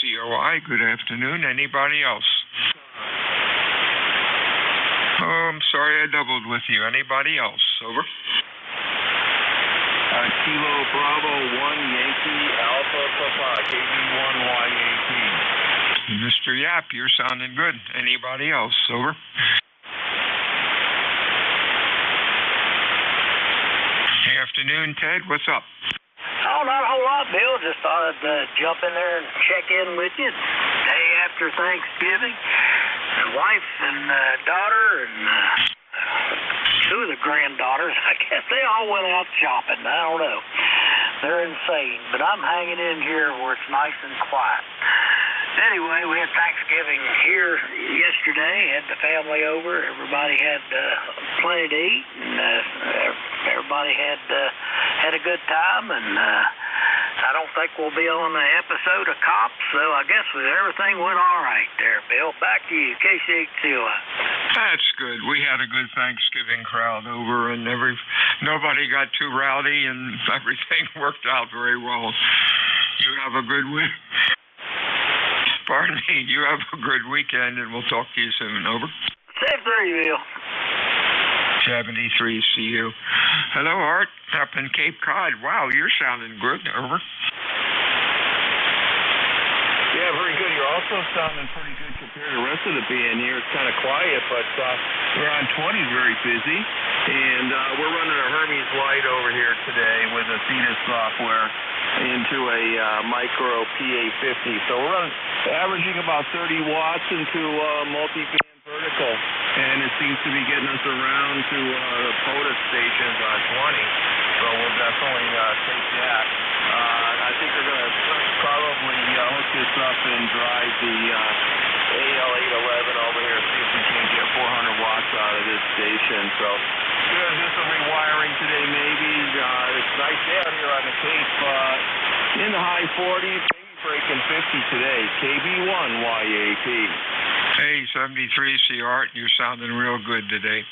COI, good afternoon. Anybody else? Oh, I'm sorry I doubled with you. Anybody else? Over. Kilo Bravo 1 Yankee Alpha Papa, KB1YAT. Mr. Yap, you're sounding good. Anybody else? Over. Hey, afternoon, Ted. What's up? Oh, not a whole lot, Bill. Just thought I'd jump in there and check in with you. Day after Thanksgiving. Wife and daughter and two of the granddaughters, I guess they all went out shopping. I don't know. They're insane. But I'm hanging in here where it's nice and quiet. Anyway, we had Thanksgiving here yesterday. Had the family over. Everybody had plenty to eat, and everybody had a good time. And I don't think we'll be on the episode of Cops, so I guess everything went all right there, Bill. Back to you, KC8COI. That's good. We had a good Thanksgiving crowd over, and nobody got too rowdy, and everything worked out very well. You have a good week. Pardon me. You have a good weekend, and we'll talk to you soon. Over. Save 3, Bill. 73, see you. Hello, Art, up in Cape Cod. Wow, you're sounding good. Over. Yeah, very good. You're also sounding pretty good compared to the rest of the band here. It's kind of quiet, but we're on 20, very busy. And we're running a Hermes Lite over here today with a Thetis software into a micro PA50. So we're averaging about 30 watts into multi-band vertical, and it seems to be getting us around to the POTUS stations on 20. So we'll definitely take that. I think we're going to probably hook this up and drive the AL811 over here, see if we can get 400 watts out of this station. So we're going to do some rewiring today, maybe. It's nice out here on the Cape, in the high 40s, maybe breaking 50 today. KB1YAT. Hey, 73, see Art, you're sounding real good today.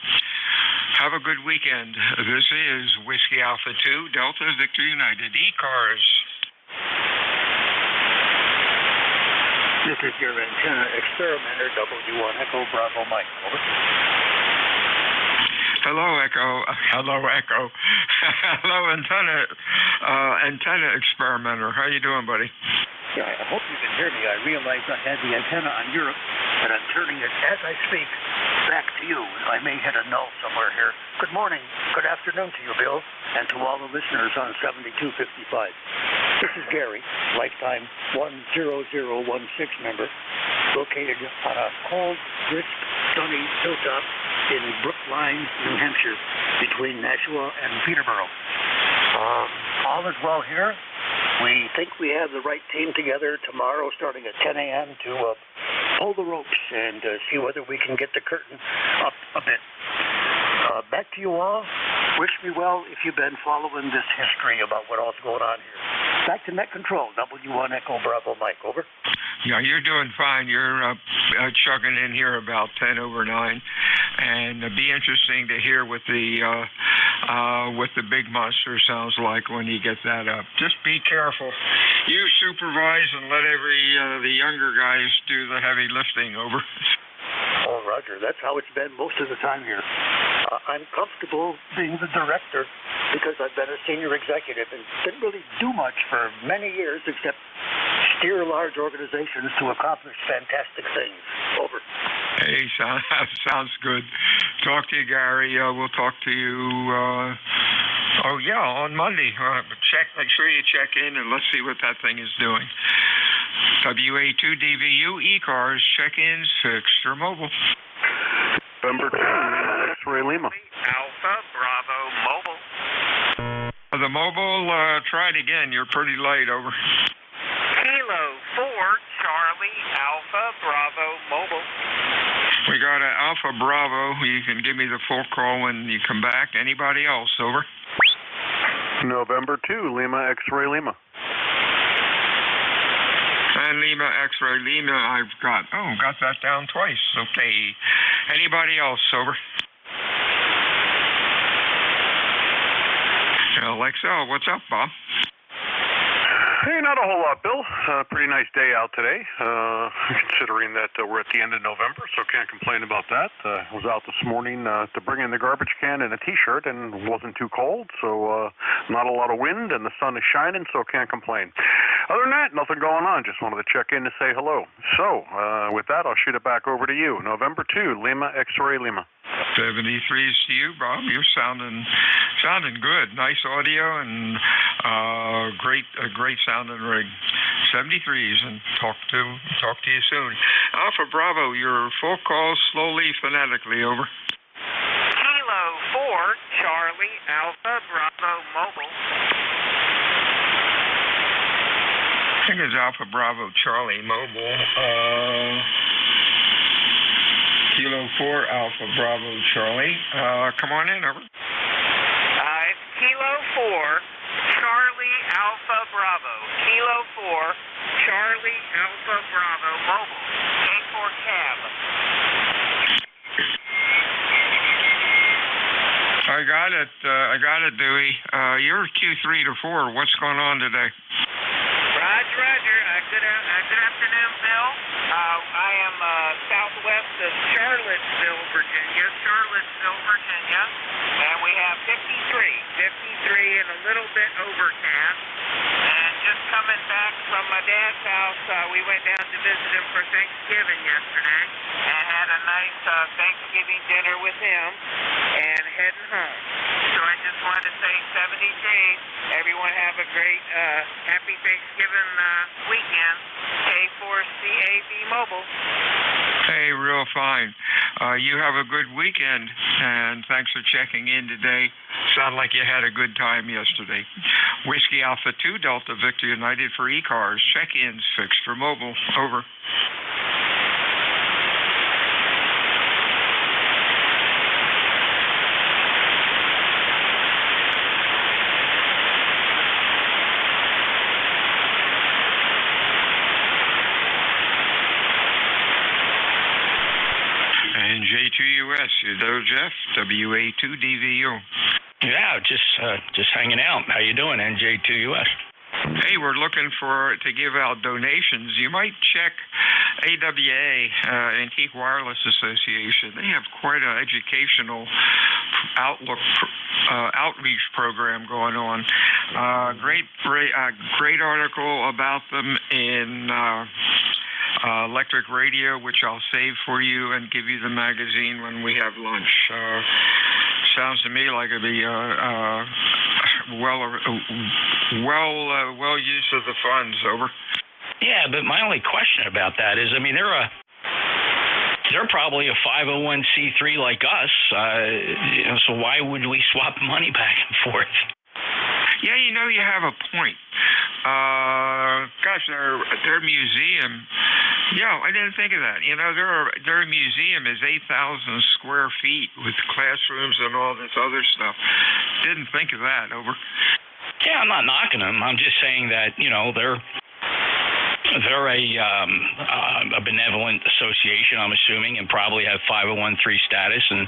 Have a good weekend. This is Whiskey Alpha 2, Delta Victor United, ECARS. This is your antenna experimenter, W1 Echo Bravo Mike. Over. Hello, Echo. Hello, Echo. Hello, antenna experimenter. How you doing, buddy? Yeah, I hope you can hear me. I realize I had the antenna on Europe, and I'm turning it as I speak back to you. I may hit a null somewhere here. Good morning. Good afternoon to you, Bill, and to all the listeners on 7255. This is Gary, lifetime 10016 member, located on a cold, crisp, sunny hilltop in Brookline, New Hampshire, between Nashua and Peterborough. All is well here. We think we have the right team together tomorrow starting at 10 a.m. to pull the ropes and see whether we can get the curtain up a bit. Back to you all. Wish me well if you've been following this history about what all's going on here. Back to Net Control, W1 Echo Bravo Mike, over. Yeah, you're doing fine. You're chugging in here about 10 over 9, and it'd be interesting to hear what the big monster sounds like when you get that up. Just be careful. You supervise and let the younger guys do the heavy lifting. Over. Oh, Roger. That's how it's been most of the time here. I'm comfortable being the director because I've been a senior executive and didn't really do much for many years except steer large organizations to accomplish fantastic things. Over. Hey, sounds good. Talk to you, Gary. We'll talk to you, on Monday. Make sure you check in and let's see what that thing is doing. WA2DVU, ECARS, check-ins, fixed or mobile. November 2, X-Ray Lima. Alpha Bravo Mobile. The mobile, try it again. You're pretty late. Over. Kilo 4 Charlie Alpha Bravo Mobile. We got an Alpha Bravo. You can give me the full call when you come back. Anybody else? Over. November 2, Lima X-Ray Lima. And Lima X-Ray Lima, I've got that down twice. Okay. Anybody else? Over. Alexa, what's up, Bob? Hey, not a whole lot, Bill. Pretty nice day out today, considering that we're at the end of November, so can't complain about that. I was out this morning to bring in the garbage can and a T-shirt, and it wasn't too cold, so not a lot of wind, and the sun is shining, so can't complain. Other than that, nothing going on. Just wanted to check in to say hello. So, with that, I'll shoot it back over to you. November 2, Lima X-Ray Lima. 73s to you, Bob. You're sounding good. Nice audio and great sounding rig. 73s, and talk to you soon. Alpha Bravo, your full call slowly, phonetically. Over. Kilo 4 Charlie Alpha Bravo Mobile. I think it's Alpha Bravo Charlie Mobile. Kilo 4 Alpha Bravo Charlie. Come on in. Over. It's Kilo 4 Charlie Alpha Bravo. Kilo 4 Charlie Alpha Bravo Mobile. A4 cab. I got it, Dewey. You're Q3 to 4. What's going on today? Roger. Good afternoon, Bill. I am southwest of Charlottesville, Virginia, and we have 53 and a little bit overcast. And just coming back from my dad's house, we went down to visit him for Thanksgiving yesterday and had a nice Thanksgiving dinner with him and heading home. So I just wanted to say 73. Everyone have a great happy Thanksgiving weekend. K4CAB Mobile. Hey, real fine. You have a good weekend, and thanks for checking in today. Sound like you had a good time yesterday. Whiskey Alpha 2, Delta Victor United for ECARS. Check-ins fixed for mobile. Over. NJ NJ2US. You know, Jeff, WA2DVU. Yeah, just hanging out. How you doing, NJ2US? Hey, we're looking to give out donations. You might check AWA, Antique Wireless Association. They have quite an educational outreach program going on. Great article about them in Electric Radio, which I'll save for you and give you the magazine when we have lunch. Sounds to me like it'd be well use of the funds. Over. Yeah, but my only question about that is, I mean, they're probably a 501c3 like us, so why would we swap money back and forth? Yeah, you know, you have a point. Gosh, their museum. Yeah, I didn't think of that. You know, their museum is 8,000 square feet with classrooms and all this other stuff. Didn't think of that. Over. Yeah, I'm not knocking them. I'm just saying that, you know, they're a benevolent association, I'm assuming, and probably have 501(c)(3) status, and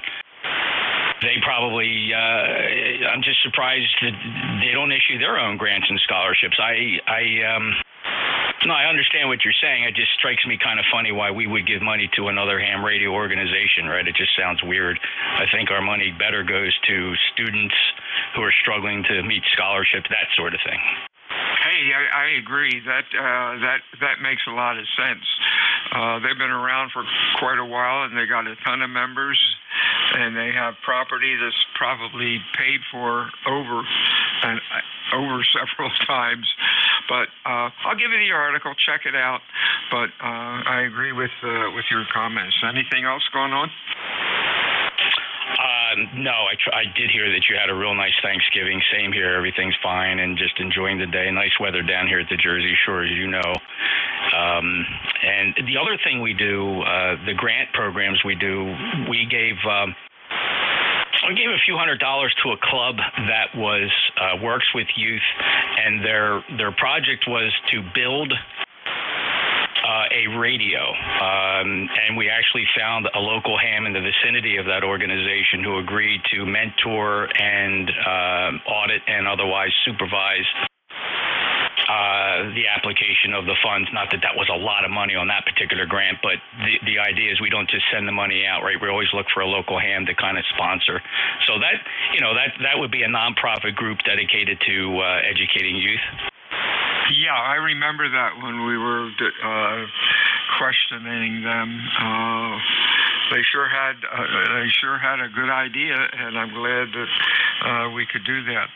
they probably. I'm just surprised that they don't issue their own grants and scholarships. No, I understand what you're saying. It just strikes me kind of funny why we would give money to another ham radio organization, right? It just sounds weird. I think our money better goes to students who are struggling to meet scholarships, that sort of thing. Hey, I agree. That makes a lot of sense. They've been around for quite a while, and they got a ton of members, and they have property that's probably paid for over several times. But I'll give you the article. Check it out. But I agree with your comments. Anything else going on? No, I did hear that you had a real nice Thanksgiving. Same here. Everything's fine and just enjoying the day. Nice weather down here at the Jersey Shore, as you know. And the other thing we do, the grant programs we do, we gave a few $100s to a club that was works with youth, and their project was to build a radio, and we actually found a local ham in the vicinity of that organization who agreed to mentor and audit and otherwise supervise the application of the funds. Not that that was a lot of money on that particular grant, but the idea is we don't just send the money out, right? We always look for a local ham to kind of sponsor. So that would be a nonprofit group dedicated to educating youth. Yeah, I remember that when we were questioning them. They sure had a good idea, and I'm glad that we could do that.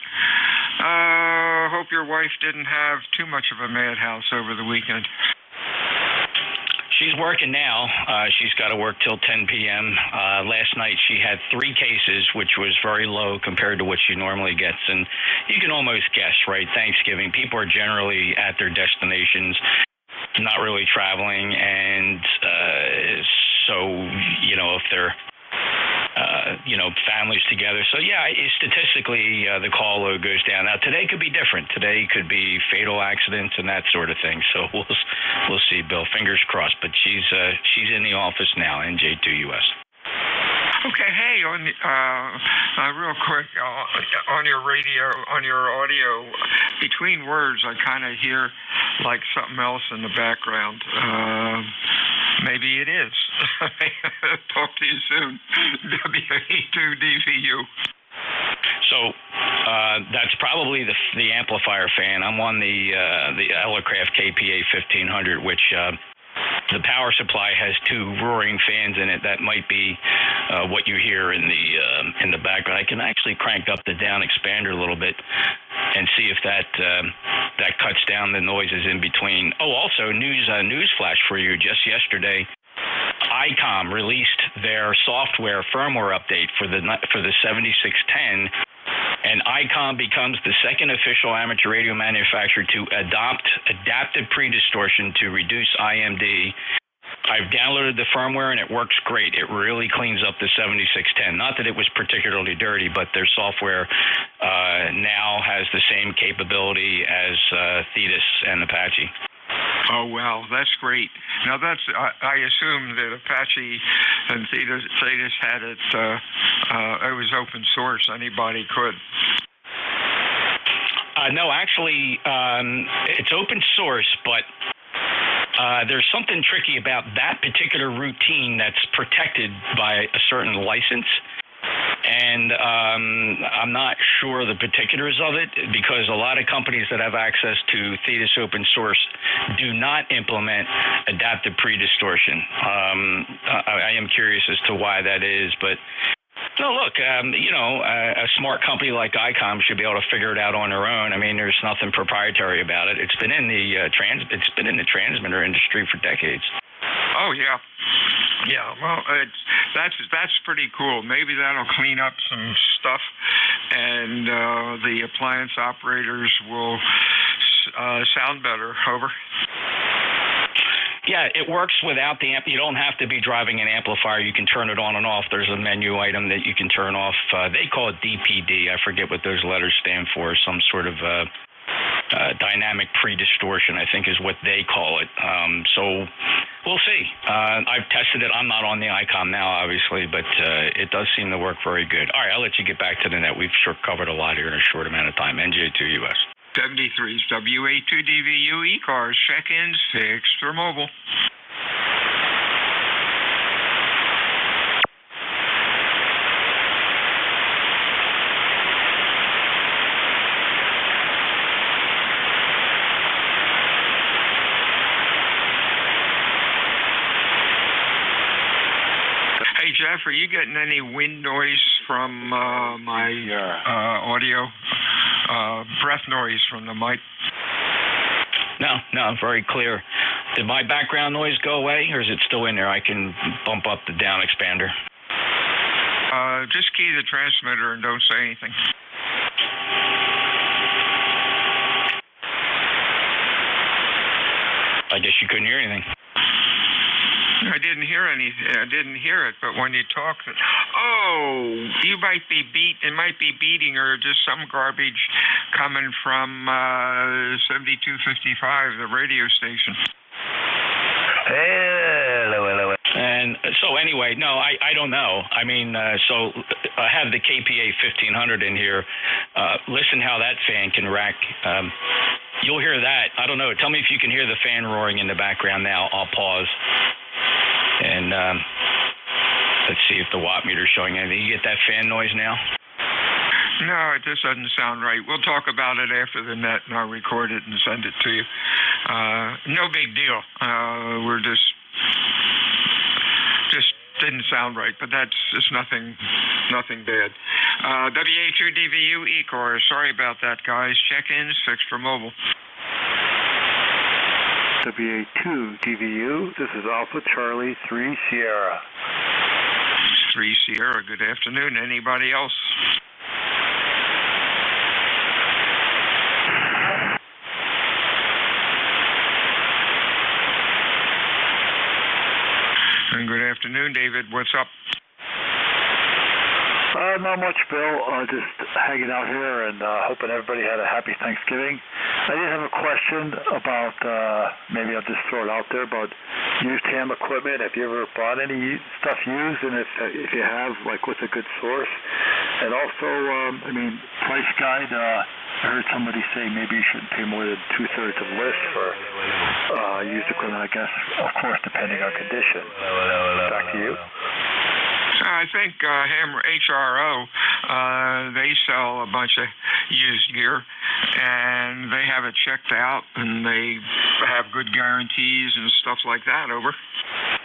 Hope your wife didn't have too much of a madhouse over the weekend. She's working now. She's got to work till 10 p.m. Last night she had 3 cases, which was very low compared to what she normally gets. And you can almost guess, right? Thanksgiving, people are generally at their destinations, not really traveling. And so, you know, if they're families together. So yeah, statistically, the call load goes down. Now today could be different. Today could be fatal accidents and that sort of thing. So we'll see, Bill. Fingers crossed. But she's in the office now, NJ2US. Okay, hey, real quick, on your radio, on your audio, between words, I kind of hear like something else in the background. Maybe it is. Talk to you soon. WA2DVU. So that's probably the amplifier fan. I'm on the Elecraft KPA 1500, which the power supply has 2 roaring fans in it. That might be what you hear in the background. I can actually crank up the down expander a little bit and see if that cuts down the noises in between. Oh, also news flash for you. Just yesterday, ICOM released their software firmware update for the 7610. And ICOM becomes the second official amateur radio manufacturer to adopt adaptive predistortion to reduce IMD. I've downloaded the firmware and it works great. It really cleans up the 7610. Not that it was particularly dirty, but their software now has the same capability as Thetis and Apache. Oh, well, that's great. Now, I assume that Apache and Thetis had it, it was open source. Anybody could. No, actually, it's open source, but there's something tricky about that particular routine that's protected by a certain license. And I'm not sure the particulars of it, because a lot of companies that have access to Thetis open source do not implement adaptive pre-distortion. I am curious as to why that is, but no, look, a smart company like ICOM should be able to figure it out on their own. I mean, there's nothing proprietary about it. It's been in the transmitter industry for decades. Oh, yeah. Yeah, well, that's pretty cool. Maybe that'll clean up some stuff, and the appliance operators will sound better. Over. Yeah, it works without the amp. You don't have to be driving an amplifier. You can turn it on and off. There's a menu item that you can turn off. They call it DPD. I forget what those letters stand for. Some sort of dynamic pre-distortion, I think, is what they call it. So we'll see. I've tested it. I'm not on the ICOM now, obviously, but it does seem to work very good. All right, I'll let you get back to the net. We've sure covered a lot here in a short amount of time. NJ2US. 73's WA2DVU ECARS. Check-ins fixed for mobile. Hey, Jeff, are you getting any wind noise from my audio? Breath noise from the mic? No, very clear. Did my background noise go away, or is it still in there? I can bump up the down expander. Just key the transmitter and don't say anything. I guess you couldn't hear anything. I didn't hear anything. I didn't hear it, but when you talk, you might be it might be beating or just some garbage coming from 7255, the radio station. Hello. And so anyway, no, I don't know. I mean, so I have the KPA 1500 in here. Listen how that fan can rack. You'll hear that. I don't know. Tell me if you can hear the fan roaring in the background now. I'll pause. And let's see if the watt meter's showing anything. You get that fan noise now? No, it just doesn't sound right. We'll talk about it after the net, and I'll record it and send it to you. No big deal. We're just didn't sound right, but that's just nothing bad. WA2DVU ECARS. Sorry about that, guys. Check-ins fixed for mobile. WA2DVU, this is Alpha Charlie 3 Sierra. 3 Sierra, good afternoon. Anybody else? And good afternoon, David. What's up? Not much, Bill. Just hanging out here and hoping everybody had a happy Thanksgiving. I did have a question about, maybe I'll just throw it out there, about used ham equipment. Have you ever bought any stuff used? And if you have, like, what's a good source? And also, price guide. I heard somebody say maybe you shouldn't pay more than 2/3 of list for used equipment, I guess, of course, depending on condition. Back to you. I think HRO, they sell a bunch of used gear, and they have it checked out, and they have good guarantees and stuff like that. Over.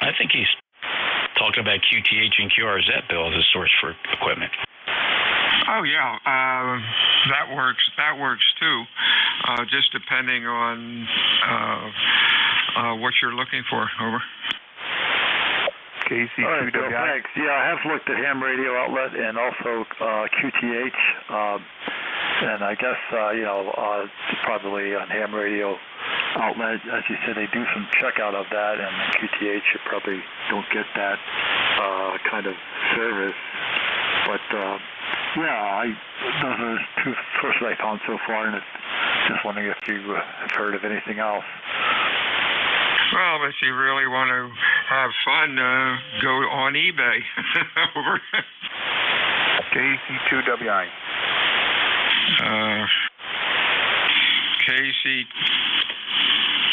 I think he's talking about QTH and QRZ, Bill, as a source for equipment. Oh, yeah. That works too, just depending on what you're looking for. Over. KC2WI. All right, Bill, thanks. Yeah, I have looked at ham radio outlet and also QTH, and I guess probably on ham radio outlet, as you said, they do some checkout of that, and QTH you probably don't get that kind of service. But those are two sources I found so far, and just wondering if you have heard of anything else. Well, if you really want to have fun, go on eBay. Over. KC2WI.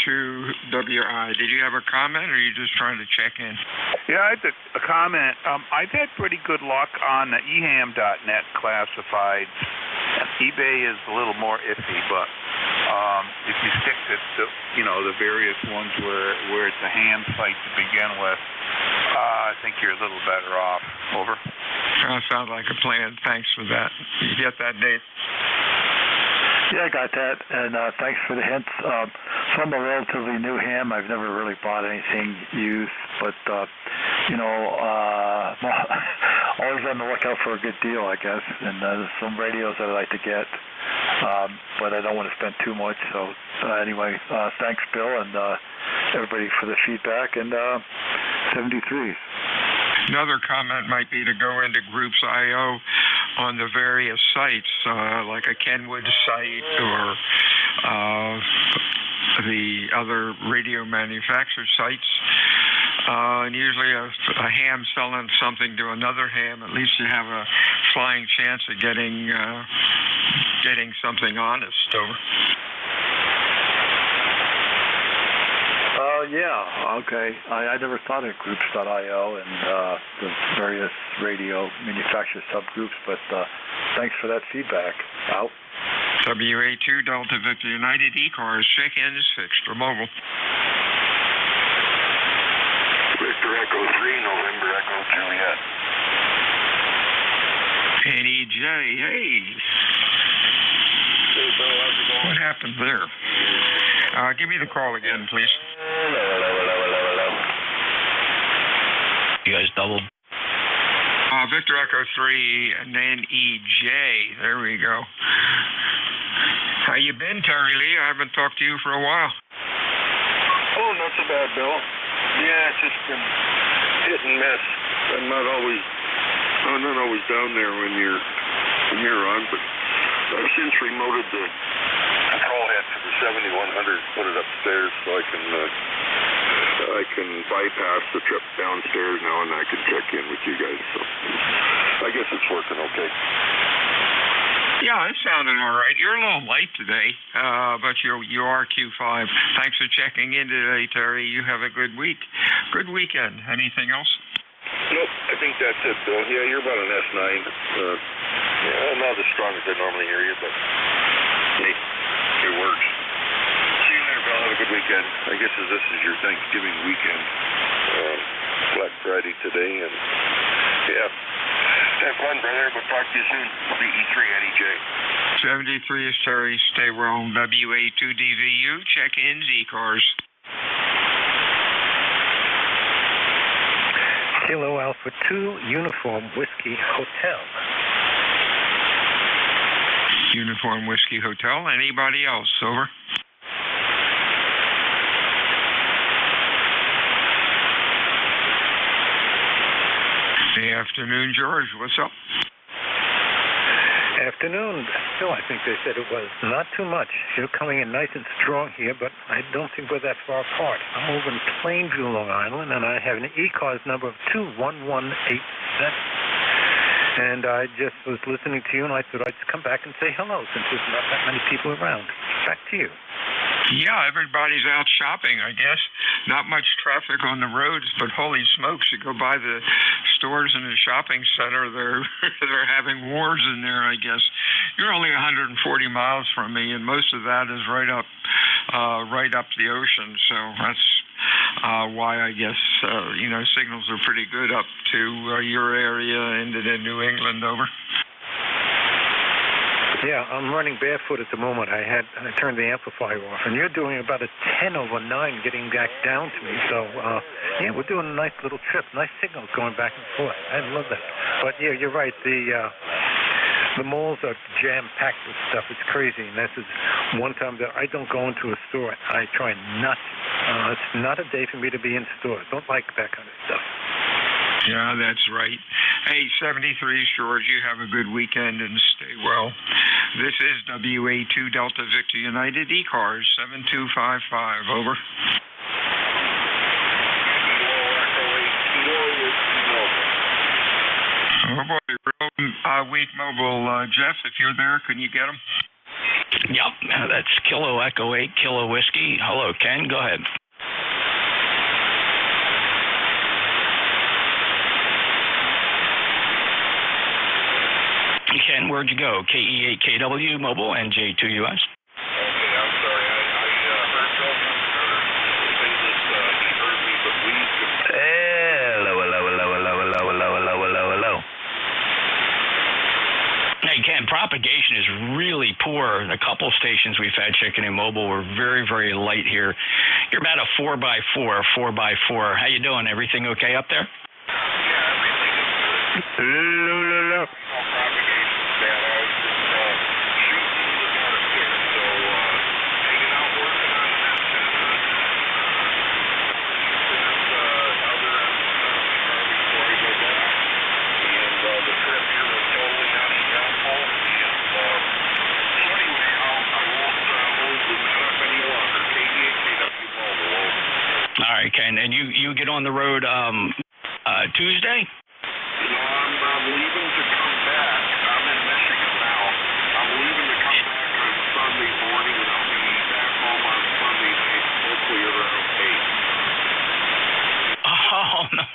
KC2WI. Did you have a comment, or are you just trying to check in? Yeah, I had a comment. I've had pretty good luck on the eham.net classifieds. eBay is a little more iffy, but if you stick to the various ones where it's a ham site to begin with, I think you're a little better off. Over. Sounds like a plan. Thanks for that. You get that, Dave? Yeah, I got that, and thanks for the hints. So I'm a relatively new ham. I've never really bought anything used, but always on the lookout for a good deal, I guess. And there's some radios that I like to get, but I don't want to spend too much. So anyway, thanks, Bill, and everybody for the feedback. And 73s. Another comment might be to go into Groups.io on the various sites, like a Kenwood site or the other radio manufacturer sites. And usually a ham selling something to another ham, at least you have a flying chance of getting something honest. Over. Yeah, okay. I never thought of Groups.io and the various radio manufacturer subgroups, but thanks for that feedback. Out. WA2 Delta Victor United ECARS, check-ins fixed for mobile. Victor Echo 3, November Echo Juliet. NJ, hey. Hey, Bill, how's it going? What happened there? Give me the call again, please. Hello. You guys doubled? Victor Echo 3 and then EJ. There we go. How you been, Terry Lee? I haven't talked to you for a while. Oh, not so bad, Bill. Yeah, it's just been hit and miss. I'm not always down there when you're on, but I've since remoted the control head for the 7100, put it upstairs so I can bypass the trip downstairs now, and I can check in with you guys. So I guess it's working okay. Yeah, it sounded all right. You're a little late today, but you are Q5. Thanks for checking in today, Terry. You have a good week. Good weekend. Anything else? Nope, I think that's it, Bill. Yeah, you're about an S9. Yeah, not as strong as I normally hear you, but hey, it works. See you later, Bill. Have a good weekend. I guess this is your Thanksgiving weekend. Black Friday today, and yeah. Have fun, brother. We'll talk to you soon. CE3 NEJ. 73 is Terry. Stay well. WA2DVU. Check-in ECARS. Kilo Alpha 2, Uniform Whiskey Hotel. Uniform Whiskey Hotel. Anybody else? Over. Good afternoon, George. What's up? Afternoon. Still, I think they said it was not too much. You're coming in nice and strong here, but I don't think we're that far apart. I'm over in Plainview, Long Island, and I have an ECARS number of 21187. And I just was listening to you, and I thought I'd come back and say hello since there's not that many people around. Back to you. Yeah, everybody's out shopping, I guess. Not much traffic on the roads, but holy smokes, you go by the stores in the shopping center, they're having wars in there, I guess. You're only 140 miles from me, and most of that is right up the ocean, so that's why I guess signals are pretty good up to your area into the New England. Over. Yeah, I'm running barefoot at the moment. I turned the amplifier off, and you're doing about a 10/9 getting back down to me. So, yeah, we're doing a nice little trip. Nice signals going back and forth. I love that. But yeah, you're right. The malls are jam-packed with stuff. It's crazy. And this is one time that I don't go into a store. I try not to. It's not a day for me to be in stores. Don't like that kind of stuff. Yeah, that's right. Hey, 73 George, you have a good weekend and stay well. This is WA2 Delta Victor United ECARS 7255. Over. Wheat Mobile. Jeff, if you're there, can you get them? Yep, that's Kilo Echo 8, Kilo Whiskey. Hello, Ken. Go ahead. Ken, where'd you go? KE8KW Mobile, NJ2US. Propagation is really poor. A couple stations we've had checking in mobile were very, very light here. You're about a 4x4, 4x4. How you doing? Everything okay up there? Yeah, All right, Ken. And you get on the road Tuesday? I'm leaving to come back. I'm in Michigan now. I'm leaving to come back on Sunday morning, and I'll be back home on Sunday night, hopefully around 8. Oh, no.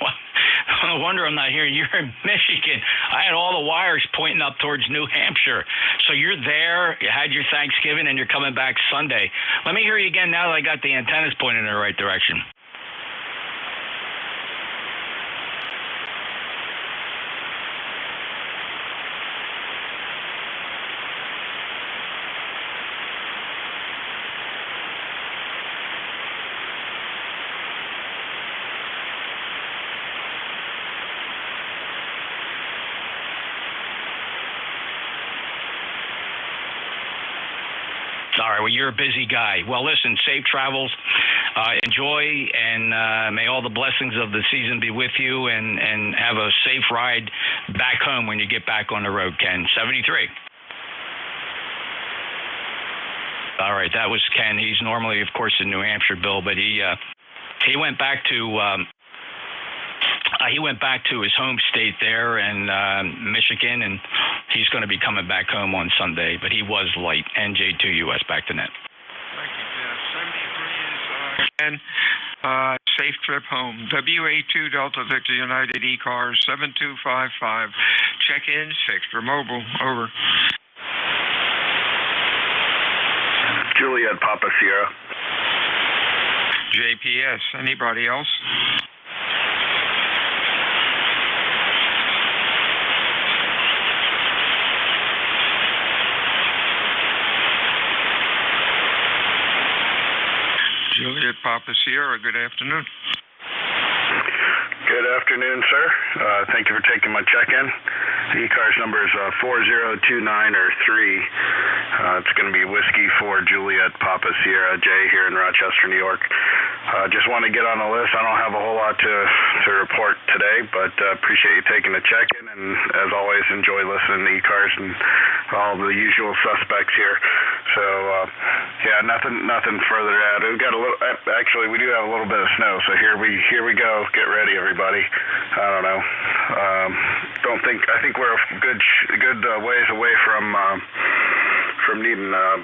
No wonder I'm not here. You're in Michigan. I had all the wires pointing up towards New Hampshire. So you're there, you had your Thanksgiving, and you're coming back Sunday. Let me hear you again now that I got the antennas pointing in the right direction. All right, well, you're a busy guy. Well, listen, safe travels. Enjoy, and may all the blessings of the season be with you, and have a safe ride back home when you get back on the road, Ken. 73. All right, that was Ken. He's normally, of course, in New Hampshire, Bill, but he went back to his home state there in Michigan, and he's going to be coming back home on Sunday, but he was late. NJ2US, back to net. Thank you, Jeff. 73 is safe trip home. WA2 Delta Victor United ECARS 7255. Check-ins fixed for mobile. Over. Juliet Papa Sierra. JPS. Anybody else? Juliet Papa Sierra, good afternoon. Good afternoon, sir. Thank you for taking my check-in. The ECARS number is 4029 or 3. It's going to be Whiskey 4 Juliet Papa Sierra J here in Rochester, New York. Just want to get on the list. I don't have a whole lot to report today, but appreciate you taking the check-in, and as always, enjoy listening to ECARS and all the usual suspects here. So, yeah, nothing further to add. We've got a little. Actually, we do have a little bit of snow. So here we go. Get ready, everybody. I don't know. I think we're a good ways away from needing the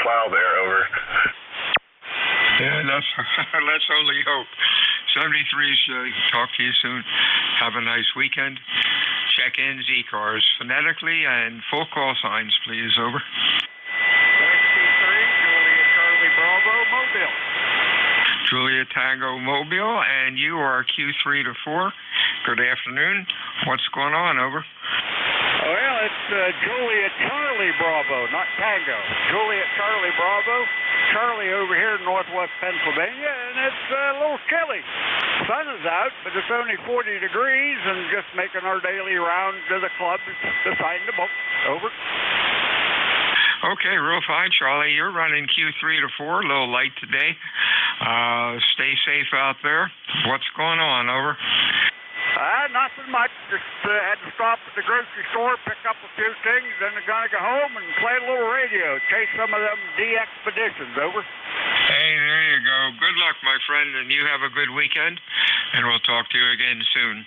plow there. Over. Yeah, let's only hope. 73's talk to you soon. Have a nice weekend. Check-ins, ECARS, phonetically, and full call signs, please. Over. XT3, Juliet Charlie Bravo, Mobile. Juliet Tango Mobile, and you are Q3 to 4. Good afternoon. What's going on? Over. Well, it's Juliet Charlie Bravo, not Tango. Juliet Charlie Bravo. Charlie over here in northwest Pennsylvania, and it's a little chilly. Sun is out, but it's only 40 degrees, and just making our daily round to the club, deciding to book. Over. Okay, real fine, Charlie. You're running Q3 to 4, a little light today. Stay safe out there. What's going on? Over. Nothing much. Just had to stop at the grocery store, pick up a few things, then I'm going to go home and play a little radio, chase some of them D-expeditions. Over. Hey, there you go. Good luck, my friend, and you have a good weekend. And we'll talk to you again soon.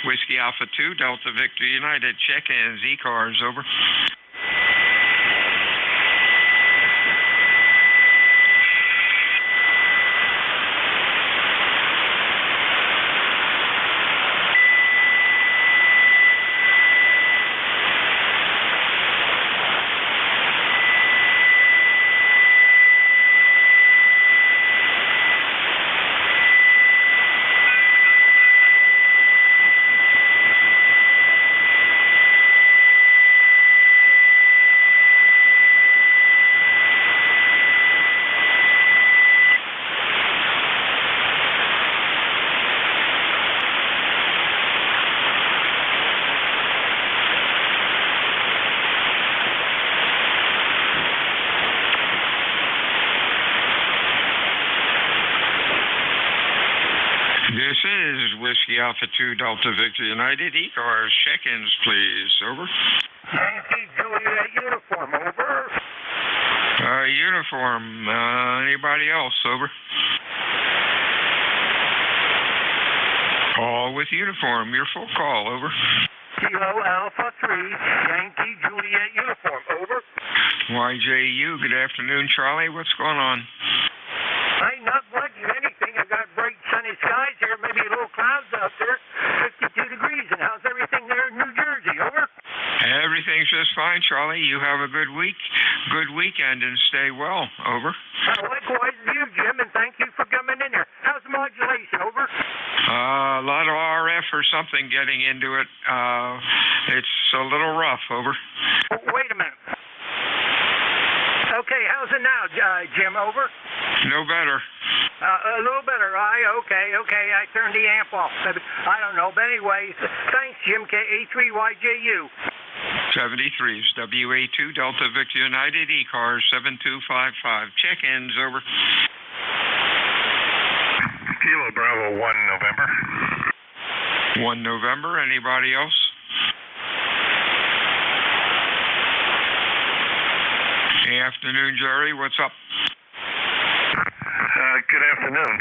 Whiskey Alpha 2, Delta Victor United. Check-ins, ECARS, over. This is Whiskey Alpha 2, Delta Victor United. ECARS, check-ins, please. Over. Yankee Juliet uniform, over. Uniform. Anybody else? Over. Call with uniform. Your full call. Over. Kilo Alpha 3, Yankee Juliet uniform, over. YJU, good afternoon, Charlie. What's going on? Ain't not much of anything. I got bright sunny skies here, maybe a little clouds out there. 52 degrees. And how's everything there in New Jersey? Over. Everything's just fine, Charlie. You have a good week, good weekend, and stay well. Over. Likewise to you, Jim, and thank you for coming in here. How's the modulation? Over. A lot of RF or something getting into it. It's a little rough. Over. Wait a minute. Okay, how's it now, Jim? Over. No better. A little better. Okay. I turned the amp off. I don't know, but anyway, thanks, Jim. A3YJU. 73s, WA2, Delta Victor United, ECARS 7255. Check-ins, over. Kilo Bravo 1 November. 1 November, anybody else? Hey, afternoon, Jerry, what's up? Good afternoon.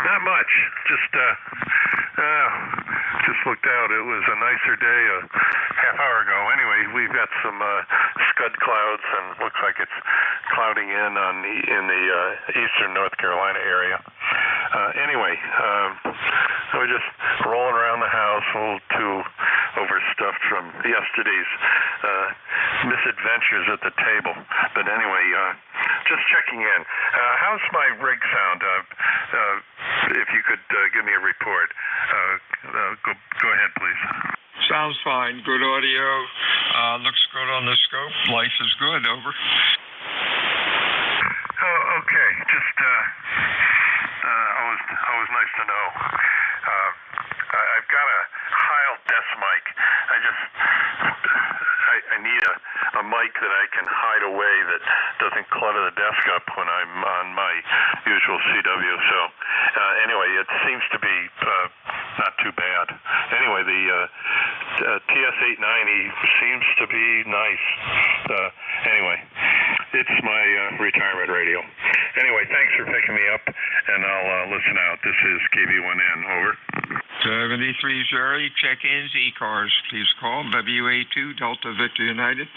Not much. Just looked out. It was a nicer day a half hour ago. Anyway, we've got some scud clouds, and looks like it's clouding in in the eastern North Carolina area. Anyway, I was just rolling around the house, a little too overstuffed from yesterday's misadventures at the table. But anyway, just checking in. How's my rig sound? If you could give me a report. Go ahead, please. Sounds fine. Good audio. Looks good on the scope. Life is good. Over. Oh, okay. Just always nice to know. I've got a Heil desk mic. I need a mic that I can hide away that doesn't clutter the desk up when I'm on my usual CW. So anyway, it seems to be not too bad. Anyway, the TS-890 seems to be nice. Anyway, it's my retirement radio. Anyway, thanks for picking me up, and I'll listen out. This is KV1N, over. 73 Jerry, check-ins, ECARS. Please call WA2 Delta Victor United.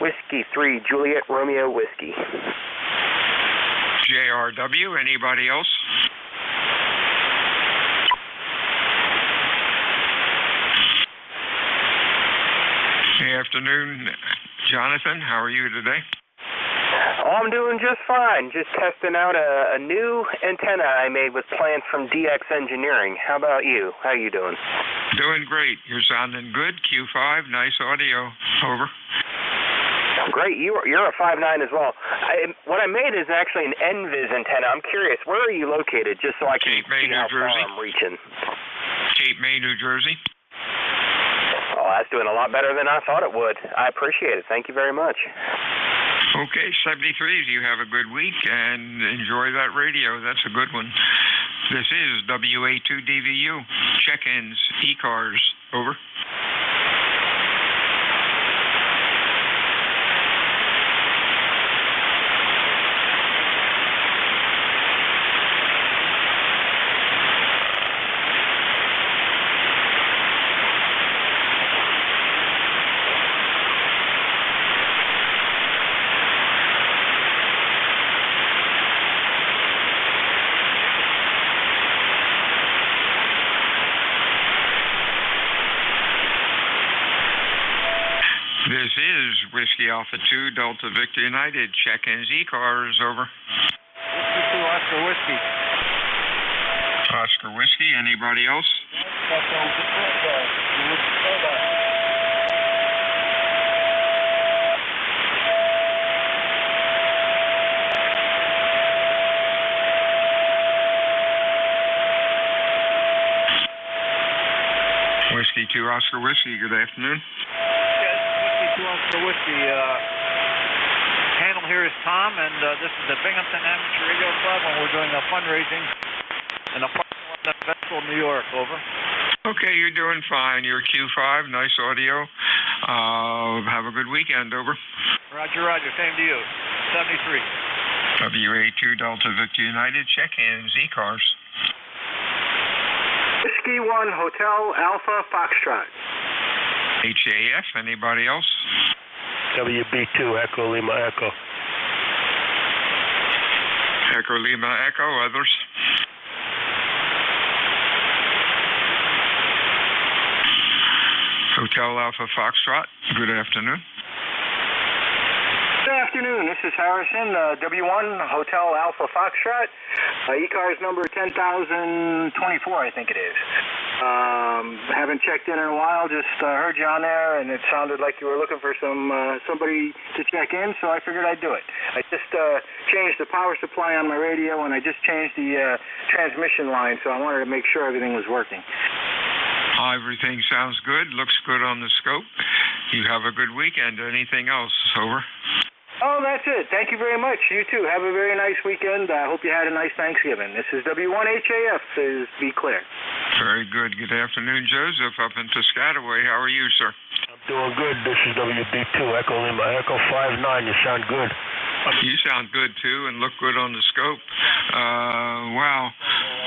Whiskey 3 Juliet Romeo Whiskey. JRW, anybody else? Good afternoon, Jonathan. How are you today? Oh, I'm doing just fine. Just testing out a new antenna I made with plans from DX Engineering. How about you? How you doing? Doing great. You're sounding good. Q5, nice audio. Over. Great. You're a 5.9 as well. What I made is actually an NVIS antenna. I'm curious, where are you located, just so I can see how far I'm reaching? Cape May, New Jersey. Oh, that's doing a lot better than I thought it would. I appreciate it. Thank you very much. Okay, 73s, you have a good week and enjoy that radio. That's a good one. This is WA2DVU. Check-ins, ECARS. Over. Whiskey Alpha 2, Delta Victor United. Check-ins, ECARS, over. Whiskey 2, Oscar Whiskey. Oscar Whiskey, anybody else? Whiskey 2, Oscar Whiskey, good afternoon. Yes, Whiskey 2, Oscar Whiskey. Handle here is Tom, and this is the Binghamton Amateur Radio Club, and we're doing a fundraising in the parking lot of Bethel, New York, over. Okay, you're doing fine. You're Q5, nice audio. Have a good weekend, over. Roger, roger. Same to you. 73. WA2 Delta Victor United, check-ins, ECARS. Whiskey 1, Hotel Alpha Foxtrot. HAF, anybody else? WB2, Echo Lima Echo. Echo Lima Echo, others? Hotel Alpha Foxtrot, good afternoon. Good afternoon. This is Harrison, W1 Hotel Alpha Foxtrot. ECARS number 10,024, I think it is. Haven't checked in a while. Just heard you on there, and it sounded like you were looking for somebody to check in, so I figured I'd do it. I just changed the power supply on my radio, and I just changed the transmission line, so I wanted to make sure everything was working. Everything sounds good. Looks good on the scope. You have a good weekend. Anything else? Over. Oh, that's it. Thank you very much. You too. Have a very nice weekend. I hope you had a nice Thanksgiving. This is W1HAF, says Be Clear. Very good. Good afternoon, Joseph, up in Piscataway. How are you, sir? I'm doing good. This is WB2, Echo Lima Echo 59. You sound good. You sound good, too, and look good on the scope. Wow.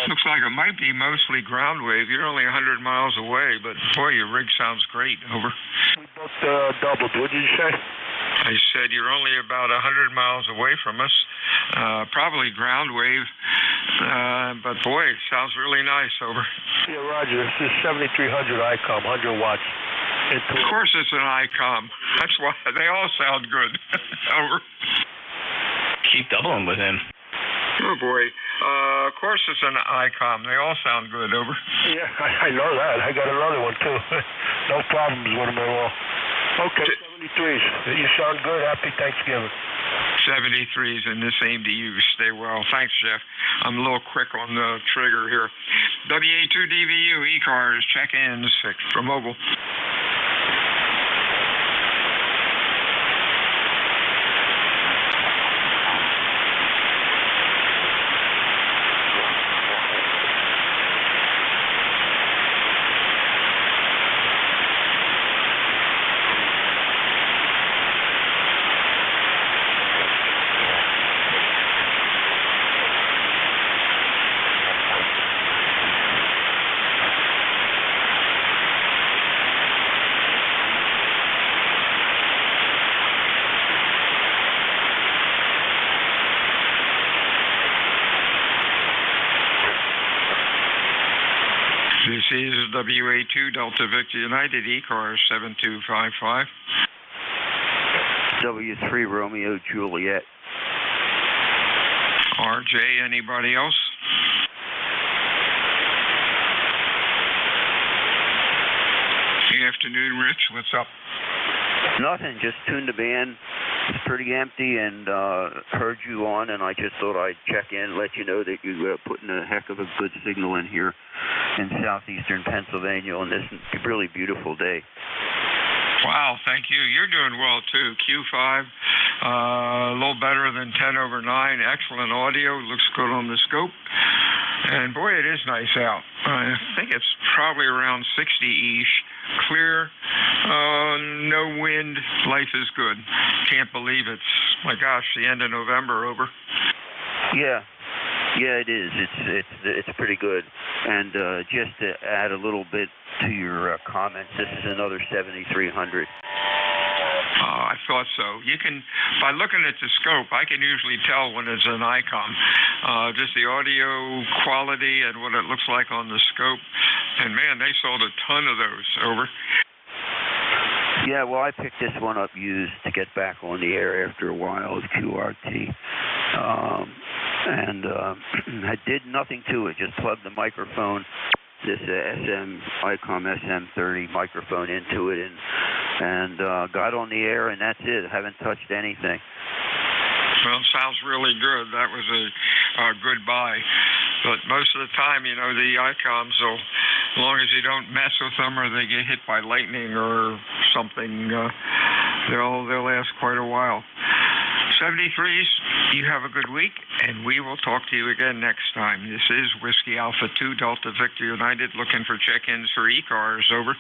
Looks like it might be mostly ground wave. You're only 100 miles away, but, boy, your rig sounds great. Over. We both doubled. What did you say? I said you're only about 100 miles away from us. Probably ground wave. But, boy, it sounds really nice. Over. Yeah, Roger. This is 7300 ICOM, 100 watts. Of course it's an ICOM. That's why they all sound good. Over. Keep doubling with him. Oh, boy. Of course it's an ICOM. They all sound good. Over. Yeah, I know that. I got another one, too. No problems with them at all. Okay, 73s. You sound good. Happy Thanksgiving. 73s, and the same to you. Stay well. Thanks, Jeff. I'm a little quick on the trigger here. WA2DVU, ECARS, check-in 6 for mobile. This is WA2 Delta Victor United, ECARS 7255. W3 Romeo Juliet. RJ, anybody else? Good afternoon, Rich. What's up? Nothing. Just tuned the band. It's pretty empty, and heard you on, and I just thought I'd check in, let you know that you put in a heck of a good signal in here in southeastern Pennsylvania on this really beautiful day. Wow, thank you. You're doing well, too. Q5, a little better than 10/9. Excellent audio. Looks good on the scope. And, boy, it is nice out. I think it's probably around 60-ish. Clear. No wind. Life is good. Can't believe it's, my gosh, the end of November. Over. Yeah. Yeah, it is. It's pretty good. And just to add a little bit to your comments, this is another 7300. I thought so. You can, by looking at the scope, I can usually tell when it's an ICOM. Just the audio quality and what it looks like on the scope. And, man, they sold a ton of those. Over. Yeah, well, I picked this one up used to get back on the air after a while, QRT. I did nothing to it, just plugged the microphone, this ICOM SM30 microphone into it, and got on the air, and that's it. I haven't touched anything. Well, sounds really good. That was a good buy. But most of the time, you know, the ICOMs, as long as you don't mess with them or they get hit by lightning or something, they'll last quite a while. 73s, you have a good week, and we will talk to you again next time. This is Whiskey Alpha 2 Delta Victor United looking for check-ins for ECARS. Over.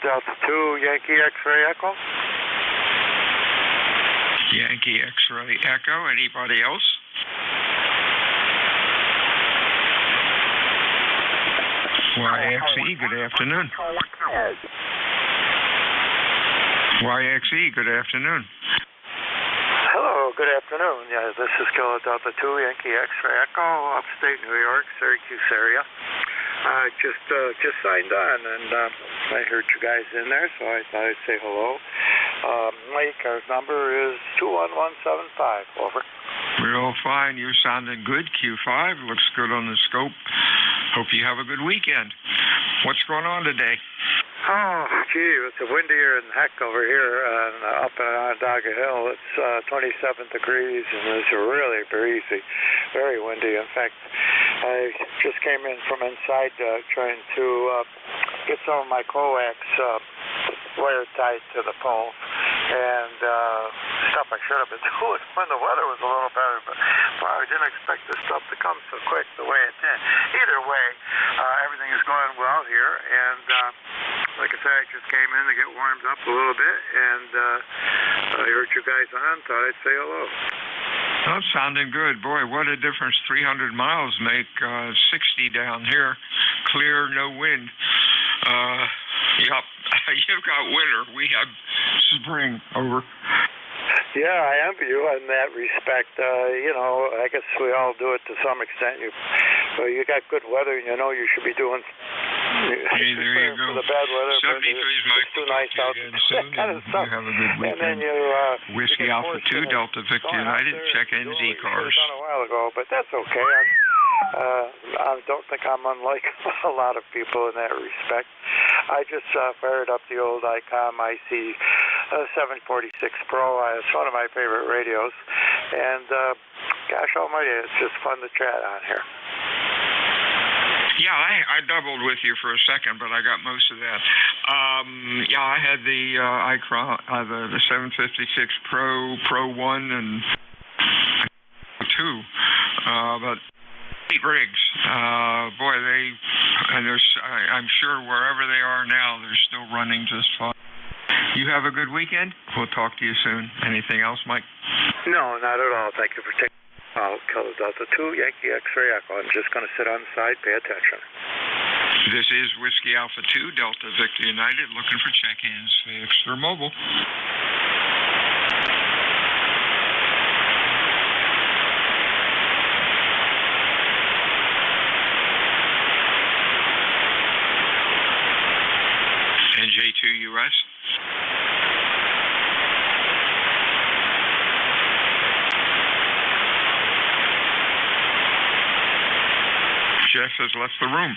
Delta 2, Yankee X-ray Echo. Yankee X-ray Echo. Anybody else? YXE, good afternoon. YXE, good afternoon. Hello, good afternoon. Yeah, this is Kilo Delta 2, Yankee X-ray Echo, upstate New York, Syracuse area. I just signed on, and I heard you guys in there, so I thought I'd say hello. My ECARS number is 21175. Over. Real fine. You're sounding good. Q5 looks good on the scope. Hope you have a good weekend. What's going on today? Oh, gee, it's windier than heck over here up in Onondaga Hill. It's 27 degrees, and it's really breezy, very windy. In fact, I just came in from inside trying to get some of my coax wire tied to the pole, and stuff I should have been doing when the weather was a little better, but I didn't expect this stuff to come so quick the way it did. Either way, everything is going well here, and like I said, I just came in to get warmed up a little bit, and I heard you guys on, thought I'd say hello. Well, sounding good. Boy, what a difference 300 miles make. 60 down here, clear, no wind. Yep, you've got winter. We have spring. Over. Yeah, I envy you in that respect. You know, I guess we all do it to some extent. You got good weather, and you know you should be doing. Hey, there you go. For the bad weather, 73 is Mike. Too nice out. Soon, kind of stuff. You have a good weekend. And then you Whiskey Alpha 2 Delta Victor United. Check in ECARS. A while ago, but that's okay. I don't think I'm unlike a lot of people in that respect. I just fired up the old ICOM IC 746 Pro. It's one of my favorite radios, and gosh almighty, it's just fun to chat on here. Yeah, I doubled with you for a second, but I got most of that. Yeah, I had the ICOM, the 756 Pro 1 and 2, but 8 rigs. Boy, I'm sure wherever they are now, they're still running just fine. You have a good weekend. We'll talk to you soon. Anything else, Mike? No, not at all. Thank you for taking. I'll Kilo Delta 2, Yankee X-ray Echo. I'm just going to sit on the side, pay attention. This is Whiskey Alpha 2, Delta Victor United, looking for check-ins. Extra mobile. NJ2US. Jeff has left the room.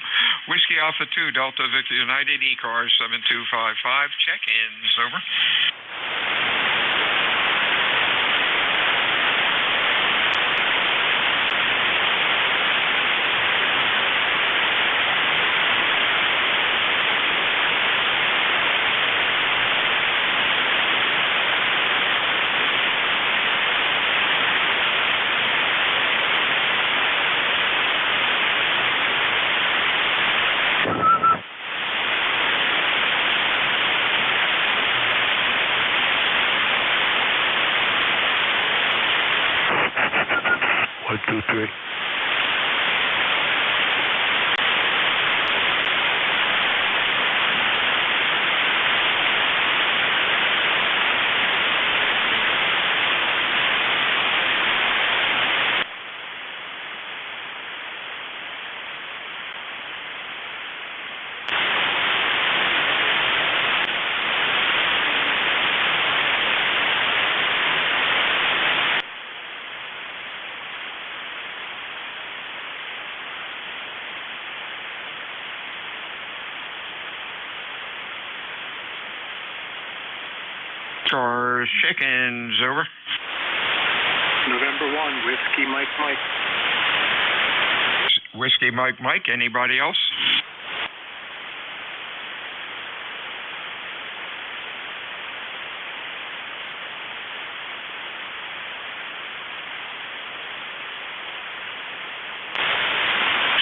Whiskey Alpha 2, Delta Victor United, ECARS 7255. Check-ins, over. ECARS chickens, over. November 1, Whiskey Mike Mike. Whiskey Mike Mike, anybody else?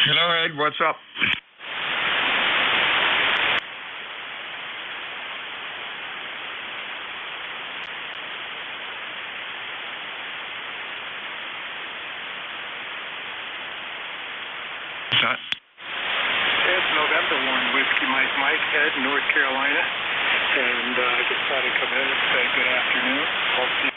Hello, Ed, what's up? It's November 1, Whiskey Mike Mike, Ed, North Carolina. And I just thought I'd come in and say good afternoon. Hope you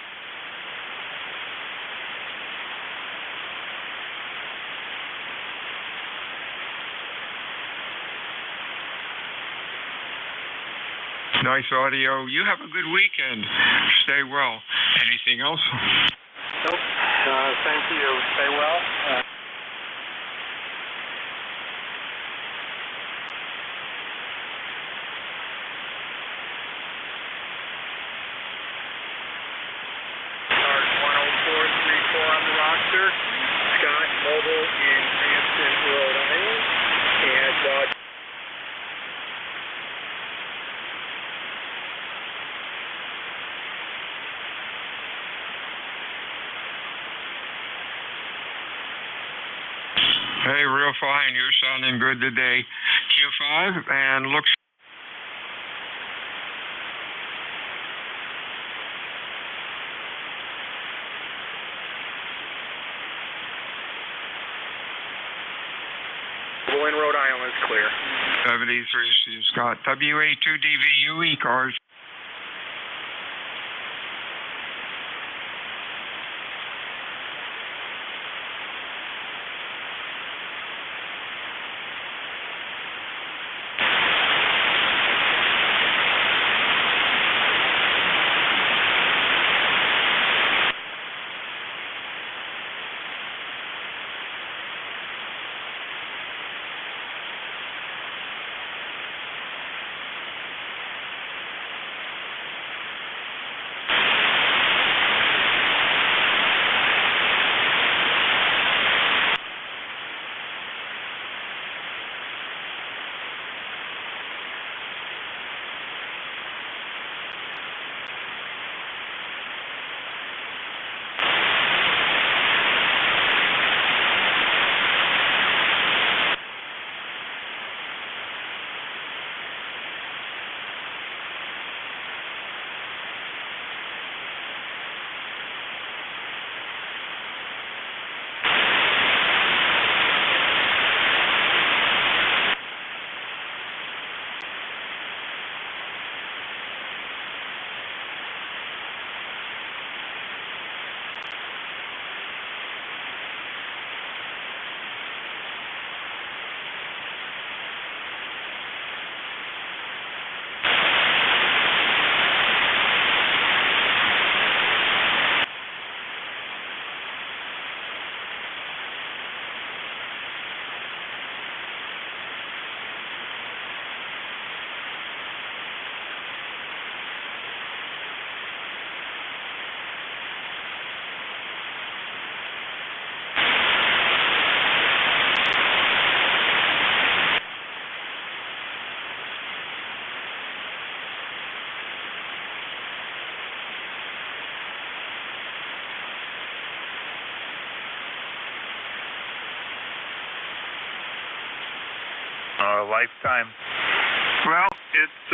Nice audio. You have a good weekend. Stay well. Anything else? Nope. Thank you. Stay well. Start 10434 on the roster. Scott Mobile in Cranston, Rhode Island. And Hey, real fine. You're sounding good today. Q5 and looks. in Rhode Island is clear. 73 Steve Scott. WA2DVU ECARS. Lifetime. Well, it's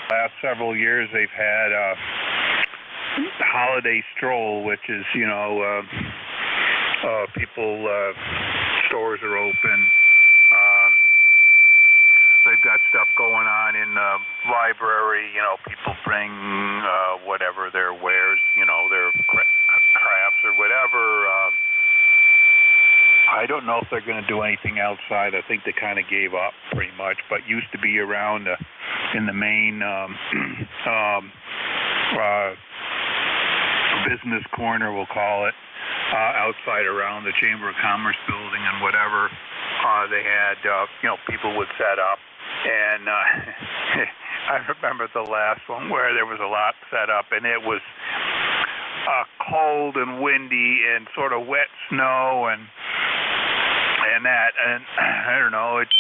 last several years they've had holiday stroll, which is, people, stores are open. They've got stuff going on in the library. People bring whatever their wares, their crafts or whatever. I don't know if they're going to do anything outside. I think they kind of gave up pretty much, but used to be around in the main business corner, we'll call it, outside around the Chamber of Commerce building and whatever. They had, people would set up. And I remember the last one where there was a lot set up, and it was cold and windy and sort of wet snow and that. And I don't know, it's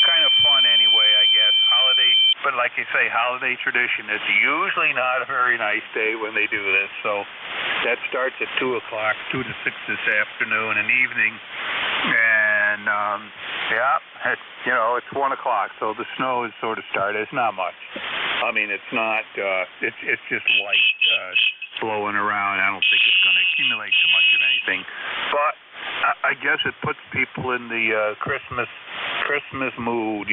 kind of fun anyway, I guess. Holiday, but like you say, holiday tradition. It's usually not a very nice day when they do this. So that starts at 2 o'clock, 2 to 6 this afternoon and evening. And it's 1 o'clock, so the snow is sort of started. It's not much. I mean, it's not. It's just light blowing around. I don't think it's going to accumulate too much of anything. But I guess it puts people in the Christmas mood.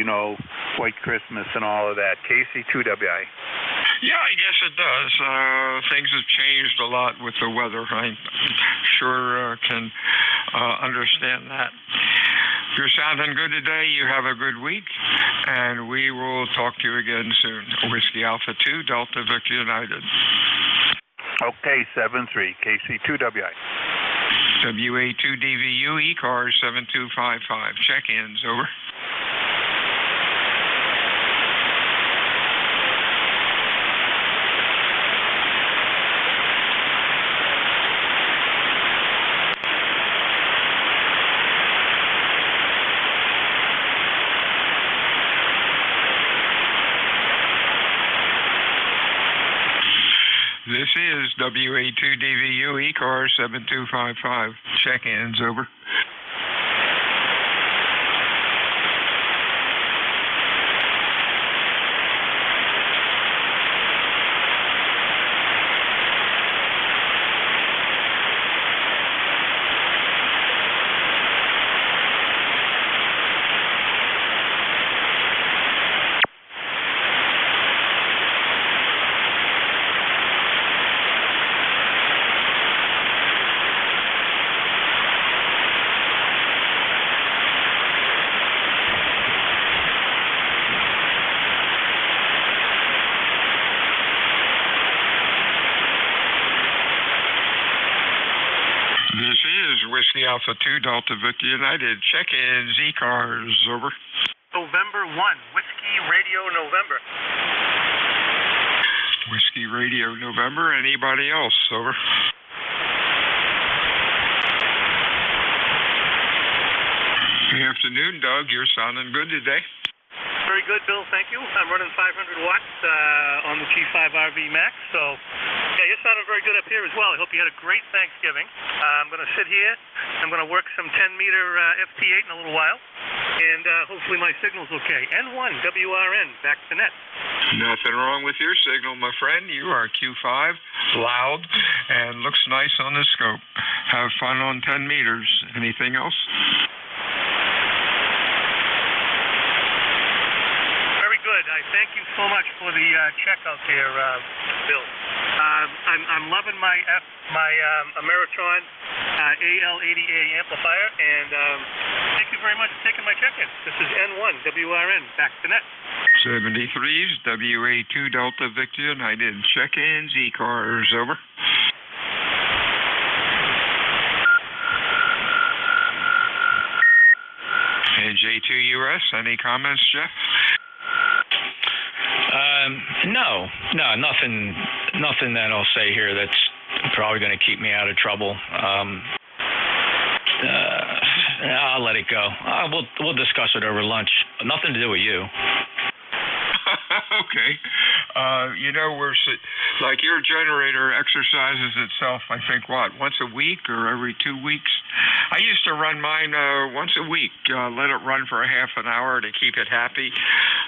White Christmas and all of that. KC2WI. Yeah, I guess it does. Things have changed a lot with the weather. I sure can understand that. You're sounding good today. You have a good week, and we will talk to you again soon. Whiskey Alpha 2, Delta Victor United. Okay, 7-3, KC2WI. WA2DVU, ECARS 7255. Check-ins, over. This is WA2DVU, ECARS 7255. Check-ins, over. This is Whiskey Alpha 2, Delta Victor United. Check-ins, ECARS, over. November 1, Whiskey Radio November. Whiskey Radio November. Anybody else, over. Good afternoon, Doug. You're sounding good today. Very good, Bill. Thank you. I'm running 500 watts on the G5RV Max. So, yeah, you're sounding very good up here as well. I hope you had a great Thanksgiving. I'm going to sit here. I'm going to work some 10-meter FT8 in a little while. And hopefully my signal's okay. N1, WRN, back to net. Nothing wrong with your signal, my friend. You are Q5, loud, and looks nice on the scope. Have fun on 10 meters. Anything else? Good. I thank you so much for the checkout there, Bill. I'm loving my Ameritron AL80A amplifier, and thank you very much for taking my check-in. This is N1 WRN, back to net. 73s, WA2 Delta Victor United. Check-ins, ECARS, over. NJ2US, any comments, Jeff? Nothing that I'll say here that's probably going to keep me out of trouble. I'll let it go. We'll discuss it over lunch. Nothing to do with you. Okay. We're like your generator exercises itself, I think, once a week or every 2 weeks? I used to run mine once a week, let it run for a half an hour to keep it happy.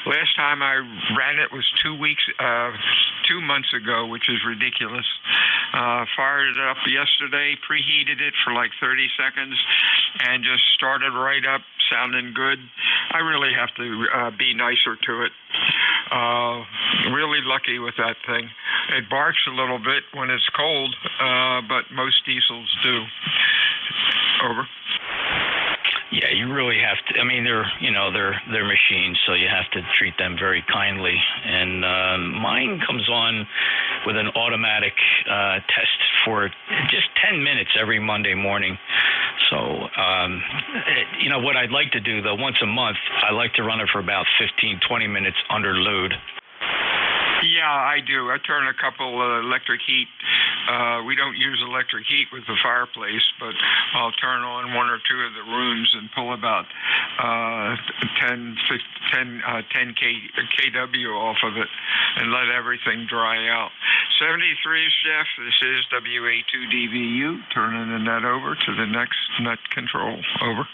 Last time I ran it was 2 months ago, which is ridiculous. Fired it up yesterday, preheated it for like 30 seconds, and just started right up, sounding good. I really have to be nicer to it. Really lucky with that thing. It barks a little bit when it's cold, but most diesels do. Over. Yeah, you really have to. I mean, they're machines, so you have to treat them very kindly. And mine comes on with an automatic test for just 10 minutes every Monday morning. So, what I'd like to do, though, once a month, I like to run it for about 15, 20 minutes under load. Yeah, I do. I turn a couple electric heat. We don't use electric heat with the fireplace, but I'll turn on one or two of the rooms and pull about 10 kW off of it and let everything dry out. 73, Jeff, this is WA2DVU. Turning the net over to the next net control. Over.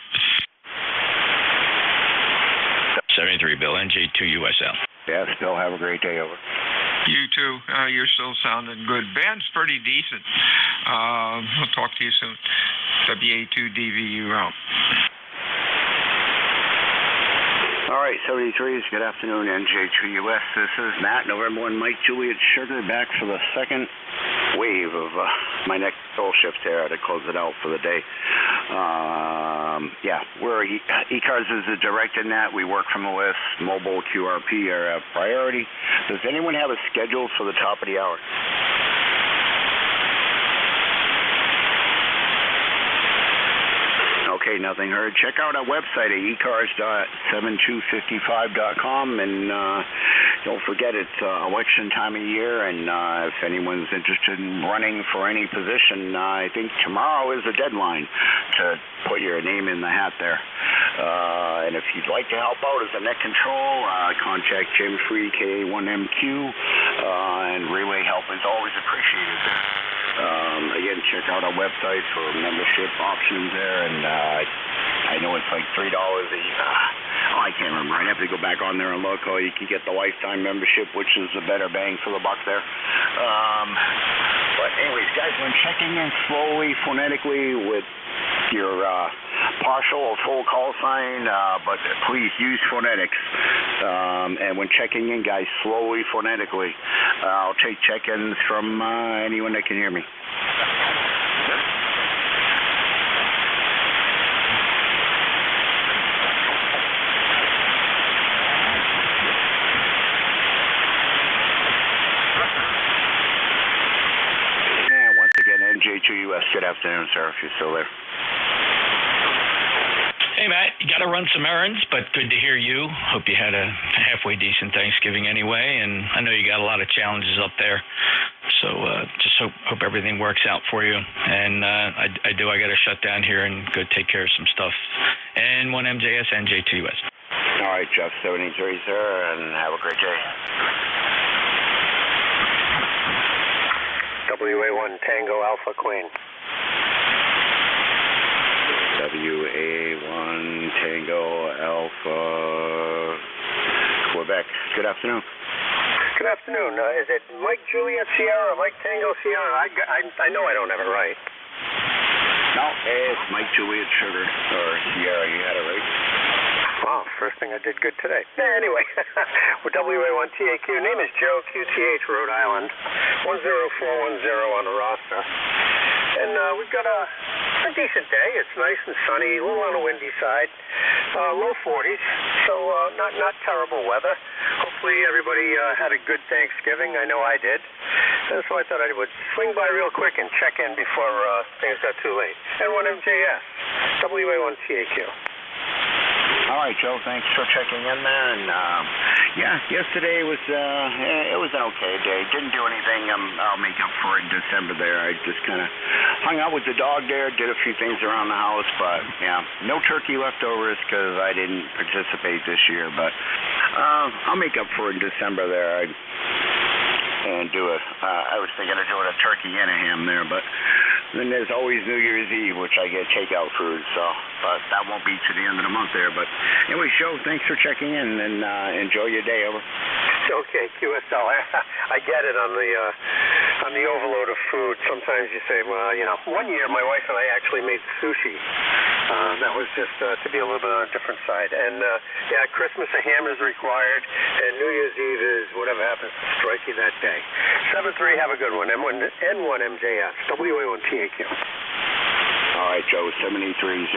73, Bill, NJ2US. Yes, Bill, have a great day. Over. You too. You're still sounding good. Band's pretty decent. I'll talk to you soon. WA2DVU out. All right, 73s. Good afternoon, NJ2US. This is Matt, November 1, Mike, Juliet, Sugar, back for the second wave of my next control shift here to close it out for the day. We're ECARS is a direct in that. We work from OS. Mobile QRP are a priority. Does anyone have a schedule for the top of the hour? Okay, nothing heard. Check out our website at ECARS.7255.com, and don't forget it's election time of year, and if anyone's interested in running for any position, I think tomorrow is the deadline to put your name in the hat there. And if you'd like to help out as a net control, contact Jim Free, KA1MQ, and relay help is always appreciated there. Again, check out our website for membership options there, and I know it's like $3 I can't remember. I'd have to go back on there and look. You can get the lifetime membership, which is a better bang for the buck there. But anyways, guys, when checking in slowly, phonetically with your partial or full call sign, but please use phonetics. And when checking in, guys, slowly, phonetically. I'll take check-ins from anyone that can hear me. And once again, NJ2US, good afternoon, sir, if you're still there. Hey, Matt, you got to run some errands, but good to hear you. Hope you had a halfway decent Thanksgiving anyway, and I know you got a lot of challenges up there, so just hope everything works out for you. And I got to shut down here and go take care of some stuff. N1MJS, NJ2US. All right, Jeff, 73, sir, and have a great day. WA1 Tango Alpha Queen. WA1 Tango Alpha Quebec. Good afternoon. Good afternoon. Is it Mike Juliet Sierra or Mike Tango Sierra? I know I don't have it right. No, it's Mike Juliet Sugar or Sierra. You had it right. Wow, first thing I did good today. Anyway, we're WA1 TAQ. Name is Joe, QTH, Rhode Island. 10410 on the roster. And we've got a decent day. It's nice and sunny, a little on the windy side. Low 40s, so not terrible weather. Hopefully everybody had a good Thanksgiving. I know I did. And so I thought I would swing by real quick and check in before things got too late. N1MJS, WA1 TAQ. All right, Joe. Thanks for checking in there. And yesterday was it was an okay day. Didn't do anything. I'll make up for it in December. There, I just kind of hung out with the dog there. Did a few things around the house, but no turkey leftovers because I didn't participate this year. But I'll make up for it in December there. And do it. I was thinking of doing a turkey and a ham there, but then there's always New Year's Eve, which I get takeout food, so but that won't be to the end of the month there. But anyway, Joe, thanks for checking in, and enjoy your day. Over. Okay, QSL. I get it on the overload of food. Sometimes you say, well, one year my wife and I actually made sushi. That was just to be a little bit on a different side. And Christmas a ham is required, and New Year's Eve is whatever happens to strike you that day. 7-3, have a good one. N1MJS, WA1 TAQ. All right, Joe, 73s.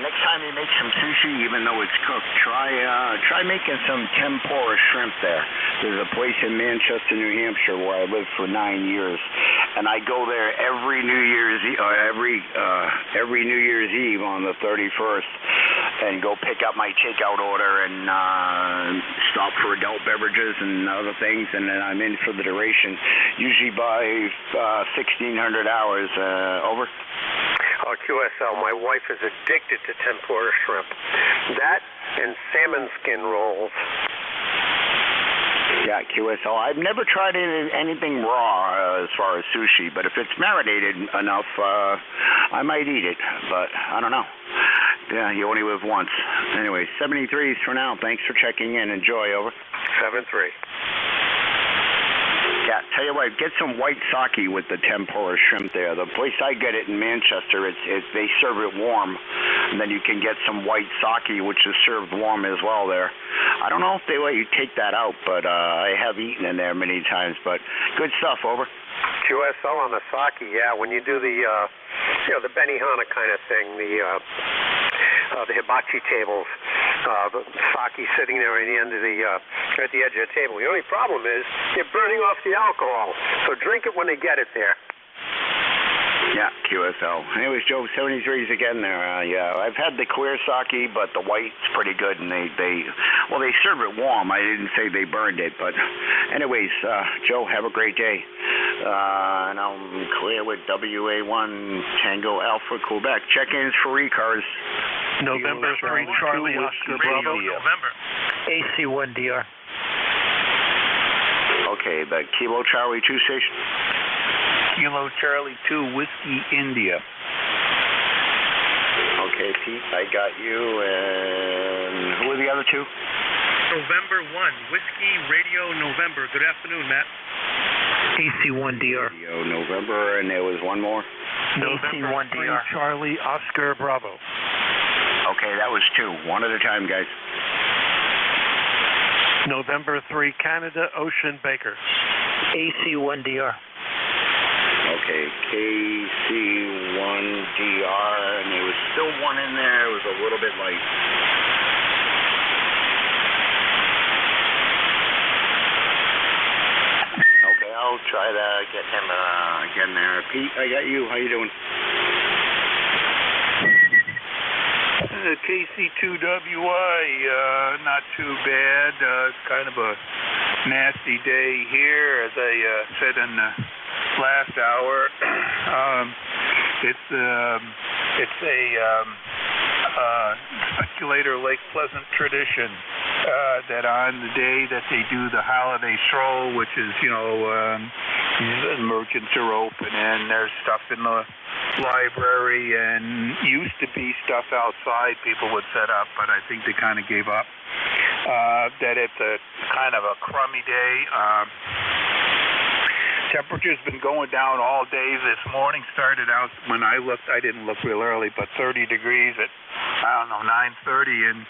Next time you make some sushi, even though it's cooked, try making some tempura shrimp there. There's a place in Manchester, New Hampshire, where I lived for 9 years, and I go there every New Year's Eve on the 31st, and go pick up my takeout order and stop for adult beverages and other things, and then I'm in for the duration, usually by 1,600 hours. Over. QSL, my wife is addicted to tempura shrimp. That and salmon skin rolls. Yeah, QSL. I've never tried anything raw as far as sushi, but if it's marinated enough, I might eat it, but I don't know. Yeah, you only live once. Anyway, 73s for now. Thanks for checking in. Enjoy, over. 7-3. Yeah, tell you what, get some white sake with the tempura shrimp there. The place I get it in Manchester, they serve it warm, and then you can get some white sake, which is served warm as well there. I don't know if they let you take that out, but I have eaten in there many times, but good stuff, over. QSL on the sake, yeah, when you do the, the Benihana kind of thing, the hibachi tables, the sake sitting there at the end of at the edge of the table. The only problem is you're burning off the alcohol, so drink it when they get it there. Yeah, QSL. Anyways, Joe, 73s again there. Yeah, I've had the clear sake, but the white's pretty good, and they serve it warm. I didn't say they burned it, but anyways, Joe, have a great day. And I'm clear with WA1 Tango Alpha Quebec. Check-ins for ECARS. November 3 Charlie Oscar Bravo. November. AC1DR. Okay, the Kilo Charlie 2 station. Kilo Charlie 2 Whiskey India. Okay, Pete, I got you. And who are the other two? November 1, Whiskey Radio November. Good afternoon, Matt. AC1DR. Radio November, and there was one more. AC1DR. Charlie Oscar Bravo. Okay, that was two. One at a time, guys. November 3 Canada Ocean Baker. AC1DR. Okay, KC1DR, and there was still one in there. It was a little bit light. Okay, I'll try to get him again there. Pete, I got you. How you doing? KC2WI, not too bad. It's kind of a nasty day here, as I said in the last hour. It's a Speculator Lake Pleasant tradition that on the day that they do the holiday stroll, which is, the merchants are open and there's stuff in the library, and used to be stuff outside people would set up, but I think they kind of gave up. That it's a kind of a crummy day. Temperature's been going down all day. This morning started out, when I looked, I didn't look real early, but 30 degrees at, 9:30, and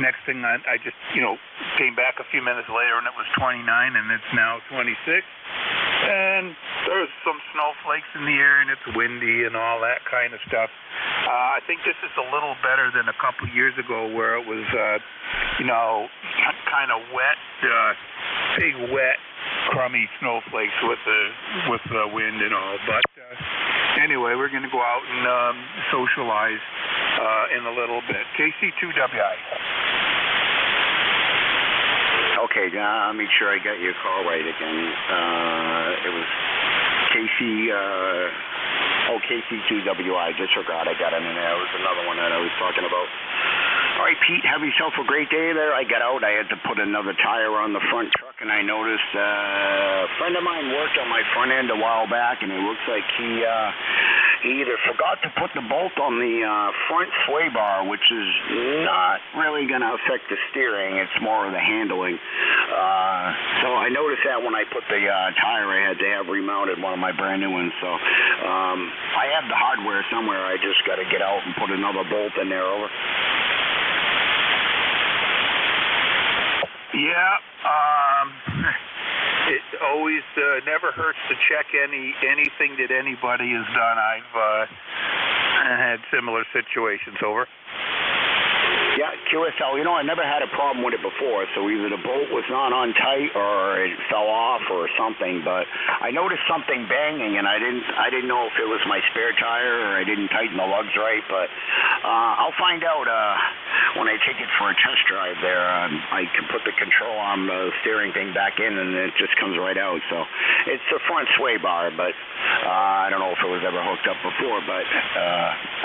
next thing I just, came back a few minutes later and it was 29, and it's now 26. And there's some snowflakes in the air, and it's windy and all that kind of stuff. I think this is a little better than a couple years ago where it was, kind of wet, big wet, crummy snowflakes with the wind and all. But anyway, we're going to go out and socialize in a little bit. KC2WI. Okay, I'll make sure I got your call right again. It was KC2WI. Disregard, I got it in there. It was another one that I was talking about. All right, Pete, have yourself a great day there. I got out. I had to put another tire on the front truck, and I noticed a friend of mine worked on my front end a while back, and it looks like he either forgot to put the bolt on the front sway bar, which is not really going to affect the steering. It's more of the handling. So I noticed that when I put the tire I had to have remounted, one of my brand new ones. So I have the hardware somewhere. I just got to get out and put another bolt in there. Over. Yeah, it always never hurts to check anything that anybody has done. I've had similar situations. Over. Yeah, QSL, you know, I never had a problem with it before, so either the bolt was not on tight or it fell off or something, but I noticed something banging, and I didn't know if it was my spare tire or I didn't tighten the lugs right, but I'll find out when I take it for a test drive there. I can put the control arm steering thing back in, and it just comes right out, so it's a front sway bar, but I don't know if it was ever hooked up before, but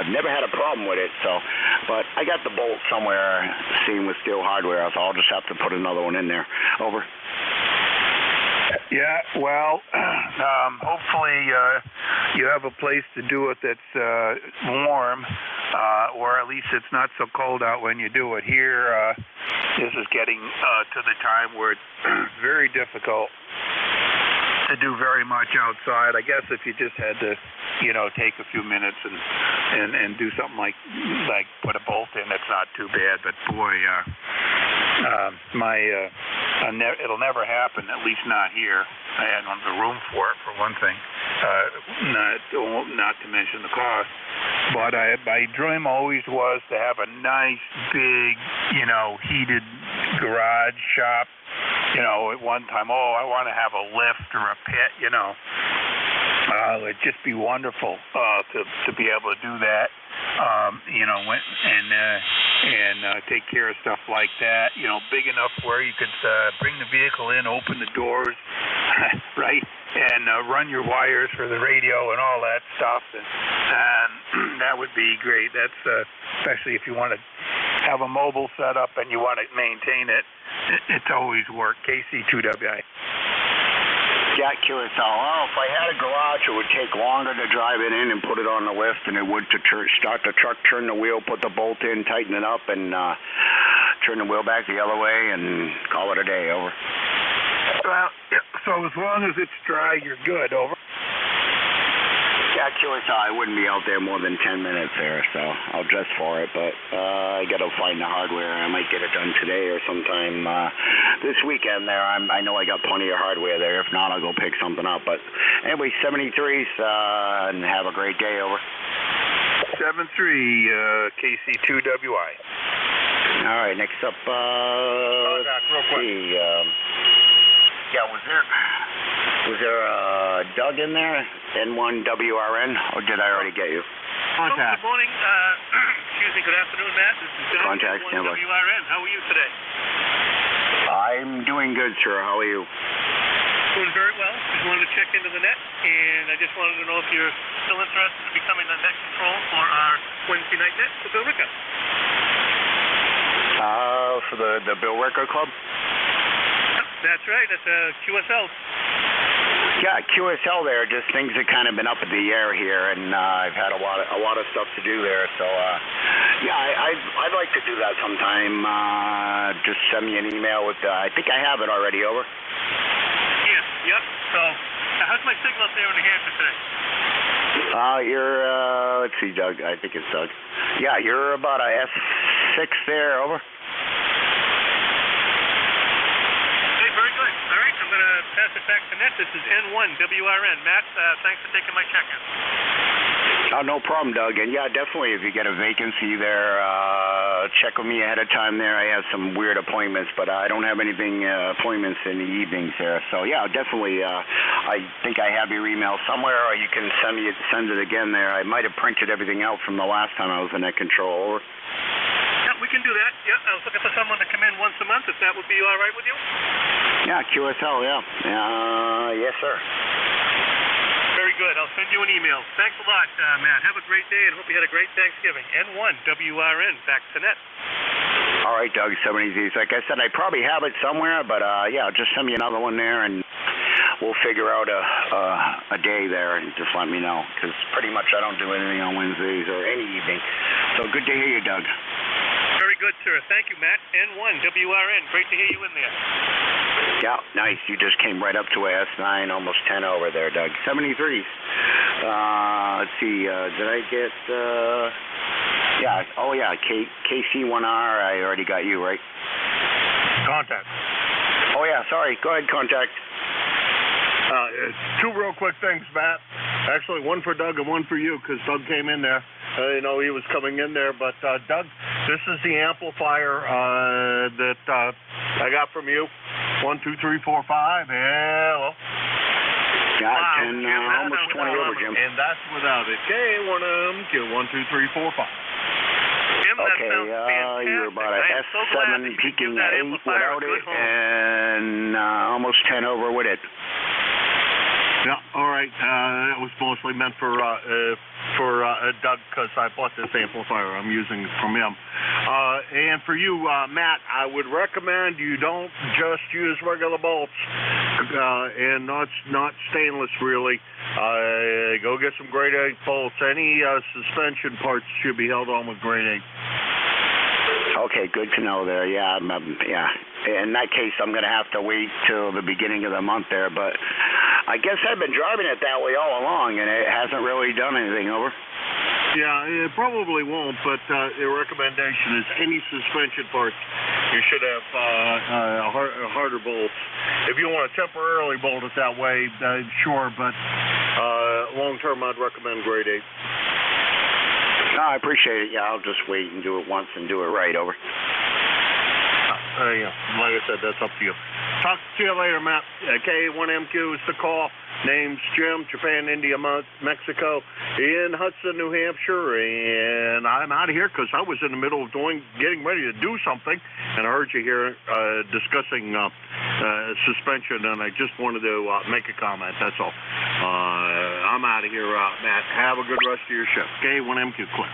I've never had a problem with it, so, but I got the bolt somewhere seen with steel hardware, so I'll just have to put another one in there. Over. Yeah, well, hopefully you have a place to do it that's warm, or at least it's not so cold out when you do it. Here, this is getting to the time where it's very difficult to do very much outside. I guess if you just had to, you know, take a few minutes and do something like put a bolt in, it's not too bad. But boy, it'll never happen. At least not here. I had the room for it, for one thing. Not to mention the cost. But my dream always was to have a nice big, you know, heated garage shop. You know, at one time, I want to have a lift or a pit, you know. It'd just be wonderful to be able to do that, you know, and take care of stuff like that, you know, big enough where you could bring the vehicle in, open the doors, right, and run your wires for the radio and all that stuff, and that would be great. That's especially if you want to have a mobile setup and you want to maintain it. It's always worked. KC2WI. Yeah, QSL. Oh, if I had a garage, it would take longer to drive it in and put it on the lift than it would to start the truck, turn the wheel, put the bolt in, tighten it up, and turn the wheel back the other way and call it a day. Over. Well, yeah, so as long as it's dry, you're good. Over. Yeah, QSL, I wouldn't be out there more than 10 minutes there, so I'll dress for it, but I got to find the hardware. I might get it done today or sometime this weekend there. I know I got plenty of hardware there. If not, I'll go pick something up. But anyway, 73s, and have a great day. Over. 7-3, KC2WI. All right, next up, let's see. Yeah, was there a Doug in there? N1WRN, or did I already get you? Contact. Good morning. Excuse me. Good afternoon, Matt. This is Doug. Contact. N1WRN. How are you today? I'm doing good, sir. How are you? Doing very well. Just wanted to check into the net, and I just wanted to know if you're still interested in becoming the net control for our Wednesday night net for Bill Ricker. For the Bill Ricker Club? That's right. That's QSL. Yeah, QSL there. Just things have kind of been up in the air here, and I've had a lot of stuff to do there. So, yeah, I'd like to do that sometime. Just send me an email with. I think I have it already. Over. Yes. Yep. So, how's my signal up there in New Hampshire today? You're. Let's see, Doug. I think it's Doug. Yeah, you're about a S6 there. Over. Pass it back to net. This is N1WRN. Matt, thanks for taking my check-in. Oh, no problem, Doug. And yeah, definitely if you get a vacancy there, check with me ahead of time there. I have some weird appointments, but I don't have anything appointments in the evenings there. So yeah, definitely. I think I have your email somewhere, or you can send it again there. I might have printed everything out from the last time I was in net control. Over. Yeah, we can do that. Yeah, I was looking for someone to come in once a month, if that would be all right with you. Yeah, QSL, yeah. Yes, sir. Very good. I'll send you an email. Thanks a lot, Matt. Have a great day, and hope you had a great Thanksgiving. N1WRN, back to net. All right, Doug, 70Zs. Like I said, I probably have it somewhere, but yeah, just send me another one there, and we'll figure out a day there, and just let me know, because pretty much I don't do anything on Wednesdays or any evening. So good to hear you, Doug. Very good, sir. Thank you, Matt. N1WRN. Great to hear you in there. Yeah, nice. You just came right up to a S9, almost 10 over there, Doug. 73s. Let's see. Did I get... yeah. Oh, yeah. KC1R. I already got you, right? Contact. Oh, yeah. Sorry. Go ahead, Contact. Two real quick things, Matt. Actually, one for Doug and one for you, because Doug came in there. you know, he was coming in there. But, Doug, this is the amplifier that I got from you. 1, 2, 3, 4, 5. Hello. Got 10, almost 20 over, Jim. And that's without it. K1M, 1, 2, 3, 4, 5. Jim, that okay, sounds fantastic. you're about a I am so glad S7 that you peaking give that 8 amplifier without a good it, home. and almost 10 over with it. Yeah, all right. That was mostly meant for Doug, because I bought this amplifier. I'm using it from him. And for you, Matt, I would recommend you don't just use regular bolts and not stainless, really. Go get some grade 8 bolts. Any suspension parts should be held on with grade 8. Okay, good to know there. Yeah, yeah. In that case, I'm going to have to wait till the beginning of the month there, but I guess I've been driving it that way all along, and it hasn't really done anything, over. Yeah, it probably won't, but the recommendation is any suspension parts, you should have harder bolts. If you want to temporarily bolt it that way, sure, but long-term, I'd recommend grade 8. No, I appreciate it. Yeah, I'll just wait and do it once and do it right, over. Yeah, like I said, that's up to you. Talk to you later, Matt. K1MQ is the call. Name's Jim, Japan, India, Mexico, in Hudson, New Hampshire, and I'm out of here because I was in the middle of getting ready to do something, and I heard you here discussing suspension, and I just wanted to make a comment. That's all. I'm out of here, Matt. Have a good rest of your shift. K1MQ, clear.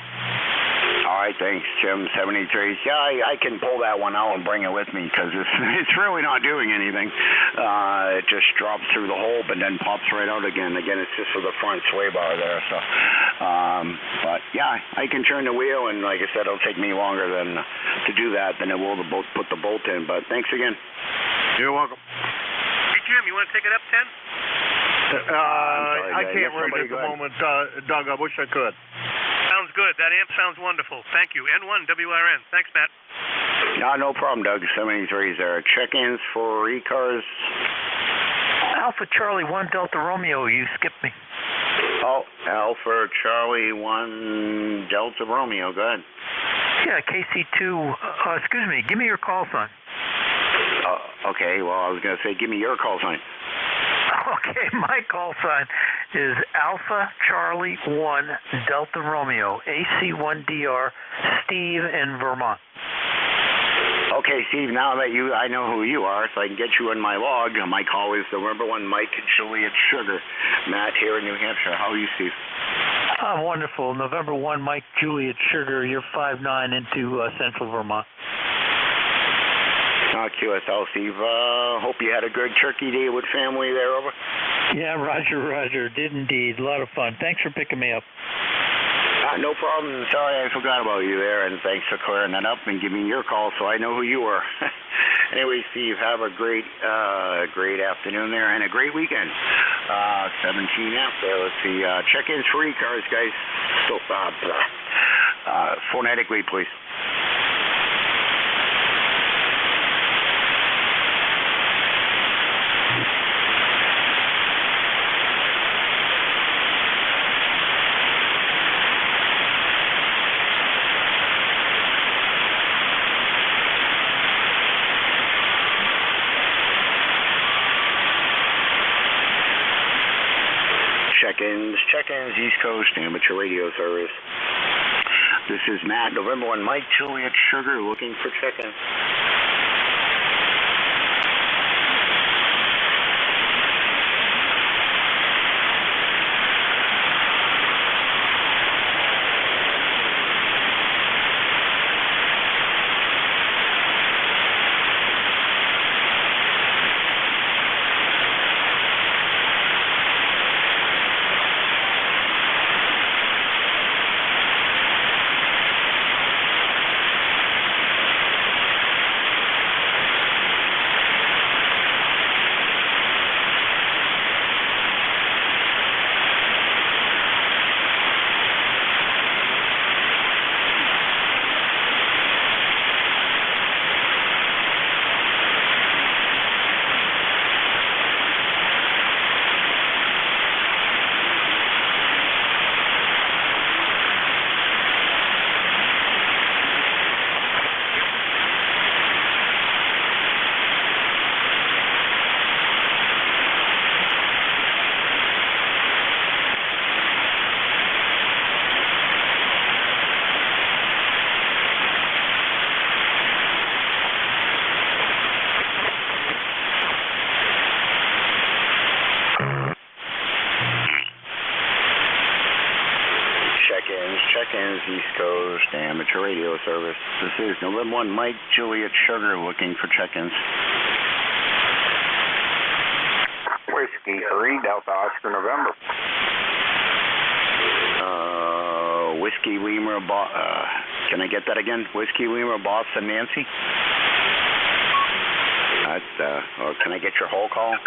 All right, thanks, Jim. 73. Yeah, I can pull that one out and bring it with me because it's really not doing anything. It just drops through the hole, but then pops right out again. Again, it's just for the front sway bar there. So, but yeah, I can turn the wheel, and like I said, it'll take me longer than to do that than it will to put the bolt in. But thanks again. You're welcome. Hey, Jim, you want to take it up 10? I can't right at the moment, Doug. I wish I could. Sounds good. That amp sounds wonderful. Thank you. N1WRN. Thanks, Matt. Yeah, no problem, Doug. 73 is there. Check-ins for ECARS. Alpha Charlie 1 Delta Romeo. You skipped me. Oh, Alpha Charlie 1 Delta Romeo. Go ahead. Yeah, KC2. Excuse me. Give me your call sign. Okay. Well, I was going to say, give me your call sign. Okay, my call sign is Alpha Charlie 1 Delta Romeo, AC1DR, Steve in Vermont. Okay, Steve, now that I know who you are, so I can get you in my log, my call is November 1 Mike Juliet Sugar. Matt here in New Hampshire. How are you, Steve? I'm wonderful. November 1 Mike Juliet Sugar. You're 5'9" into central Vermont. QSL, Steve. Hope you had a good turkey day with family there, over. Yeah, Roger. Did indeed. A lot of fun. Thanks for picking me up. No problem. Sorry I forgot about you there, and thanks for clearing that up and giving me your call so I know who you are. Anyway, Steve, have a great afternoon there and a great weekend. 17 out there. Let's see. Check-ins for ECARS, guys. So, phonetically, please. Check-ins, East Coast, amateur radio service. This is Matt, November 1 Mike Juliet Sugar, looking for check-ins. East Coast Amateur Radio Service. This is November 1 Mike Juliet Sugar looking for check-ins. Whiskey 3 Delta Oscar November. Whiskey Lima, can I get that again? Whiskey Lima, Boston, Nancy? Or can I get your whole call?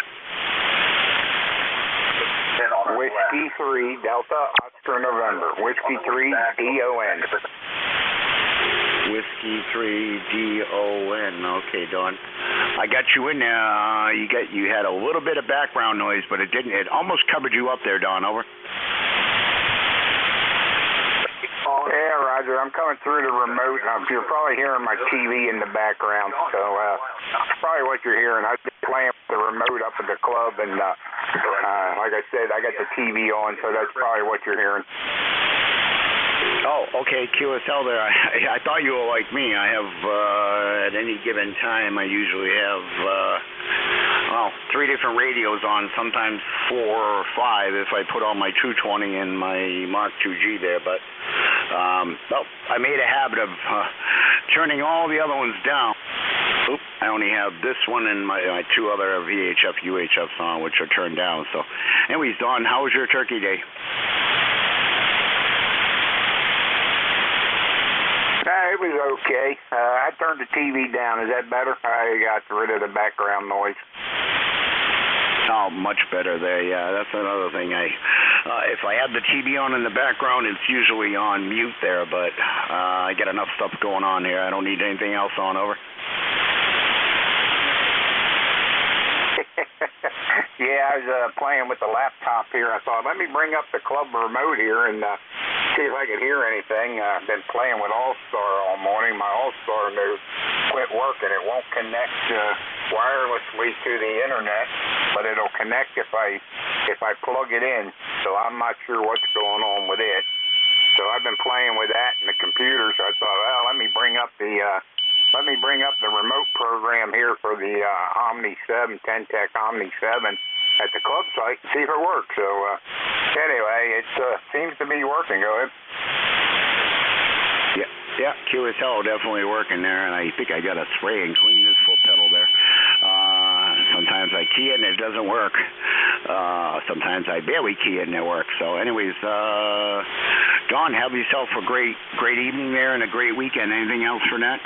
Whiskey 3 Delta Oscar November. Whiskey 3 DON. Whiskey 3 DON. Okay, Don. I got you in there. You had a little bit of background noise, but it didn't. It almost covered you up there, Don. Over. Yeah, Roger. I'm coming through the remote. You're probably hearing my TV in the background, so that's probably what you're hearing. I've been playing with the remote up at the club, and like I said, I got the TV on, so that's probably what you're hearing. Oh, okay, QSL there. I thought you were like me. I have, at any given time, I usually have, 3 different radios on, sometimes 4 or 5 if I put on my 220 and my Mark 2G there. But, I made a habit of turning all the other ones down. Oop, I only have this one and my 2 other VHF, UHFs on, which are turned down. So, anyways, Don, how was your turkey day? It was okay. I turned the TV down. Is that better? I got rid of the background noise. Oh, much better there. Yeah, that's another thing. If I have the TV on in the background, it's usually on mute there, but I get enough stuff going on here. I don't need anything else on. Over. Yeah, I was playing with the laptop here. I thought, let me bring up the club remote here and see if I could hear anything. I've been playing with All-Star all morning. My All-Star move quit working. It won't connect wirelessly to the internet, but it'll connect if I plug it in. So I'm not sure what's going on with it. So I've been playing with that in the computer. So I thought, well, let me bring up the remote program here for the Omni 7, Ten-Tech Omni 7 at the club site and see if it works. So anyway, it seems to be working. Go ahead. Yeah, QSL definitely working there, and I think I got to spray and clean this foot pedal there. Sometimes I key it and it doesn't work. Sometimes I barely key it and it works. So anyways, Don, have yourself a great evening there and a great weekend. Anything else for that?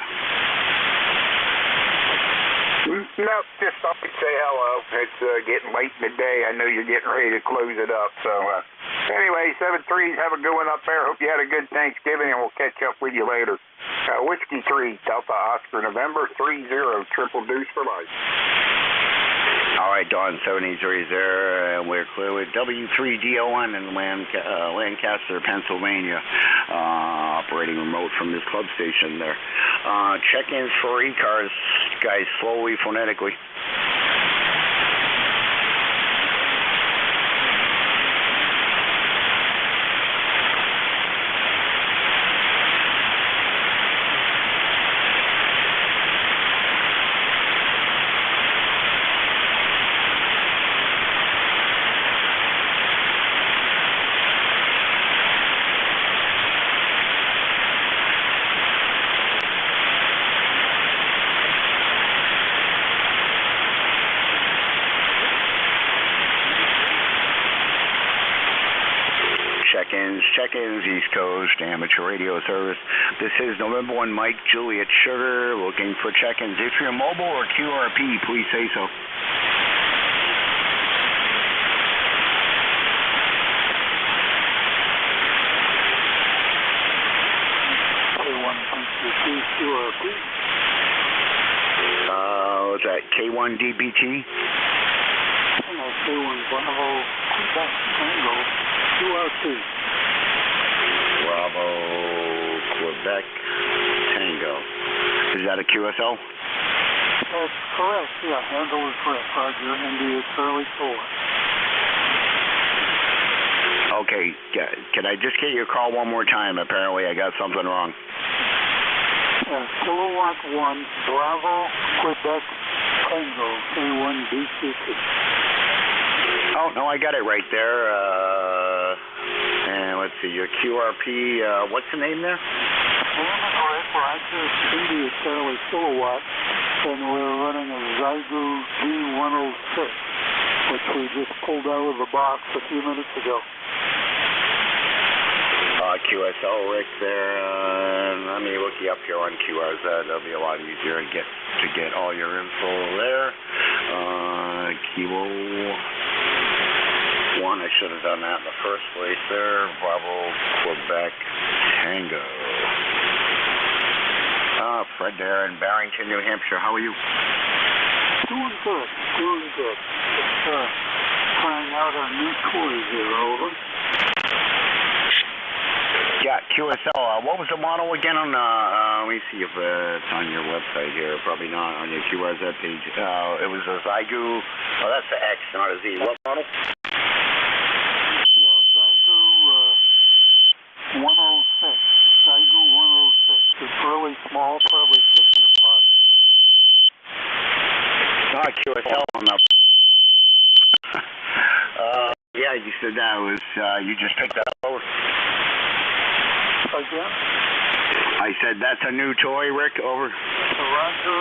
No, just thought we'd say hello. It's getting late in the day. I know you're getting ready to close it up. So anyway, 7-3s, have a good one up there. Hope you had a good Thanksgiving, and we'll catch up with you later. Whiskey 3, Delta Oscar November 30, triple deuce for life. All right, Don, 73 there, and we're clear with W3DON in Lancaster, Pennsylvania, operating remote from this club station there. Check-ins for ECARS, guys, slowly, phonetically. Check-ins, East Coast Amateur Radio Service. This is November 1 Mike Juliet Sugar looking for check-ins. If you're mobile or QRP, please say so. QRP. What's that? K1 DBT? K1 Bravo Tango QRP. Bravo Quebec Tango. Is that a QSL? That's correct. Yeah, handle is correct. Roger. India Charlie 4. Okay. Can I just get your call one more time? Apparently I got something wrong. Kilowatt 1 Bravo Quebec Tango K1 DCT. Oh, no, I got it right there. And let's see, your QRP, what's the name there? Roger, India Charlie Kilowatt, and we're running a Zygo G106, which we just pulled out of the box a few minutes ago. QSL, Rick, there. Let me look you up here on QRZ. That'll be a lot easier to get all your info there. Kilo 1, I should have done that in the first place there. Bravo, Quebec, Tango. Fred there in Barrington, New Hampshire. How are you? Doing good, doing good. Just trying out our new toys here, over. Yeah, QSL. What was the model again on, let me see if it's on your website here. Probably not on your QRZ page. It was a Zygo. Oh, that's the X, not a Z. What model? Yeah, Zygo 106. Zygo 106. It's really small, probably fits in your pocket. Not QSL on the pocket Zygo. Yeah, you said that was, you just picked that up over. Again? I said that's a new toy, Rick, over. Roger,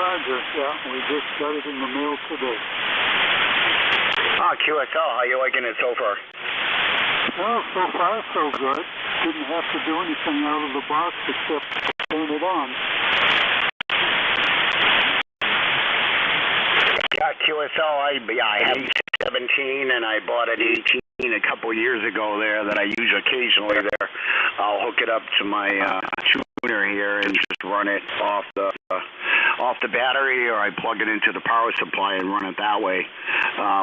yeah, we just got it in the mail today. QSL, how you liking it so far? Well, so far so good. Didn't have to do anything out of the box except turn it on. Yeah, QSL, I have 17 and I bought an 18 a couple years ago there that I use occasionally there. I'll hook it up to my tuner here and just run it off the battery, or I plug it into the power supply and run it that way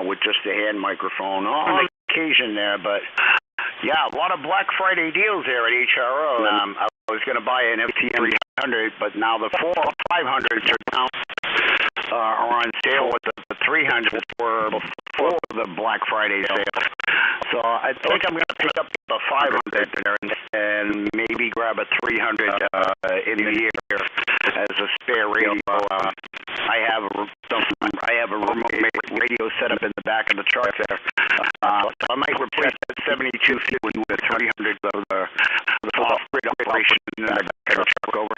with just a hand microphone on occasion there. But yeah, a lot of Black Friday deals there at HRO. I was going to buy an FT 300, but now the 4 or 500s are now are on sale with the 300s were before the Black Friday sale. So I think I'm going to pick up a 500 there and maybe grab a 300 in the year as a spare radio. I have a remote radio set up in the back of the truck there. So I might replace that 7250 with the 300 of the off-grid operation in the back of the truck over.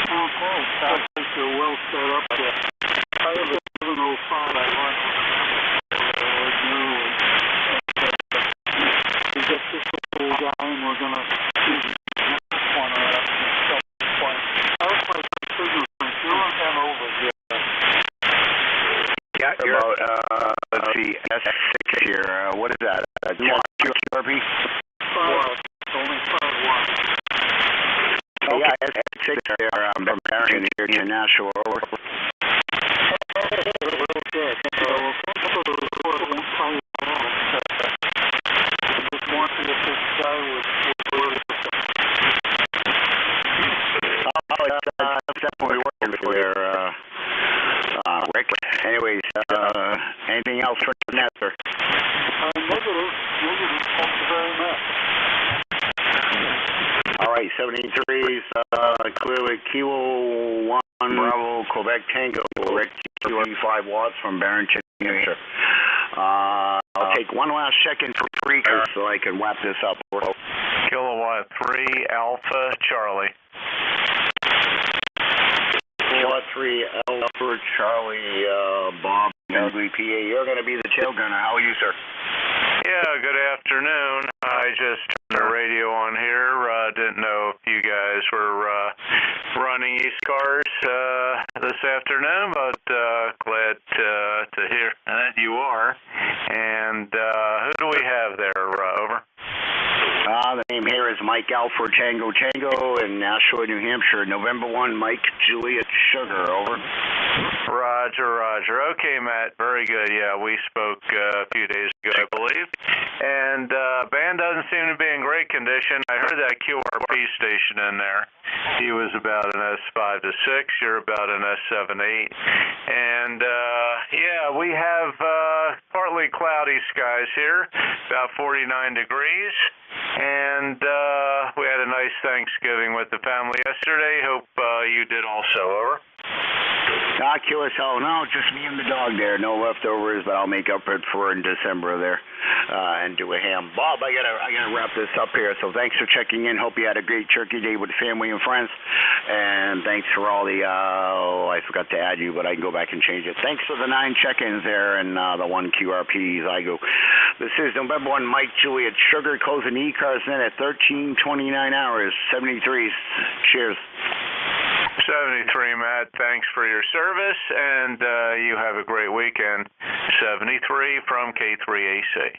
Okay, sounds like you're well set up there. I have a 705 I run. We got this little guy and we're going to use this one at some point. I was like, you're on that over here. Yeah, you're about, let's see, S6 here. What is that? QRP? Only 5 Okay. Yeah, S6 there. I'm Barrington here to Nashua. Over. That's definitely working for there, Rick. Anyways, anything else for that, sir? Negative. Thank you very much. All right, 73s, clearly Kilo 1, Bravo, Quebec Tango, Rick, 25 watts from Barrington, New Hampshire. I'll take one last second for free so I can wrap this up. Kilowatt 3, Alpha, Charlie. Kilowatt 3, Alpha, Charlie, Bob, WPA. You're going to be the tail gunner. How are you, sir? Yeah, good afternoon. I just turned the radio on here. Didn't know if you guys were running ECARS this afternoon, but glad to hear that you are. And who do we have there, over? The name here is Mike Alfred Tango in Nashua, New Hampshire. November 1, Mike Juliet Sugar, over. Roger. Okay, Matt, very good. Yeah, we spoke a few days ago, I believe. And band doesn't seem to be in great condition. I heard that QRP station in there. He was about an S5 to 6. You're about an S7 8. And yeah, we have partly cloudy skies here, about 49 degrees. And we had a nice Thanksgiving with the family yesterday. Hope you did also, over. QSL, no, just me and the dog there. No leftovers, but I'll make up for it in December there and do a ham. Bob, I gotta wrap this up here. So thanks for checking in. Hope you had a great Turkey Day with family and friends. And thanks for all the I forgot to add you, but I can go back and change it. Thanks for the 9 check-ins there and the 1 QRP Zygo. This is November 1 Mike Juliet Sugar closing ECARS in at 13:29 hours 73. Cheers. 73, Matt. Thanks for your service, and you have a great weekend. 73 from K3AC.